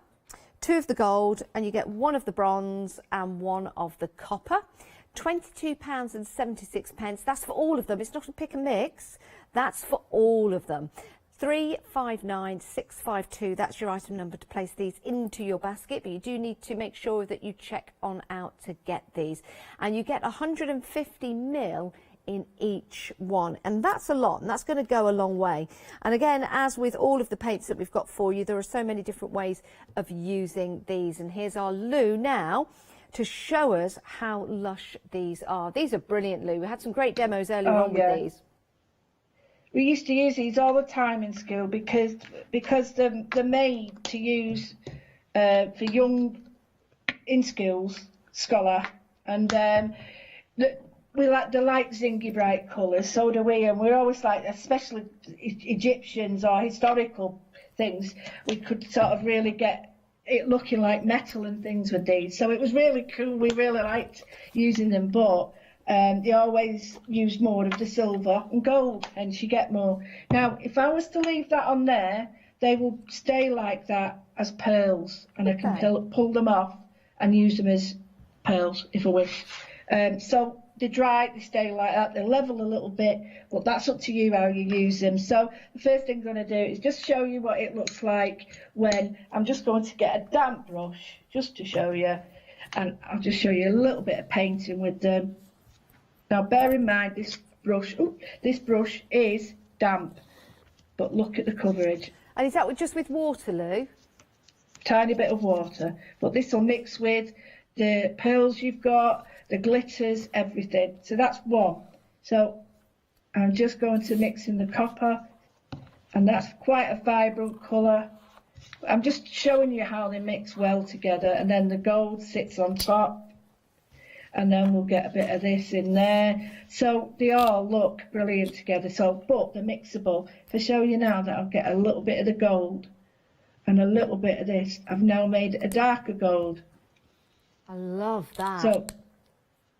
2 of the gold, and you get 1 of the bronze and 1 of the copper. £22.76. That's for all of them. It's not a pick and mix. That's for all of them. 359652. That's your item number to place these into your basket, but you do need to make sure that you check on out to get these. And you get 150ml in each one, and that's a lot, and that's going to go a long way. And again, as with all of the paints that we've got for you, there are so many different ways of using these. And here's our Lou now to show us how lush these are. These are brilliant, Lou. We had some great demos earlier on with these. We used to use these all the time in school because they're made to use for young in schools, scholar, and we like the light zingy bright colours, so do we, and we're always like, especially Egyptians or historical things, we could sort of really get it looking like metal and things with these. So it was really cool. We really liked using them, but they always use more of the silver and gold, and you get more. Now, if I was to leave that on there, they will stay like that as pearls, and I can pull them off and use them as pearls if I wish. So they dry, they stay like that, they level a little bit, but that's up to you how you use them. So the first thing I'm going to do is just show you what it looks like when I'm just going to get a damp brush just to show you, and I'll just show you a little bit of painting with them. Now bear in mind this brush is damp, but look at the coverage. And is that just with water, Lou? Tiny bit of water, but this will mix with the pearls you've got, the glitters, everything. So that's one. So I'm just going to mix in the copper, and that's quite a vibrant colour. I'm just showing you how they mix well together, and then the gold sits on top, and then we'll get a bit of this in there. So they all look brilliant together. So, but they're mixable. If I show you now that I'll get a little bit of the gold and a little bit of this, I've now made a darker gold. I love that. So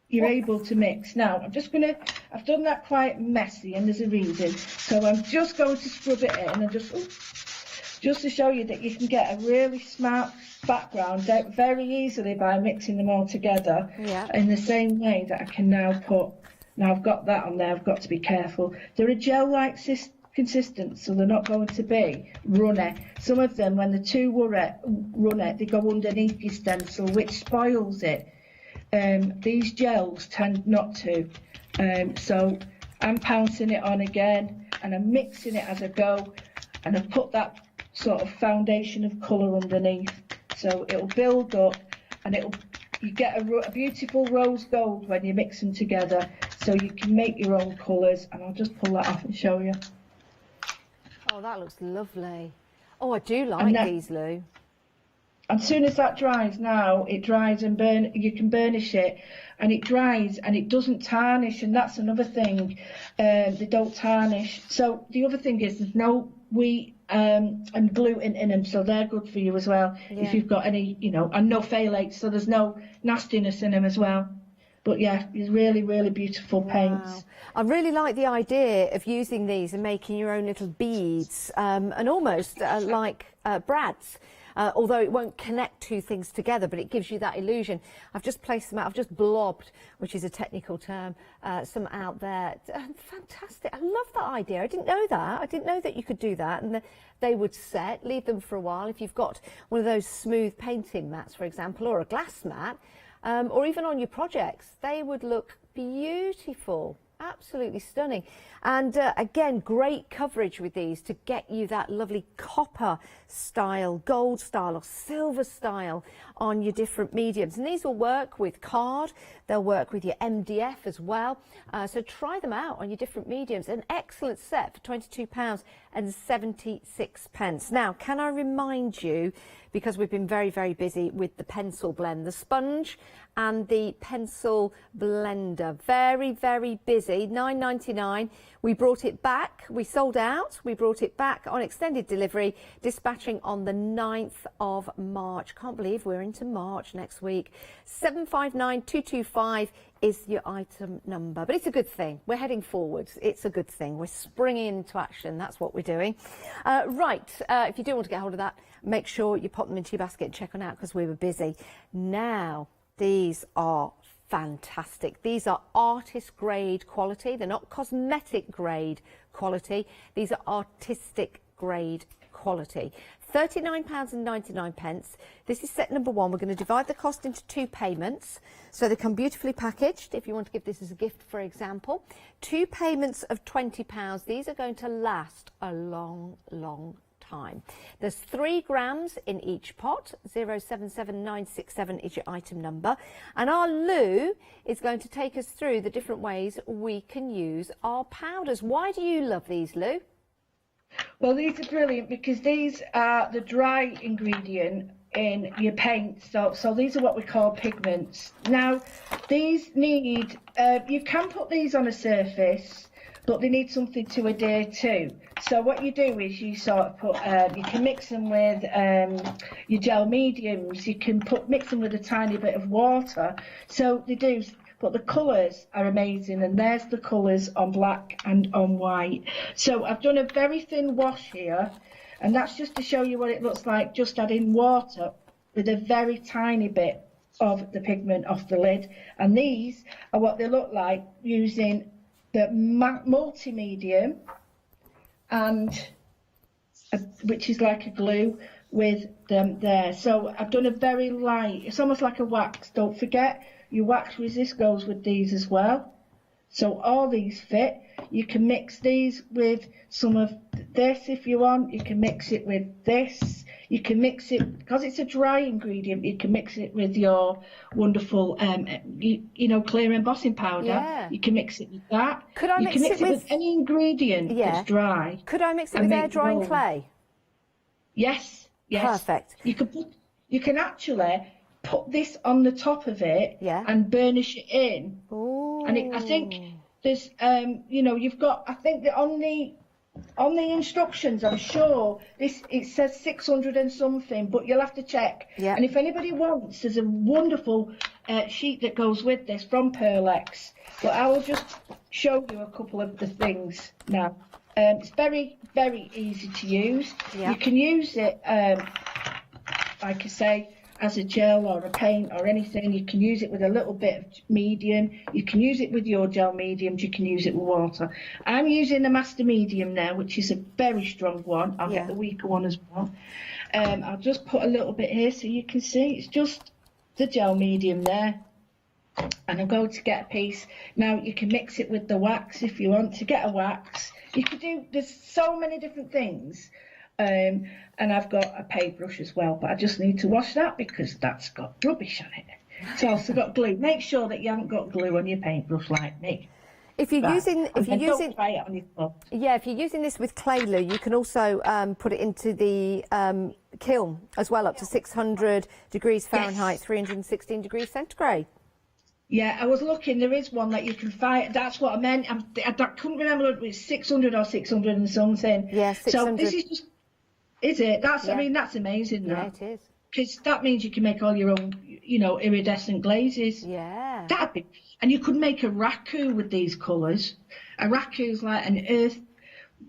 you're able to mix. Now I've done that quite messy, and there's a reason. So I'm just going to scrub it in, and just to show you that you can get a really smart background very easily by mixing them all together. Yeah. In the same way that I can now I've got that on there. I've got to be careful. They're a gel-like consistence, so they're not going to be runny. Some of them, when they're too runny, they go underneath your stencil, which spoils it. These gels tend not to. So I'm pouncing it on again, and I'm mixing it as I go, and I put that sort of foundation of colour underneath, so it'll build up, and you get a beautiful rose gold when you mix them together, so you can make your own colours. And I'll just pull that off and show you. Oh, that looks lovely. Oh, I do like these, Lou. And as soon as that dries, now it dries and you can burnish it, and it dries and it doesn't tarnish, and that's another thing. They don't tarnish. So the other thing is there's no wheat and gluten in them, so they're good for you as well. Yeah. If you've got any, and no phthalates, so there's no nastiness in them as well. But yeah, it's really, really beautiful paints. Wow. I really like the idea of using these and making your own little beads, and almost like brads. Although it won't connect two things together, but it gives you that illusion. I've just placed them out, I've just blobbed, which is a technical term, some out there. Fantastic, I love that idea. I didn't know that. I didn't know that you could do that. And they would set, leave them for a while. If you've got one of those smooth painting mats, for example, or a glass mat, or even on your projects, they would look beautiful. absolutely stunning. And again, great coverage with these to get you that lovely copper style, gold style or silver style on your different mediums. And these will work with card, they'll work with your MDF as well. So try them out on your different mediums. An excellent set for £22.76. Now, can I remind you, because we've been very, very busy with the pencil blend, the sponge and the pencil blender, very, very busy. £9.99. We brought it back, we sold out, we brought it back on extended delivery, dispatching on the 9th of March. Can't believe we're into March next week. 759225 is your item number, but it's a good thing. We're heading forwards. It's a good thing. We're springing into action. That's what we're doing. If you do want to get hold of that, make sure you pop them into your basket and check them out, because we were busy. Now, these are fantastic. These are artist grade quality. They're not cosmetic grade quality. These are artistic grade quality. £39.99. This is set number 1. We're going to divide the cost into 2 payments, so they come beautifully packaged if you want to give this as a gift, for example. 2 payments of £20. These are going to last a long, long time. There's 3 grams in each pot. 077967 is your item number, and our Lou is going to take us through the different ways we can use our powders. Why do you love these, Lou? Well, these are brilliant because these are the dry ingredient in your paint. So these are what we call pigments. Now, these need, you can put these on a surface, but they need something to adhere to. So what you do is you sort of put, you can mix them with your gel mediums. You can mix them with a tiny bit of water. So they do. But the colours are amazing, and there's the colours on black and on white. So I've done a very thin wash here, and that's just to show you what it looks like, just adding water with a very tiny bit of the pigment off the lid. And these are what they look like using the multi-medium, and which is like a glue, with them there. So I've done a very light, it's almost like a wax. Don't forget, your wax resist goes with these as well. So all these fit. You can mix these with some of this if you want. You can mix it with this. You can mix it, because it's a dry ingredient, you can mix it with your wonderful, you know, clear embossing powder. Yeah. You can mix it with that. Could I you mix can mix it it with any ingredient that's dry. Could I mix it with air drying clay? Yes, yes. Perfect. You can actually put this on the top of it and burnish it in. Ooh. And I think there's, you know, you've got, I think that on the instructions, I'm sure it says 600 and something, but you'll have to check. Yeah. And if anybody wants, there's a wonderful sheet that goes with this from Pearlex. But I will just show you a couple of the things now. It's very, very easy to use. Yeah. You can use it, like I say, as a gel or a paint or anything. You can use it with a little bit of medium. You can use it with your gel mediums. You can use it with water. I'm using the master medium now, which is a very strong one. I'll get the weaker one as well. I'll just put a little bit here so you can see. It's just the gel medium there. And I'm going to get a piece. Now, you can mix it with the wax if you want to get a wax. You could do, there's so many different things. And I've got a paintbrush as well, but I just need to wash that because that's got rubbish on it. It's also got glue. Make sure that you haven't got glue on your paintbrush like me. If you're using, don't try it on your cloth. Yeah, if you're using this with clay, Lou, you can also put it into the kiln as well, up to 600 degrees Fahrenheit, 316 degrees centigrade. Yeah, I was looking. There is one that you can find. That's what I meant. I couldn't remember if it was 600 or 600 and something. Yeah, 600. So this is just. Is it? That's. Yeah. I mean, that's amazing. Yeah, That. it is. Because that means you can make all your own, you know, iridescent glazes. Yeah. That'd be. And you could make a raku with these colours. A raku's like an earth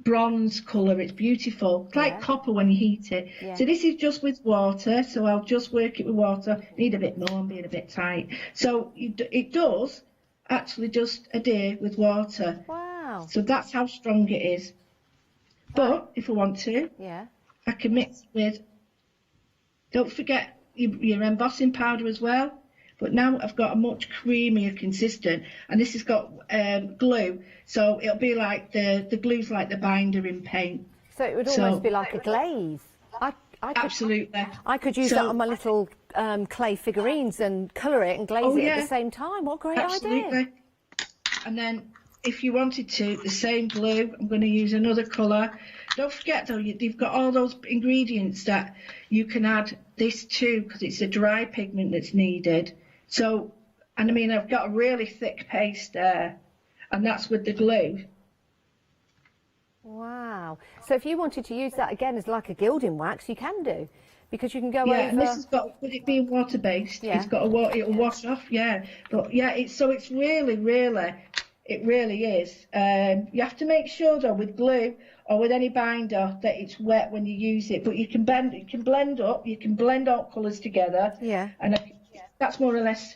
bronze colour. It's beautiful. It's like copper when you heat it. Yeah. So this is just with water. So I'll just work it with water. Need a bit more. I'm being a bit tight. So it does actually just adhere with water. Wow. So that's how strong it is. But if I want to, I can mix with. Don't forget your embossing powder as well. but now I've got a much creamier consistent, and this has got glue, so it'll be like the glue's like the binder in paint. So it would almost be like a glaze. Absolutely. I could use that on my little clay figurines and colour it and glaze it at the same time. What a great idea. And then if you wanted to, the same glue, I'm going to use another colour. Don't forget though, you've got all those ingredients that you can add this to, because it's a dry pigment that's needed. So, and I mean, I've got a really thick paste there, and that's with the glue. Wow. So if you wanted to use that again as like a gilding wax, you can do, because you can go over... and this has got, with it being water-based, it's got it'll wash off, But yeah, it's really, it really is. You have to make sure though, with glue or with any binder, that it's wet when you use it. But you can blend out colours together. Yeah. And that's more or less,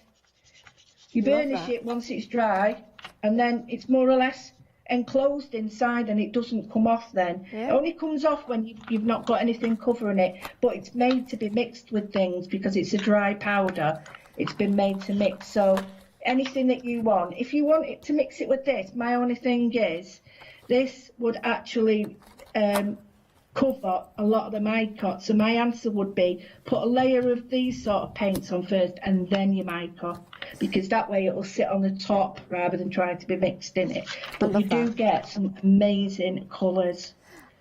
you burnish it once it's dry, and then it's more or less enclosed inside, and it doesn't come off then. It only comes off when you've not got anything covering it, but it's made to be mixed with things because it's a dry powder. It's been made to mix. So anything that you want, if you want it to mix it with this, my only thing is this would actually cover a lot of the mica. So my answer would be put a layer of these sort of paints on first and then your mica, because that way it will sit on the top rather than trying to be mixed in it. But you do get some amazing colours.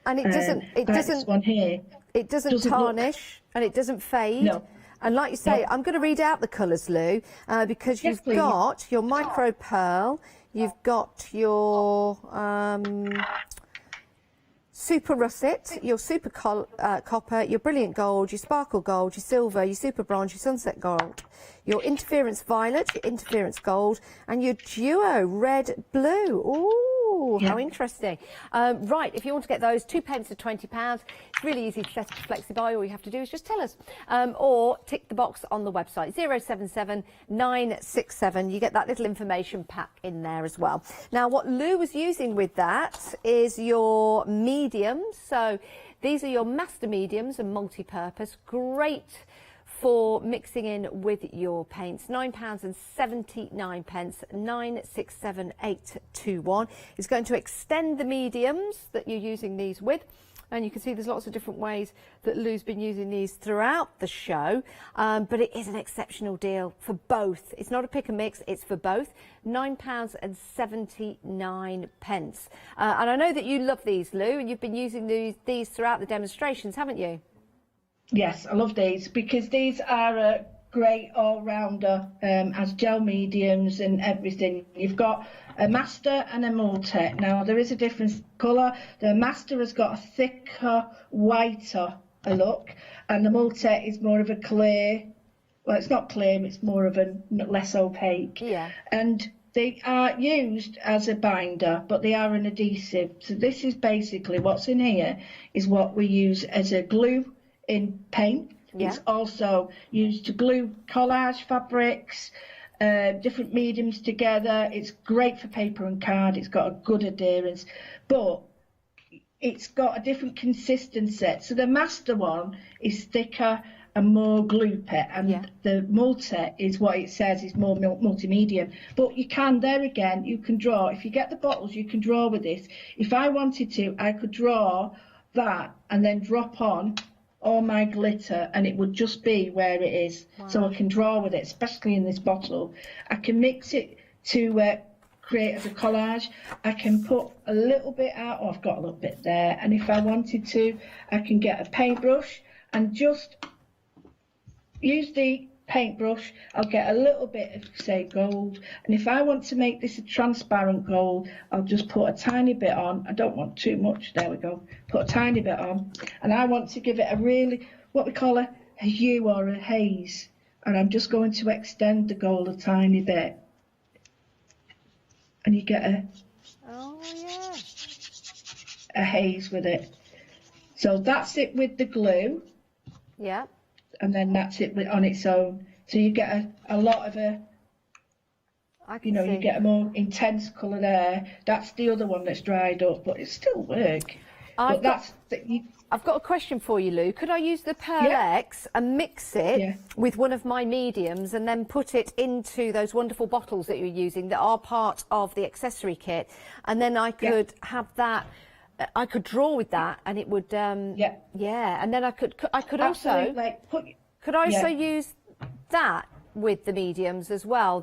And it doesn't one here. It doesn't tarnish and it doesn't fade. No. And like you say, I'm going to read out the colours, Lou, because you've got your micro pearl, you've got your super russet, your super copper, your brilliant gold, your sparkle gold, your silver, your super bronze, your sunset gold, your interference violet, your interference gold, and your duo red blue. Ooh, how interesting. Right, if you want to get those, 2 pence to £20. It's really easy to set up a flexi-buy. All you have to do is just tell us, or tick the box on the website, 077967. You get that little information pack in there as well. Now, what Lou was using with that is your mediums. So these are your master mediums and multi-purpose. Great for mixing in with your paints. £9.79, 967821. It's going to extend the mediums that you're using these with. And you can see there's lots of different ways that Lou's been using these throughout the show. But it is an exceptional deal for both. It's not a pick and mix, it's for both. £9.79. And I know that you love these, Lou, and you've been using these throughout the demonstrations, haven't you? Yes, I love these because these are a great all-rounder as gel mediums and everything. You've got a master and a multi. Now, there is a difference in colour. The master has got a thicker, whiter look, and the multi is more of a clear. Well, it's not clear, it's more of a less opaque. Yeah. And they are used as a binder, but they are an adhesive. So this is basically what's in here is what we use as a glue in paint. Yeah. It's also used to glue collage fabrics, different mediums together. It's great for paper and card. It's got a good adherence, but it's got a different consistency. So the master one is thicker and more gloopy, and the multi is what it says is more multi-medium. But you can, there again, you can draw. If you get the bottles, you can draw with this. If I wanted to, I could draw that and then drop on all my glitter, and it would just be where it is. So I can draw with it, especially in this bottle. I can mix it to create as a collage. I can put a little bit out. Oh, I've got a little bit there. And if I wanted to, I can get a paintbrush and just use the paintbrush. I'll get a little bit of, say, gold. And if I want to make this a transparent gold, I'll just put a tiny bit on. I don't want too much. There we go. Put a tiny bit on. And I want to give it a really, what we call a hue or a haze. And I'm just going to extend the gold a tiny bit. And you get a haze with it. So that's it with the glue. Yeah. And then that's it on its own. So you get a lot of you get a more intense colour there. That's the other one that's dried up, but it still work. But I've got a question for you, Lou. Could I use the Pearl X and mix it with one of my mediums and then put it into those wonderful bottles that you're using that are part of the accessory kit? And then I could have that, I could draw with that and it would, and then I could also, could I also use that with the mediums as well?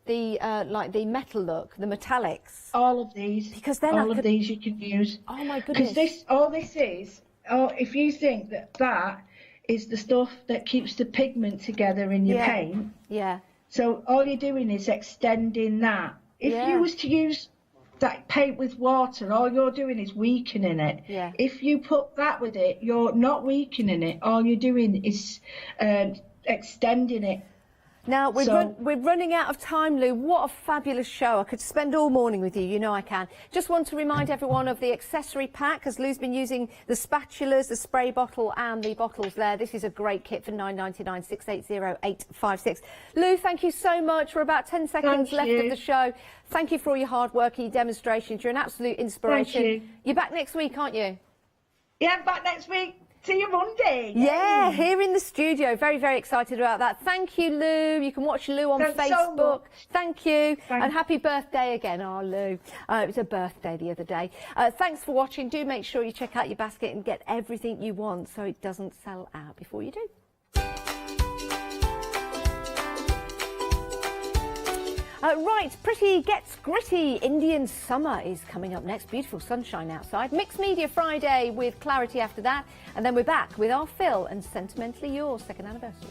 The, like the metal look, the metallics. All of these. Because then all of these you can use. Oh my goodness. Because if you think that is the stuff that keeps the pigment together in your paint. Yeah. So all you're doing is extending that. If you was to use that paint with water, all you're doing is weakening it. Yeah. If you put that with it, you're not weakening it. All you're doing is extending it. Now, we're running out of time, Lou. What a fabulous show. I could spend all morning with you. You know I can. Just want to remind everyone of the accessory pack, as Lou's been using the spatulas, the spray bottle and the bottles there. This is a great kit for $9.99, 680856. Lou, thank you so much. We're about 10 seconds left of the show. Thank you for all your hard work and your demonstrations. You're an absolute inspiration. Thank you. You're back next week, aren't you? Yeah, I'm back next week. See you Monday. Yeah, here in the studio. Very, very excited about that. Thank you, Lou. You can watch Lou on Facebook. Thank you. And happy birthday again, our Lou. It was a birthday the other day. Thanks for watching. Do make sure you check out your basket and get everything you want so it doesn't sell out before you do. Right, Pretty Gets Gritty. Indian summer is coming up next. Beautiful sunshine outside. Mixed Media Friday with Clarity after that. And then we're back with our Phil and Sentimentally Yours second anniversary.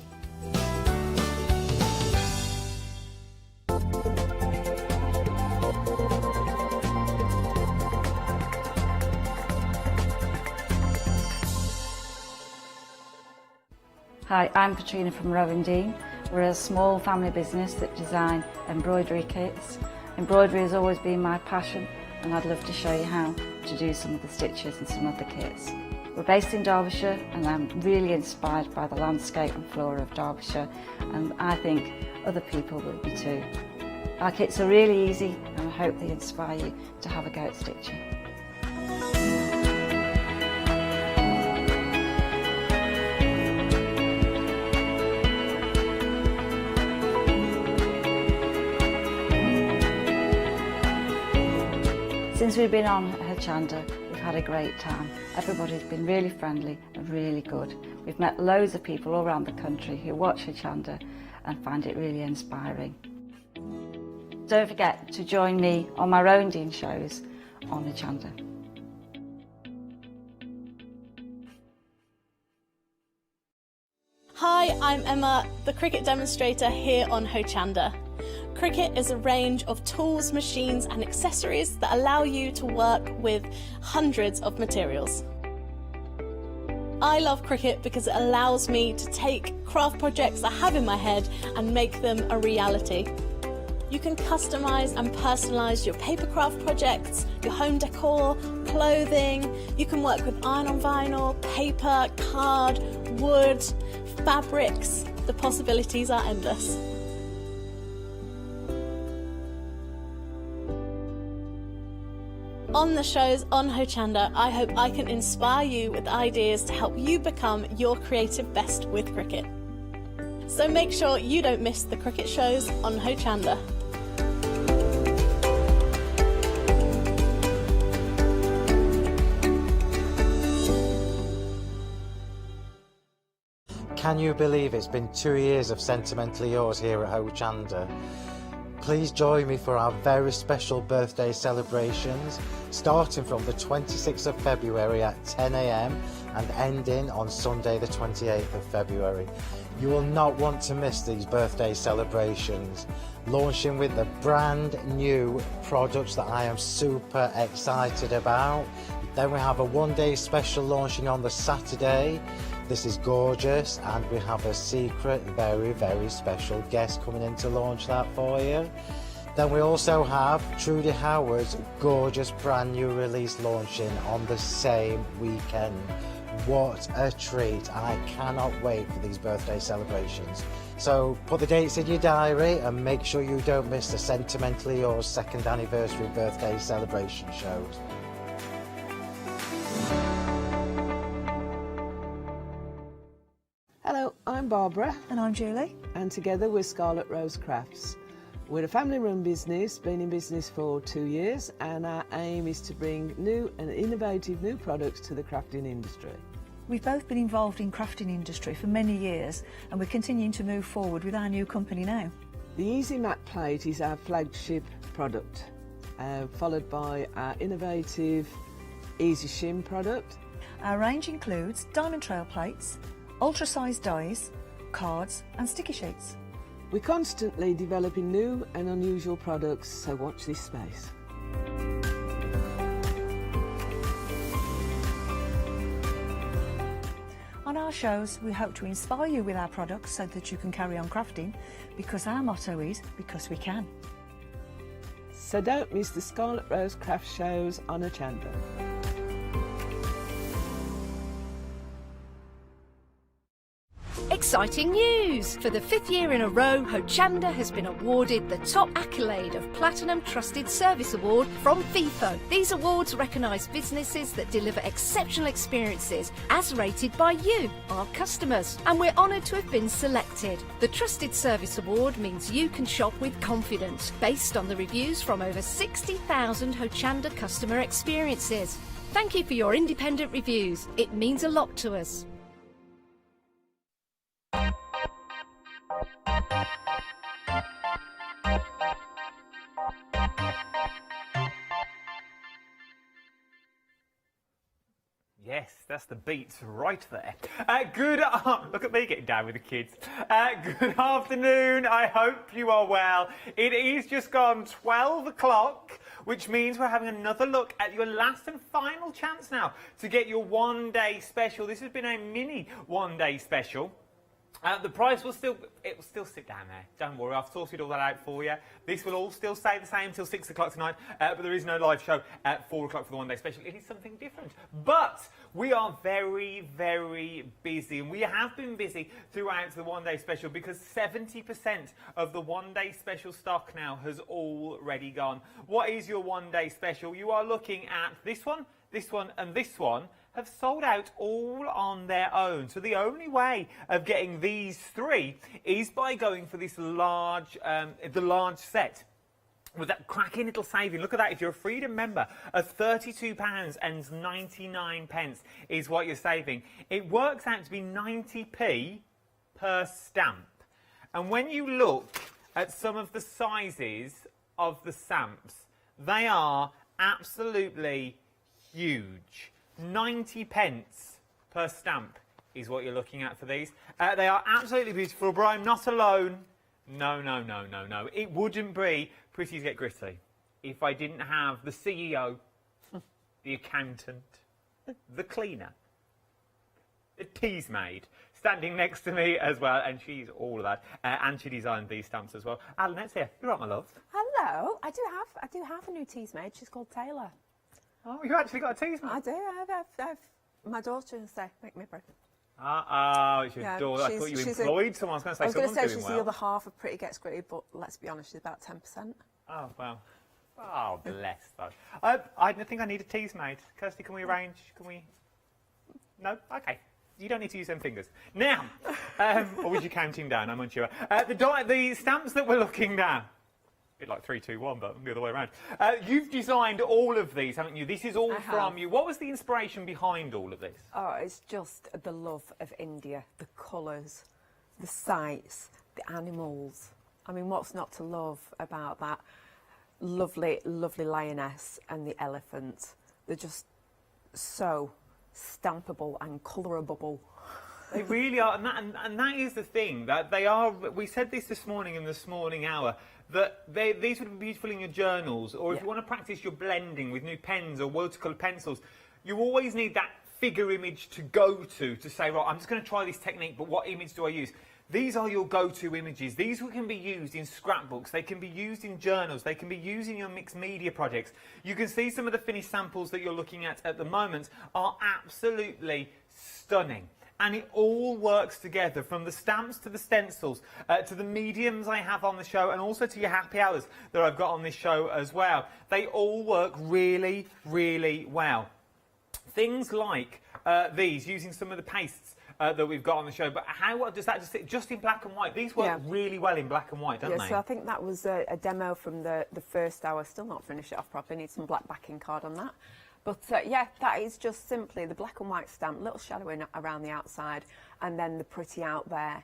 Hi, I'm Katrina from Rowan Dean. We're a small family business that design embroidery kits. Embroidery has always been my passion and I'd love to show you how to do some of the stitches and some of the kits. We're based in Derbyshire and I'm really inspired by the landscape and flora of Derbyshire and I think other people will be too. Our kits are really easy and I hope they inspire you to have a go at stitching. Since we've been on Hochanda, we've had a great time. Everybody's been really friendly and really good. We've met loads of people all around the country who watch Hochanda and find it really inspiring. Don't forget to join me on my Rowan Dean shows on Hochanda. Hi, I'm Emma, the cricket demonstrator here on Hochanda. Cricut is a range of tools, machines and accessories that allow you to work with hundreds of materials. I love Cricut because it allows me to take craft projects I have in my head and make them a reality. You can customise and personalise your papercraft projects, your home decor, clothing. You can work with iron-on vinyl, paper, card, wood, fabrics. The possibilities are endless. On the shows on Hochanda, I hope I can inspire you with ideas to help you become your creative best with Cricut. So make sure you don't miss the Cricut shows on Hochanda. Can you believe it's been 2 years of Sentimentally Yours here at Hochanda? Please join me for our very special birthday celebrations, starting from the 26th of February at 10 AM and ending on Sunday the 28th of February. You will not want to miss these birthday celebrations, launching with the brand new products that I am super excited about. Then we have a one-day special launching on the Saturday. This is gorgeous, and we have a secret, very, very special guest coming in to launch that for you. Then we also have Trudy Howard's gorgeous brand new release launching on the same weekend. What a treat. I cannot wait for these birthday celebrations. So put the dates in your diary and make sure you don't miss the Sentimentally Yours second anniversary birthday celebration shows. I'm Barbara. And I'm Julie. And together we're Scarlet Rose Crafts. We're a family-run business, been in business for 2 years, and our aim is to bring new and innovative new products to the crafting industry. We've both been involved in crafting industry for many years, and we're continuing to move forward with our new company now. The Easy Matte Plate is our flagship product, followed by our innovative Easy Shim product. Our range includes diamond trail plates, ultra-sized dies, cards and sticky sheets. We're constantly developing new and unusual products, so watch this space. On our shows, we hope to inspire you with our products so that you can carry on crafting, because our motto is, because we can. So don't miss the Scarlet Rose craft shows on Hochanda. Exciting news! For the 5th year in a row, Hochanda has been awarded the top accolade of Platinum Trusted Service Award from Feefo. These awards recognise businesses that deliver exceptional experiences as rated by you, our customers. And we're honoured to have been selected. The Trusted Service Award means you can shop with confidence, based on the reviews from over 60,000 Hochanda customer experiences. Thank you for your independent reviews. It means a lot to us. Yes, that's the beat right there. Look at me getting down with the kids. Good afternoon. I hope you are well. It is just gone 12 o'clock, which means we're having another look at your last and final chance now to get your one-day special. This has been a mini one-day special. The price will still sit down there. Don't worry, I've sorted all that out for you. This will all still stay the same till 6 o'clock tonight, but there is no live show at 4 o'clock for the one-day special. It is something different. But we are very, very busy, and we have been busy throughout the one-day special because 70% of the one-day special stock now has already gone. What is your one-day special? You are looking at this one, and this one have sold out all on their own. So the only way of getting these three is by going for this large, the large set. With that cracking little saving, look at that, if you're a Freedom member, of £32.99 is what you're saving. It works out to be 90p per stamp. And when you look at some of the sizes of the stamps, they are absolutely huge. 90 pence per stamp is what you're looking at for these. They are absolutely beautiful, but I'm not alone. No. It wouldn't be Pretties Get Gritty if I didn't have the CEO, the accountant, the cleaner, the teas maid standing next to me as well, and she's all of that. And she designed these stamps as well. Alan, let's hear. You're right, my love. Hello. I do have a new teas maid. She's called Taylor. Oh, you actually got a teas maid? I do. I've my daughter will say, make me bread. It's your daughter. I thought you employed someone. I was going to say someone's doing she's well. the other half of Pretty Gets Gritty, but let's be honest, she's about 10%. Oh, well. Oh, bless though. I think I need a teas maid. Kirsty, can we arrange? Can we? No? Okay. You don't need to use them fingers. Now, or was you counting down? I'm unsure. The stamps that we're looking down. Bit like 3, 2, 1, but the other way around. You've designed all of these, haven't you? This is all from you. What was the inspiration behind all of this? Oh, it's just the love of India, the colours, the sights, the animals. I mean, what's not to love about that lovely, lovely lioness and the elephant? They're just so stampable and colourable. They really are, and that is the thing, that they are. We said this morning in the Morning Hour, that these would be beautiful in your journals, or if you want to practice your blending with new pens or watercolour pencils, you always need that figure image to go to say, right, I'm just going to try this technique, but what image do I use? These are your go-to images. These can be used in scrapbooks, they can be used in journals, they can be used in your mixed media projects. You can see some of the finished samples that you're looking at the moment are absolutely stunning. And it all works together, from the stamps to the stencils, to the mediums I have on the show, and also to your happy hours that I've got on this show as well. They all work really, really well. Things like these, using some of the pastes that we've got on the show. But what does that just in black and white? These work really well in black and white, don't they? So I think that was a demo from the first hour. Still not finished it off properly. Need some black backing card on that. But yeah, that is just simply the black and white stamp, little shadowing around the outside, and then the pretty out there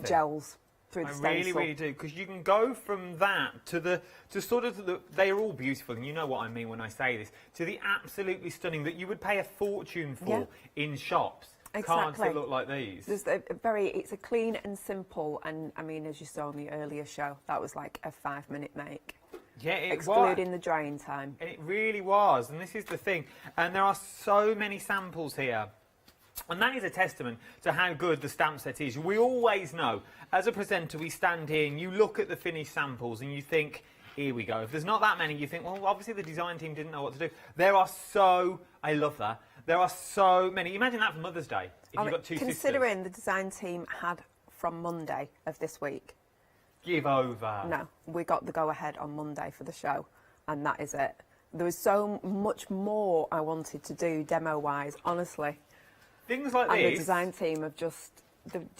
gels through the stencil. Really do, because you can go from that to they are all beautiful, and you know what I mean when I say this, to the absolutely stunning that you would pay a fortune for in shops. Cards that look like these. It's a clean and simple, and I mean, as you saw in the earlier show, that was like a 5-minute make. Yeah, excluding the drying time. It really was, and this is the thing. And there are so many samples here. And that is a testament to how good the stamp set is. We always know, as a presenter, we stand here and you look at the finished samples and you think, here we go. If there's not that many, you think, well, obviously the design team didn't know what to do. There are I love that. There are so many. Imagine that for Mother's Day, if you've got two sisters. Considering the design team had from Monday of this week. Give over. No, we got the go-ahead on Monday for the show, and that is it. There was so much more I wanted to do demo-wise, honestly. Things like and this. And the design team have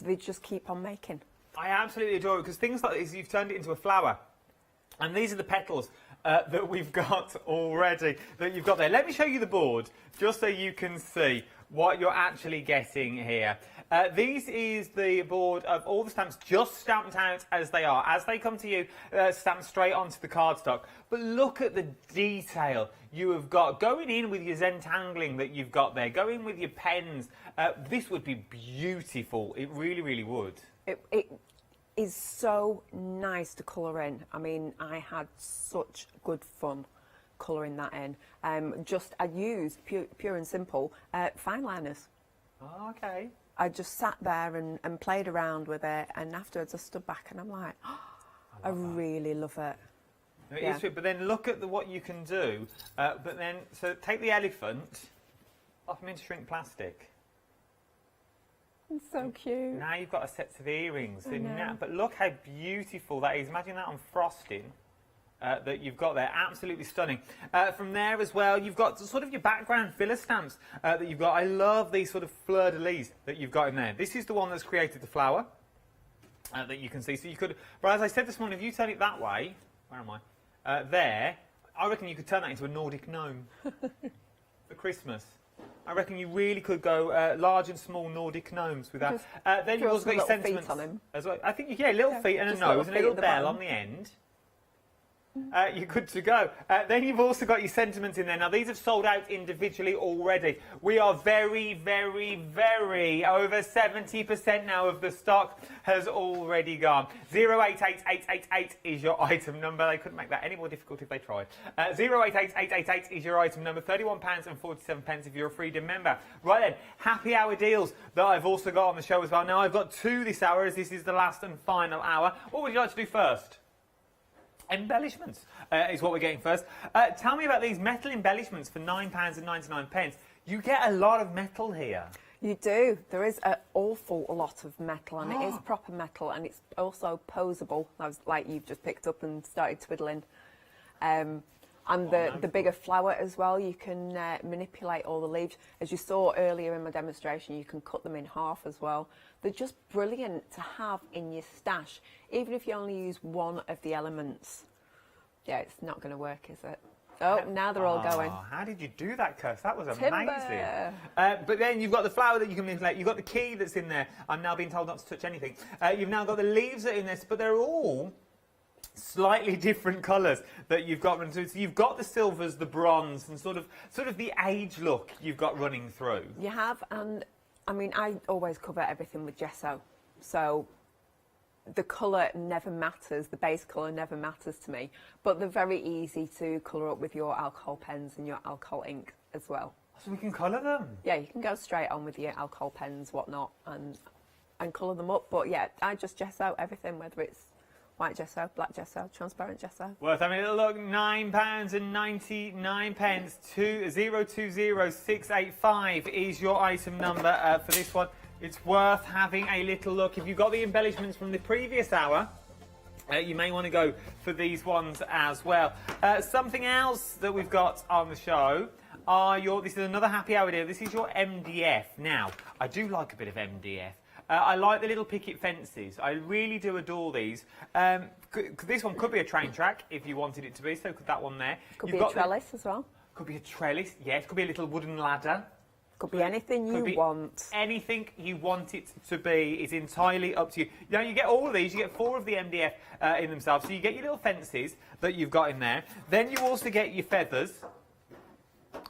they just keep on making. I absolutely adore it, because things like this, you've turned it into a flower. And these are the petals that we've got already, that you've got there. Let me show you the board, just so you can see what you're actually getting here. This is the board of all the stamps just stamped out as they are. As they come to you, stamped straight onto the cardstock. But look at the detail you have got. Going in with your Zentangling that you've got there, going with your pens, this would be beautiful. It really, really would. It is so nice to colour in. I mean, I had such good fun colouring that in. I used pure and simple fine liners. Oh, okay. I just sat there and played around with it, and afterwards I stood back and I'm like, oh, I really love it. It is true, but then look at what you can do. So take the elephant, off them into shrink plastic. It's so cute. Now you've got a set of earrings. But look how beautiful that is. Imagine that on frosting. That you've got there, absolutely stunning. From there as well, you've got sort of your background filler stamps that you've got. I love these sort of fleur-de-lis that you've got in there. This is the one that's created the flower that you can see. So you could, but as I said this morning, if you turn it that way, where am I? There, I reckon you could turn that into a Nordic gnome for Christmas. I reckon you really could go large and small Nordic gnomes with that. Then you've also got your sentiments on him as well. I think little feet and a nose and a little bell on the end. You're good to go. Then you've also got your sentiments in there. Now, these have sold out individually already. We are very, very, very over 70% now of the stock has already gone. 088888 is your item number. They couldn't make that any more difficult if they tried. 088888 is your item number. £31.47 if you're a Freedom member. Right then, happy hour deals that I've also got on the show as well. Now, I've got 2 this hour, as this is the last and final hour. What would you like to do first? Embellishments is what we're getting first. Tell me about these metal embellishments for £9.99. You get a lot of metal here. You do. There is an awful lot of metal, and it is proper metal, and it's also posable. That was like you've just picked up and started twiddling. And the bigger flower as well, you can manipulate all the leaves. As you saw earlier in my demonstration, you can cut them in half as well. They're just brilliant to have in your stash, even if you only use one of the elements. Yeah, it's not going to work, is it? Oh, now they're all going. How did you do that, Kirst? That was amazing. But then you've got the flower that you can manipulate. You've got the key that's in there. I'm now being told not to touch anything. You've now got the leaves that are in this, but they're all slightly different colours that you've got running through. So you've got the silvers, the bronze, and sort of the age look you've got running through. You have, and I mean, I always cover everything with gesso, so the colour never matters, the base colour never matters to me, but they're very easy to colour up with your alcohol pens and your alcohol ink as well. So we can colour them? Yeah, you can go straight on with your alcohol pens, whatnot, and colour them up, but yeah, I just gesso everything, whether it's white gesso, black gesso, transparent gesso. Worth having a little look. £9.99. 020685 is your item number for this one. It's worth having a little look. If you've got the embellishments from the previous hour, you may want to go for these ones as well. Something else that we've got on the show this is another happy hour deal. This is your MDF. Now, I do like a bit of MDF. I like the little picket fences. I really do adore these. This one could be a train track if you wanted it to be, so could that one there. Could be a trellis as well. Could be a trellis, yes. Could be a little wooden ladder. Could be anything you want. Anything you want it to be is entirely up to you. Now, you get all of these. You get 4 of the MDF in themselves. So you get your little fences that you've got in there. Then you also get your feathers.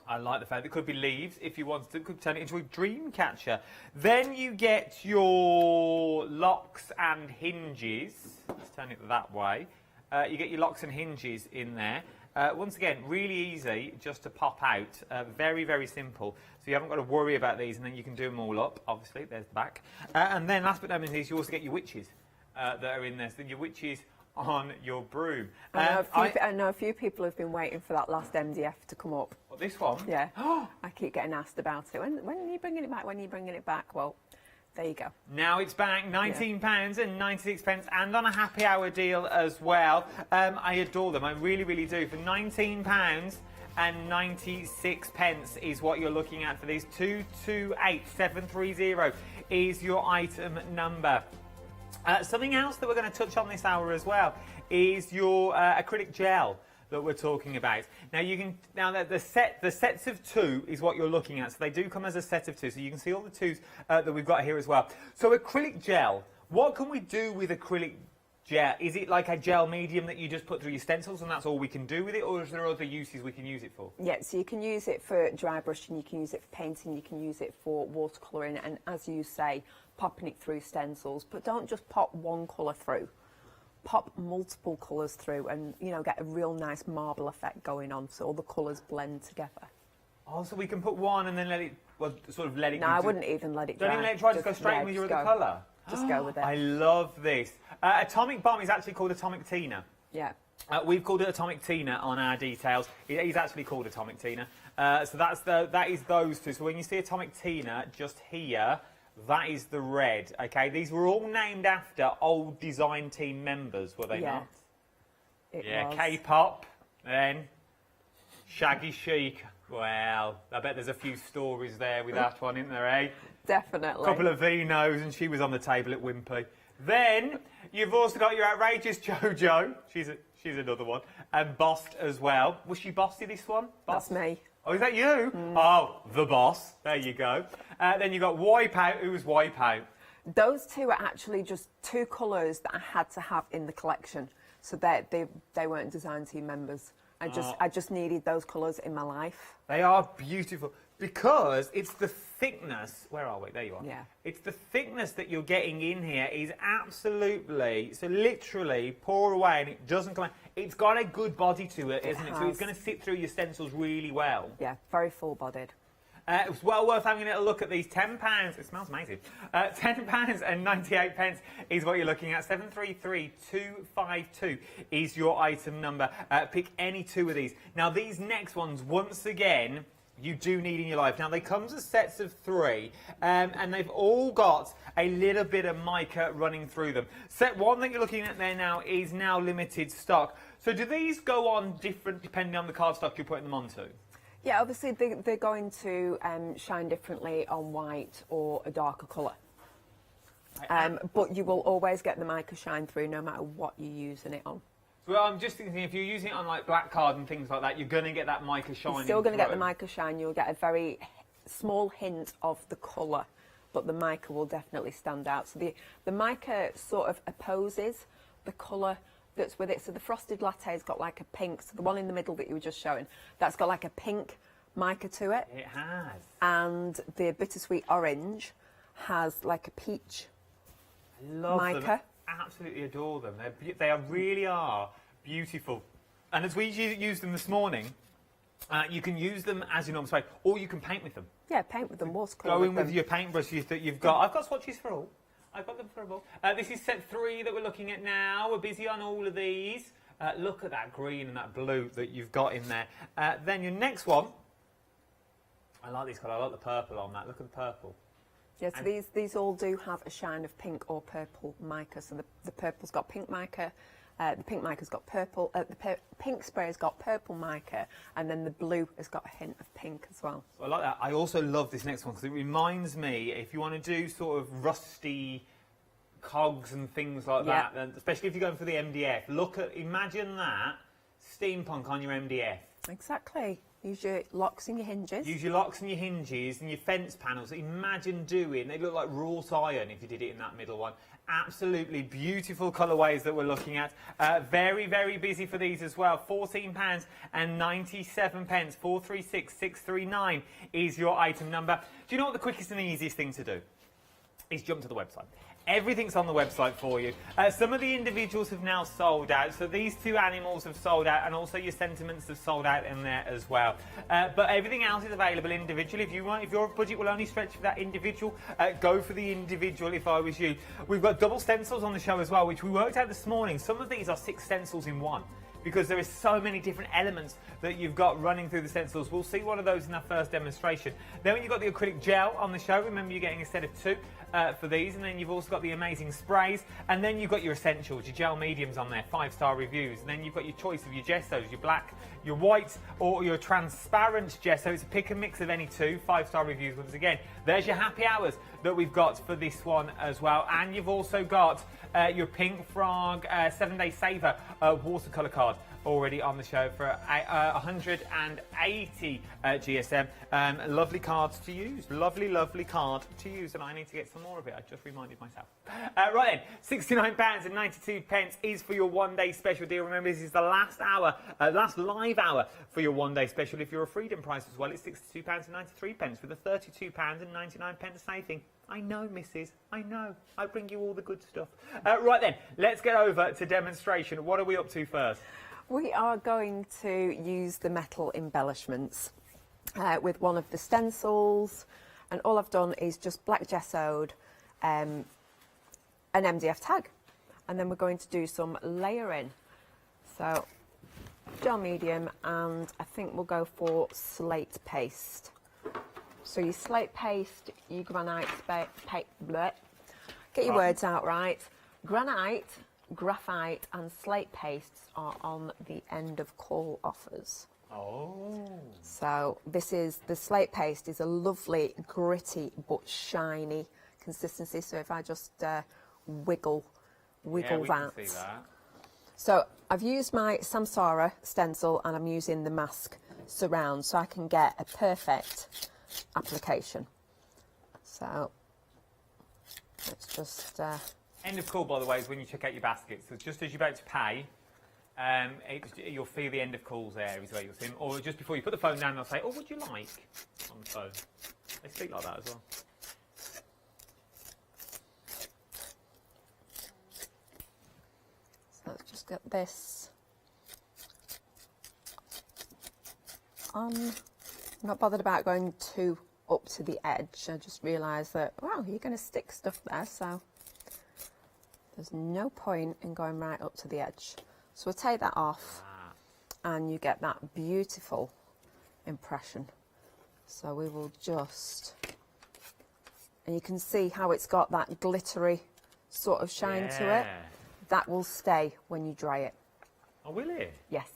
I like the feather. It could be leaves if you wanted to. Could turn it into a dream catcher. Then you get your locks and hinges. Let's turn it that way. You get your locks and hinges in there. Once again, really easy just to pop out. Very, very simple. So you haven't got to worry about these, and then you can do them all up. Obviously, there's the back. And then last but not least, you also get your witches that are in there. So your witches on your broom. I know a few people have been waiting for that last MDF to come up. What, this one? Yeah. I keep getting asked about it. When are you bringing it back? When are you bringing it back? Well, there you go. Now it's back, £19.96, and on a happy hour deal as well. I adore them. I really, really do. For £19.96 is what you're looking at for these. 228730 is your item number. Something else that we're going to touch on this hour as well is your acrylic gel that we're talking about. Now the sets of 2 is what you're looking at. So they do come as a set of 2. So you can see all the 2s that we've got here as well. So acrylic gel, what can we do with acrylic gel? Is it like a gel medium that you just put through your stencils and that's all we can do with it, or is there other uses we can use it for? Yeah, so you can use it for dry brushing, you can use it for painting, you can use it for watercolouring, and as you say, popping it through stencils. But don't just pop one colour through. Pop multiple colours through and, you know, get a real nice marble effect going on so all the colours blend together. Oh, so we can put one and then let it, well, sort of let it... No, I wouldn't even let it dry. Don't even let it dry, just go straight in with your other colour? Just go with it. I love this. Atomic Bomb is actually called Atomic Tina. Yeah. We've called it Atomic Tina on our details. He's actually called Atomic Tina. So that is those 2. So when you see Atomic Tina just here, that is the red, okay? These were all named after old design team members, were they not? Yeah, K-pop, then Shaggy Chic. Well, I bet there's a few stories there with that one, isn't there, eh? Definitely. A couple of Vinos, and she was on the table at Wimpy. Then you've also got your outrageous JoJo. She's another one, and Bossed as well. Was she Bossy, this one? That's me. Oh, is that you? Oh, the boss. There you go. Then you got Wipeout. Who was Wipeout? Those 2 are actually just 2 colours that I had to have in the collection. So they weren't design team members. I just needed those colours in my life. They are beautiful because it's the thickness. Where are we? There you are. Yeah. It's the thickness that you're getting in here is absolutely, so literally pour away and it doesn't come out. It's got a good body to it, isn't it? So it's going to sit through your stencils really well. Yeah, very full-bodied. It's well worth having a little look at these. £10. It smells amazing. £10.98 is what you're looking at. 733252 is your item number. Pick any 2 of these. Now, these next ones, once again, you do need in your life. Now, they come as sets of 3, and they've all got a little bit of mica running through them. Set 1 that you're looking at there now is now limited stock. So do these go on different depending on the cardstock you're putting them onto? Yeah, obviously they're going to shine differently on white or a darker colour. But you will always get the mica shine through no matter what you're using it on. Well, I'm just thinking if you're using it on like black card and things like that, you're going to get that mica shine. You're still going to get the mica shine. You'll get a very small hint of the colour, but the mica will definitely stand out. So the mica sort of opposes the colour that's with it. So the frosted latte's got like a pink. So the one in the middle that you were just showing, that's got like a pink mica to it. It has. And the bittersweet orange has like a peach mica. Them. Absolutely adore them. They really are beautiful. And as we used them this morning, you can use them as your normal spray, or you can paint with them. Yeah, paint with them. Watercolour. Go in with your paintbrushes that you've got. I've got swatches for all. I've got them for all. This is set 3 that we're looking at now. We're busy on all of these. Look at that green and that blue that you've got in there. Then your next one. I like this colour. I like the purple on that. Look at the purple. Yeah, so these all do have a shine of pink or purple mica. So the purple's got pink mica, The pink mica's got purple, pink spray's got purple mica, and then the blue has got a hint of pink as well. I like that. I also love this next one because it reminds me, if you want to do sort of rusty cogs and things like that, and especially if you're going for the MDF, imagine that steampunk on your MDF. Exactly. Use your locks and your hinges. Use your locks and your hinges and your fence panels. Imagine they look like wrought iron if you did it in that middle one. Absolutely beautiful colourways that we're looking at. Very, very busy for these as well. £14 and 97 pence. 436639 is your item number. Do you know what the quickest and the easiest thing to do? Is jump to the website. Everything's on the website for you. Some of the individuals have now sold out, so these two animals have sold out, and also your sentiments have sold out in there as well. But everything else is available individually. If your budget will only stretch for that individual, go for the individual if I was you. We've got double stencils on the show as well, which we worked out this morning. Some of these are 6 stencils in one, because there is so many different elements that you've got running through the stencils. We'll see one of those in our first demonstration. Then when you've got the acrylic gel on the show, remember you're getting a set of 2 for these, and then you've also got the amazing sprays, and then you've got your essentials, your gel mediums on there, 5-star reviews, and then you've got your choice of your gessos, your black, your white, or your transparent gesso. It's a pick and mix of any 2, 5-star reviews once again. There's your happy hours that we've got for this one as well, and you've also got your Pink Frog 7-day saver watercolour card already on the show for 180 GSM. Lovely cards to use. Lovely card to use, and I need to get some more of it. I just reminded myself. Right then, £69 and 92 pence is for your one-day special deal. Remember, this is the last hour, last live hour for your one-day special. If you're a freedom price as well, it's £62 and 93 pence with a £32 and 99 pence saving. I know, missus. I know. I bring you all the good stuff. Right then, let's get over to demonstration. What are we up to first? We are going to use the metal embellishments with one of the stencils, and all I've done is just black gessoed an MDF tag, and then we're going to do some layering. So gel medium, and I think we'll go for slate paste. So your slate paste, your granite get your words out right. Granite, graphite and slate pastes are on the end of call offers. Oh. So this is, the slate paste is a lovely gritty but shiny consistency. So if I just wiggle can that. see that. So I've used my Samsara stencil, and I'm using the mask surround so I can get a perfect application. So let's just end of call, by the way, is when you check out your baskets. So just as you're about to pay, you'll feel the end of calls there is where you'll see them. Or just before you put the phone down, they'll say, "Oh, what would you like?" on the phone. They speak like that as well. So let's just get this on. I'm not bothered about going too up to the edge. I just realised that, wow, you're going to stick stuff there, so there's no point in going right up to the edge. So we'll take that off, and you get that beautiful impression. So we will just, and you can see how it's got that glittery sort of shine to it. That will stay when you dry it. Oh, will it? Yes.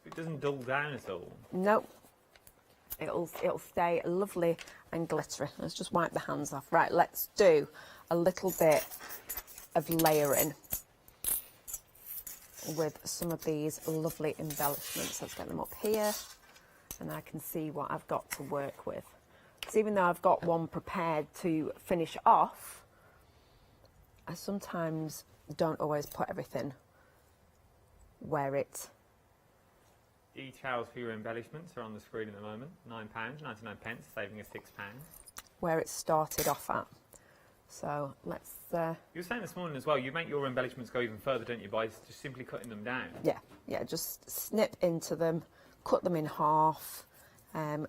It doesn't dull down at all? Nope. It'll stay lovely and glittery. Let's just wipe the hands off. Right, let's do a little bit of layering with some of these lovely embellishments. Let's get them up here, and I can see what I've got to work with. Because even though I've got one prepared to finish off, I sometimes don't always put everything where it... Details for your embellishments are on the screen at the moment. £9, 99 pence, saving us £6. Where it started off at. So let's... You were saying this morning as well, you make your embellishments go even further, don't you, by just simply cutting them down? Yeah, just snip into them, cut them in half,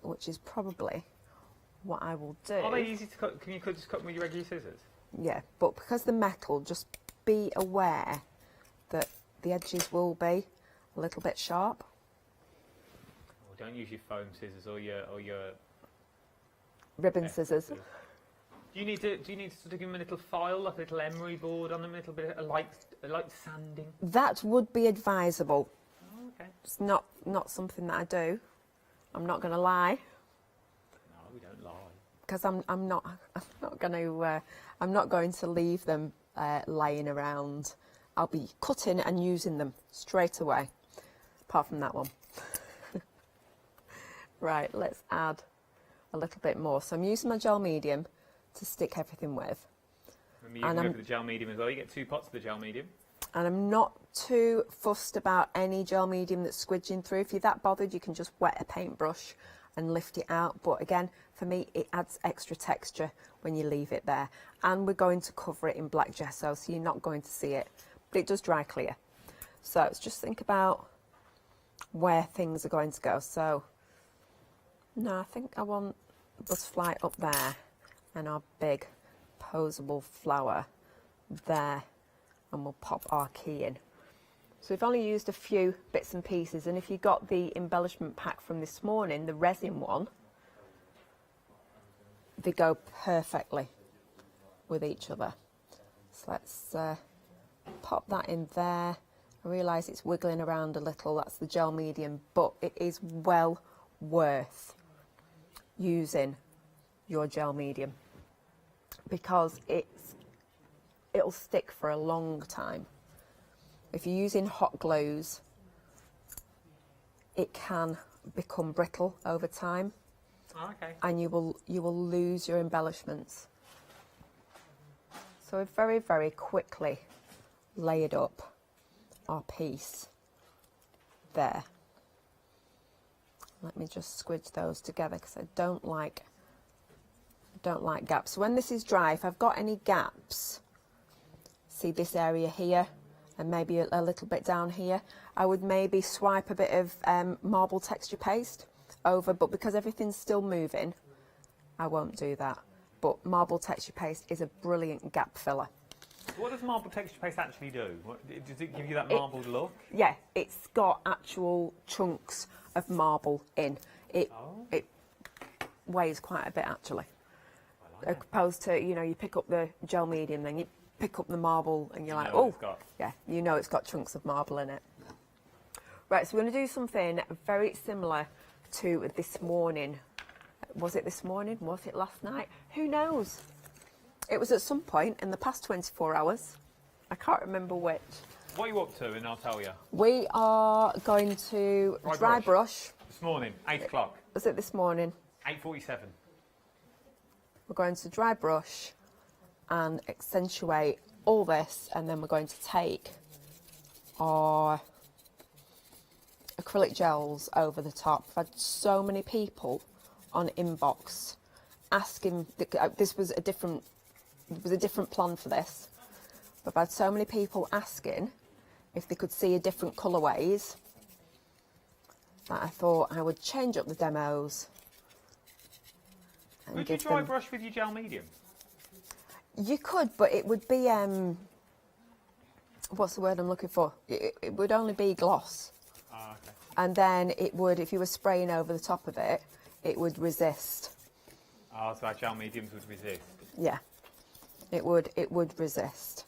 which is probably what I will do. Are they easy to cut? Can you just cut them with your regular scissors? Yeah, but because the metal, just be aware that the edges will be a little bit sharp. Don't use your foam scissors or your ribbon scissors. Do you need to sort of give them a little file, like a little emery board on them, a little bit of light sanding? That would be advisable. Oh, okay. It's not something that I do. I'm not going to lie. No, we don't lie. Because I'm not going to leave them laying around. I'll be cutting and using them straight away. Apart from that one. Right, let's add a little bit more. So I'm using my gel medium to stick everything with. Remember, you can go for the gel medium as well. You get 2 pots of the gel medium. And I'm not too fussed about any gel medium that's squidging through. If you're that bothered, you can just wet a paintbrush and lift it out. But again, for me, it adds extra texture when you leave it there. And we're going to cover it in black gesso, so you're not going to see it. But it does dry clear. So let's just think about where things are going to go. So, no, I think I want the butterfly up there and our big posable flower there. And we'll pop our key in. So we've only used a few bits and pieces, and if you got the embellishment pack from this morning, the resin one, they go perfectly with each other. So let's pop that in there. I realise it's wiggling around a little, that's the gel medium, but it is well worth using your gel medium because it'll stick for a long time. If you're using hot glues, it can become brittle over time. Oh, okay. And you will lose your embellishments. So we've very, very quickly layered up our piece there. Let me just squidge those together because I don't like gaps. So when this is dry, if I've got any gaps, see this area here and maybe a little bit down here, I would maybe swipe a bit of marble texture paste over, but because everything's still moving, I won't do that. But marble texture paste is a brilliant gap filler. What does marble texture paste actually do? Does it give you that marbled look? Yeah, it's got actual chunks of marble in. It weighs quite a bit actually. As opposed to, you pick up the gel medium, then you pick up the marble and you're like, oh, yeah, it's got chunks of marble in it. Right, so we're going to do something very similar to this morning. Was it this morning? Was it last night? Who knows? It was at some point in the past 24 hours. I can't remember which. What are you up to, and I'll tell you. We are going to dry brush. This morning, 8 o'clock. Was it this morning? 8:47. We're going to dry brush and accentuate all this, and then we're going to take our acrylic gels over the top. I've had so many people on inbox asking, this was a different plan for this, but I've had so many people asking if they could see a different colourways that I thought I would change up the demos. Would you dry brush with your gel medium? You could, but it would be, what's the word I'm looking for? It would only be gloss. Ah, okay. And then it would, if you were spraying over the top of it, it would resist. Oh, so our gel mediums would resist? Yeah, it would resist.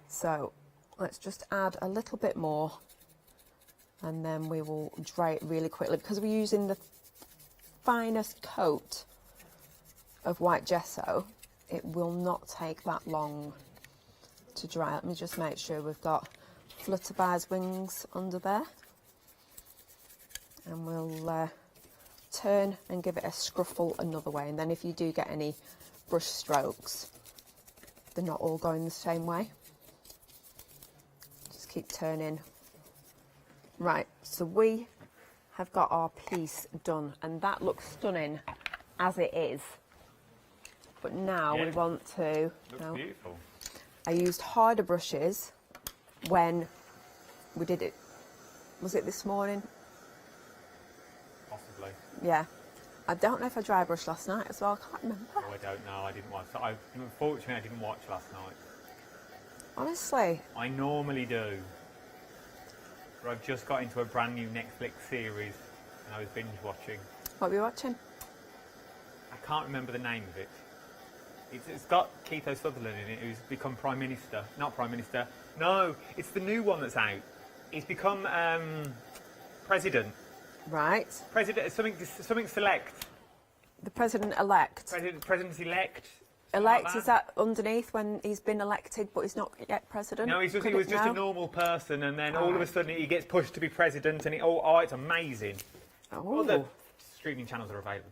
So let's just add a little bit more, and then we will dry it really quickly because we're using the finest coat of white gesso. It will not take that long to dry. Let me just make sure we've got flutterby's wings under there, and we'll turn and give it a scruffle another way. And then if you do get any brush strokes, they're not all going the same way. Just keep turning. Right, so we have got our piece done, and that looks stunning as it is. But now we want to... Looks beautiful. I used harder brushes when we did it. Was it this morning? Possibly. Yeah. I don't know if I dry brushed last night as well. I can't remember. Oh, I don't know. I didn't watch. Unfortunately, I didn't watch last night. Honestly. I normally do. But I've just got into a brand new Netflix series and I was binge watching. What were you watching? I can't remember the name of it. It's got Keith O'Sutherland in it, who's become Prime Minister. Not Prime Minister. No, it's the new one that's out. He's become President. Right. President, something select. The President-elect. President-elect. Elect, is that underneath when he's been elected but he's not yet president? No, he was just a normal person, and then all of a sudden he gets pushed to be president, and it's amazing. Oh. All the streaming channels are available,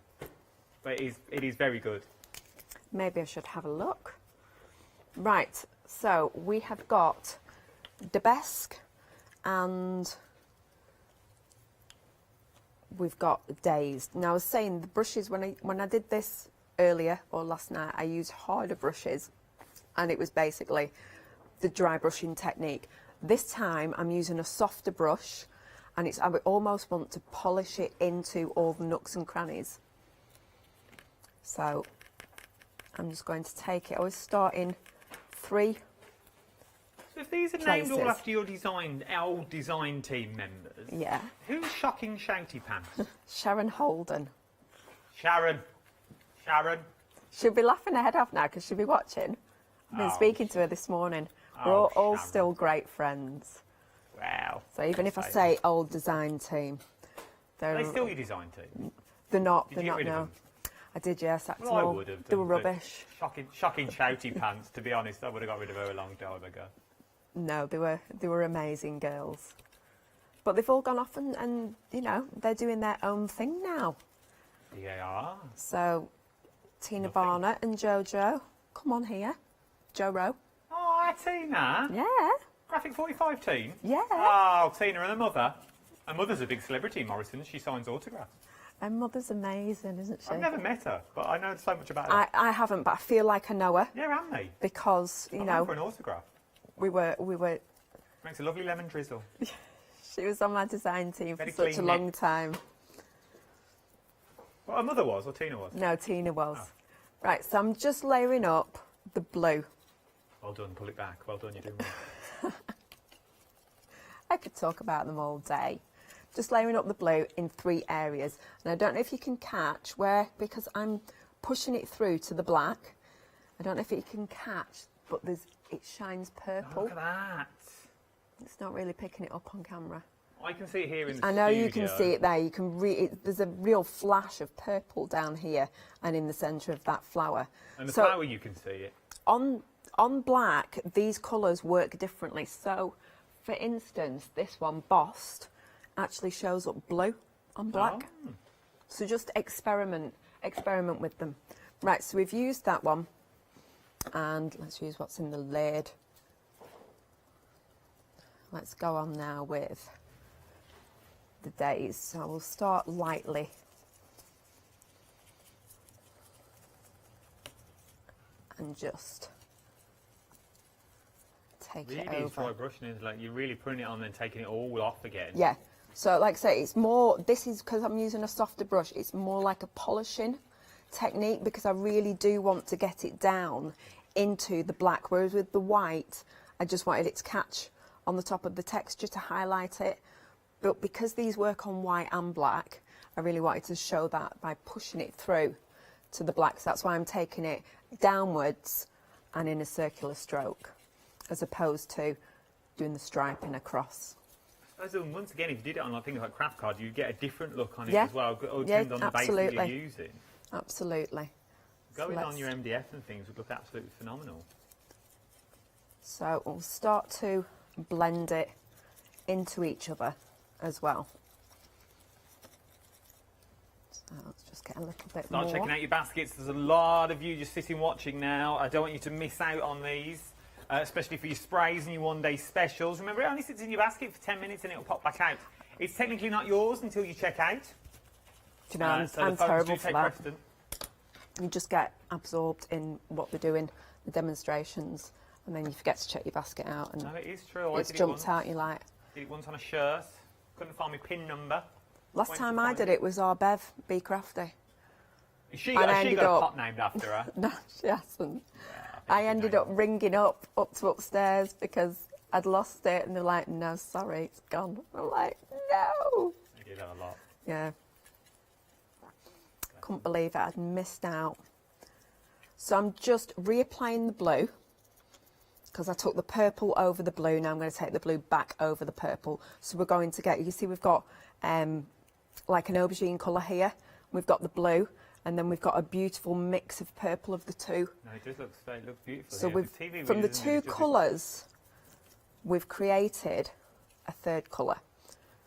but it is very good. Maybe I should have a look. Right, so we have got Debesque and we've got Dazed. Now I was saying the brushes, when I did this earlier or last night, I used harder brushes and it was basically the dry brushing technique. This time I'm using a softer brush and I would almost want to polish it into all the nooks and crannies. So I'm just going to take it. I always start in 3 So if these are named all after your old design team members, yeah. Who's Shocking Shouty Pants? Sharon Holden. Sharon. She'll be laughing her head off now because she'll be watching. I've been speaking to her this morning. We're all still great friends. Wow. So even if I say old design team, Are they still your design team? They're not. Did They're you not get rid of now. them? I did, yes. Sacked them Well, I all. would have. They were rubbish. Shocking Shouty Pants. To be honest, I would have got rid of her a long time ago. No, they were amazing girls. But they've all gone off and you know, they're doing their own thing now. They are. So Tina Barnett and Jojo, come on here. Joe. Oh, hi, Tina. Yeah. Graphic 45 team? Yeah. Oh, Tina and her mother. Her mother's a big celebrity in Morrison. She signs autographs. Her mother's amazing, isn't she? I've never met her, but I know so much about her. I haven't, but I feel like I know her. Yeah, haven't they? Because, you know, for an autograph. we were Makes a lovely lemon drizzle. she was on my design team Very for such a clean long knit. time. Well, her mother was, or Tina was? No, Tina was. Oh. Right, so I'm just layering up the blue. Well done, pull it back. Well done, you're doing well. I could talk about them all day. Just layering up the blue in 3 areas. And I don't know if you can catch where, because I'm pushing it through to the black. I don't know if you can catch, but it shines purple. Look at that. It's not really picking it up on camera. I can see it here in the I know studio. you can see it there. You can there's a real flash of purple down here and in the centre of that flower. And the flower, you can see it. On black, these colours work differently. So, for instance, this one, Bossed, actually shows up blue on black. Oh. So just experiment with them. Right, so we've used that one. And let's use what's in the lid. Let's go on now with the days. So we'll start lightly. And just take it over. Really dry brushing is like you're really putting it on and then taking it all off again. Yeah. So like I say, it's more, this is because I'm using a softer brush, it's more like a polishing technique because I really do want to get it down into the black, whereas with the white, I just wanted it to catch on the top of the texture to highlight it. But because these work on white and black, I really wanted to show that by pushing it through to the black. So that's why I'm taking it downwards and in a circular stroke, as opposed to doing the striping across. Once again, if you did it on like things like craft card, you'd get a different look on it Yeah. as well. It all Yeah, depends on the base that you're using. Absolutely. Going So on your MDF and things would look absolutely phenomenal. So we'll start to blend it into each other as well. So let's just get a little bit Start more. checking out your baskets. There's a lot of you just sitting watching now. I don't want you to miss out on these, especially for your sprays and your one-day specials. Remember, it only sits in your basket for 10 minutes and it'll pop back out. It's technically not yours until you check out. Do you know, so I'm the phones terrible do for take that. precedent. You just get absorbed in what they're doing, the demonstrations, and then you forget to check your basket out, and No, it is true. I it's did it jumped once. out. You're like, Did it once on a shirt. Couldn't find my pin number. last Went time to I find did it was our Bev, Be Crafty. She And I got ended a up- pot named after her. No, she hasn't. I ended up ringing up to upstairs because I'd lost it, and they're like, "No, sorry, it's gone." I'm like, "No." I did that a lot. Yeah. Couldn't believe it. I'd missed out. So I'm just reapplying the blue because I took the purple over the blue. Now I'm going to take the blue back over the purple. So we're going to get, you see we've got like an aubergine colour here. We've got the blue, and then we've got a beautiful mix of purple of the two. No, it does look beautiful. So we've, from the two colours, we've created a third colour.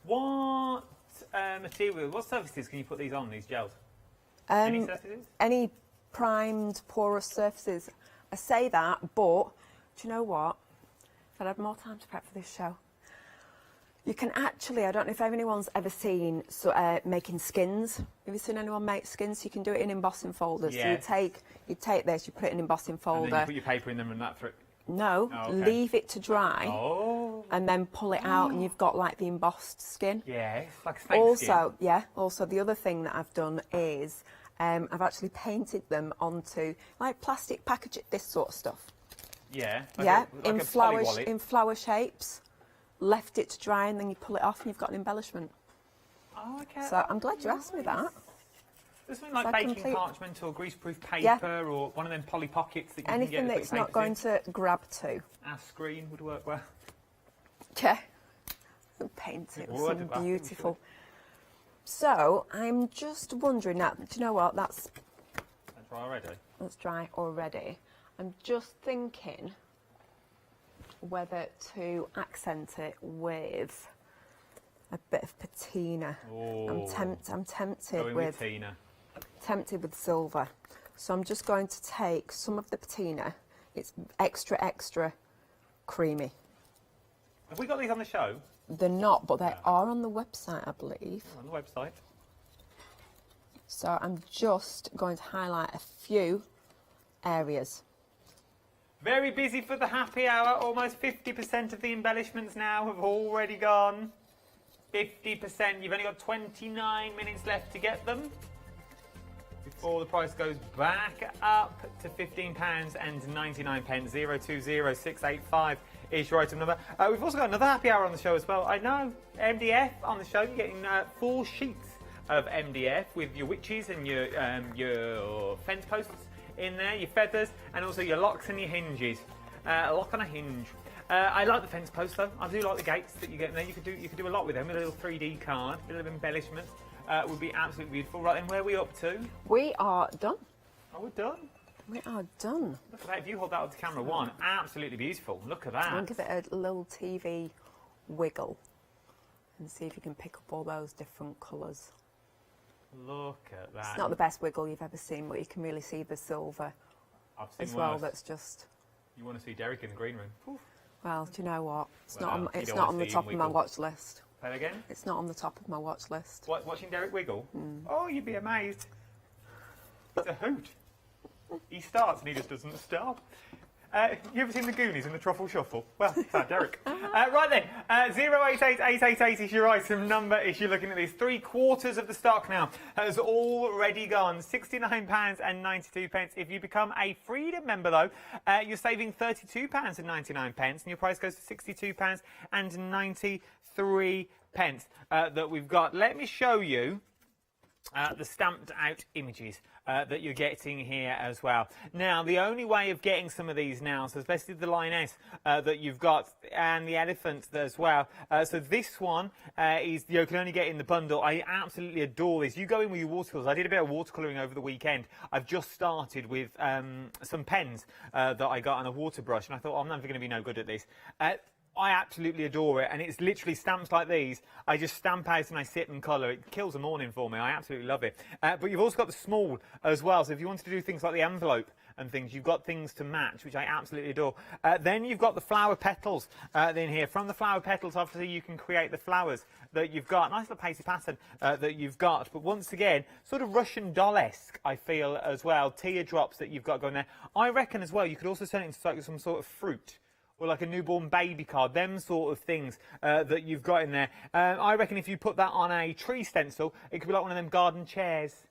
What material, what surfaces can you put these on, these gels? Any surfaces? Any primed, porous surfaces. I say that, but do you know what? If I'd had more time to prep for this show, you can actually, I don't know if anyone's ever seen making skins. Have you seen anyone make skins? You can do it in embossing folders. Yes. So you take this, you put it in an embossing folder. And then you put your paper in them and that through. No, oh, okay. Leave it to dry. Oh. And then pull it out, and you've got like the embossed skin. Yeah, it's like a snake skin. Yeah. Also, the other thing that I've done is I've actually painted them onto like plastic package, this sort of stuff. Yeah. In flower shapes. Left it to dry, and then you pull it off, and you've got an embellishment. Oh, okay. So I'm glad you asked me that. There's something like baking parchment or greaseproof paper, Yeah. or one of them Polly Pockets that you Anything can get. that's not going to grab to. Our screen would work well. Yeah. Paint it with some beautiful. So I'm just wondering now. Do you know what? That's dry already. That's dry already. I'm just thinking whether to accent it with a bit of patina. Oh. I'm tempted with patina. Tempted with silver. So I'm just going to take some of the patina. It's extra creamy. Have we got these on the show? They're not, but they are on the website, I believe. On the website. So I'm just going to highlight a few areas. Very busy for the happy hour. Almost 50% of the embellishments now have already gone. 50%. You've only got 29 minutes left to get them before the price goes back up to £15.99. 020685 is your item number. We've also got another happy hour on the show as well. I know, MDF on the show. You're getting 4 sheets of MDF with your witches and your fence posts in there, your feathers, and also your locks and your hinges. A lock and a hinge. I like the fence posts though. I do like the gates that you get in there. You could do a lot with them. With a little 3D card, a little embellishment. Would be absolutely beautiful. Right then, where are we up to? We are done. Oh, we're done. We are done. Look at that. If you hold that up to camera one, absolutely beautiful. Look at that. I'll give it a little TV wiggle and see if you can pick up all those different colours. Look at that. It's not the best wiggle you've ever seen, but you can really see the silver as well. That's just. You want to see Derek in the green room? Oof. Well, do you know what? It's Well, not. It's you don't not want on to the see top him of my wiggle. watch list. Say that again? It's not on the top of my watch list. What, watching Derek wiggle? Oh, you'd be amazed. It's a hoot. He starts and he just doesn't stop. You ever seen the Goonies and the Truffle Shuffle? Well, it's our Derek. Right then, 088888 is your item number if you're looking at this. 3/4 of the stock now has already gone. £69.92. If you become a Freedom member, though, you're saving £32.99 and your price goes to £62.93 that we've got. Let me show you the stamped out images that you're getting here as well. Now, the only way of getting some of these now, so especially the lioness that you've got and the elephant as well. So this one is you can only get in the bundle. I absolutely adore this. You go in with your watercolours. I did a bit of watercolouring over the weekend. I've just started with some pens that I got and a water brush, and I thought, oh, I'm never going to be no good at this. I absolutely adore it, and it's literally stamps like these. I just stamp out and I sit and colour. It kills the morning for me. I absolutely love it. But you've also got the small as well, so if you wanted to do things like the envelope and things, you've got things to match, which I absolutely adore. Then you've got the flower petals in here. From the flower petals, obviously, you can create the flowers that you've got. Nice little paisley pattern that you've got. But once again, sort of Russian doll-esque, I feel, as well. Teardrops that you've got going there. I reckon, as well, you could also turn it into like some sort of fruit, or like a newborn baby card, them sort of things that you've got in there. I reckon if you put that on a tree stencil, it could be like one of them garden chairs.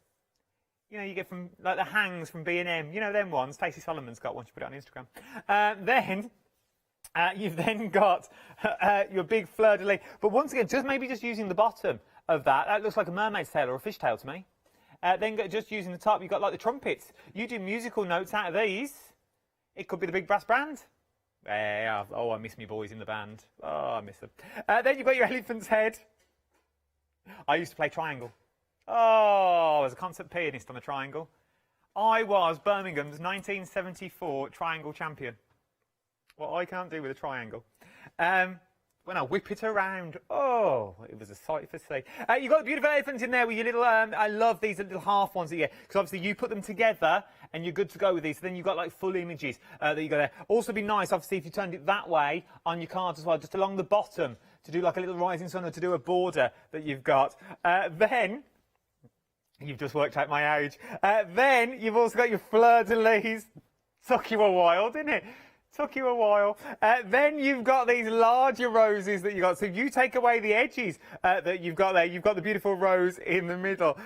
You know, you get from, like the hangs from B&M. You know them ones? Stacey Solomon's got one. She put it on Instagram. Then you've then got your big fleur-de-lis. But once again, maybe just using the bottom of that. That looks like a mermaid's tail or a fish tail to me. Then just using the top, you've got like the trumpets. You do musical notes out of these. It could be the big brass band. Yeah. Oh, I miss me boys in the band. Oh, I miss them. Then you've got your elephant's head. I used to play triangle. Oh, I was a concert pianist on the triangle. I was Birmingham's 1974 triangle champion. What I can't do with a triangle. When I whip it around, oh, it was a sight for see. You've got the beautiful elephants in there with your little, I love these little half ones that you get, because obviously you put them together and you're good to go with these. So then you've got like full images that you got there. Also be nice, obviously, if you turned it that way on your cards as well, just along the bottom to do like a little rising sun or to do a border that you've got. Then, you've just worked out my age. Then you've also got your fleur-de-lis. Took you a while, didn't it? Took you a while. Then you've got these larger roses that you got. So you take away the edges that you've got there. You've got the beautiful rose in the middle.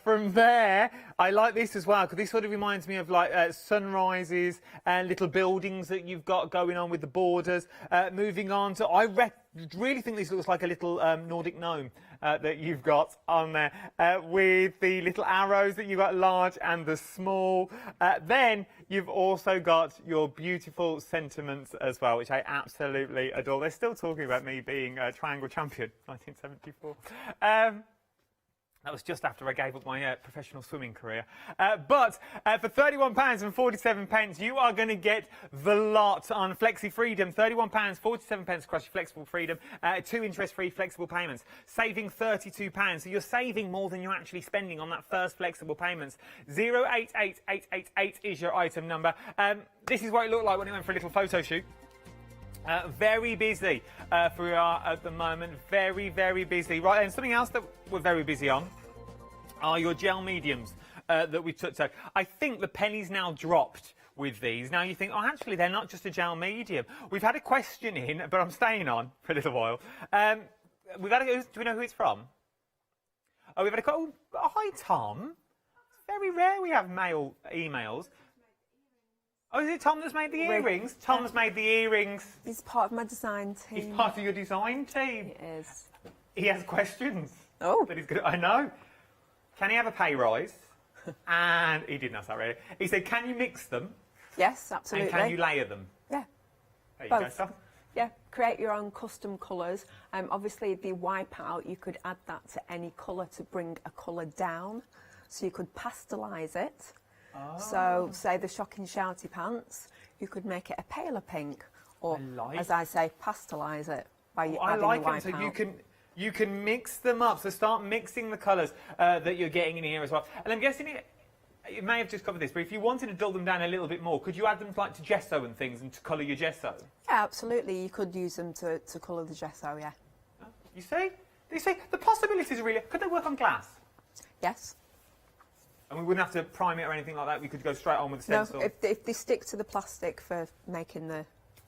From there, I like this as well, because this sort of reminds me of like sunrises and little buildings that you've got going on with the borders. Moving on to, I really think this looks like a little Nordic gnome that you've got on there with the little arrows that you've got large and the small. Then you've also got your beautiful sentiments as well, which I absolutely adore. They're still talking about me being a triangle champion, 1974. That was just after I gave up my professional swimming career. But for £31.47, you are going to get the lot on Flexi Freedom. £31.47 across your Flexible Freedom. 2 interest-free flexible payments. Saving £32. So you're saving more than you're actually spending on that first flexible payments. 088888 is your item number. This is what it looked like when it went for a little photo shoot. Very busy for we are at the moment. Very, very busy. Right, and something else that we're very busy on are your gel mediums that we took. So I think the penny's now dropped with these. Now you think, oh, actually, they're not just a gel medium. We've had a question in, but I'm staying on for a little while. We've had do we know who it's from? Oh, we've had a call. Oh, hi, Tom. It's very rare we have male emails. Oh, is it Tom that's made the earrings? Tom's made the earrings. He's part of my design team. He's part of your design team. He is. He has questions. Oh. That he's good. I know. Can he have a pay rise? And he didn't ask that really. He said, can you mix them? Yes, absolutely. And can you layer them? Yeah. There you Both. go, Tom. Yeah, create your own custom colours. Obviously, the wipeout, you could add that to any colour to bring a colour down. So you could pastelise it. Oh. So, say the Shocking Shouty Pants, you could make it a paler pink, or, as I say, pastelise it by adding I like the wipeout. it. So you can mix them up. So start mixing the colours that you're getting in here as well. And I'm guessing you may have just covered this, but if you wanted to dull them down a little bit more, could you add them like to gesso and things and to colour your gesso? Yeah, absolutely. You could use them to colour the gesso, yeah. You see? The possibilities are really... Could they work on glass? Yes. And we wouldn't have to prime it or anything like that. We could go straight on with the stencil. No, if they stick to the plastic for making the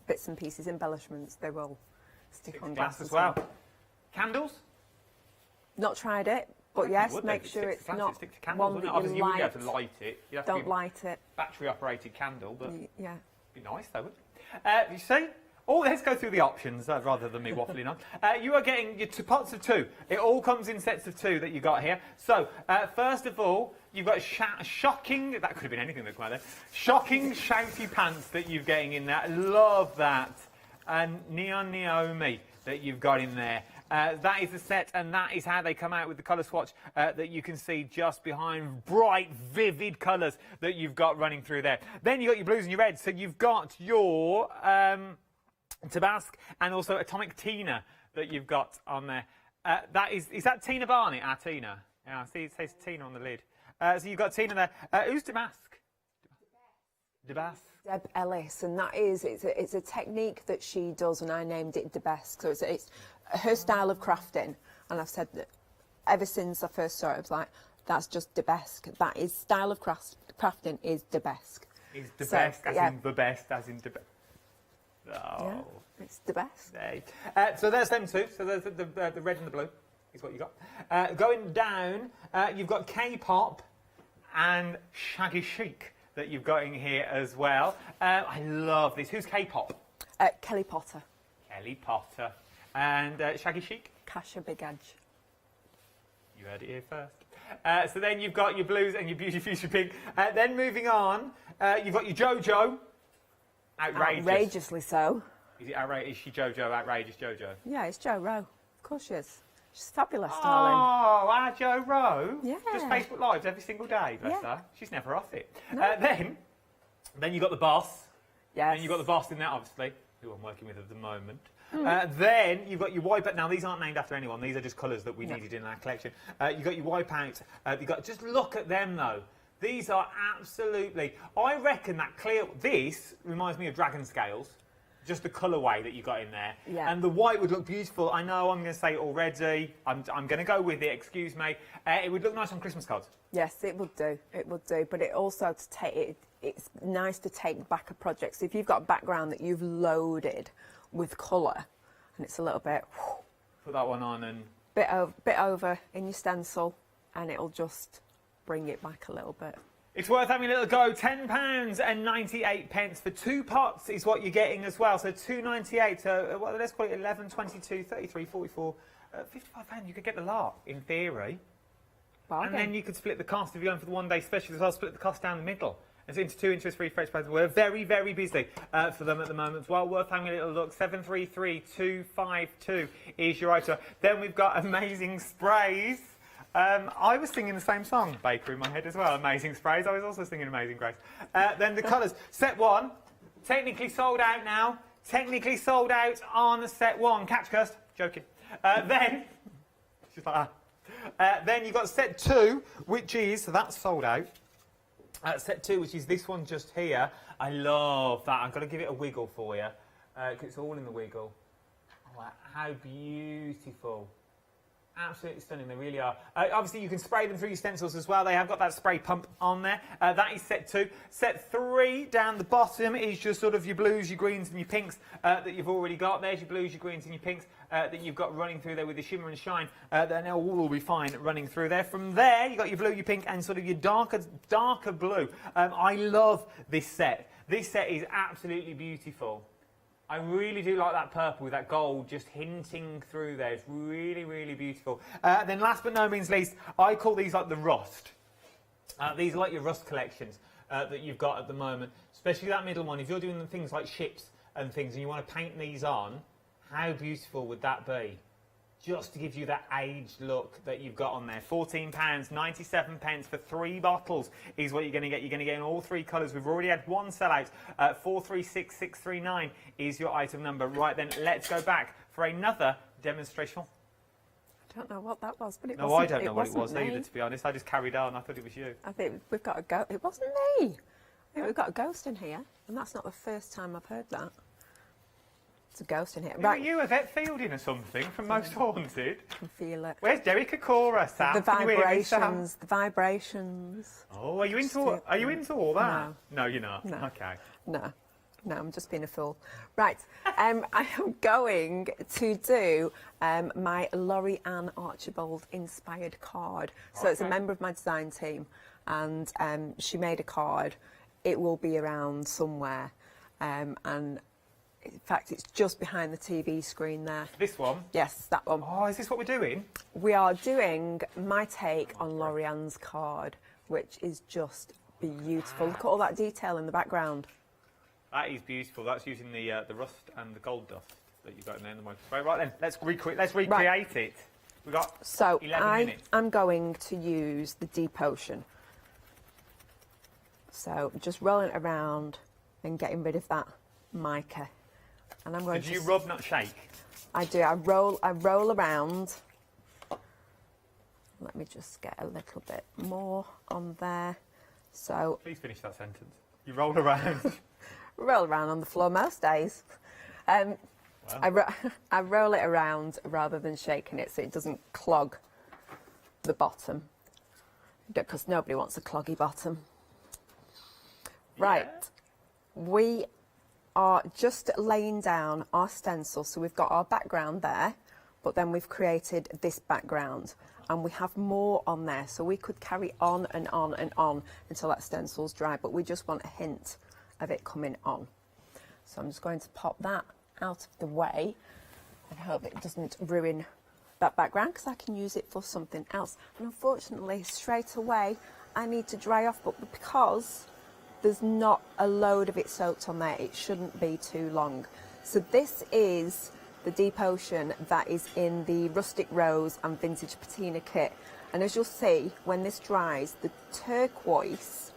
bits and pieces, embellishments, they will stick on glass as well. Candles? Not tried it, but yes, make sure it's not one that you obviously, you wouldn't light. be able to light it. You'd have Don't to be light it. Battery-operated candle, but yeah, be nice though. Wouldn't it? You see? Oh, let's go through the options rather than me waffling on. You are getting your 2 pots of 2. It all comes in sets of 2 that you got here. So, first of all, you've got shocking, that could have been anything that came out there, shocking shouty pants that you're getting in there. Love that. And Neon Naomi that you've got in there. That is the set, and that is how they come out with the colour swatch that you can see just behind. Bright, vivid colours that you've got running through there. Then you've got your blues and your reds. So you've got your... Tabasque and also Atomic Tina that you've got on there. Is that Tina Barnett? Our Tina. Yeah, I see it says Tina on the lid. So you've got Tina there. Who's Tabasque? Debasque. Deb Ellis, and that is it's a technique that she does, and I named it Debasque. So it's her style of crafting, and I've said that ever since I first saw it, I was like, that's just Debasque. That is style of crafting is Debasque. Is Debasque as in the best, as in Debasque. Oh. Yeah, it's the best. So there's them two. So there's the red and the blue is what you got. Going down, you've got K-pop and Shaggy Chic that you've got in here as well. I love this. Who's K-pop? Kelly Potter. Kelly Potter. And Shaggy Chic? Kasha Big Edge. You heard it here first. So then you've got your blues and your Beauty Fuchsia pink. Then moving on, you've got your JoJo. Outrageously so. Is it outrageous? Is she JoJo? Outrageous JoJo? Yeah, it's Jo Rowe. Of course she is. She's fabulous, darling. Oh, our Jo Rowe. Yeah. Just Facebook Lives every single day, bless Yeah. her. She's never off it. No. Then you've got the boss. Yes. Then you've got the boss in there, obviously, who I'm working with at the moment. Mm. Then you've got your wipeout. Now, these aren't named after anyone. These are just colours that we needed in our collection. You've got your wipeout. You've got, just look at them, though. These are absolutely... I reckon that clear... This reminds me of Dragon Scales. Just the colourway that you got in there. Yeah. And the white would look beautiful. I know I'm going to say it already. I'm going to go with it, excuse me. It would look nice on Christmas cards. Yes, it would do. It would do. But it also, to take it, it's nice to take back a project. So if you've got a background that you've loaded with colour, and it's a little bit... Put that one on and... Bit over in your stencil, and it'll just bring it back a little bit. It's worth having a little go. £10.98 for 2 pots is what you're getting as well. So £2.98. So let's call it 11, 22, 33, 44, £55. You could get the lot in theory. Bargain. And then you could split the cost if you're going for the one-day special as well. Split the cost down the middle. It's into 2 interest-free fresh prices. We're very, very busy for them at the moment as well. Worth having a little look. 733252 is your item. Then we've got amazing sprays. I was singing the same song, Baker, in my head as well. Amazing Sprays. I was also singing Amazing Grace. Then the colours. Set 1, technically sold out now. Technically sold out on set 1. Catch cursed. Joking. Then, just like that. Then you've got set 2, which is, so that's sold out. Set 2, which is this one just here. I love that. I've got to give it a wiggle for you. Because it's all in the wiggle. Oh, how beautiful. Absolutely stunning, they really are. Obviously, you can spray them through your stencils as well. They have got that spray pump on there. That is set 2. Set 3 down the bottom is just sort of your blues, your greens and your pinks that you've already got. There's your blues, your greens and your pinks that you've got running through there with the shimmer and shine. Then all will be fine running through there. From there, you've got your blue, your pink and sort of your darker blue. I love this set. This set is absolutely beautiful. I really do like that purple with that gold just hinting through there. It's really, really beautiful. Then last but no means least, I call these like the rust. These are like your rust collections that you've got at the moment, especially that middle one. If you're doing things like ships and things and you want to paint these on, how beautiful would that be? Just to give you that aged look that you've got on there. £14.97 for 3 bottles is what you're going to get. You're going to get in all 3 colours. We've already had one sell out. 436639 is your item number. Right then, let's go back for another demonstration. I don't know what that was, but it wasn't. No, I don't know what it was either, to be honest. I just carried on. I thought it was you. I think we've got a ghost. It wasn't me. I think we've got a ghost in here, and that's not the first time I've heard that. It's a ghost in here. Right. Are you Yvette Fielding or something from Most Haunted? I can feel it. Where's Derek Akora, Sam? The Can you hear me, Sam? vibrations. The vibrations. Oh, are you into all that? No, you're not. No. Okay. No, I'm just being a fool. Right, I am going to do my Laurie Ann Archibald inspired card. So it's a member of my design team, and she made a card. It will be around somewhere, and in fact, it's just behind the TV screen there. This one? Yes, that one. Oh, is this what we're doing? We are doing my take on Laurie Ann's card, which is just beautiful. Look at all that detail in the background. That is beautiful. That's using the rust and the gold dust that you've got in there in the microphone. Right then, let's recreate it. We've got 11 minutes. I'm going to use the Deep Ocean. So just rolling it around and getting rid of that mica. And I'm going to... Do you rub, not shake? I do. I roll around. Let me just get a little bit more on there. So... Please finish that sentence. You roll around. Roll around on the floor most days. I roll it around rather than shaking it so it doesn't clog the bottom. Because nobody wants a cloggy bottom. Right. We are just laying down our stencil. So we've got our background there, but then we've created this background. And we have more on there. So we could carry on and on and on until that stencil's dry. But we just want a hint of it coming on. So I'm just going to pop that out of the way and hope it doesn't ruin that background because I can use it for something else. And unfortunately, straight away, I need to dry off, but because there's not a load of it soaked on there, it shouldn't be too long. So this is the Deep Ocean that is in the Rustic Rose and Vintage Patina kit. And as you'll see, when this dries, the turquoise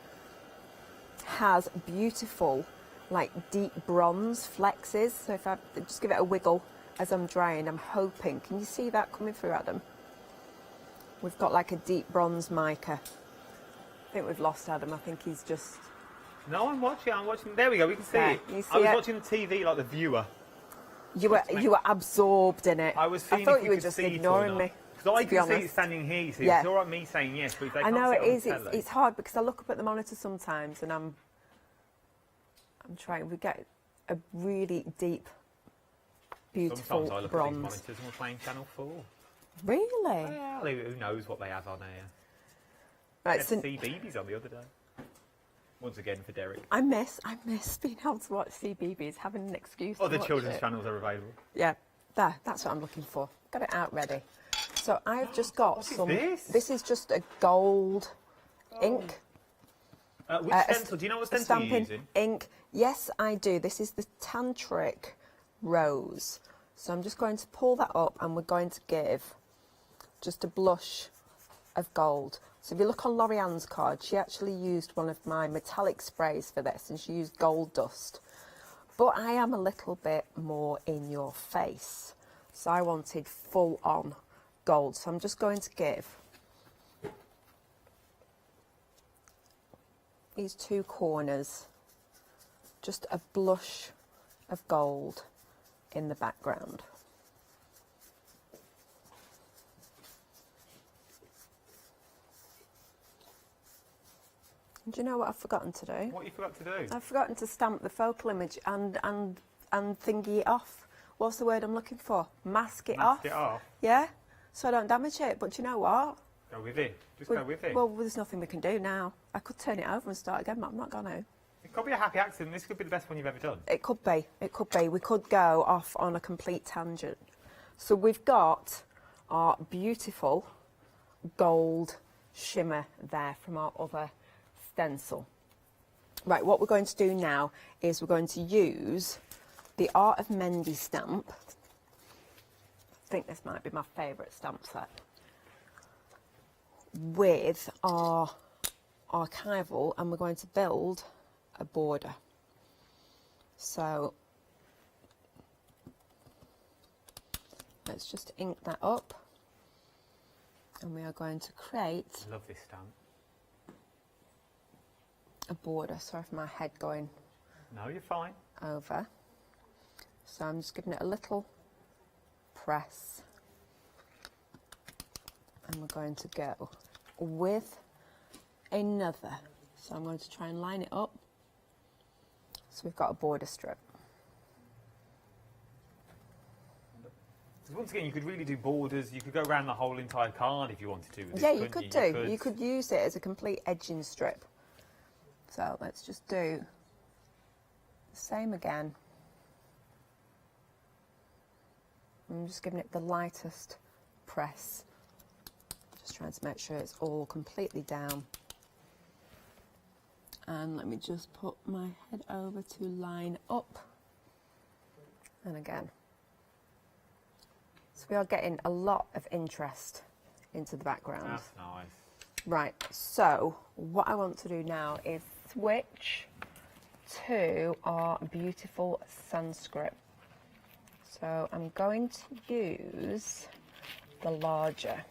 has beautiful, like deep bronze flexes. So if I just give it a wiggle as I'm drying, I'm hoping, can you see that coming through, Adam? We've got like a deep bronze mica. I think we've lost Adam. I think he's just... No, I'm watching. There we go. We can see it. You see I was it? watching the TV like the viewer. You were absorbed in it. I was I seeing thought if you we were could just see it or ignoring not. me. Because I to be can see honest. it standing here, so Yeah. it's all right me saying yes, but if they I can't know see it on is. the telly. It's hard because I look up at the monitor sometimes and I'm trying. We get a really deep, beautiful Sometimes I look bronze. at these monitors and we're playing Channel 4. Really? Well, who knows what they have on here. Right, I so had CBeebies on the other day. Once again for Derek. I miss being able to watch CBeebies, having an excuse. Other to watch children's it. channels are available. Yeah, that's what I'm looking for. Got it out ready. So I've just got What is some. this? is just a gold ink. Which stencil? Do you know what stencil you're stamping using? ink. Yes, I do. This is the Tantric Rose. So I'm just going to pull that up and we're going to give just a blush of gold. So if you look on Lorianne's card, she actually used one of my metallic sprays for this and she used gold dust. But I am a little bit more in your face. So I wanted full on gold. So I'm just going to give these two corners just a blush of gold in the background. Do you know what I've forgotten to do? What you forgot to do? I've forgotten to stamp the focal image and thingy it off. What's the word I'm looking for? Mask it off. Mask it off. Yeah, so I don't damage it. But do you know what? Go with it. Just go with it. Well, there's nothing we can do now. I could turn it over and start again, but I'm not going to. It could be a happy accident. This could be the best one you've ever done. It could be. It could be. We could go off on a complete tangent. So we've got our beautiful gold shimmer there from our other stencil. Right, what we're going to do now is we're going to use the Art of Mendy stamp. I think this might be my favourite stamp set. With our archival, and we're going to build a border. So let's just ink that up, and we are going to create I love this stamp. a border. Sorry for my head going No, you're fine. over. So I'm just giving it a little press, and we're going to go with another. So I'm going to try and line it up so we've got a border strip. Because once again, you could really do borders. You could go around the whole entire card if you wanted to. With this, Yeah, you couldn't could do. You could use it as a complete edging strip. So let's just do the same again. I'm just giving it the lightest press. Just trying to make sure it's all completely down. And let me just put my head over to line up. And again. So we are getting a lot of interest into the background. That's nice. Right, so what I want to do now is switch to our beautiful Sanskrit. So I'm going to use the larger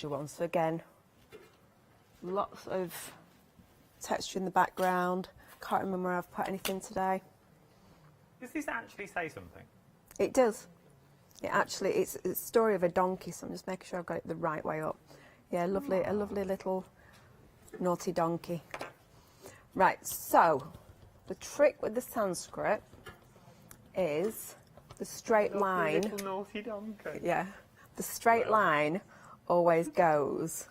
one. So again, lots of texture in the background. Can't remember where I've put anything today. Does this actually say something? It does. It actually, it's a story of a donkey, so I'm just making sure I've got it the right way up. Yeah, lovely, a lovely little naughty donkey. Right, so the trick with the Sanskrit is the straight line. Little naughty donkey. Yeah, the straight line always goes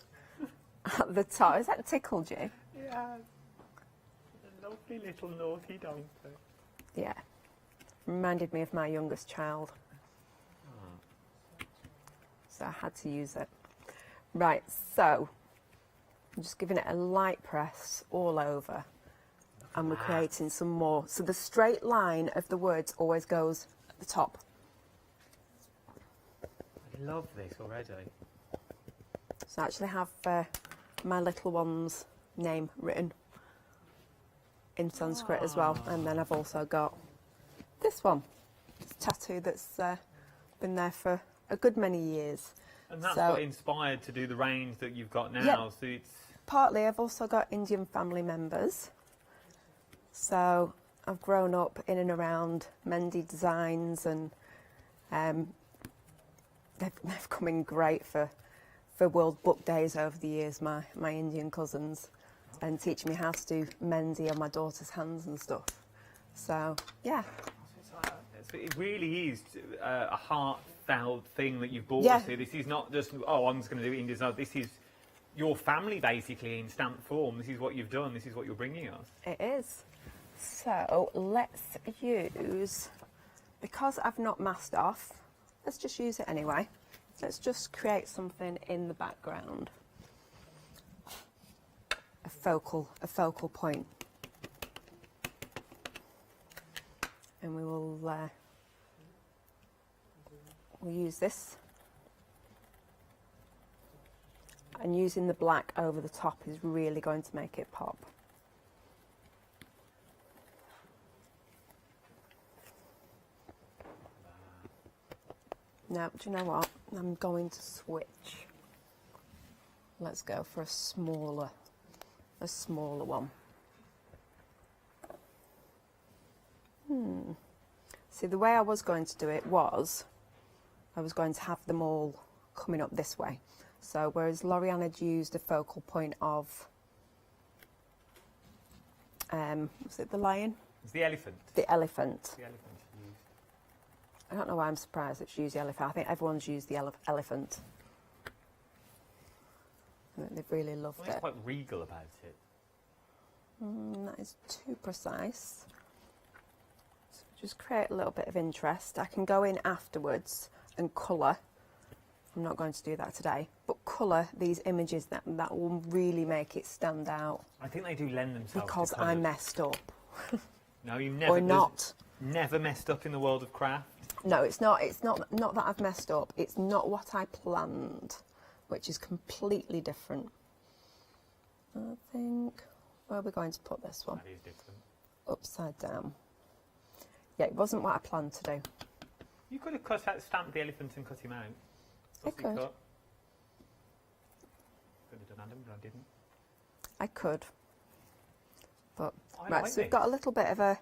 at the top. Has that tickled you? Yeah. A lovely little naughty donkey. Yeah. Reminded me of my youngest child. so I had to use it. Right, so I'm just giving it a light press all over, and we're creating some more. So the straight line of the words always goes at the top. I love this already. So I actually have my little one's name written in Sanskrit as well, and then I've also got this one, this tattoo that's been there for a good many years. And that's So- what inspired to do the range that you've got now. Yeah. So it's Partly, I've also got Indian family members. So I've grown up in and around Mendi designs, and they've come in great for World Book Days over the years, my Indian cousins, and teaching me how to do Mendi on my daughter's hands and stuff. So, yeah. it really is a heartfelt thing that you've brought Yeah. us here. This is not just, oh, I'm just going to do it in design. This is your family, basically, in stamp form. This is what you've done. This is what you're bringing us. It is. So let's use, because I've not masked off, let's just use it anyway. Let's just create something in the background. A focal point. And we will we'll use this. And using the black over the top is really going to make it pop. Now, do you know what? I'm going to switch. Let's go for a smaller one. See, the way I was going to do it was, I was going to have them all coming up this way. So, whereas Lorianne had used a focal point of, was it the lion? It's the elephant. The elephant. The elephant she used. I don't know why I'm surprised that she used the elephant. I think everyone's used the elephant. I think they've really loved Well, it's it. quite regal about it. That is too precise. So just create a little bit of interest. I can go in afterwards and colour. I'm not going to do that today, but colour these images that will really make it stand out. I think they do lend themselves Because to I colours. messed up. No, you never. Or not. Never messed up in the world of craft. No, it's not that I've messed up. It's not what I planned, which is completely different. I think, where are we going to put this one? That is different. Upside down. Yeah, it wasn't what I planned to do. You could have stamped the elephant and cut him out. I Sausage could. cut. Could have done Adam, but I didn't. I could. But, I right, like so we've this. got a little bit of a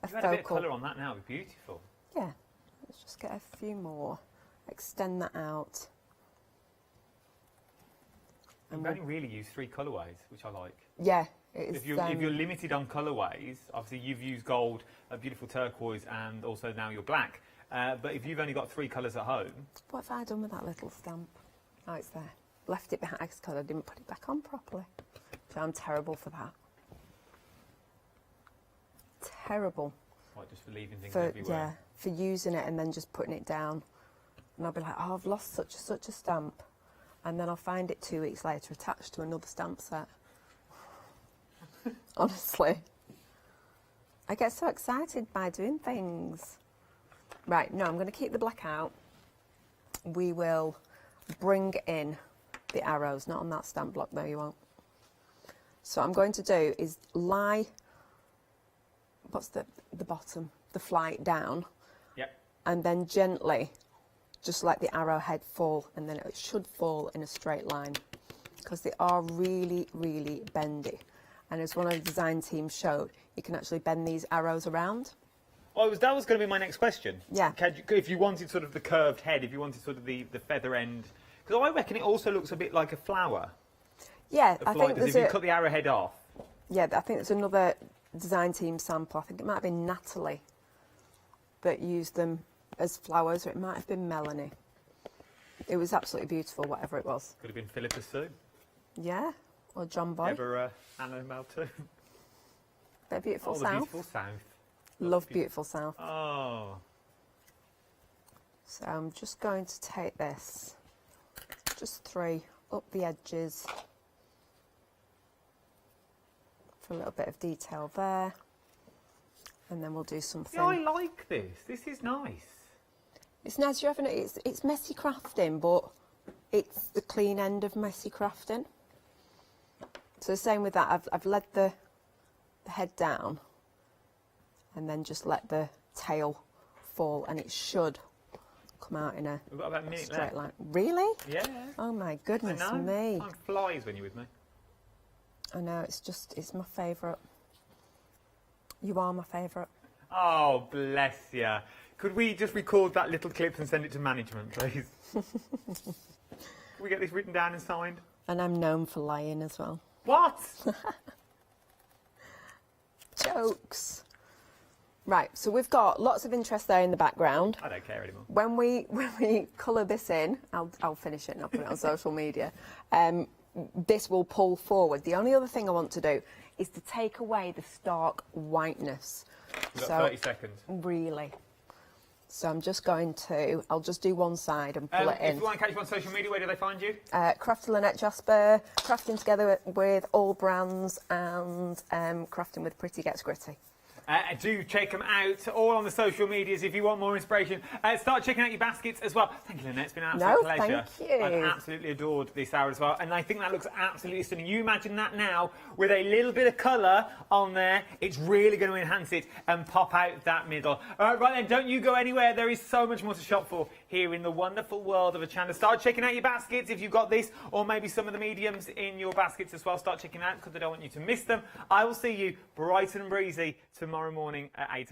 You've had a bit of focal. colour on that now. It'd be beautiful. Yeah, let's just get a few more. Extend that out. And You've only really used 3 colourways, which I like. yeah, it is. If you're limited on colourways, obviously you've used gold, a beautiful turquoise, and also now your black. But if you've only got 3 colours at home, What have I done with that little stamp? Oh, it's there. Left it behind because I didn't put it back on properly. So I'm terrible for that. Terrible. like just for leaving things For, everywhere. yeah, for using it and then just putting it down. And I'll be like, oh, I've lost such a stamp. And then I'll find it 2 weeks later attached to another stamp set. Honestly. I get so excited by doing things. Right, no, I'm going to keep the black out. We will bring in the arrows, not on that stamp block, no you won't. So what I'm going to do is lie, what's the bottom, the flight down. Yep. And then gently, just let the arrowhead fall, and then it should fall in a straight line, because they are really, really bendy. And as one of the design teams showed, you can actually bend these arrows around. Oh, that was going to be my next question. Yeah. If you wanted sort of the curved head, if you wanted sort of the feather end, because I reckon it also looks a bit like a flower. Yeah, A I fly think does. there's If you cut the arrowhead off. Yeah, I think there's another design team sample. I think it might have been Natalie that used them as flowers, or it might have been Melanie. It was absolutely beautiful, whatever it was. Could have been Philippa Sue. Yeah, or John Boy. Ever Anna Mel too. They're beautiful Oh, south. the beautiful south. Love beautiful south. Oh. So I'm just going to take this just 3 up the edges for a little bit of detail there, and then we'll do something. Yeah, I like this. This is nice. It's nice. You haven't. It's messy crafting, but it's the clean end of messy crafting. So the same with that. I've let the head down, and then just let the tail fall, and it should come out in a We've got about a minute straight left. line. Really? Yeah. Oh my goodness I know. me! Time flies when you're with me. I know. It's my favourite. You are my favourite. Oh, bless you. Could we just record that little clip and send it to management, please? Can we get this written down and signed? And I'm known for lying as well. What? Jokes. Right, so we've got lots of interest there in the background. I don't care anymore. When we colour this in, I'll finish it and I'll put it on social media. This will pull forward. The only other thing I want to do is to take away the stark whiteness. We've got 30 seconds. Really. So I'm just going to, I'll just do one side and pull it in. If you want to catch you on social media, where do they find you? Crafty Lynette Jasper, crafting together with all brands, and crafting with Pretty Gets Gritty. Do check them out, all on the social medias if you want more inspiration. Start checking out your baskets as well. Thank you, Lynette. It's been an absolute pleasure. Thank you. I've absolutely adored this hour as well. And I think that looks absolutely stunning. You imagine that now with a little bit of colour on there. It's really going to enhance it and pop out that middle. All right, then, don't you go anywhere. There is so much more to shop for here in the wonderful world of Hochanda. Start checking out your baskets if you've got this, or maybe some of the mediums in your baskets as well. Start checking out because I don't want you to miss them. I will see you bright and breezy tomorrow morning at 8 o'clock.